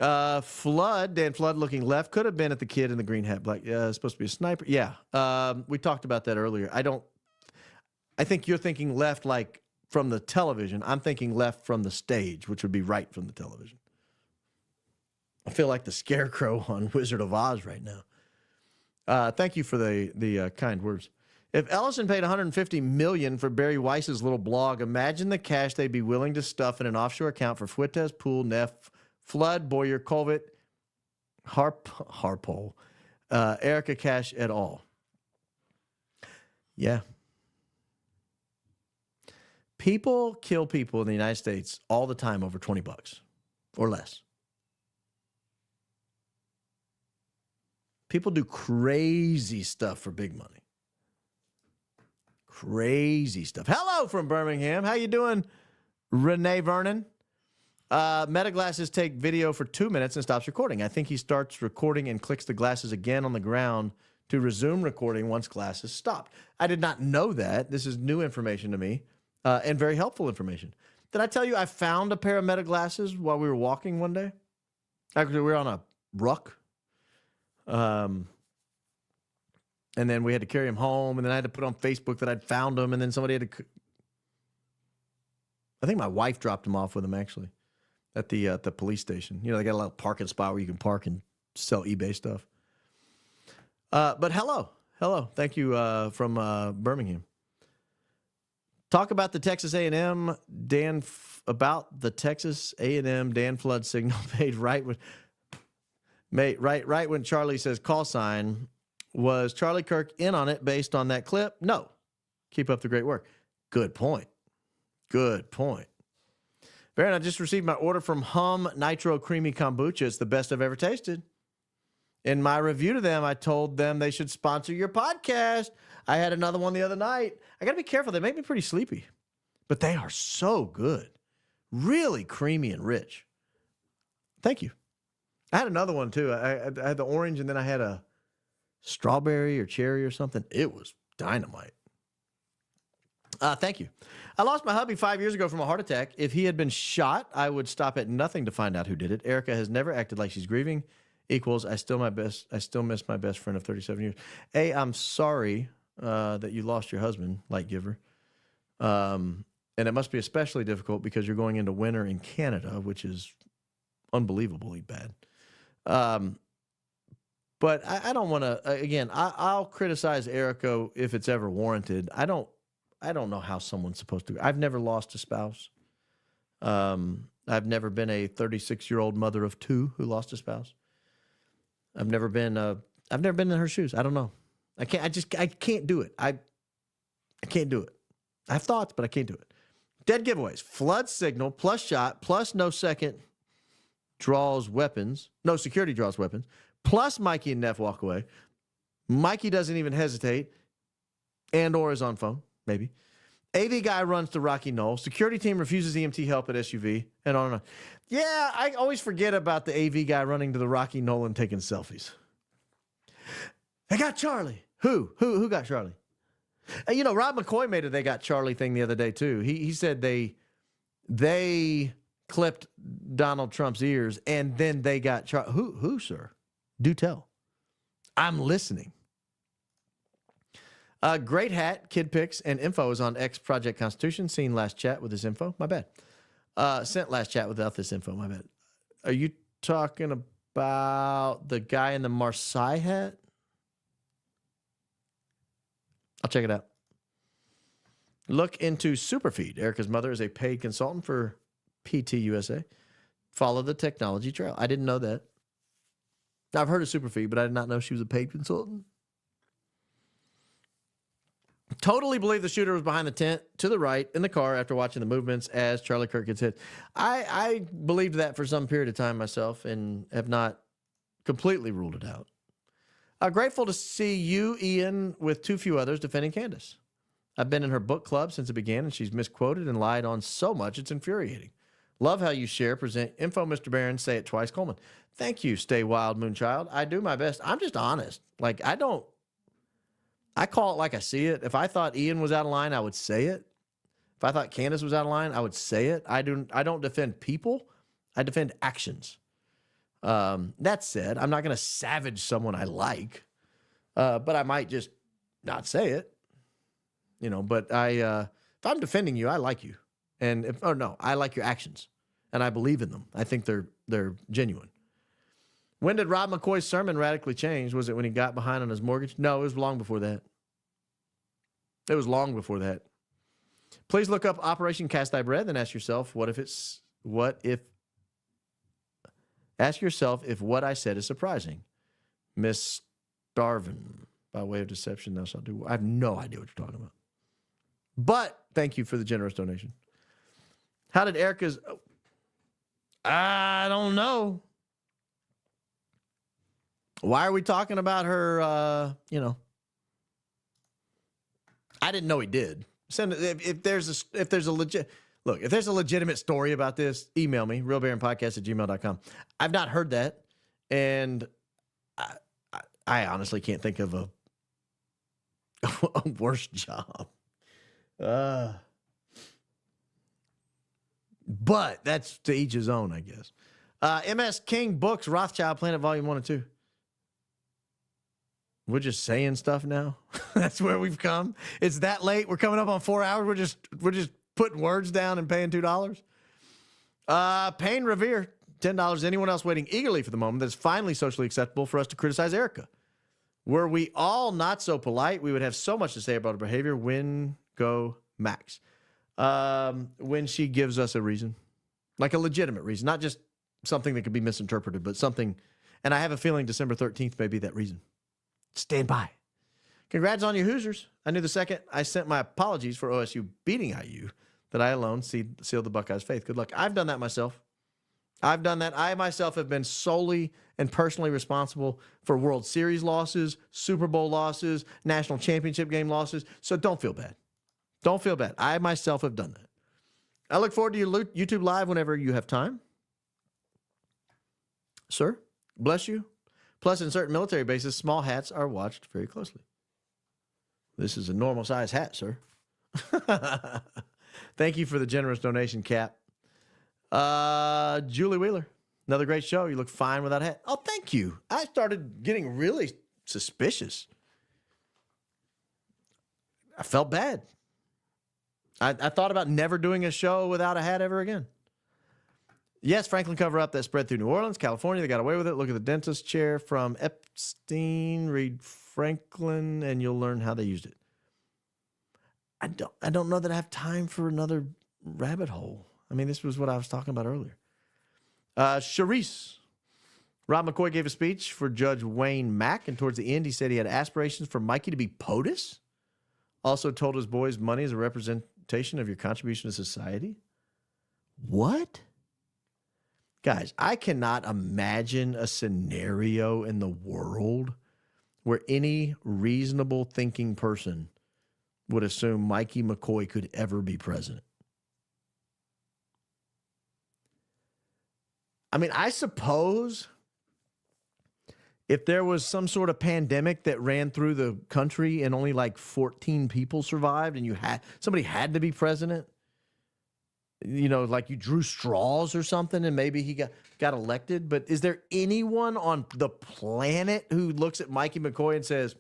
Dan Flood looking left. Could have been at the kid in the green hat. Black. Supposed to be a sniper. Yeah. We talked about that earlier. I think you're thinking left like from the television. I'm thinking left from the stage, which would be right from the television. I feel like the scarecrow on Wizard of Oz right now. Thank you for the kind words. If Ellison paid $150 million for Barry Weiss's little blog, imagine the cash they'd be willing to stuff in an offshore account for Fuentes, Poole, Neff, Flood, Boyer, Colvett, Harpole, Erica Cash et al. Yeah. People kill people in the United States all the time over $20 or less. People do crazy stuff for big money. Crazy stuff. Hello from Birmingham. How you doing, Renee Vernon? Meta glasses take video for 2 minutes and stops recording. I think he starts recording and clicks the glasses again on the ground to resume recording once glasses stopped. I did not know that. This is new information to me and very helpful information. Did I tell you I found a pair of Meta glasses while we were walking one day? Actually, we were on a ruck. And then we had to carry him home, and then I had to put on Facebook that I'd found him, and then somebody had to... I think my wife dropped him off with him, actually, at the police station. You know, they got a little parking spot where you can park and sell eBay stuff. But hello. Thank you from Birmingham. Talk about the Texas A&M, about the Texas A&M Dan Flood signal made right when Charlie says call sign. Was Charlie Kirk in on it based on that clip? No. Keep up the great work. Good point. Baron, I just received my order from Hum Nitro Creamy Kombucha. It's the best I've ever tasted. In my review to them, I told them they should sponsor your podcast. I had another one the other night. I got to be careful. They make me pretty sleepy. But they are so good. Really creamy and rich. Thank you. I had another one, too. I had the orange, and then I had a strawberry or cherry or something. It was dynamite. Thank you. I lost my hubby 5 years ago from a heart attack. If he had been shot, I would stop at nothing to find out who did it. Erica has never acted like she's grieving. Equals, I still miss my best friend of 37 years. I'm sorry that you lost your husband, Light Giver. And it must be especially difficult because you're going into winter in Canada, which is unbelievably bad. But I don't want to, again, I'll criticize Erica if it's ever warranted. I don't know how someone's supposed to. I've never lost a spouse. I've never been a 36-year-old mother of two who lost a spouse. I've never been in her shoes. I don't know. I can't do it. I can't do it. I have thoughts, but I can't do it. Dead giveaways. Flood signal plus shot plus no second draws weapons. No security draws weapons. Plus Mikey and Neff walk away. Mikey doesn't even hesitate and or is on phone, maybe. AV guy runs to Rocky Knoll. Security team refuses EMT help at SUV, and on and on. Yeah, I always forget about the AV guy running to the Rocky Knoll and taking selfies. They got Charlie. Who got Charlie? You know, Rob McCoy made a "they got Charlie" thing the other day too. He said they clipped Donald Trump's ears and then they got Charlie. Who, sir? Do tell. I'm listening. Great hat, kid pics, and info is on X Project Constitution. Seen last chat with this info. My bad. Sent last chat without this info. My bad. Are you talking about the guy in the Marseille hat? I'll check it out. Look into Superfeed. Erica's mother is a paid consultant for PTUSA. Follow the technology trail. I didn't know that. I've heard of Superfeed, but I did not know she was a paid consultant. Totally believe the shooter was behind the tent to the right in the car after watching the movements as Charlie Kirk gets hit. I believed that for some period of time myself and have not completely ruled it out. Grateful to see you, Ian, with too few others defending Candace. I've been in her book club since it began, and she's misquoted and lied on so much it's infuriating. Love how you share, present info, Mr. Barron, say it twice, Coleman. Thank you, Stay Wild, Moonchild. I do my best. I'm just honest. Like, I call it like I see it. If I thought Ian was out of line, I would say it. If I thought Candace was out of line, I would say it. I don't defend people. I defend actions. That said, I'm not going to savage someone I like, but I might just not say it. But if I'm defending you, I like you. And I like your actions, and I believe in them. I think they're genuine. When did Rob McCoy's sermon radically change? Was it when he got behind on his mortgage? No, it was long before that. It was long before that. Please look up Operation Cast Thy Bread, then ask yourself, ask yourself if what I said is surprising. Miss Starvin, by way of deception, thou shalt do. I have no idea what you're talking about. But thank you for the generous donation. How did Erica's... I don't know. Why are we talking about her, I didn't know he did. If there's a legitimate story about this, email me, realbaronpodcast@gmail.com. I've not heard that, and I honestly can't think of a worse job. But that's to each his own, I guess. MS King Books, Rothschild Planet Volume 1 and 2. We're just saying stuff now. That's where we've come. It's that late. We're coming up on 4 hours. We're just putting words down and paying $2. Payne Revere, $10. Anyone else waiting eagerly for the moment that is finally socially acceptable for us to criticize Erica? Were we all not so polite, we would have so much to say about her behavior. Win, go, Max. When she gives us a reason, like a legitimate reason, not just something that could be misinterpreted, but something. And I have a feeling December 13th may be that reason. Stand by. Congrats on your Hoosiers. I knew the second I sent my apologies for OSU beating IU that I alone sealed the Buckeyes' faith. Good luck. I've done that myself. I've done that. I myself have been solely and personally responsible for World Series losses, Super Bowl losses, national championship game losses. So don't feel bad. Don't feel bad. I myself have done that. I look forward to your YouTube Live whenever you have time. Sir, bless you. Plus, in certain military bases, small hats are watched very closely. This is a normal size hat, sir. Thank you for the generous donation, Cap. Julie Wheeler, another great show. You look fine without a hat. Oh, thank you. I started getting really suspicious. I felt bad. I thought about never doing a show without a hat ever again. Yes, Franklin cover-up that spread through New Orleans, California. They got away with it. Look at the dentist chair from Epstein. Read Franklin, and you'll learn how they used it. I don't know that I have time for another rabbit hole. I mean, this was what I was talking about earlier. Charisse. Rob McCoy gave a speech for Judge Wayne Mack, and towards the end, he said he had aspirations for Mikey to be POTUS. Also told his boys money is a representation of your contribution to society. What? Guys, I cannot imagine a scenario in the world where any reasonable thinking person would assume Mikey McCoy could ever be president. I mean, I suppose if there was some sort of pandemic that ran through the country and only like 14 people survived and somebody had to be president, like you drew straws or something and maybe he got elected. But is there anyone on the planet who looks at Mikey McCoy and says,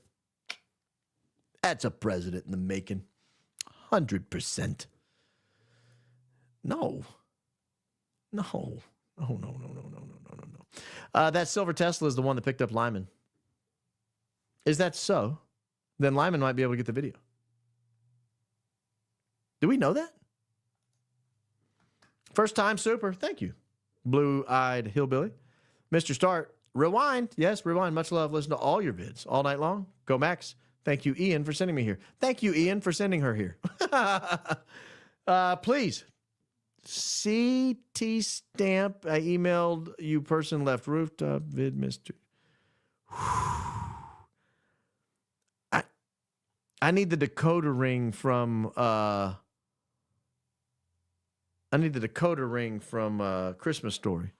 that's a president in the making? 100%. No. That silver Tesla is the one that picked up Lyman. Is that so? Then Lyman might be able to get the video. Do we know that? First time super. Thank you. Blue-eyed hillbilly. Mr. Start. Rewind. Yes, rewind. Much love. Listen to all your vids all night long. Go Max. Thank you, Ian, for sending me here. Thank you, Ian, for sending her here. Please. CT stamp. I emailed you person left rooftop vid Mr. I need the decoder ring from Christmas Story.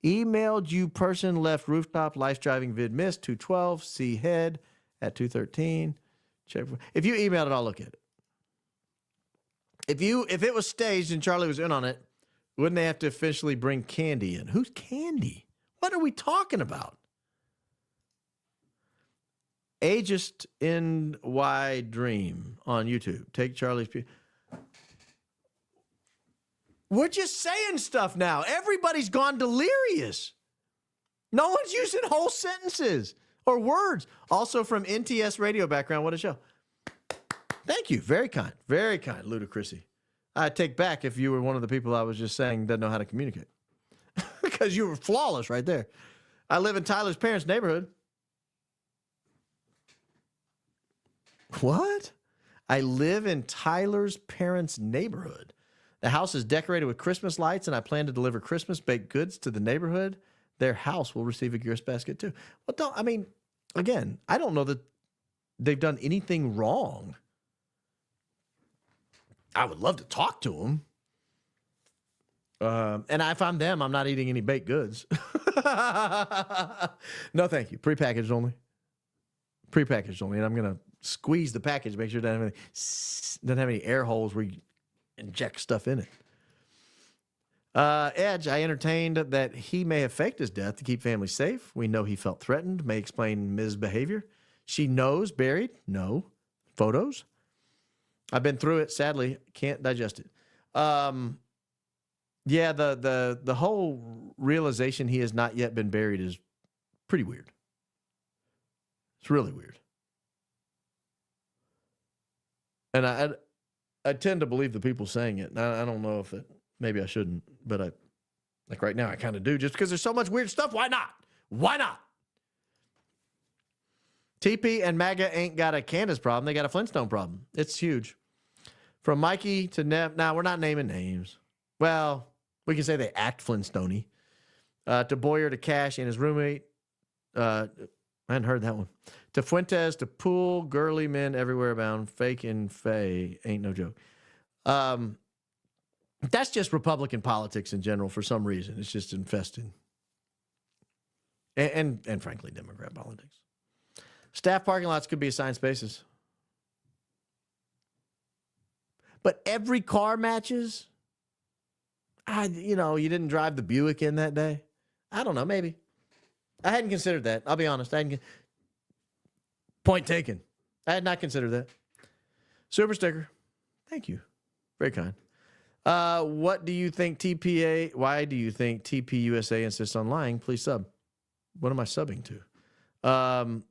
Emailed you person left rooftop life driving vid miss 212 C head at 213. Check if you emailed it, I'll look at it. If it was staged and Charlie was in on it, wouldn't they have to officially bring Candy in? Who's Candy? What are we talking about? Ageist NY Dream on YouTube. Take Charlie's. We're just saying stuff now. Everybody's gone delirious. No one's using whole sentences or words. Also from NTS radio background, what a show. Thank you. Very kind. Very kind, Ludicrousy. I take back if you were one of the people I was just saying doesn't know how to communicate. Because you were flawless right there. I live in Tyler's parents' neighborhood. What? I live in Tyler's parents' neighborhood. The house is decorated with Christmas lights, and I plan to deliver Christmas baked goods to the neighborhood. Their house will receive a gift basket too. Well, again, I don't know that they've done anything wrong. I would love to talk to them. And if I'm them, I'm not eating any baked goods. No, thank you. Prepackaged only. Prepackaged only. And I'm going to squeeze the package, make sure it doesn't have any air holes where you inject stuff in it. Edge, I entertained that he may have faked his death to keep family safe. We know he felt threatened, may explain Ms. behavior. She knows buried? No. Photos? I've been through it, sadly, can't digest it. Yeah, the whole realization he has not yet been buried is pretty weird. It's really weird. And I tend to believe the people saying it. I don't know if maybe I shouldn't, but like right now I kind of do, just because there's so much weird stuff. Why not? Why not? TP and MAGA ain't got a Candace problem. They got a Flintstone problem. It's huge. From Mikey to Nev. Now, we're not naming names. Well, we can say they act Flintstone-y. To Boyer, to Cash and his roommate. I hadn't heard that one. To Fuentes, to Pool, girly men everywhere abound. Fake and Faye. Ain't no joke. That's just Republican politics in general for some reason. It's just infested. And frankly, Democrat politics. Staff parking lots could be assigned spaces. But every car matches. You didn't drive the Buick in that day. I don't know, maybe. I hadn't considered that. I'll be honest. Point taken. I had not considered that. Super sticker. Thank you. Very kind. What do you think why do you think TPUSA insists on lying? Please sub. What am I subbing to?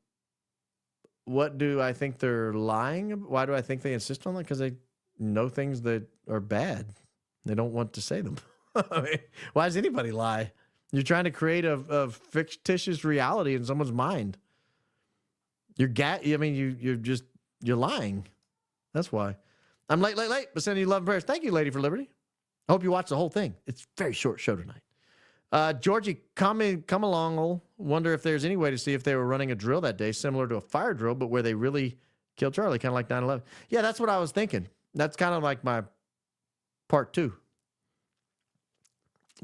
What do I think they're lying? Why do I think they insist on that? Because they know things that are bad. They don't want to say them. I mean, why does anybody lie? You're trying to create a fictitious reality in someone's mind. You're lying. That's why. I'm late, but sending you love and prayers. Thank you, Lady for Liberty. I hope you watch the whole thing. It's a very short show tonight. Georgie, come along. Wonder if there's any way to see if they were running a drill that day, similar to a fire drill, but where they really killed Charlie, kind of like 9/11. Yeah, that's what I was thinking. That's kind of like my part 2.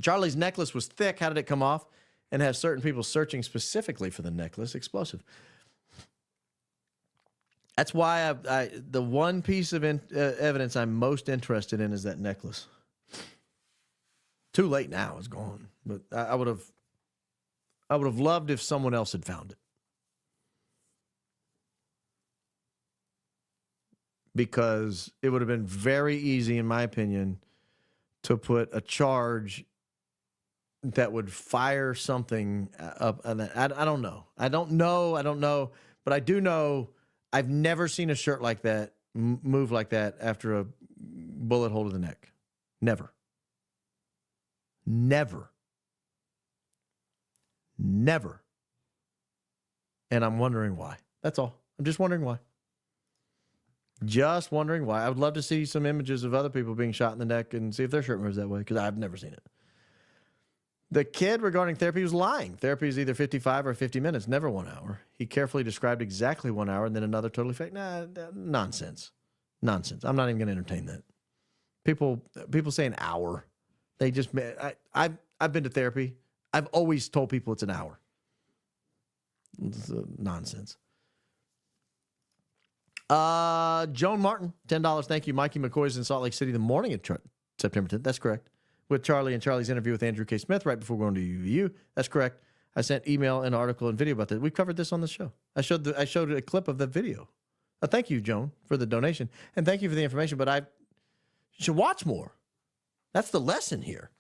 Charlie's necklace was thick. How did it come off? And have certain people searching specifically for the necklace. Explosive. That's why the one piece of evidence I'm most interested in is that necklace. Too late now. It's gone. But I would have loved if someone else had found it. Because it would have been very easy, in my opinion, to put a charge that would fire something up. I don't know. I don't know. But I do know I've never seen a shirt like that move like that after a bullet hole to the neck. Never. Never. Never. And I'm wondering why. That's all. I'm just wondering why. Just wondering why. I would love to see some images of other people being shot in the neck and see if their shirt moves that way, because I've never seen it. The kid regarding therapy was lying. Therapy is either 55 or 50 minutes, never 1 hour. He carefully described exactly 1 hour and then another totally fake. Nonsense. Nonsense. I'm not even going to entertain that. People say an hour. They just, I've been to therapy. I've always told people it's an hour. It's nonsense. Joan Martin, $10. Thank you. Mikey McCoy's in Salt Lake City the morning of September 10th. That's correct. With Charlie and Charlie's interview with Andrew K. Smith right before going to UVU. That's correct. I sent email and article and video about that. We covered this on the show. I showed a clip of the video. Thank you, Joan, for the donation. And thank you for the information, but I should watch more. That's the lesson here.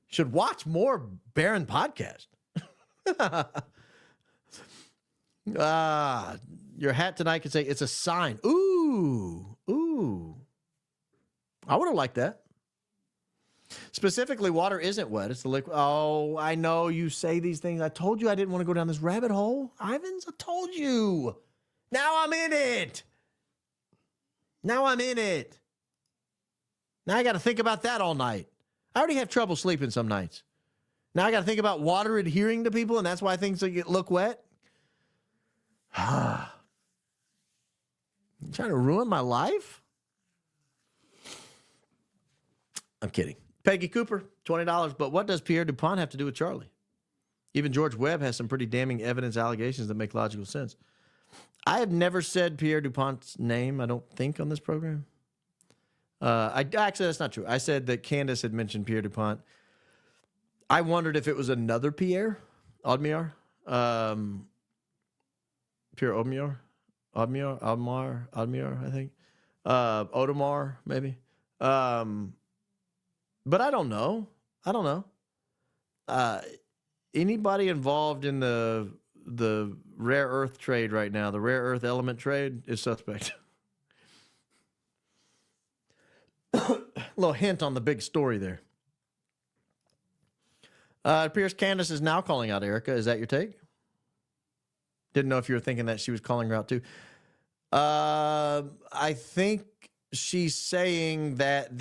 Should watch more Barron podcast. Your hat tonight could say it's a sign. Ooh. I would have liked that. Specifically, water isn't wet. It's the liquid. Oh, I know you say these things. I told you I didn't want to go down this rabbit hole. Ivans, I told you. Now I'm in it. Now I got to think about that all night. I already have trouble sleeping some nights. Now I got to think about water adhering to people, and that's why things look wet. You trying to ruin my life? I'm kidding. Peggy Cooper, $20. But what does Pierre DuPont have to do with Charlie? Even George Webb has some pretty damning evidence allegations that make logical sense. I have never said Pierre DuPont's name, I don't think, on this program. Actually, that's not true. I said that Candace had mentioned Pierre DuPont. I wondered if it was another Pierre Audemars. Pierre Audemars, I think. Audemars, maybe. But I don't know. Anybody involved in the rare earth trade right now, the rare earth element trade, is suspect. Little hint on the big story there. It appears Candace is now calling out Erica. Is that your take? Didn't know if you were thinking that she was calling her out too. I think she's saying that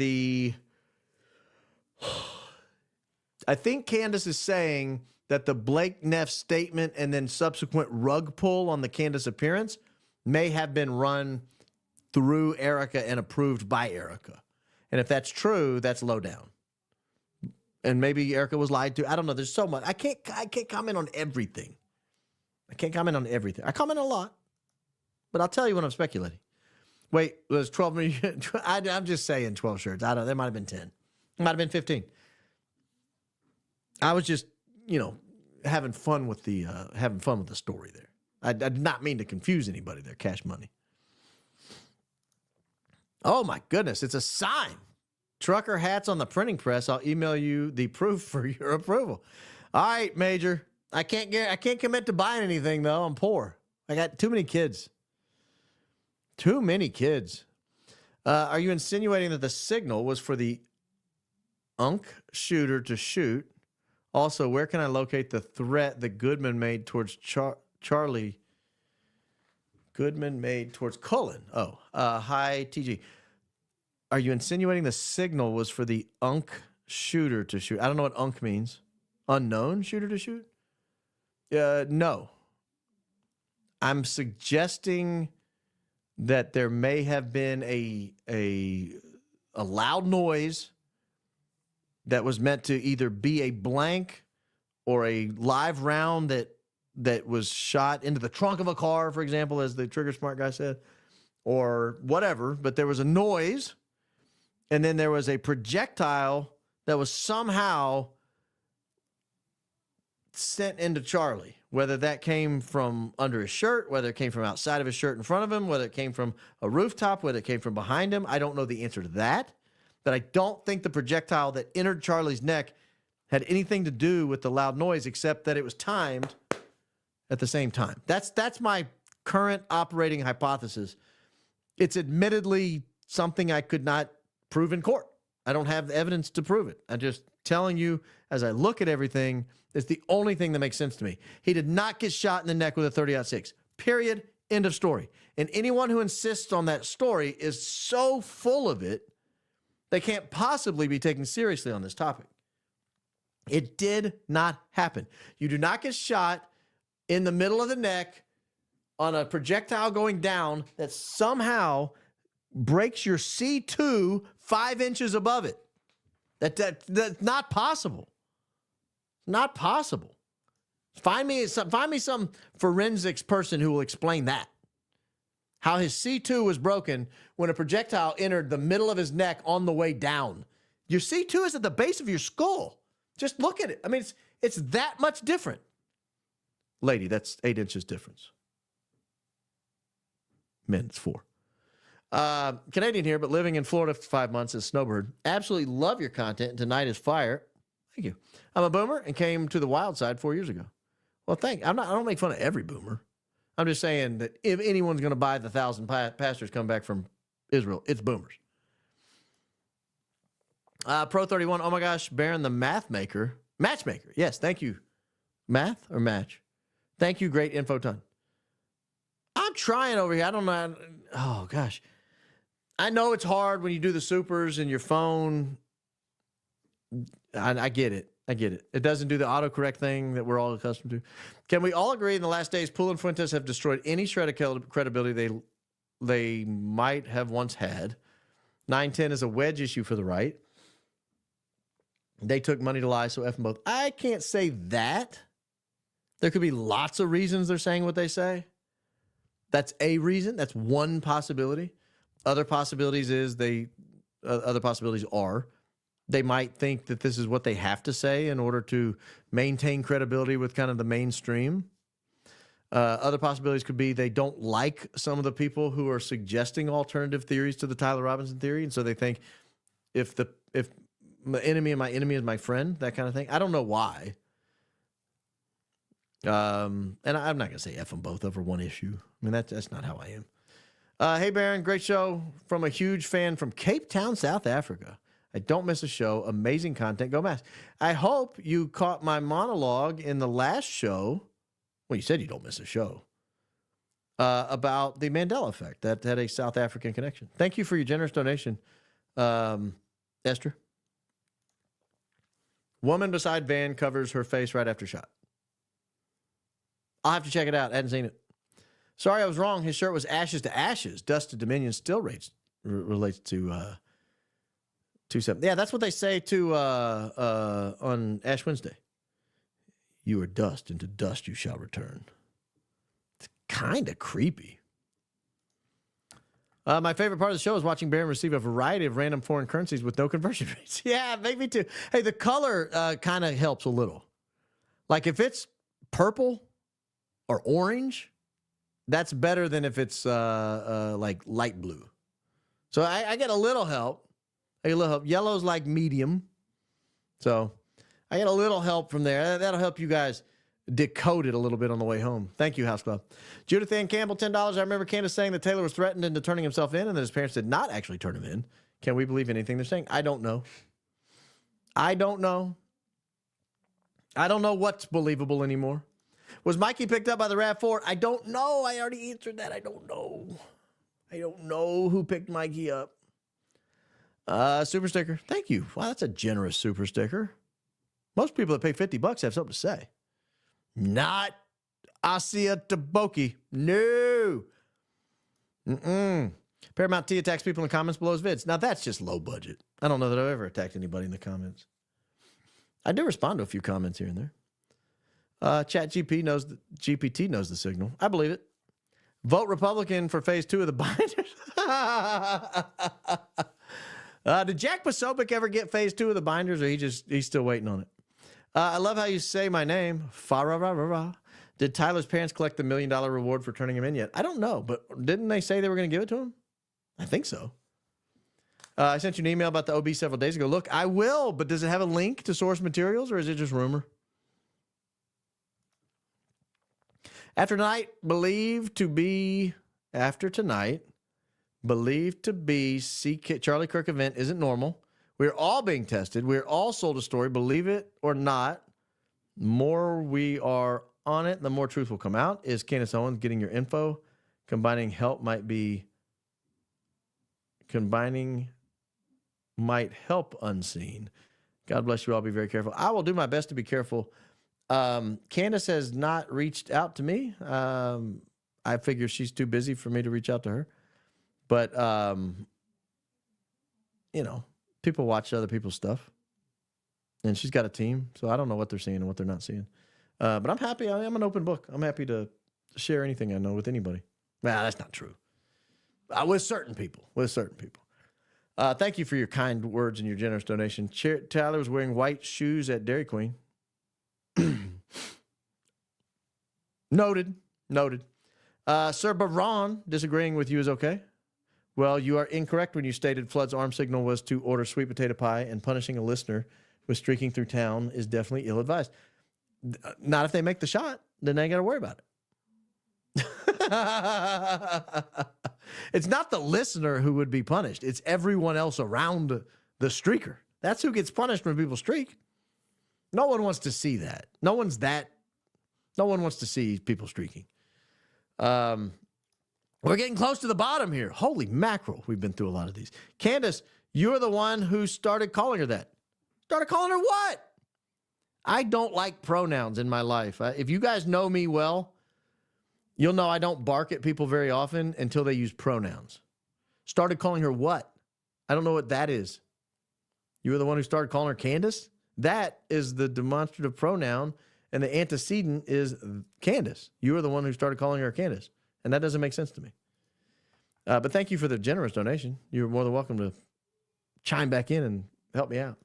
I think Candace is saying that the Blake Neff statement and then subsequent rug pull on the Candace appearance may have been run through Erica and approved by Erica. And if that's true, that's low down. And maybe Erica was lied to. I don't know. There's so much. I can't comment on everything. I comment a lot, but I'll tell you when I'm speculating. Wait, it was 12 million. I'm just saying 12 shirts. I don't. There might have been 10. It might have been 15. I was just, having fun with the story there. I did not mean to confuse anybody there. Cash Money. Oh my goodness, it's a sign. Trucker hats on the printing press. I'll email you the proof for your approval. All right, Major. I can't commit to buying anything though. I'm poor. I got too many kids. Are you insinuating that the signal was for the UNC shooter to shoot? Also, where can I locate the threat that Goodman made towards Charlie? Goodman made towards Cullen. Hi, TG. Are you insinuating the signal was for the UNC shooter to shoot? I don't know what UNC means. Unknown shooter to shoot? No. I'm suggesting that there may have been a loud noise that was meant to either be a blank or a live round that was shot into the trunk of a car, for example, as the Trigger Smart guy said, or whatever. But there was a noise, and then there was a projectile that was somehow sent into Charlie, whether that came from under his shirt, whether it came from outside of his shirt in front of him, whether it came from a rooftop, whether it came from behind him. I don't know the answer to that. But I don't think the projectile that entered Charlie's neck had anything to do with the loud noise, except that it was timed at the same time. That's my current operating hypothesis. It's admittedly something I could not prove in court. I don't have the evidence to prove it. I'm just telling you, as I look at everything, it's the only thing that makes sense to me. He did not get shot in the neck with a .30-06. Period. End of story. And anyone who insists on that story is so full of it, they can't possibly be taken seriously on this topic. It did not happen. You do not get shot in the middle of the neck on a projectile going down that somehow breaks your C2 5 inches above it. That's not possible. Not possible. Find me some forensics person who will explain that. How his C2 was broken when a projectile entered the middle of his neck on the way down. Your C2 is at the base of your skull. Just look at it. I mean, it's that much different. Lady, that's 8 inches difference. Men, it's 4. Canadian here, but living in Florida for 5 months as snowbird. Absolutely love your content, and tonight is fire. Thank you. I'm a boomer and came to the wild side 4 years ago. Well, I don't make fun of every boomer. I'm just saying that if anyone's going to buy the 1,000 pastors come back from Israel, it's boomers. Pro 31, oh my gosh, Baron the matchmaker. Yes, thank you. Math or match? Thank you, great info ton. I'm trying over here. I don't know. Oh gosh. I know it's hard when you do the supers and your phone. I get it. It doesn't do the autocorrect thing that we're all accustomed to. Can we all agree in the last days, Poole and Fuentes have destroyed any shred of credibility they might have once had? 9-10 is a wedge issue for the right. They took money to lie, so F them both. I can't say that. There could be lots of reasons they're saying what they say. That's a reason. That's one possibility. Other possibilities are they might think that this is what they have to say in order to maintain credibility with kind of the mainstream. Other possibilities could be they don't like some of the people who are suggesting alternative theories to the Tyler Robinson theory, and so they think if my enemy and my enemy is my friend, that kind of thing. I don't know why. And I'm not going to say F them both over one issue. I mean, that's not how I am. Hey, Baron, great show from a huge fan from Cape Town, South Africa. I don't miss a show. Amazing content. Go Mass. I hope you caught my monologue in the last show. Well, you said you don't miss a show. About the Mandela effect. That had a South African connection. Thank you for your generous donation, Esther. Woman beside van covers her face right after shot. I'll have to check it out. I hadn't seen it. Sorry, I was wrong. His shirt was ashes to ashes. Dust to Dominion still relates to 2-7. Yeah, that's what they say to on Ash Wednesday. You are dust, and to dust you shall return. It's kind of creepy. My favorite part of the show is watching Baron receive a variety of random foreign currencies with no conversion rates. Yeah, make me too. Hey, the color kind of helps a little. Like if it's purple or orange, that's better than if it's like light blue. So I get a little help. Yellow's like medium. So I get a little help from there. That'll help you guys decode it a little bit on the way home. Thank you, House Club. Judith Ann Campbell, $10. I remember Candace saying that Taylor was threatened into turning himself in and that his parents did not actually turn him in. Can we believe anything they're saying? I don't know. I don't know what's believable anymore. Was Mikey picked up by the RAV4? I don't know. I already answered that. I don't know who picked Mikey up. Super sticker. Thank you. Wow, that's a generous super sticker. Most people that pay $50 have something to say. Not Asia Taboki. No. Paramount T attacks people in the comments below his vids. Now that's just low budget. I don't know that I've ever attacked anybody in the comments. I do respond to a few comments here and there. GPT knows the signal. I believe it. Vote Republican for phase 2 of the binders. Did Jack Posobiec ever get phase 2 of the binders, or he's still waiting on it? I love how you say my name. Fa-ra-ra-ra-ra. Did Tyler's parents collect the $1 million reward for turning him in yet? I don't know, but didn't they say they were going to give it to him? I think so. I sent you an email about the OB several days ago. Look, I will, but does it have a link to source materials, or is it just rumor? After tonight, believed to be Charlie Kirk event isn't normal. We're all being tested. We're all sold a story. Believe it or not, the more we are on it, the more truth will come out. Is Candace Owens getting your info? Combining might help unseen. God bless you all. Be very careful. I will do my best to be careful. Candace has not reached out to me. I figure she's too busy for me to reach out to her. But, you know, people watch other people's stuff. And she's got a team, so I don't know what they're seeing and what they're not seeing. But I'm happy. I'm an open book. I'm happy to share anything I know with anybody. Well, that's not true. With certain people. Thank you for your kind words and your generous donation. Tyler was wearing white shoes at Dairy Queen. Noted. Sir Baron, disagreeing with you is okay. Well, you are incorrect when you stated Flood's arm signal was to order sweet potato pie, and punishing a listener with streaking through town is definitely ill-advised. Not if they make the shot, then they ain't got to worry about it. It's not the listener who would be punished. It's everyone else around the streaker. That's who gets punished when people streak. No one wants to see that. No one wants to see people streaking. We're getting close to the bottom here. Holy mackerel. We've been through a lot of these. Candace, you're the one who started calling her that. Started calling her what? I don't like pronouns in my life. If you guys know me well, you'll know I don't bark at people very often until they use pronouns. Started calling her what? I don't know what that is. You were the one who started calling her Candace? That is the demonstrative pronoun, and the antecedent is Candace. You were the one who started calling her Candace, and that doesn't make sense to me. But thank you for the generous donation. You're more than welcome to chime back in and help me out.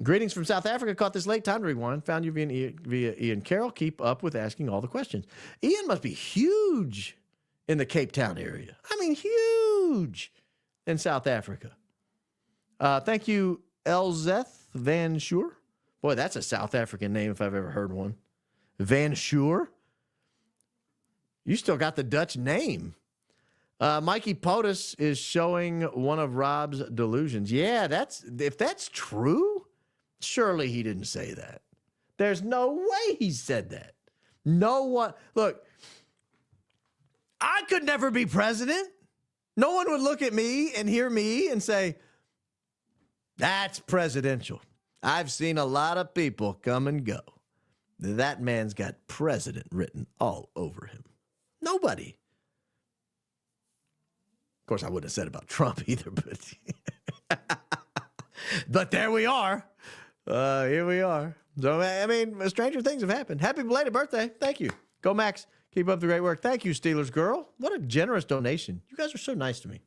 Greetings from South Africa. Caught this late. Time to rewind. Found you via Ian Carroll. Keep up with asking all the questions. Ian must be huge in the Cape Town area. I mean, huge in South Africa. Thank you, Elzeth Van Schuur. Boy, that's a South African name if I've ever heard one. Van Schuur. You still got the Dutch name. Mikey POTUS is showing one of Rob's delusions. Yeah, if that's true, surely he didn't say that. There's no way he said that. No one. Look, I could never be president. No one would look at me and hear me and say, that's presidential. I've seen a lot of people come and go. That man's got president written all over him. Nobody. Of course, I wouldn't have said about Trump either, but there we are. Here we are. So, I mean, stranger things have happened. Happy belated birthday. Thank you. Go, Max. Keep up the great work. Thank you, Steelers girl. What a generous donation. You guys are so nice to me.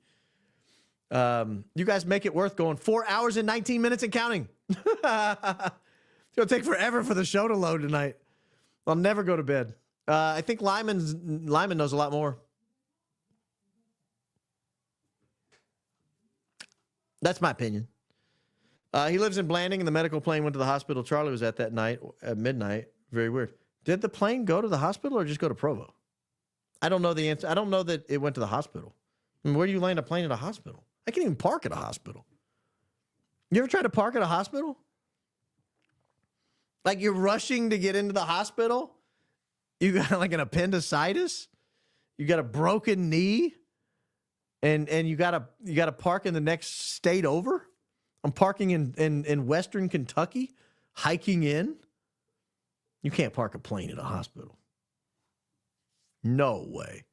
You guys make it worth going 4 hours and 19 minutes and counting. It's going to take forever for the show to load tonight. I'll never go to bed. I think Lyman knows a lot more. That's my opinion. He lives in Blanding, and the medical plane went to the hospital Charlie was at that night at midnight. Very weird. Did the plane go to the hospital or just go to Provo? I don't know the answer. I don't know that it went to the hospital. I mean, where do you land a plane at a hospital? I can't even park at a hospital. You ever try to park at a hospital? Like you're rushing to get into the hospital? You got like an appendicitis? You got a broken knee? And you gotta park in the next state over? I'm parking in Western Kentucky, hiking in. You can't park a plane at a hospital. No way.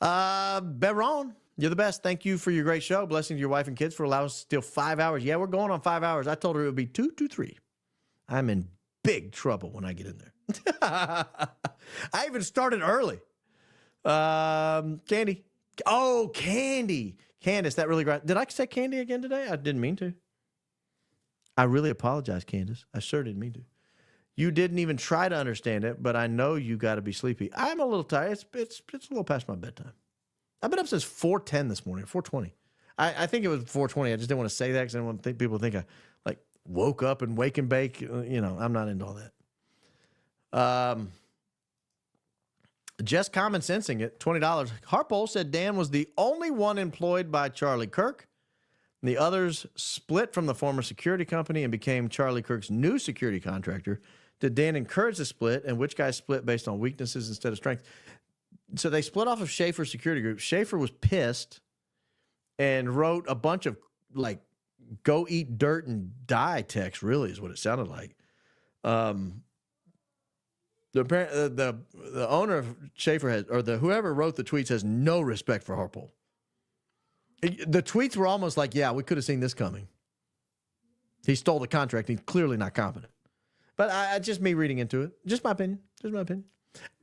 Baron, you're the best. Thank you for your great show. Blessings to your wife and kids for allowing us to steal 5 hours. Yeah, we're going on 5 hours. I told her it would be 2 to 3. I'm in big trouble when I get in there. I even started early. Candy. Oh, Candy. Candace, that really great. Did I say Candy again today? I didn't mean to. I really apologize, Candace. I sure didn't mean to. You didn't even try to understand it, but I know you got to be sleepy. I'm a little tired. It's a little past my bedtime. I've been up since 4:10 this morning, 4:20. I think it was 4:20. I just didn't want to say that because I didn't want people to think I like woke up and wake and bake. You know, I'm not into all that. Just common sensing it, $20. Harpole said Dan was the only one employed by Charlie Kirk. The others split from the former security company and became Charlie Kirk's new security contractor. Did Dan encourage the split, and which guys split based on weaknesses instead of strength? So they split off of Schaefer Security Group. Schaefer was pissed and wrote a bunch of like "go eat dirt and die" text. Really, is what it sounded like. The owner of Schaefer has, or whoever wrote the tweets has no respect for Harpole. The tweets were almost like, "Yeah, we could have seen this coming." He stole the contract. He's clearly not competent. But I just me reading into it. Just my opinion. Just my opinion.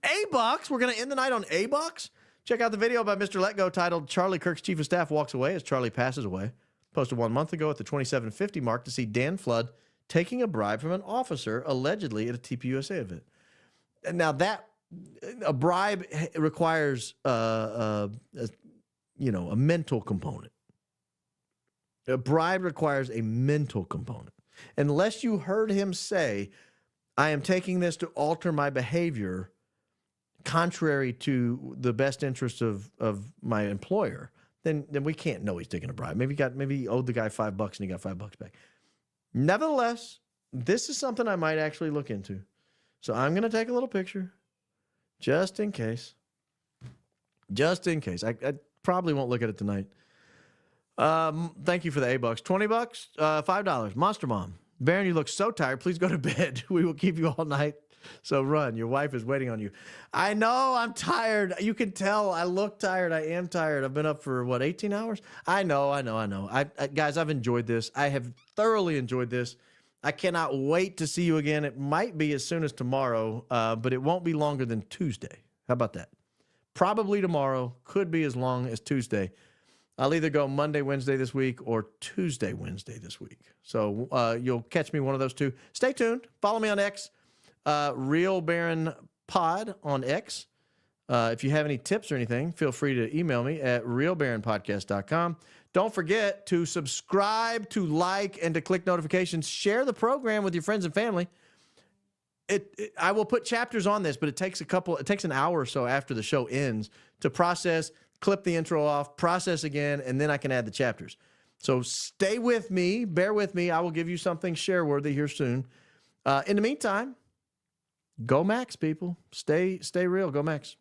A-Bucks. We're going to end the night on A-Bucks. Check out the video by Mr. Let Go titled "Charlie Kirk's Chief of Staff Walks Away as Charlie Passes Away." Posted 1 month ago at the 2750 mark to see Dan Flood taking a bribe from an officer allegedly at a TPUSA event. And now that a bribe requires a mental component. A bribe requires a mental component. Unless you heard him say, "I am taking this to alter my behavior contrary to the best interest of my employer," then we can't know he's taking a bribe. Maybe he owed the guy $5 and he got $5 back. Nevertheless, this is something I might actually look into. So I'm going to take a little picture just in case. Just in case. I probably won't look at it tonight. Thank you for the A-Bucks. $20, $5. Monster Mom. Baron, you look so tired. Please go to bed. We will keep you all night. So run. Your wife is waiting on you. I know I'm tired. You can tell I look tired. I am tired. I've been up for, 18 hours? I know. Guys, I've enjoyed this. I have thoroughly enjoyed this. I cannot wait to see you again. It might be as soon as tomorrow, but it won't be longer than Tuesday. How about that? Probably tomorrow. Could be as long as Tuesday. I'll either go Monday, Wednesday this week or Tuesday, Wednesday this week. So you'll catch me one of those two. Stay tuned. Follow me on X, Real Baron Pod on X. If you have any tips or anything, feel free to email me at realbaronpodcast.com. Don't forget to subscribe, to like, and to click notifications. Share the program with your friends and family. I will put chapters on this, but it takes an hour or so after the show ends to process, clip the intro off, process again, and then I can add the chapters. So stay with me, bear with me. I will give you something share-worthy here soon. In the meantime, go Max, people. Stay real. Go Max.